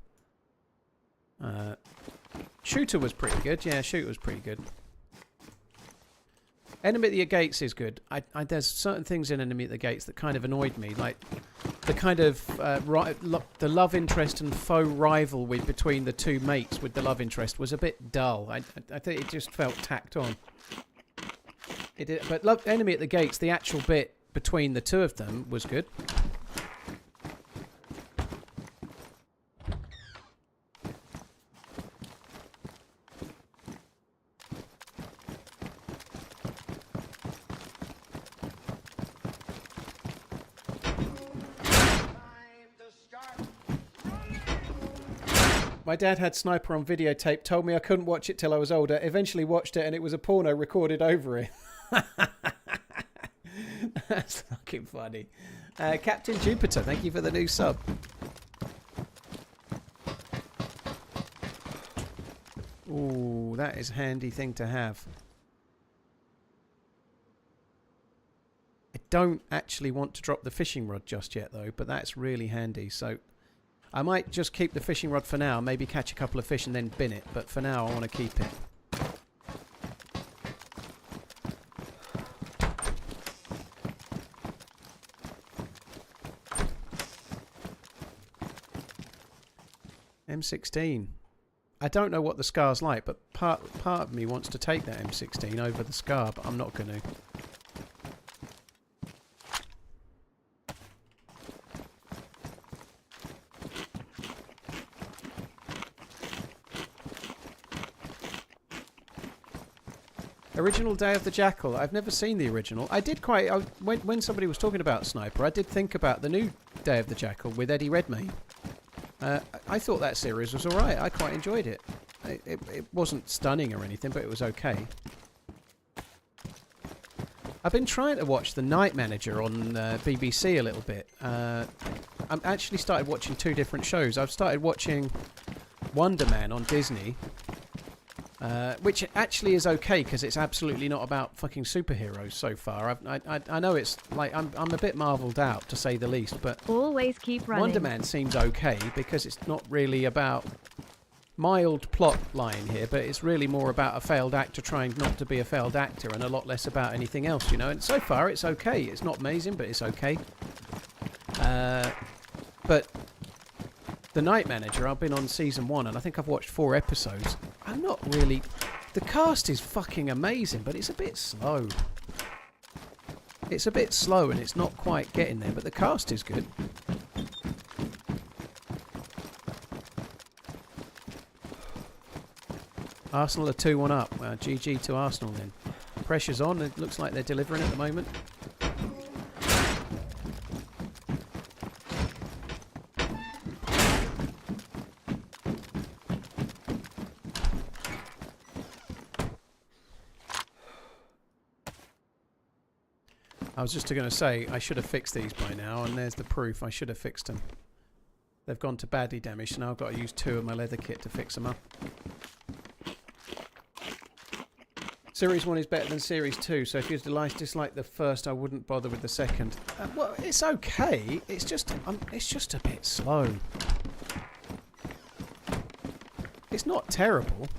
Speaker 2: Shooter was pretty good. Yeah, Shooter was pretty good. Enemy at the Gates is good. There's certain things in Enemy at the Gates that kind of annoyed me, like the kind of the love interest and faux rivalry between the two mates with the love interest was a bit dull. I think it just felt tacked on. It did, but Enemy at the Gates, the actual bit between the two of them was good. My dad had Sniper on videotape, told me I couldn't watch it till I was older, eventually watched it and it was a porno recorded over it. That's fucking funny. Captain Jupiter, thank you for the new sub. Ooh, that is a handy thing to have. I don't actually want to drop the fishing rod just yet though, but that's really handy, so I might just keep the fishing rod for now, maybe catch a couple of fish and then bin it, but for now I want to keep it. M16. I don't know what the Scar's like, but part of me wants to take that M16 over the Scar, but I'm not going to. Original Day of the Jackal. I've never seen the original. I did quite... when somebody was talking about Sniper, I did think about the new Day of the Jackal with Eddie Redmayne. I thought that series was alright. I quite enjoyed it. It wasn't stunning or anything, but it was okay. I've been trying to watch The Night Manager on BBC a little bit. I've actually started watching two different shows. I've started watching Wonder Man on Disney. Which actually is okay because it's absolutely not about fucking superheroes so far. I know it's like I'm a bit marvelled out to say the least, but
Speaker 1: always keep running.
Speaker 2: Wonder Man seems okay because it's not really about mild plot line here, but it's really more about a failed actor trying not to be a failed actor and a lot less about anything else, you know. And so far it's okay. It's not amazing, but it's okay. But The Night Manager, I've been on season 1 and I think I've watched 4 episodes. I'm not really... The cast is fucking amazing, but it's a bit slow. It's a bit slow and it's not quite getting there, but the cast is good. Arsenal are 2-1 up. Well, GG to Arsenal then. Pressure's on. It looks like they're delivering at the moment. I was just going to say, I should have fixed these by now, and there's the proof. I should have fixed them. They've gone to badly damaged, so now I've got to use 2 of my leather kit to fix them up. Series 1 is better than Series 2, so if you dislike the first, I wouldn't bother with the second. Well, it's okay. It's just a bit slow. It's not terrible.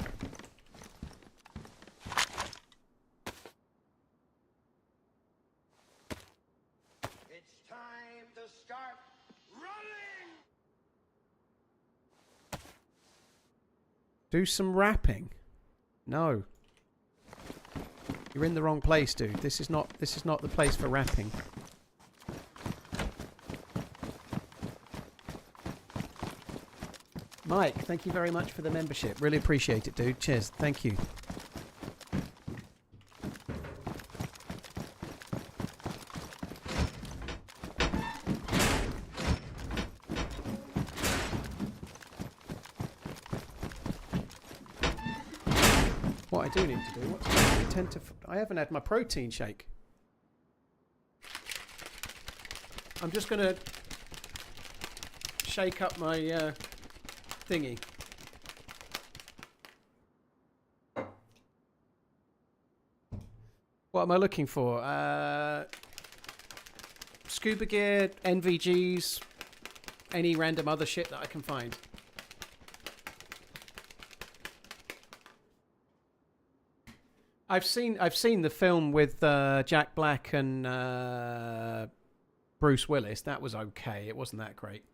Speaker 3: It's time to start running!
Speaker 2: Do some rapping. No. You're in the wrong place, dude. This is not the place for rapping. Mike, thank you very much for the membership. Really appreciate it, dude. Cheers. Thank you. What I do need to do, I haven't had my protein shake. I'm just going to shake up my thingy. What am I looking for? Scuba gear, NVGs, any random other shit that I can find. I've seen the film with Jack Black and Bruce Willis. That was okay. It wasn't that great.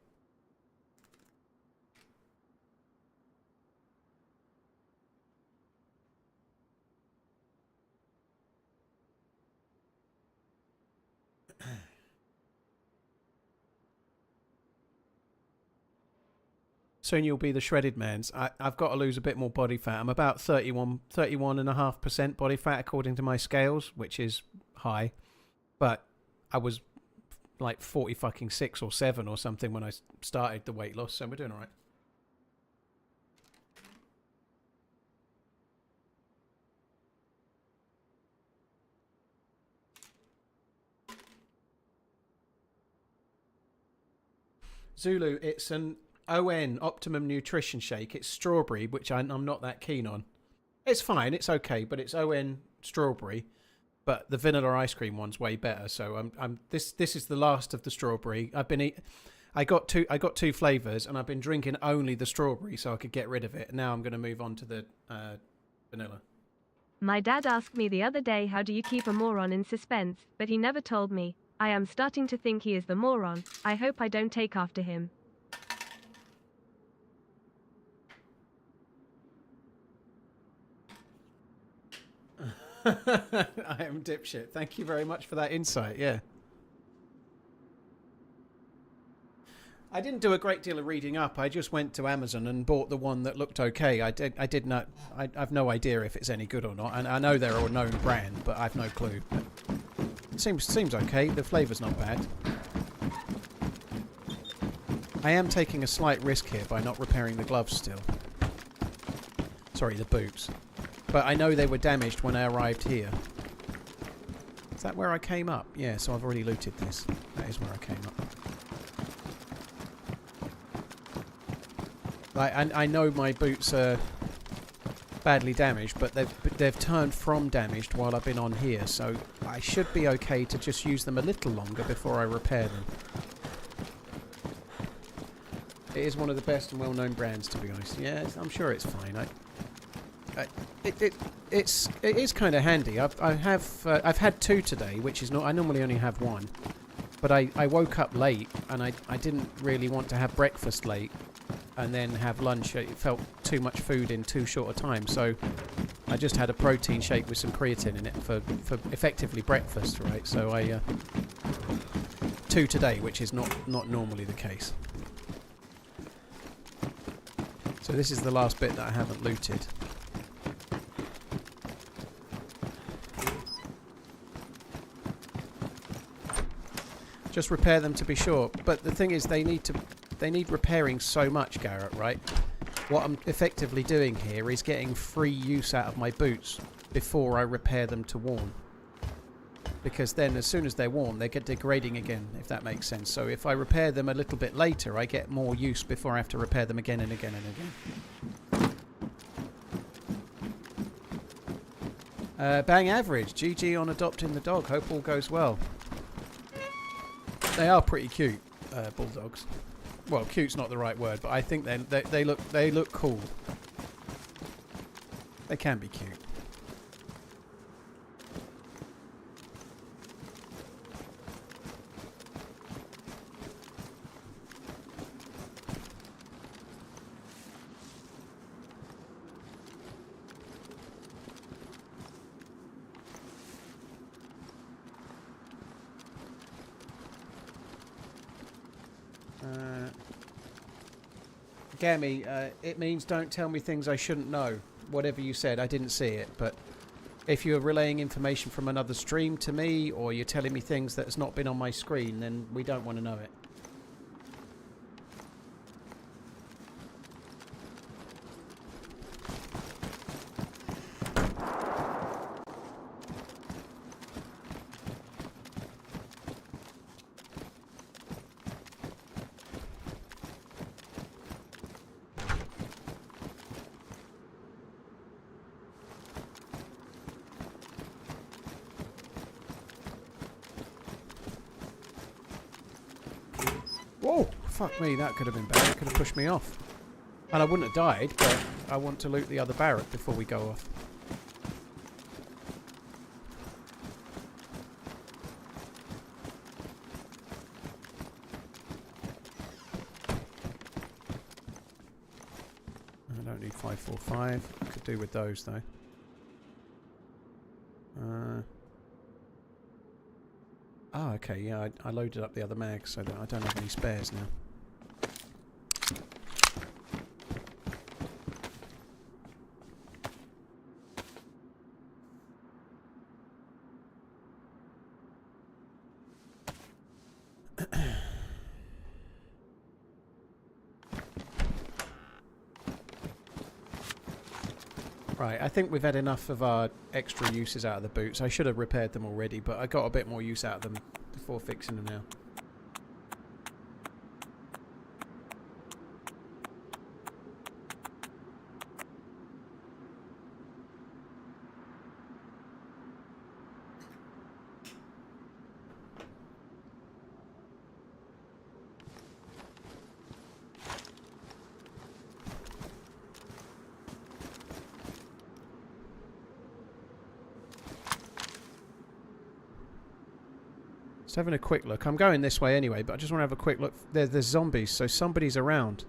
Speaker 2: Soon you'll be the shredded man's. I've got to lose a bit more body fat. I'm about 31.5% body fat according to my scales, which is high. But I was like 46 or 7 or something when I started the weight loss, so we're doing all right. Zulu, it's an ON, Optimum Nutrition Shake. It's strawberry, which I'm not that keen on. It's fine, it's okay, but it's ON strawberry. But the vanilla ice cream one's way better. So this is the last of the strawberry. I got two flavors, and I've been drinking only the strawberry, so I could get rid of it. Now I'm going to move on to the vanilla.
Speaker 1: My dad asked me the other day, how do you keep a moron in suspense, but he never told me. I am starting to think he is the moron. I hope I don't take after him.
Speaker 2: I am dipshit. Thank you very much for that insight. Yeah. I didn't do a great deal of reading up. I just went to Amazon and bought the one that looked okay. I've no idea if it's any good or not. And I know they're a known brand, but I've no clue. But it seems okay. The flavour's not bad. I am taking a slight risk here by not repairing the gloves still. Sorry, the boots. But I know they were damaged when I arrived here. Is that where I came up? Yeah, so I've already looted this. That is where I came up. I know my boots are badly damaged, but they've turned from damaged while I've been on here, so I should be okay to just use them a little longer before I repair them. It is one of the best and well-known brands, to be honest. Yeah, I'm sure it's fine. It is kind of handy. I've had 2 today, which is not. I normally only have 1, but I woke up late and I didn't really want to have breakfast late and then have lunch. It felt too much food in too short a time, so I just had a protein shake with some creatine in it for effectively breakfast, right? So I 2 today, which is not normally the case. So this is the last bit that I haven't looted. Just repair them to be sure. But the thing is, they need repairing so much, Garrett, right? What I'm effectively doing here is getting free use out of my boots before I repair them to worn. Because then, as soon as they're worn, they get degrading again, if that makes sense. So if I repair them a little bit later, I get more use before I have to repair them again and again and again. Bang average. GG on adopting the dog. Hope all goes well. They are pretty cute, bulldogs. Well, cute's not the right word, but I think they look cool. They can be cute. Gammy, it means don't tell me things I shouldn't know. Whatever you said, I didn't see it, but if you're relaying information from another stream to me, or you're telling me things that's not been on my screen, then we don't want to know it. Whoa! Fuck me, that could have been bad. It could have pushed me off. And I wouldn't have died, but I want to loot the other barrack before we go off. I don't need 545. I could do with those, though. Oh, okay, yeah, I loaded up the other mag so that I don't have any spares now. Right, I think we've had enough of our extra uses out of the boots. I should have repaired them already, but I got a bit more use out of them before fixing them now. Having a quick look. I'm going this way anyway, but I just want to have a quick look. There's zombies, so somebody's around.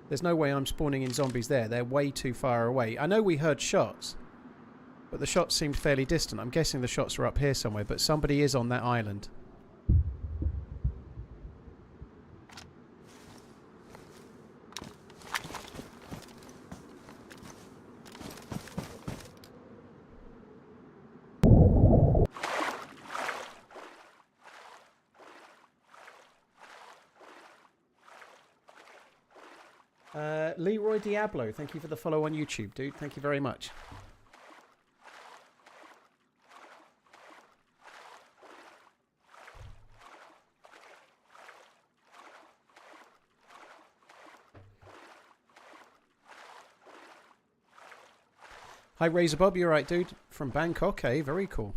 Speaker 2: There's no way I'm spawning in zombies there. They're way too far away. I know we heard shots, but the shots seemed fairly distant. I'm guessing the shots are up here somewhere, but somebody is on that island. Leroy Diablo, thank you for the follow on YouTube, dude. Thank you very much. Hi, Razor Bob, you alright, dude? From Bangkok, eh? Very cool.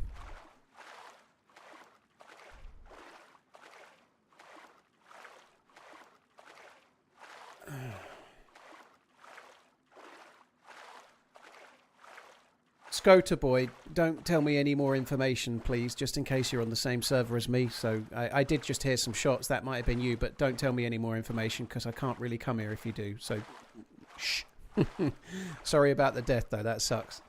Speaker 2: Scota boy, don't tell me any more information, please, just in case you're on the same server as me. So I did just hear some shots. That might have been you, but don't tell me any more information because I can't really come here if you do. So, shh. Sorry about the death, though. That sucks.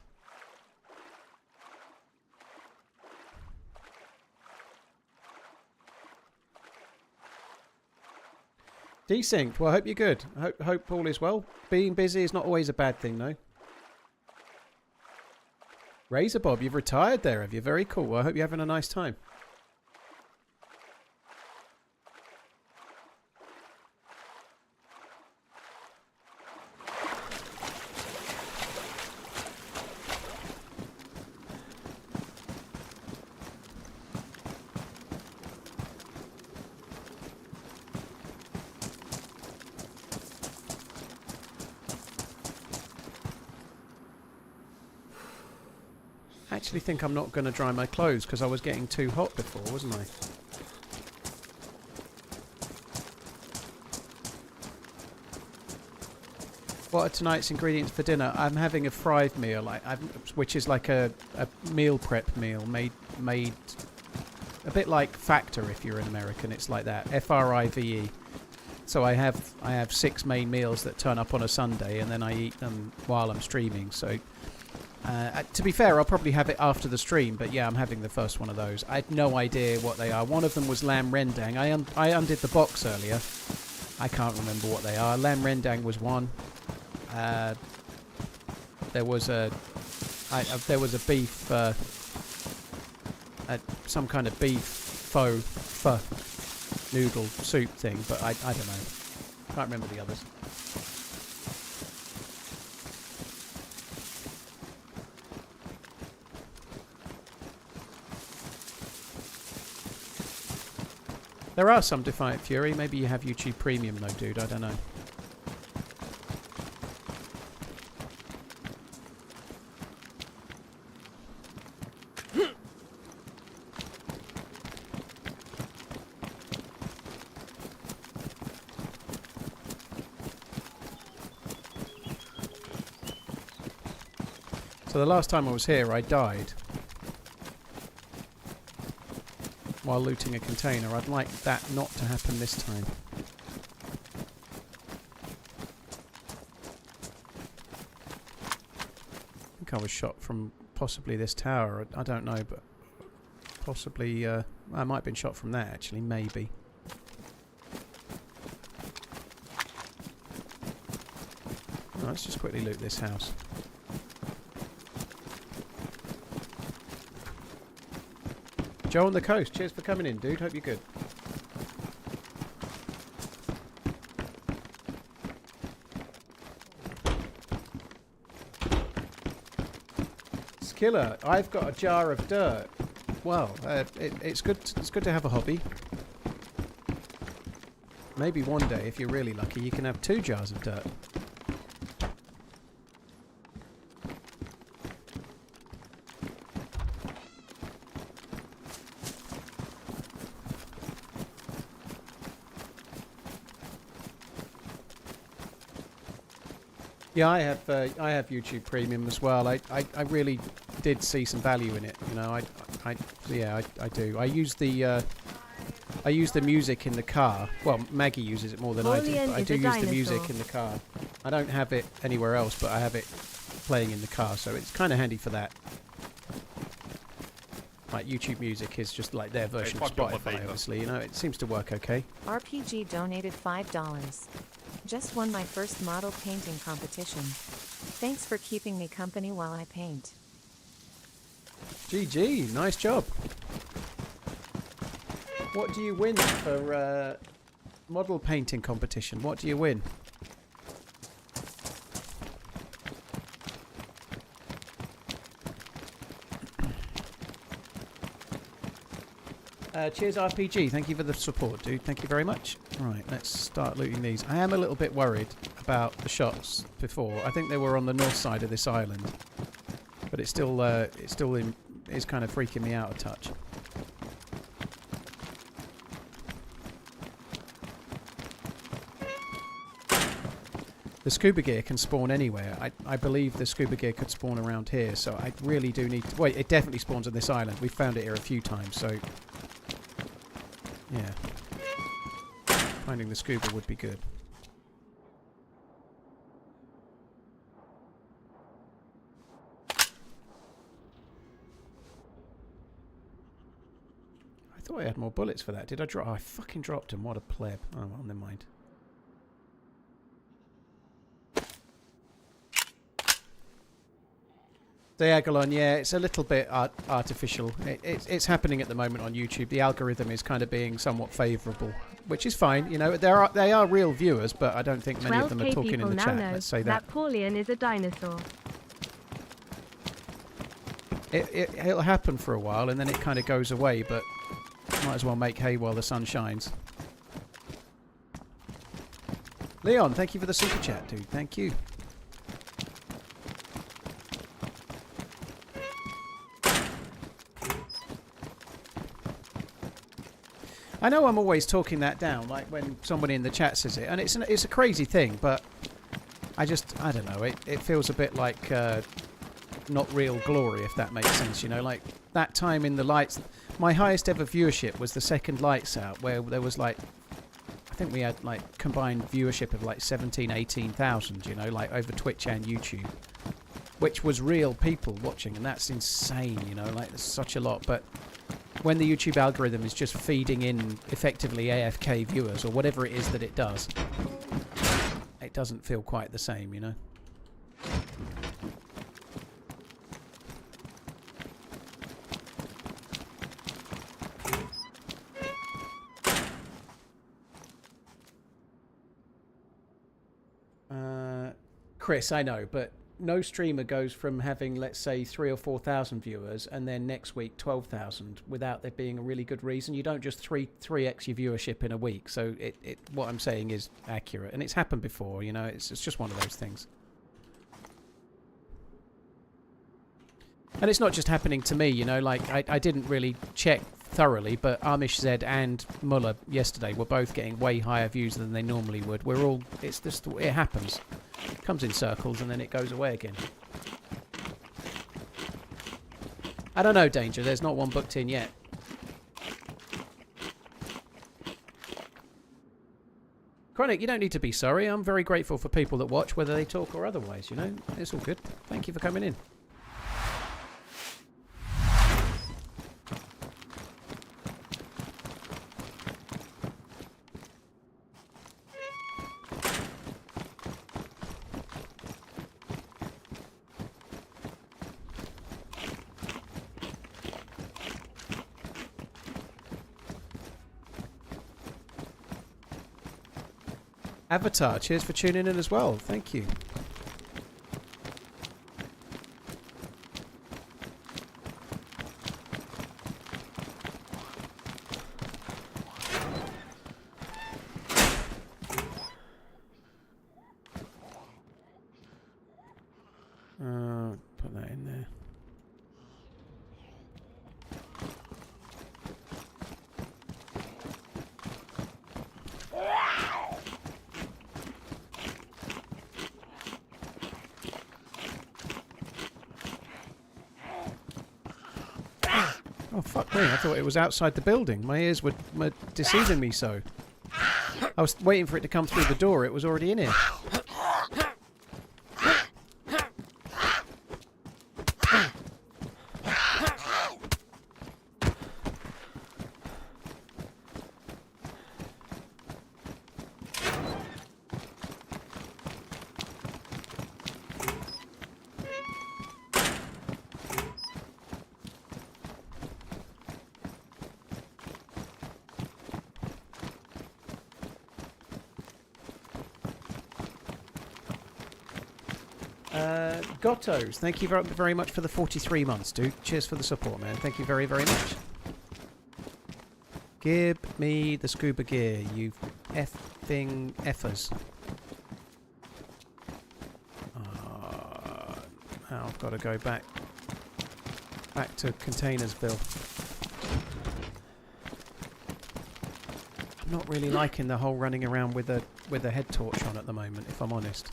Speaker 2: Desynced. Well, I hope you're good. I hope all is well. Being busy is not always a bad thing, though. Razor Bob, you've retired there, have you? Very cool. Well, I hope you're having a nice time. I actually think I'm not going to dry my clothes because I was getting too hot before, wasn't I? What are tonight's ingredients for dinner? I'm having a fried meal, which is like a meal prep meal made a bit like Factor if you're an American. It's like that, FRIVE. So I have 6 main meals that turn up on a Sunday, and then I eat them while I'm streaming. So. To be fair, I'll probably have it after the stream, but yeah, I'm having the first one of those. I had no idea what they are. One of them was lamb rendang. I undid the box earlier. I can't remember what they are. Lamb rendang was one. There was a beef, some kind of beef pho noodle soup thing, but I don't know. Can't remember the others. There are some Defiant Fury. Maybe you have YouTube Premium though, dude. I don't know. So the last time I was here, I died while looting a container. I'd like that not to happen this time. I think I was shot from possibly this tower. I don't know, but possibly I might have been shot from there actually, maybe. Oh, let's just quickly loot this house. Joe on the coast, cheers for coming in, dude. Hope you're good. Skiller, I've got a jar of dirt. Well, it's good. It's good to have a hobby. Maybe one day, if you're really lucky, you can have 2 jars of dirt. Yeah, I have YouTube Premium as well. I really did see some value in it. You know, I do. I use the music in the car. Well, Maggie uses it more than I do. But I do use the music in the car. I don't have it anywhere else, but I have it playing in the car, so it's kind of handy for that. Like YouTube Music is just like their version of Spotify, obviously. You know, it seems to work okay.
Speaker 5: RPG donated $5. Just won my first model painting competition. Thanks for keeping me company while I paint.
Speaker 2: GG, nice job. What do you win for model painting competition? What do you win? Cheers RPG, thank you for the support, dude. Thank you very much. Right, let's start looting these. I am a little bit worried about the shots before. I think they were on the north side of this island, but it's still is kind of freaking me out a touch. The scuba gear can spawn anywhere. I believe the scuba gear could spawn around here, so I really do need to... Wait, it definitely spawns on this island. We've found it here a few times, so... Yeah. Finding the scuba would be good. I thought I had more bullets for that. Did I drop? Oh, I fucking dropped them. What a pleb. Oh, well, never mind. Diagolon, yeah, it's a little bit artificial. It's happening at the moment on YouTube. The algorithm is kind of being somewhat favourable, which is fine. You know, they are real viewers, but I don't think many of them are talking in the chat. Let's say that.
Speaker 1: Paulian is a dinosaur.
Speaker 2: It'll happen for a while, and then it kind of goes away, but might as well make hay while the sun shines. Leon, thank you for the super chat, dude. Thank you. I know I'm always talking that down, like when somebody in the chat says it, and it's a crazy thing, but I don't know, it feels a bit like not real glory, if that makes sense, you know, like that time in the lights, my highest ever viewership was the second Lights Out, where there was like, I think we had like combined viewership of like 18,000, you know, like over Twitch and YouTube, which was real people watching, and that's insane, you know, like there's such a lot, but when the YouTube algorithm is just feeding in effectively AFK viewers or whatever it is that it does, it doesn't feel quite the same, you know. Chris, I know, but no streamer goes from having, let's say, 3,000 or 4,000 viewers and then next week 12,000 without there being a really good reason. You don't just 3x your viewership in a week. So what I'm saying is accurate, and it's happened before. You know, it's just one of those things. And it's not just happening to me. You know, like I didn't really check thoroughly, but Amish Z and Muller yesterday were both getting way higher views than they normally would. It's just, it happens. It comes in circles and then it goes away again. I don't know, Danger. There's not one booked in yet. Chronic, you don't need to be sorry. I'm very grateful for people that watch, whether they talk or otherwise, you know. It's all good. Thank you for coming in. Avatar, cheers for tuning in as well. Thank you. Put that in there. Oh, fuck me. I thought it was outside the building. My ears were deceiving me so. I was waiting for it to come through the door. It was already in here. Gottos, thank you very much for the 43 months, dude. Cheers for the support, man. Thank you very, very much. Give me the scuba gear, you effing effers. Now I've got to go back to Containersville. I'm not really liking the whole running around with a head torch on at the moment, if I'm honest.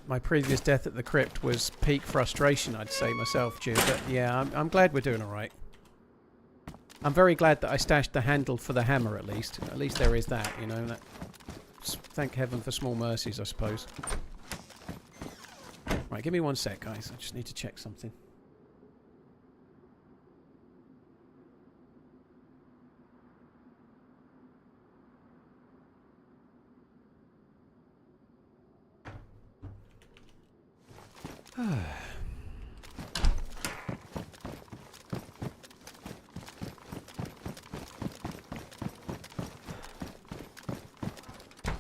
Speaker 2: my previous death at the crypt was peak frustration, I'd say myself, Jew. But yeah, I'm glad we're doing all right. I'm very glad that I stashed the handle for the hammer at least. At least there is that, you know. Thank heaven for small mercies, I suppose. Right, give me 1 sec, guys. I just need to check something.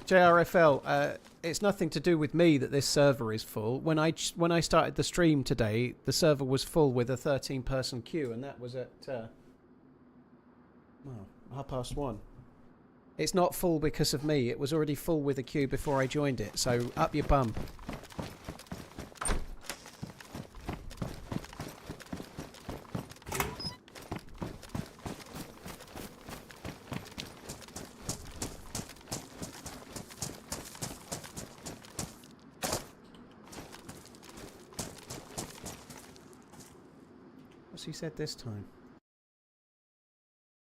Speaker 2: JRFL, it's nothing to do with me that this server is full. When I started the stream today, the server was full with a 13-person queue, and that was at 1:30. It's not full because of me. It was already full with a queue before I joined it. So up your bum. He said this time.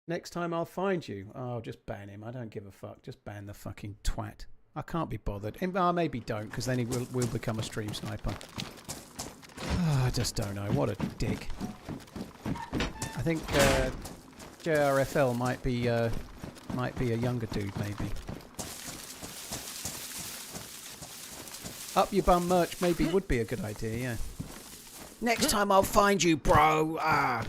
Speaker 2: Next time I'll find you. Oh, just ban him. I don't give a fuck. Just ban the fucking twat. I can't be bothered. Maybe don't, because then he will become a stream sniper. Oh, I just don't know. What a dick. I think JRFL might be a younger dude, maybe. Up your bum merch maybe would be a good idea, yeah. Next time I'll find you, bro. Ah.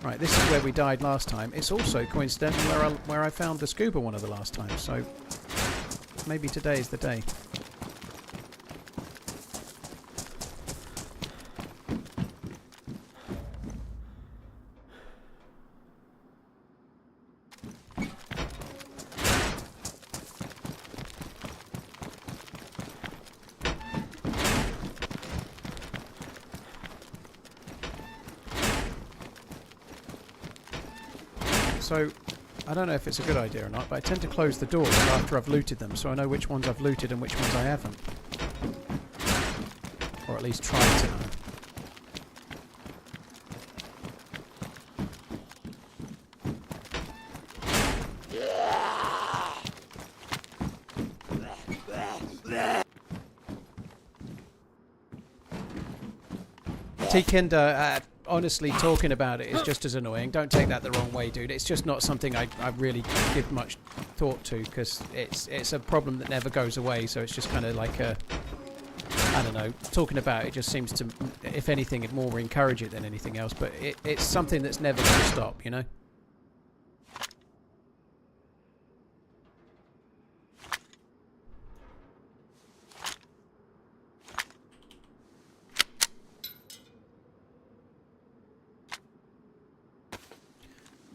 Speaker 2: Right, this is where we died last time. It's also coincidentally where I found the scuba one of the last times, so maybe today is the day. So, I don't know if it's a good idea or not, but I tend to close the doors after I've looted them, so I know which ones I've looted and which ones I haven't. Or at least try to know. T-Kinder, honestly, talking about it is just as annoying. Don't take that the wrong way, dude. It's just not something I really give much thought to, because it's a problem that never goes away, so it's just kind of like a... I don't know. Talking about it just seems to, if anything, it'd more encourage it than anything else, but it's something that's never going to stop, you know?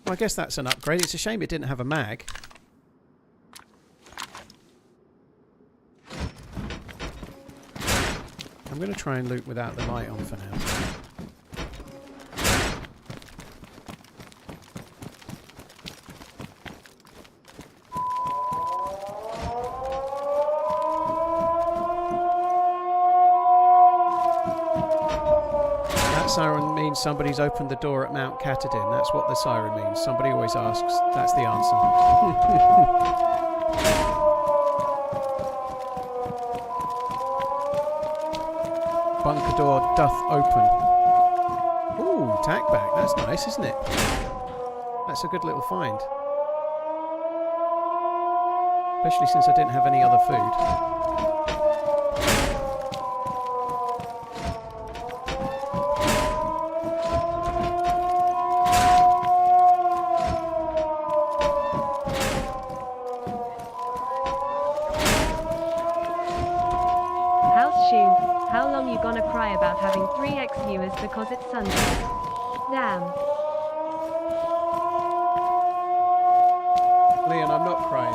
Speaker 2: Well, I guess that's an upgrade. It's a shame it didn't have a mag. I'm going to try and loot without the light on for now. That siren means somebody's opened the door at Mount Katahdin. That's what the siren means. Somebody always asks. That's the answer. Bunker door doth open. Ooh, tack back. That's nice, isn't it? That's a good little find. Especially since I didn't have any other food.
Speaker 1: How long you gonna cry about having 3x viewers because it's Sunday? Damn.
Speaker 2: Leon, I'm not crying.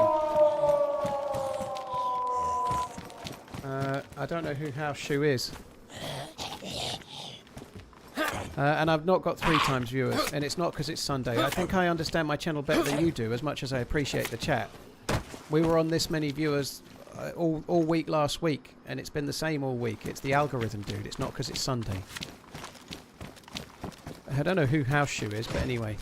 Speaker 2: I don't know who House Shoe is. And I've not got 3 times viewers, and it's not because it's Sunday. I think I understand my channel better than you do, as much as I appreciate the chat. We were on this many viewers all week last week, and it's been the same all week. It's the algorithm, dude. It's not because it's Sunday. I don't know who House Shoe is, but anyway.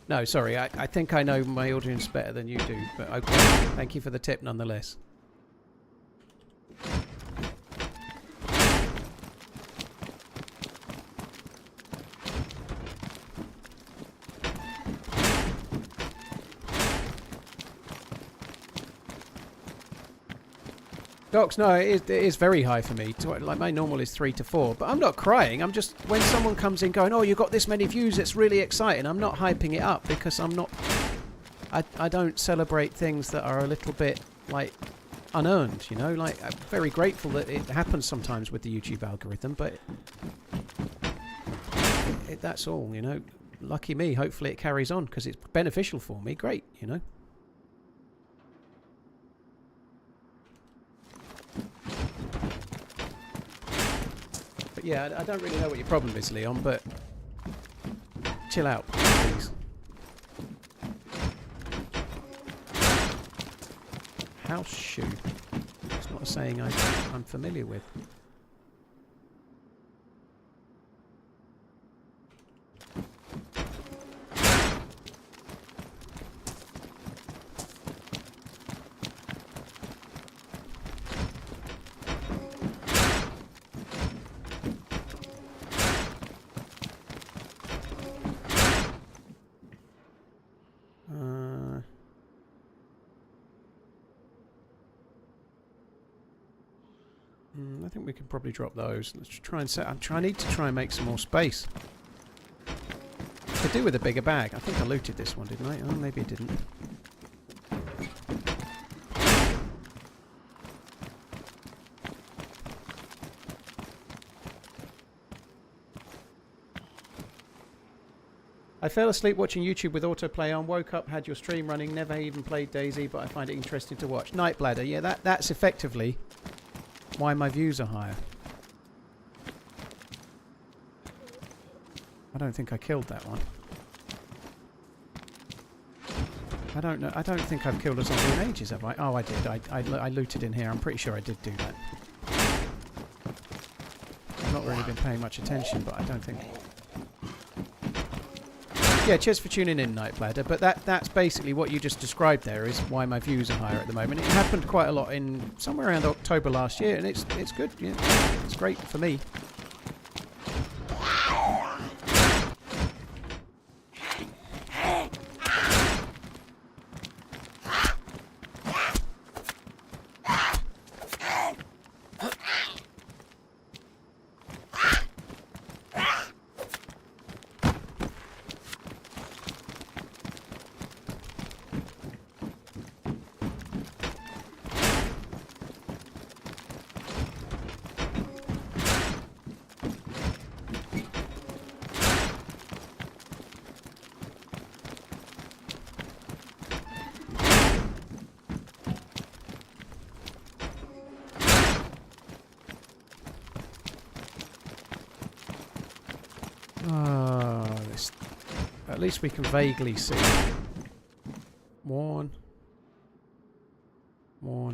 Speaker 2: No, sorry. I think I know my audience better than you do, but okay. Thank you for the tip nonetheless. Docs, no, it is very high for me. Like my normal is 3 to 4, but I'm not crying. I'm just, when someone comes in going, oh, you got this many views, it's really exciting. I'm not hyping it up because I'm not. I don't celebrate things that are a little bit like unearned. You know, like I'm very grateful that it happens sometimes with the YouTube algorithm, but that's all. You know, lucky me. Hopefully it carries on because it's beneficial for me. Great, you know. Yeah, I don't really know what your problem is, Leon, but chill out, please. House shoe. It's not a saying I'm familiar with. I think we can probably drop those. Let's try and set. I need to try and make some more space. Could do with a bigger bag. I think I looted this one, didn't I? Oh, maybe I didn't. I fell asleep watching YouTube with autoplay on, woke up, had your stream running, never even played DayZ, but I find it interesting to watch. Night Bladder, yeah, that's effectively why my views are higher. I don't think I killed that one. I don't know. I don't think I've killed a zombie in ages, have I? Oh, I did. I looted in here. I'm pretty sure I did do that. I've not really been paying much attention, but I don't think... Yeah, cheers for tuning in, Night Bladder. But that's basically what you just described there is why my views are higher at the moment. It happened quite a lot in somewhere around October last year, and it's good. Yeah, it's great for me. At least we can vaguely see. One.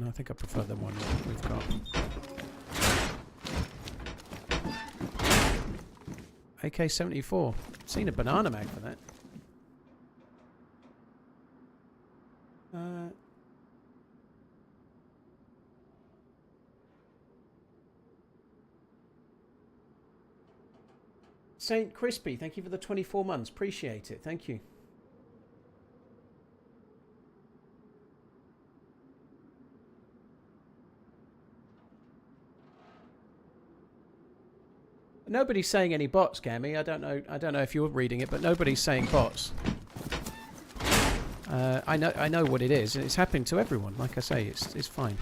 Speaker 2: I think I prefer the one we've got. AK-74. Seen a banana mag for that. Saint Crispy, thank you for the 24 months. Appreciate it. Thank you. Nobody's saying any bots, Gammy. I don't know if you're reading it, but nobody's saying bots. I know what it is, and it's happening to everyone. Like I say, it's fine.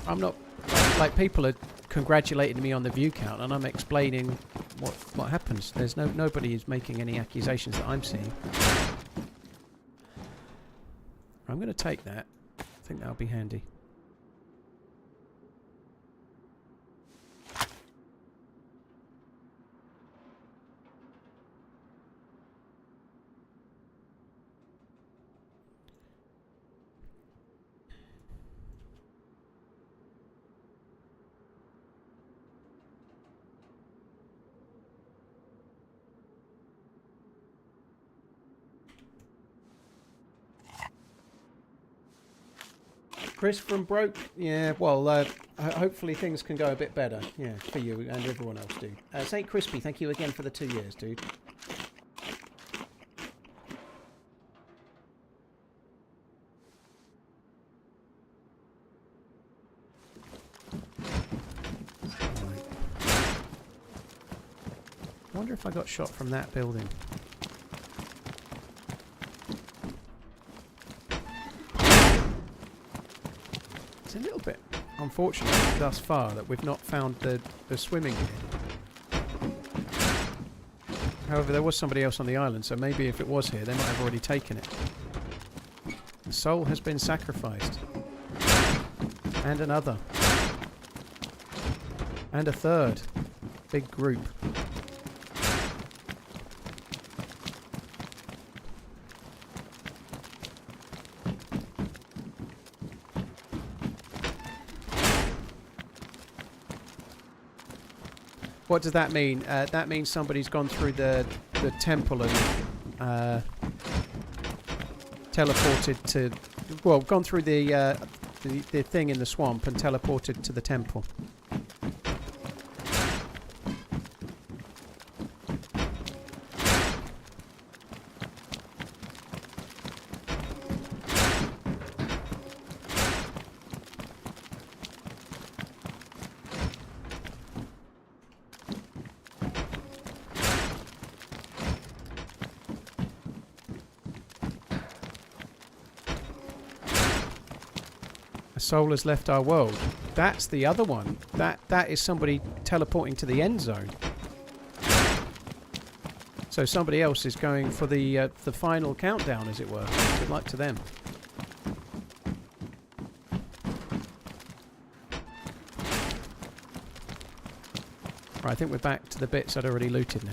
Speaker 2: I'm not like people are congratulating me on the view count, and I'm explaining what happens. There's nobody is making any accusations that I'm seeing. I'm going to take that. I think that'll be handy. Chris from Broke. Yeah, well, hopefully things can go a bit better. Yeah, for you and everyone else, dude. St. Crispy, thank you again for the 2 years, dude. I wonder if I got shot from that building. It's a little bit unfortunate thus far that we've not found the swimming gear. However, there was somebody else on the island, so maybe if it was here, they might have already taken it. The soul has been sacrificed. And another. And a third. Big group. What does that mean? That means somebody's gone through the temple and teleported to... Well, gone through the thing in the swamp and teleported to the temple. Soul has left our world. That's the other one. That is somebody teleporting to the end zone. So somebody else is going for the final countdown, as it were. Good luck to them. Right, I think we're back to the bits I'd already looted now.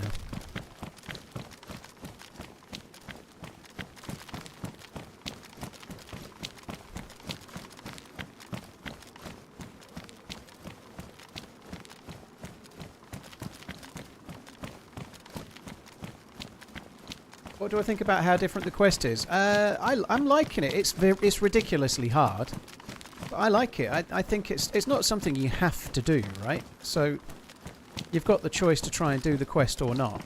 Speaker 2: What do I think about how different the quest is? I'm liking it. It's ridiculously hard, but I like it. I think it's not something you have to do, right? So you've got the choice to try and do the quest or not.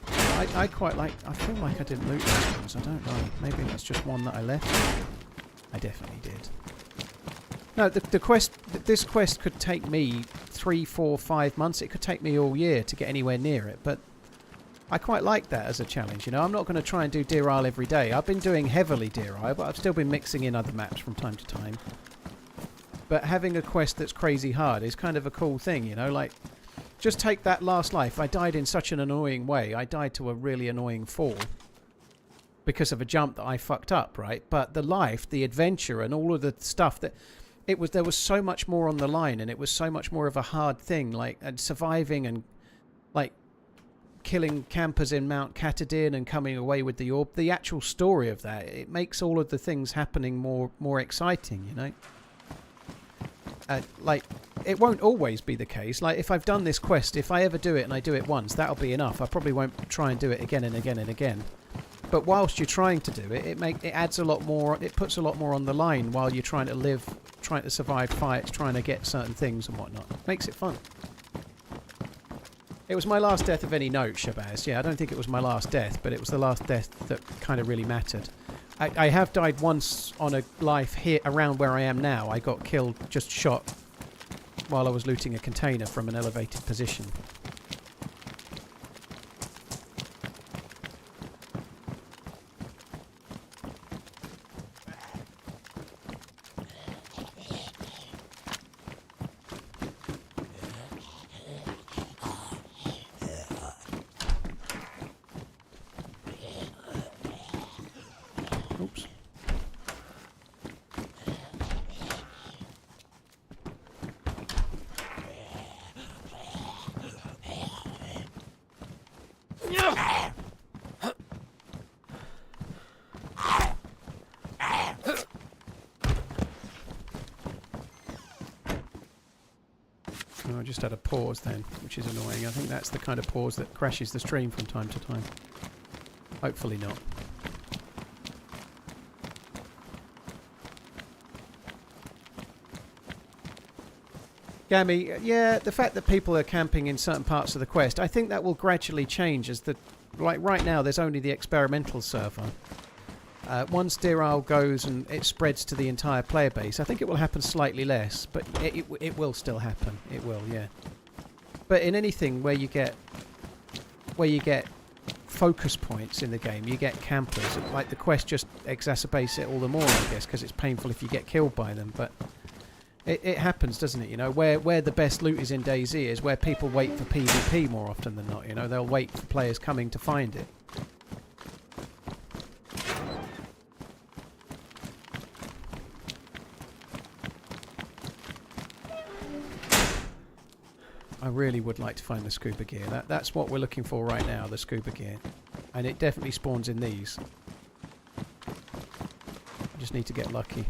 Speaker 2: I quite like... I feel like I didn't loot these ones. I don't know. Maybe that's just one that I left. I definitely did. No, the quest... This quest could take me 3, 4, 5 months. It could take me all year to get anywhere near it, but I quite like that as a challenge, you know. I'm not going to try and do Deerisle every day. I've been doing heavily Deerisle, but I've still been mixing in other maps from time to time. But having a quest that's crazy hard is kind of a cool thing, you know. Like, just take that last life. I died in such an annoying way. I died to a really annoying fall because of a jump that I fucked up, right? But the life, the adventure, and all of the stuff that... There was so much more on the line, and it was so much more of a hard thing, like, and surviving and, like, killing campers in Mount Catadin and coming away with the orb. The actual story of that, it makes all of the things happening more exciting, you know. Like, it won't always be the case. Like, if I've done this quest, if I ever do it and I do it once, that'll be enough. I probably won't try and do it again and again and again. But whilst you're trying to do it, it adds a lot more. It puts a lot more on the line while you're trying to live, trying to survive fights, trying to get certain things and whatnot. Makes it fun. It was my last death of any note, Shabazz. Yeah, I don't think it was my last death, but it was the last death that kind of really mattered. I have died once on a life here around where I am now. I got killed, just shot, while I was looting a container from an elevated position. Oops. Oh, I just had a pause then, which is annoying. I think that's the kind of pause that crashes the stream from time to time. Hopefully not. Gammy, yeah, the fact that people are camping in certain parts of the quest, I think that will gradually change as the... Like right now, there's only the experimental server. Once Deerisle goes and it spreads to the entire player base, I think it will happen slightly less, but it will still happen. It will, yeah. But in anything where you get focus points in the game, you get campers. Like the quest just exacerbates it all the more, I guess, because it's painful if you get killed by them. But it happens, doesn't it? You know, where the best loot is in DayZ is where people wait for PvP more often than not. You know, they'll wait for players coming to find it. I really would like to find the scuba gear. That's what we're looking for right now, the scuba gear. And it definitely spawns in these. I just need to get lucky.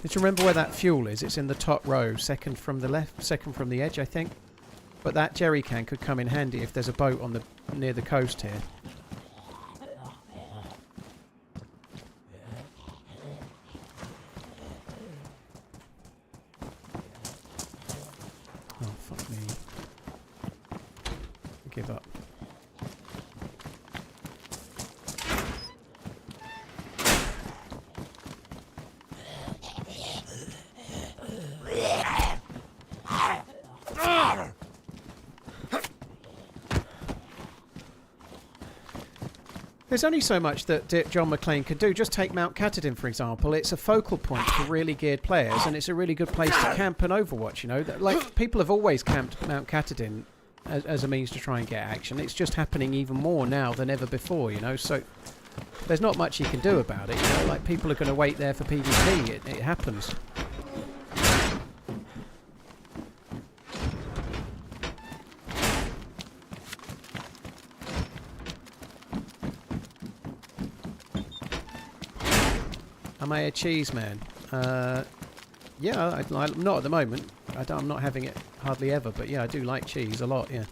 Speaker 2: Did you remember where that fuel is? It's in the top row, second from the left, second from the edge, I think. But that jerry can could come in handy if there's a boat on the near the coast here. Oh, fuck me. I give up. There's only so much that John McClane could do. Just take Mount Katahdin, for example. It's a focal point for really geared players, and it's a really good place to camp and Overwatch, you know. Like, people have always camped Mount Katahdin as a means to try and get action. It's just happening even more now than ever before, you know. So there's not much you can do about it, you know. Like, people are going to wait there for PvP. It happens. Am I a cheese man? Yeah, I'm not at the moment. I'm not having it hardly ever, but yeah, I do like cheese a lot, yeah.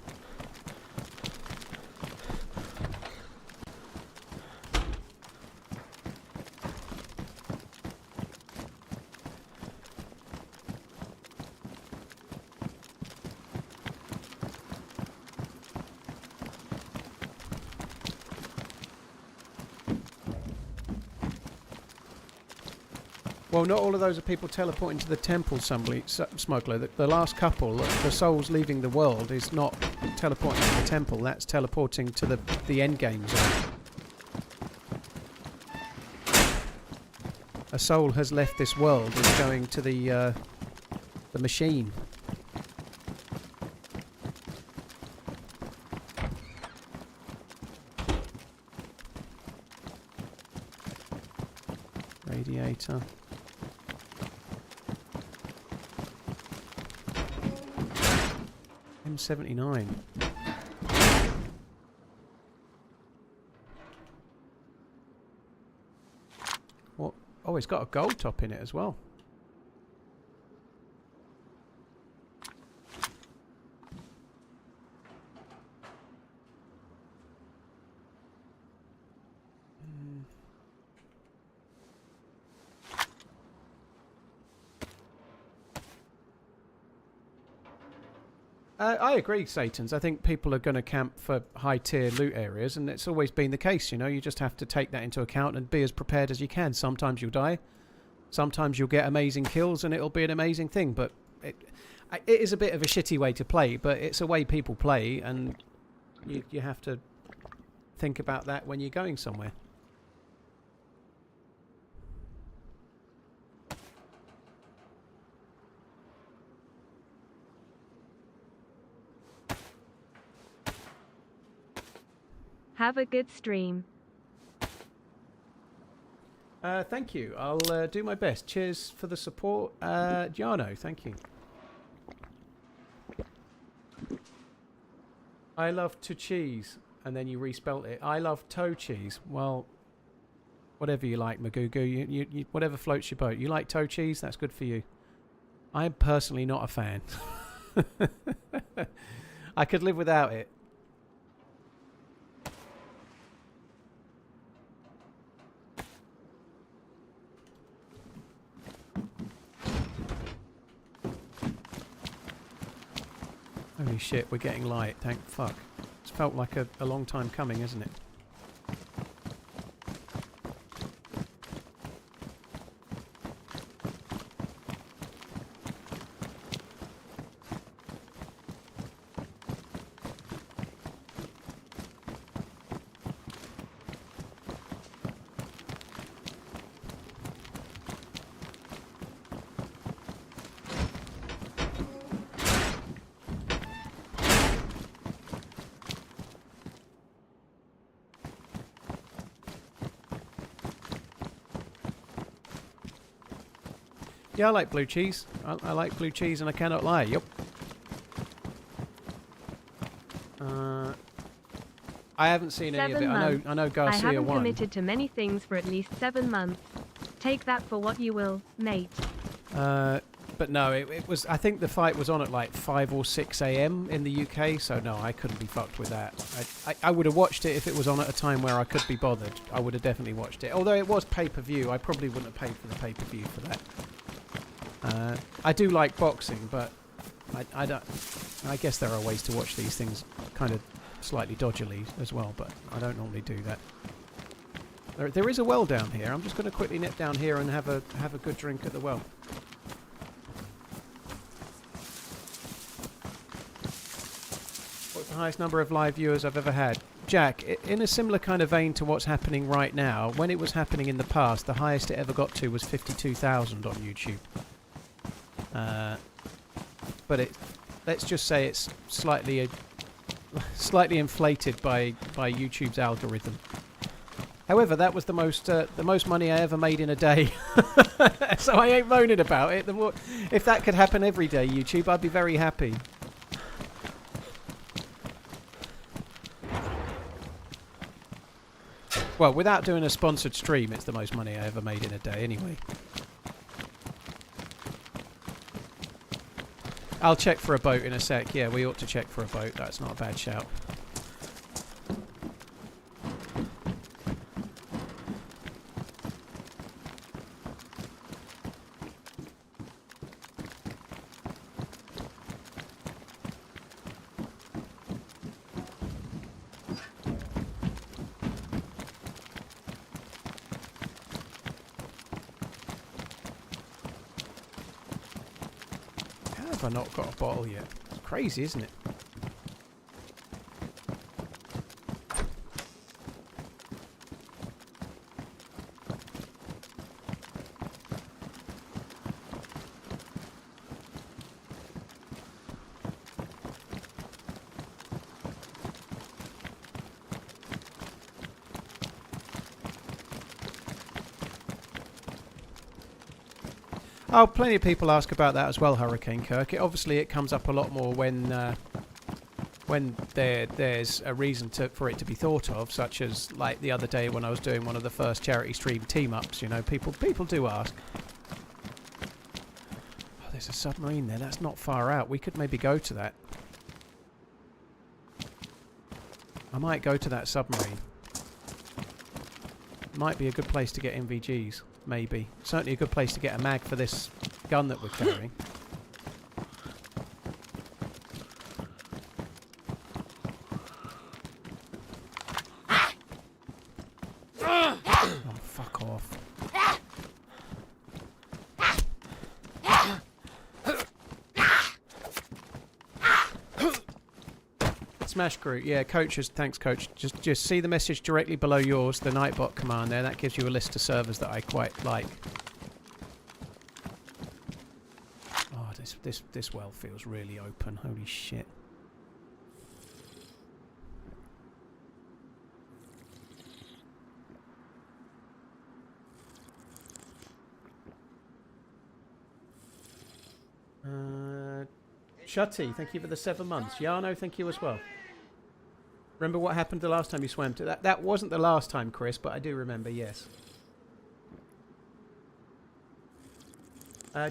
Speaker 2: Well, not all of those are people teleporting to the temple, Smuggler. The last couple, the souls leaving the world, is not teleporting to the temple. That's teleporting to the end game zone. A soul has left this world, is going to the machine. Radiator. M79. What? Oh, it's got a gold top in it as well. I agree, Satans. I think people are going to camp for high-tier loot areas, and it's always been the case, you know. You just have to take that into account and be as prepared as you can. Sometimes you'll die. Sometimes you'll get amazing kills, and it'll be an amazing thing. But it is a bit of a shitty way to play, but it's a way people play, and you have to think about that when you're going somewhere.
Speaker 1: Have a good stream.
Speaker 2: Thank you. I'll do my best. Cheers for the support. Giano, thank you. I love to cheese. And then you respelt it. I love toe cheese. Well, whatever you like, Magugu. You whatever floats your boat. You like toe cheese? That's good for you. I'm personally not a fan. I could live without it. Holy shit, we're getting light, thank fuck. It's felt like a long time coming, isn't it? Yeah, I like blue cheese. I like blue cheese, and I cannot lie. Yup. I haven't seen any of it. I know Garcia
Speaker 1: I haven't
Speaker 2: won.
Speaker 1: committed to many things for at least 7 months. Take that for what you will, mate.
Speaker 2: But no, it was. I think the fight was on at like 5 or 6 a.m. in the UK. So no, I couldn't be fucked with that. I would have watched it if it was on at a time where I could be bothered. I would have definitely watched it. Although it was pay-per-view, I probably wouldn't have paid for the pay-per-view for that. I do like boxing, but I don't. I guess there are ways to watch these things kind of slightly dodgily as well, but I don't normally do that. There is a well down here. I'm just going to quickly nip down here and have a good drink at the well. What's the highest number of live viewers I've ever had? Jack, in a similar kind of vein to what's happening right now, when it was happening in the past, the highest it ever got to was 52,000 on YouTube. But let's just say it's slightly inflated by YouTube's algorithm. However, that was the most money I ever made in a day. So I ain't moaning about it. If that could happen every day, YouTube, I'd be very happy. Well, without doing a sponsored stream, it's the most money I ever made in a day anyway. I'll check for a boat in a sec. Yeah, we ought to check for a boat. That's not a bad shout. I've not got a bottle yet. It's crazy, isn't it? Oh, plenty of people ask about that as well, Hurricane Kirk. Obviously, it comes up a lot more when there's a reason for it to be thought of, such as like the other day when I was doing one of the first charity stream team-ups. You know, people do ask. Oh, there's a submarine there. That's not far out. We could maybe go to that. I might go to that submarine. Might be a good place to get MVGs. Maybe. Certainly a good place to get a mag for this gun that we're carrying. Oh, fuck off. Smash Crew, yeah, coaches, thanks coach. Just see the message directly below yours, the Nightbot command there. That gives you a list of servers that I quite like. Oh, this well feels really open. Holy shit. Shutty, thank you for the 7 months. Yarno, thank you as well. Remember what happened the last time you swam to that wasn't the last time, Chris, but I do remember, yes.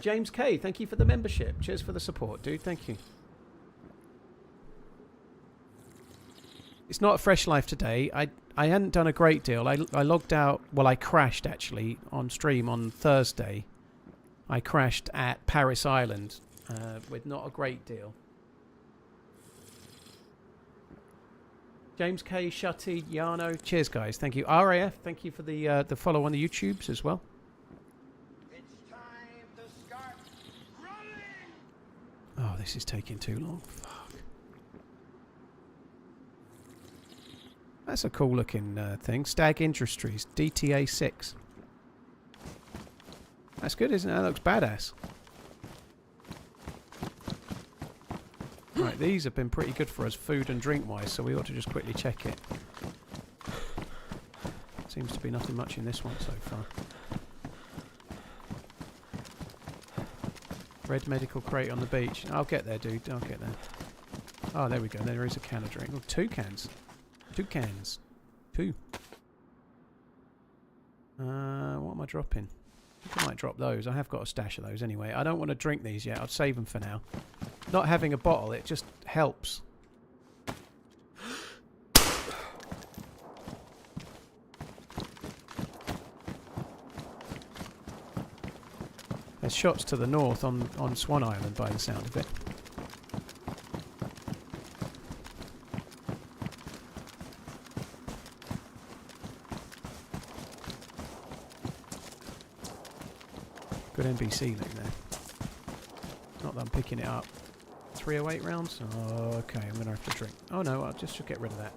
Speaker 2: James K, thank you for the membership. Cheers for the support, dude. Thank you. It's not a fresh life today. I hadn't done a great deal. I logged out. Well, I crashed actually on stream on Thursday. I crashed at Paris Island with not a great deal. James K, Shutty, Yano, cheers guys. Thank you. RAF, thank you for the follow on the YouTubes as well.
Speaker 3: It's time to start running.
Speaker 2: Oh, this is taking too long. Fuck. That's a cool looking thing. Stag Industries, DTA 6. That's good, isn't it? That looks badass. Right, these have been pretty good for us food and drink wise, so we ought to just quickly check it. Seems to be nothing much in this one so far. Red medical crate on the beach. I'll get there, dude. I'll get there. Oh, there we go. There is a can of drink. Oh, 2 cans. 2 cans. 2. What am I dropping? I think I might drop those. I have got a stash of those anyway. I don't want to drink these yet. I'll save them for now. Not having a bottle, it just helps. There's shots to the north on Swan Island by the sound of it. Good NBC look there. Not that I'm picking it up. 308 rounds? Oh, okay, I'm going to have to drink. Oh no, I'll just should get rid of that.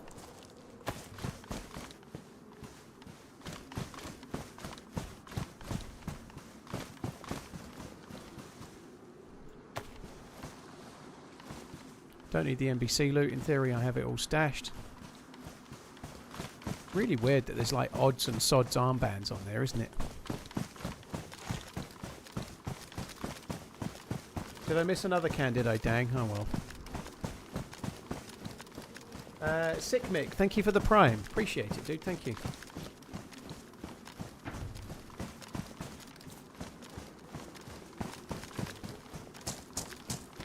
Speaker 2: Don't need the NBC loot. In theory, I have it all stashed. Really weird that there's like odds and sods armbands on there, isn't it? Did I miss another can, did I, dang? Oh well. Sick Mick, thank you for the prime. Appreciate it, dude. Thank you.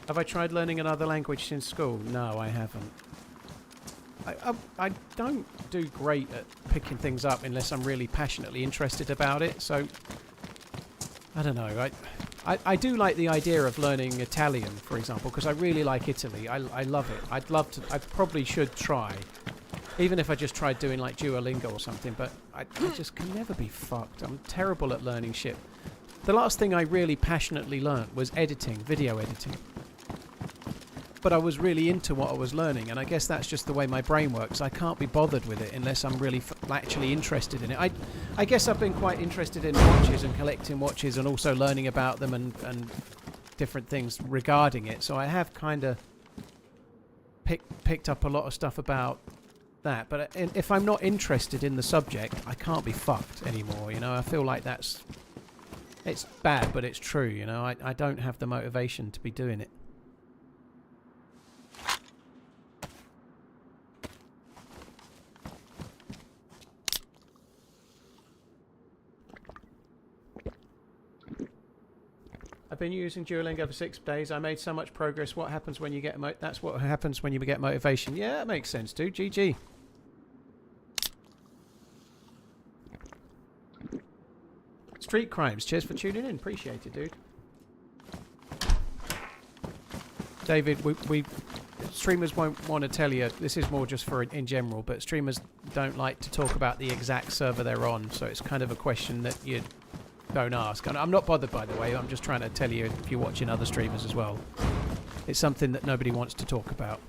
Speaker 2: Have I tried learning another language since school? No, I haven't. I don't do great at picking things up unless I'm really passionately interested about it, so I don't know. I do like the idea of learning Italian, for example, because I really like Italy. I love it. I'd love to. I probably should try, even if I just tried doing like Duolingo or something. But I just can never be fucked. I'm terrible at learning shit. The last thing I really passionately learnt was editing, video editing. But I was really into what I was learning, and I guess that's just the way my brain works. I can't be bothered with it unless I'm really actually interested in it. I guess I've been quite interested in watches and collecting watches and also learning about them and different things regarding it. So I have kind of picked up a lot of stuff about that. But if I'm not interested in the subject, I can't be fucked anymore. You know, I feel like it's bad, but it's true. You know, I don't have the motivation to be doing it. I've been using Duolingo for 6 days. I made so much progress. What happens when you get that's what happens when you get motivation. Yeah, that makes sense, dude. GG. Street Crimes. Cheers for tuning in. Appreciate it, dude. David, we streamers won't want to tell you. This is more just for in general, but streamers don't like to talk about the exact server they're on, so it's kind of a question that you don't ask. And I'm not bothered, by the way. I'm just trying to tell you if you're watching other streamers as well. It's something that nobody wants to talk about.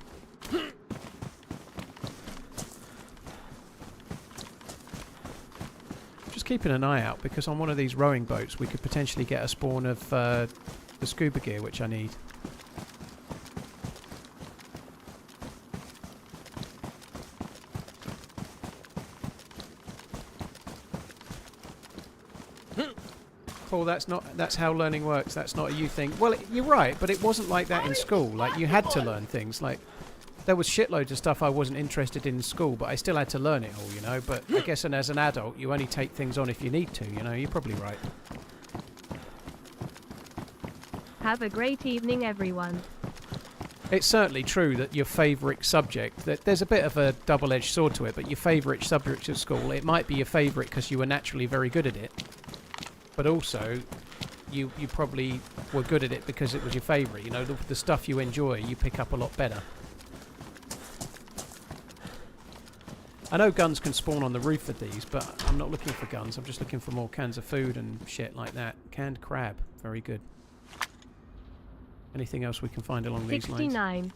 Speaker 2: Just keeping an eye out, because on one of these rowing boats we could potentially get a spawn of the scuba gear, which I need. That's how learning works. That's not a you thing. Well, you're right, but it wasn't like that in school. Like, you had to learn things. Like, there was shitloads of stuff I wasn't interested in school, but I still had to learn it all, you know. But I guess, and as an adult, you only take things on if you need to, you know. You're probably right.
Speaker 1: Have a great evening, everyone.
Speaker 2: It's certainly true that your favourite subject, that there's a bit of a double-edged sword to it, but your favourite subject at school, it might be your favourite because you were naturally very good at it. But also, you probably were good at it because it was your favourite. You know, the stuff you enjoy, you pick up a lot better. I know guns can spawn on the roof of these, but I'm not looking for guns. I'm just looking for more cans of food and shit like that. Canned crab. Very good. Anything else we can find along these lines?
Speaker 1: 69.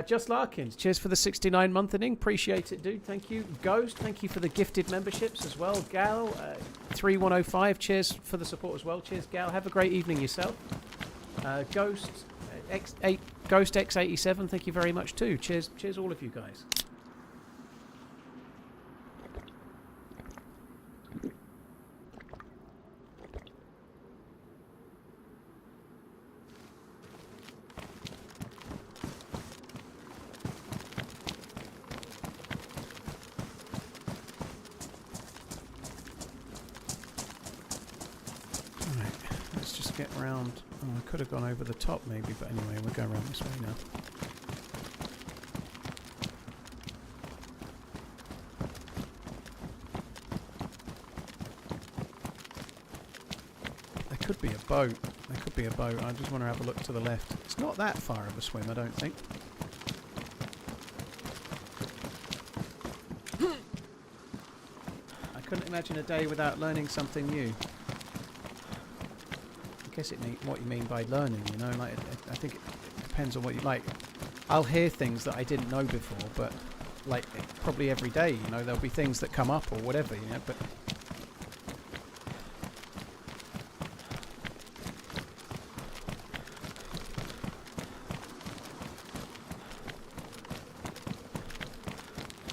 Speaker 2: Just Larkins, cheers for the 69 month inning. Appreciate it, dude. Thank you. Ghost, thank you for the gifted memberships as well. Gal, 3105, cheers for the support as well. Cheers, Gal. Have a great evening yourself. Ghost X87, thank you very much too. Cheers, all of you guys. Get around. Oh, I could have gone over the top maybe, but anyway, we'll go around this way now. There could be a boat. There could be a boat. I just want to have a look to the left. It's not that far of a swim, I don't think. I couldn't imagine a day without learning something new. I guess what you mean by learning, you know, like I think it depends on what you like. I'll hear things that I didn't know before, but like probably every day, you know, there'll be things that come up or whatever, you know, but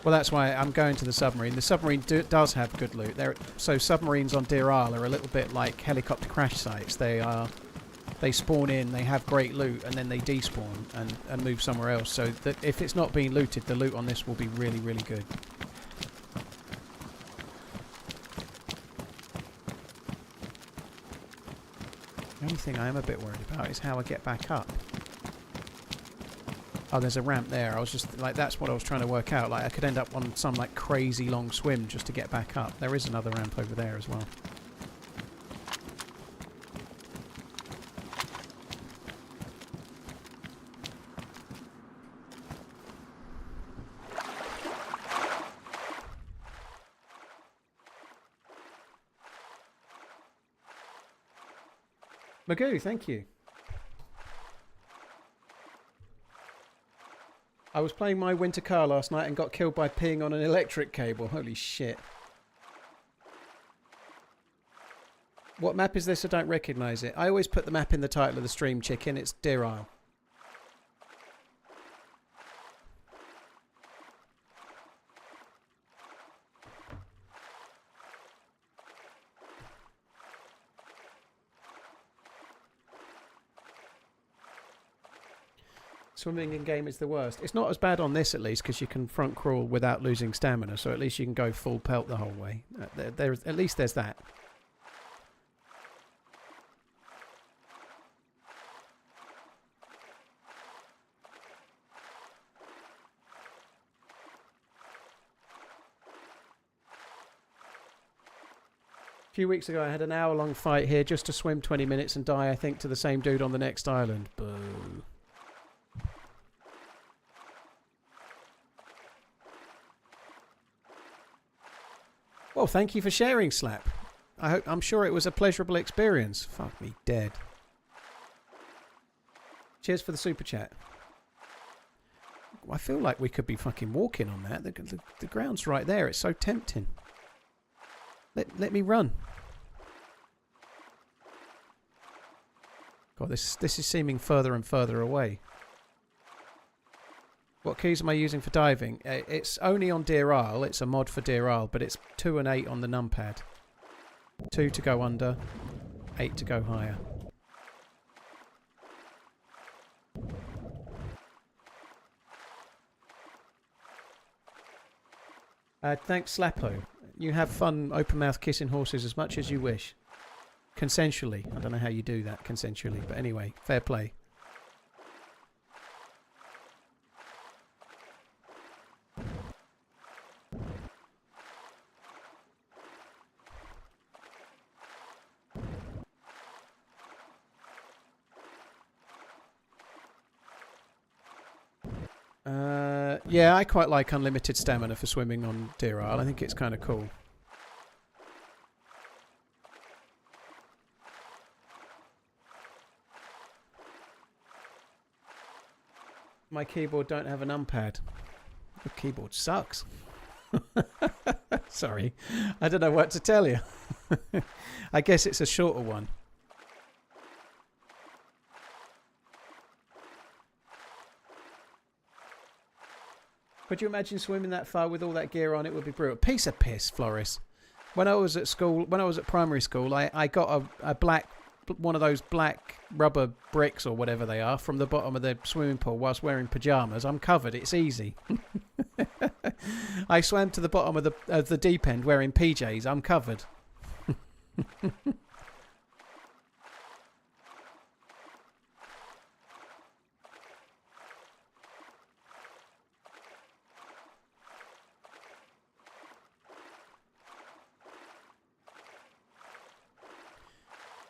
Speaker 2: well, that's why I'm going to the submarine. The submarine does have good loot. So submarines on Deerisle are a little bit like helicopter crash sites. They spawn in, they have great loot, and then they despawn and move somewhere else. So that if it's not being looted, the loot on this will be really, really good. The only thing I am a bit worried about is how I get back up. Oh, there's a ramp there. I was just like, that's what I was trying to work out. Like, I could end up on some like crazy long swim just to get back up. There is another ramp over there as well. Magoo, thank you. I was playing my winter car last night and got killed by peeing on an electric cable. Holy shit. What map is this? I don't recognise it. I always put the map in the title of the stream, chicken. It's Deerisle. Swimming in game is the worst. It's not as bad on this at least because you can front crawl without losing stamina, so at least you can go full pelt the whole way. At least there's that. A few weeks ago I had an hour-long fight here just to swim 20 minutes and die, I think, to the same dude on the next island. Boo. Well, thank you for sharing, Slap. I'm sure it was a pleasurable experience. Fuck me dead. Cheers for the super chat. I feel like we could be fucking walking on that. The ground's right there. It's so tempting. Let me run. God, this is seeming further and further away. What keys am I using for diving? It's only on Deerisle. It's a mod for Deerisle, but it's 2 and 8 on the numpad. 2 to go under, 8 to go higher. Thanks, Slappo. You have fun open mouth kissing horses as much as you wish. Consensually. I don't know how you do that consensually, but anyway, fair play. Yeah, I quite like unlimited stamina for swimming on Deerisle. I think it's kind of cool. My keyboard don't have an numpad. The keyboard sucks. Sorry, I don't know what to tell you. I guess it's a shorter one. Could you imagine swimming that far with all that gear on? It would be brutal. Piece of piss, Floris. When I was at school, when I was at primary school, I got a black, one of those black rubber bricks or whatever they are from the bottom of the swimming pool whilst wearing pyjamas. I'm covered. It's easy. I swam to the bottom of the deep end wearing PJs. I'm covered.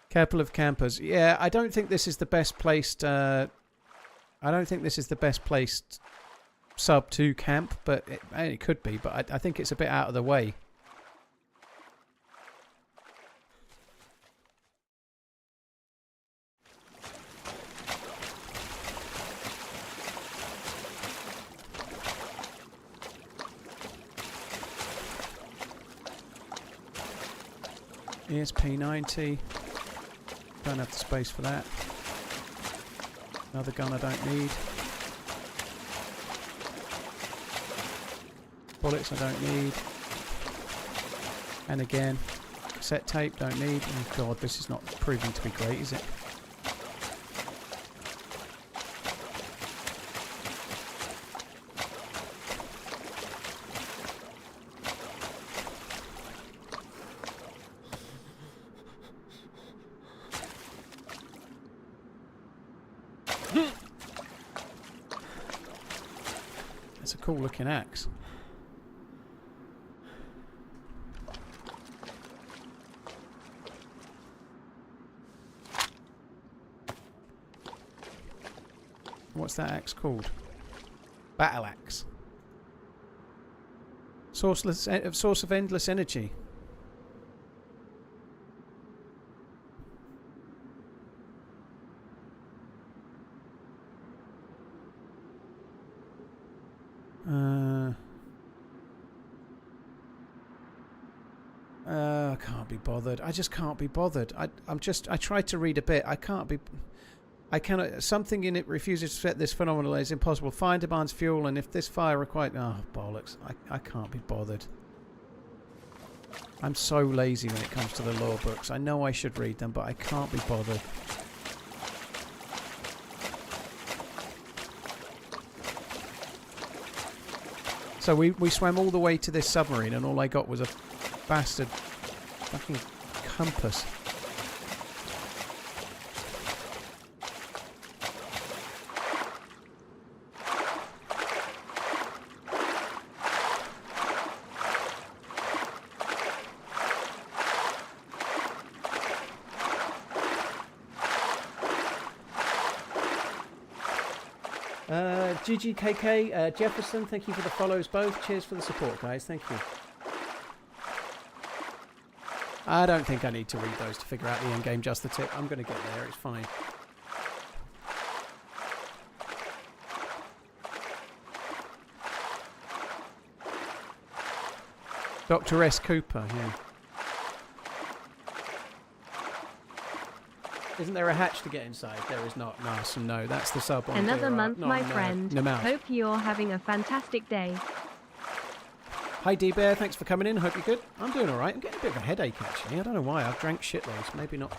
Speaker 2: Couple of campers. Yeah, I don't think this is the best placed. I don't think this is the best placed sub to camp, but it could be. But I think it's a bit out of the way. ESP90. Don't have the space for that. Another gun I don't need. Bullets I don't need. And again, cassette tape don't need. Oh god, this is not proving to be great, is it? It's a cool looking axe. What's that axe called? Battle axe. Source of endless energy. I can't be bothered. I just can't be bothered. I tried to read a bit. I cannot. Something in it refuses to set this phenomenon as impossible. Fire demands fuel, and if this fire required, oh bollocks! I can't be bothered. I'm so lazy when it comes to the lore books. I know I should read them, but I can't be bothered. So we swam all the way to this submarine, and all I got was a bastard fucking compass. GGKK, Jefferson, thank you for the follows both. Cheers for the support, guys. Thank you. I don't think I need to read those to figure out the end game, just the tip. I'm going to get there, it's fine. Dr. S. Cooper, yeah. Isn't there a hatch to get inside? There is not. Nice and no. That's the sub on
Speaker 1: Another month, my friend.
Speaker 2: No mouth.
Speaker 1: Hope you're having a fantastic day.
Speaker 2: Hi D-Bear, thanks for coming in. Hope you're good. I'm doing alright. I'm getting a bit of a headache actually. I don't know why. I've drank shitloads. Maybe not.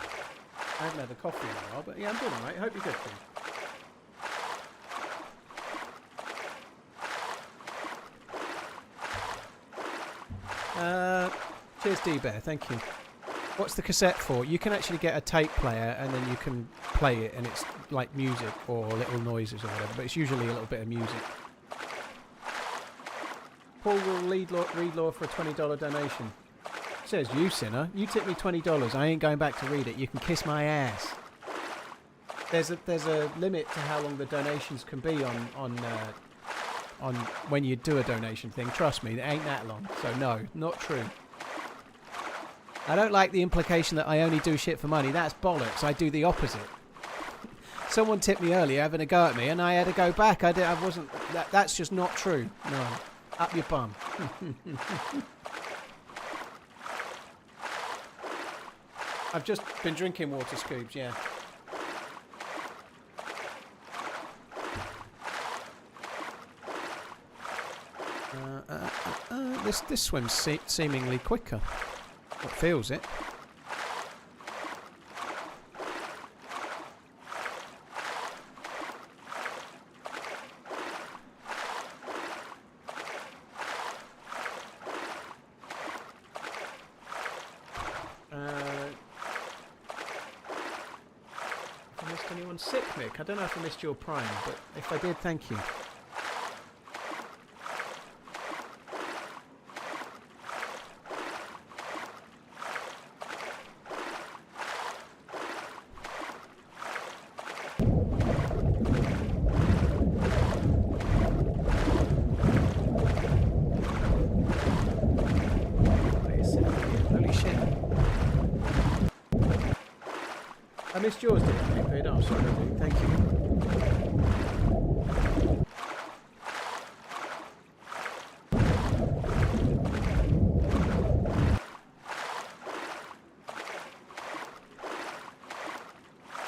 Speaker 2: I haven't had a coffee in a while, but yeah, I'm doing alright. Hope you're good too. Cheers, D-Bear. Thank you. What's the cassette for? You can actually get a tape player and then you can play it and it's like music or little noises or whatever, but it's usually a little bit of music. Paul will read law for a $20 donation. Says you, sinner. You tip me $20. I ain't going back to read it. You can kiss my ass. There's a limit to how long the donations can be on when you do a donation thing. Trust me, it ain't that long. So no, not true. I don't like the implication that I only do shit for money. That's bollocks. I do the opposite. Someone tipped me earlier having a go at me and I had to go back. I wasn't... That's just not true. No. Up your bum. I've just been drinking water scoops, yeah. This swims seemingly quicker. It feels it. If I missed anyone sick, Mick? I don't know if I missed your prime, but if I did, thank you. I missed yours, didn't I? Oh, sorry, thank you.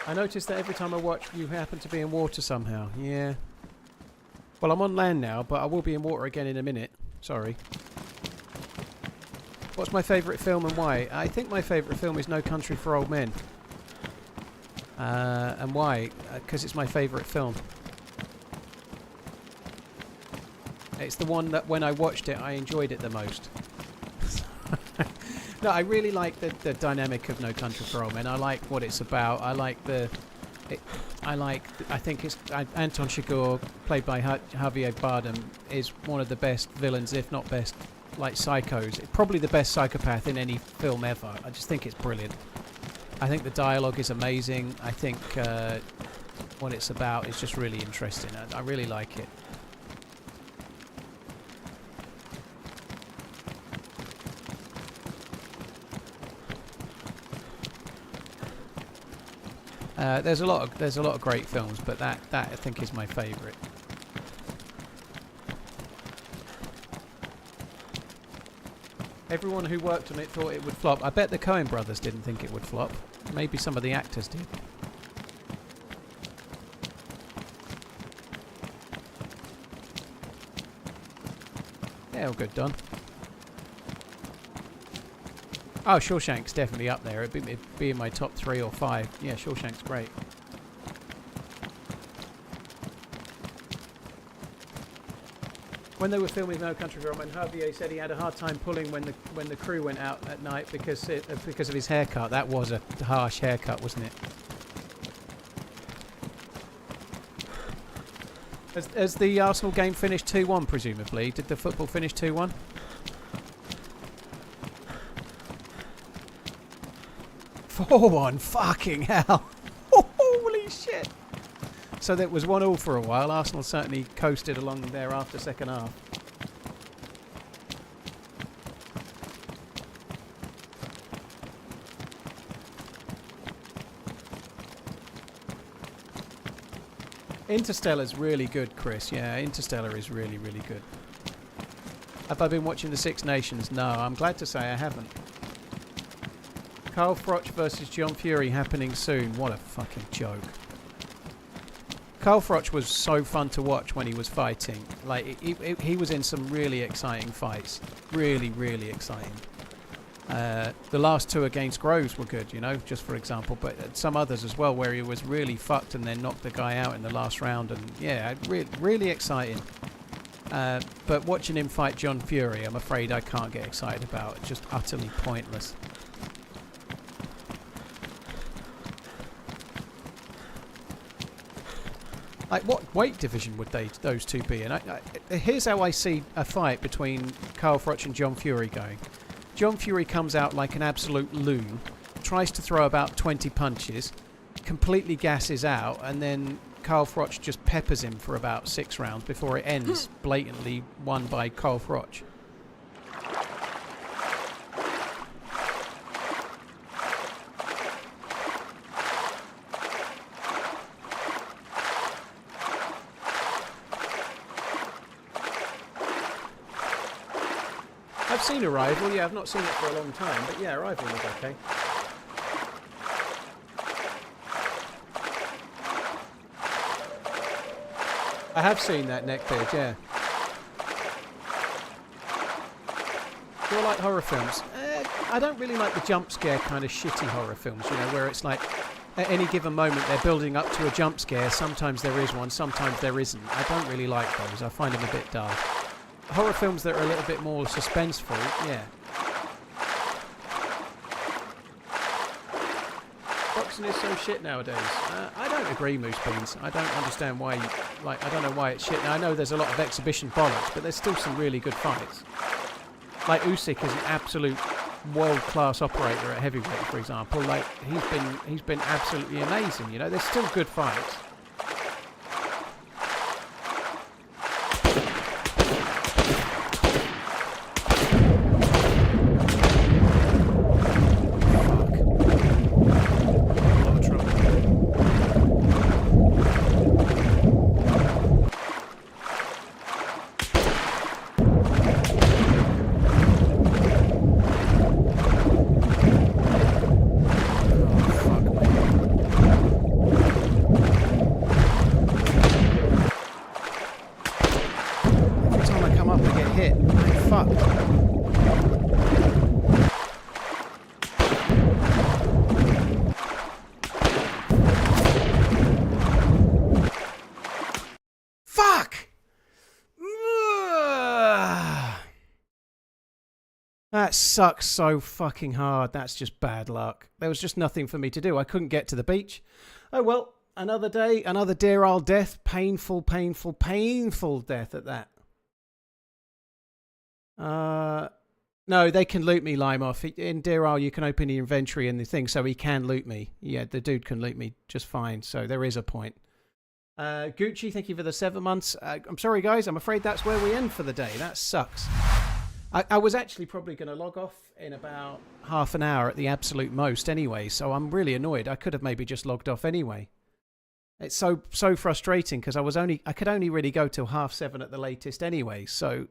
Speaker 2: I noticed that every time I watch, you happen to be in water somehow. Yeah. Well, I'm on land now, but I will be in water again in a minute. Sorry. What's my favourite film and why? I think my favourite film is No Country for Old Men. And why? Because it's my favourite film. It's the one that when I watched it I enjoyed it the most. No, I really like the dynamic of No Country for Old Men. I like what it's about. I like I think it's Anton Chigurh, played by Javier Bardem, is one of the best villains, if not best, like psychos. Probably the best psychopath in any film ever. I just think it's brilliant. I think the dialogue is amazing. I think what it's about is just really interesting. I really like it. There's a lot of great films, but that I think is my favourite. Everyone who worked on it thought it would flop. I bet the Coen brothers didn't think it would flop. Maybe some of the actors did. Yeah, all good, Don. Oh, Shawshank's definitely up there. It'd be in my top 3 or 5. Yeah, Shawshank's great. When they were filming No Country for Old Men, Javier said he had a hard time pulling when the crew went out at night because of his haircut. That was a harsh haircut, wasn't it? Has the Arsenal game finished 2-1, presumably? Did the football finish 2-1? "4-1, fucking hell." Holy shit. So that was 1-1 for a while. Arsenal certainly coasted along there after second half. Interstellar's really good, Chris. Yeah, Interstellar is really, really good. Have I been watching The Six Nations? No, I'm glad to say I haven't. Carl Froch versus John Fury happening soon. What a fucking joke. Carl Froch was so fun to watch when he was fighting. Like, he was in some really exciting fights. Really, really exciting. The last 2 against Groves were good, you know, just for example. But some others as well where he was really fucked and then knocked the guy out in the last round. And yeah, really exciting. But watching him fight John Fury, I'm afraid I can't get excited about. It's just utterly pointless. Like, what weight division would those two be in? Here's how I see a fight between Carl Froch and John Fury going. John Fury comes out like an absolute loon, tries to throw about 20 punches, completely gasses out, and then Carl Froch just peppers him for about 6 rounds before it ends blatantly won by Carl Froch. I've seen Arrival, yeah, I've not seen it for a long time, but yeah, Arrival was okay. I have seen that, Neckbeard, yeah. Do I like horror films? I don't really like the jump scare kind of shitty horror films, you know, where it's like at any given moment they're building up to a jump scare. Sometimes there is one, sometimes there isn't. I don't really like those. I find them a bit dull. Horror films that are a little bit more suspenseful, yeah. Boxing is so shit nowadays. I don't agree, Moose Beans. I don't understand why, I don't know why it's shit. Now, I know there's a lot of exhibition bollocks, but there's still some really good fights. Like, Usyk is an absolute world-class operator at heavyweight, for example. Like, he's been absolutely amazing, you know. There's still good fights. That sucks so fucking hard. That's just bad luck. There was just nothing for me to do. I couldn't get to the beach. Oh well, another day, another Deerisle death. Painful, painful, painful death at that. No, they can loot me, Lime Off. In Deerisle, you can open the inventory and the thing, so he can loot me. Yeah, the dude can loot me just fine, so there is a point. Gucci, thank you for the 7 months. I'm sorry, guys. I'm afraid that's where we end for the day. That sucks. I was actually probably going to log off in about half an hour at the absolute most anyway, so I'm really annoyed. I could have maybe just logged off anyway. It's so frustrating because I could only really go till 7:30 at the latest anyway, so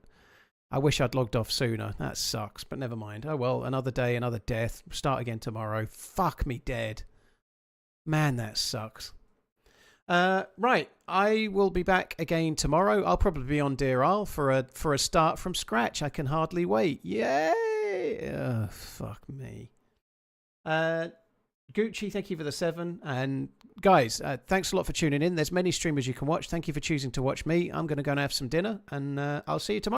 Speaker 2: I wish I'd logged off sooner. That sucks, but never mind. Oh well, another day, another death. Start again tomorrow. Fuck me dead. Man, that sucks. Right, I will be back again tomorrow. I'll probably be on Deerisle for a start from scratch. I can hardly wait. Yay! Fuck me. Gucci, thank you for the 7. And guys, thanks a lot for tuning in. There's many streamers you can watch. Thank you for choosing to watch me. I'm going to go and have some dinner, and I'll see you tomorrow.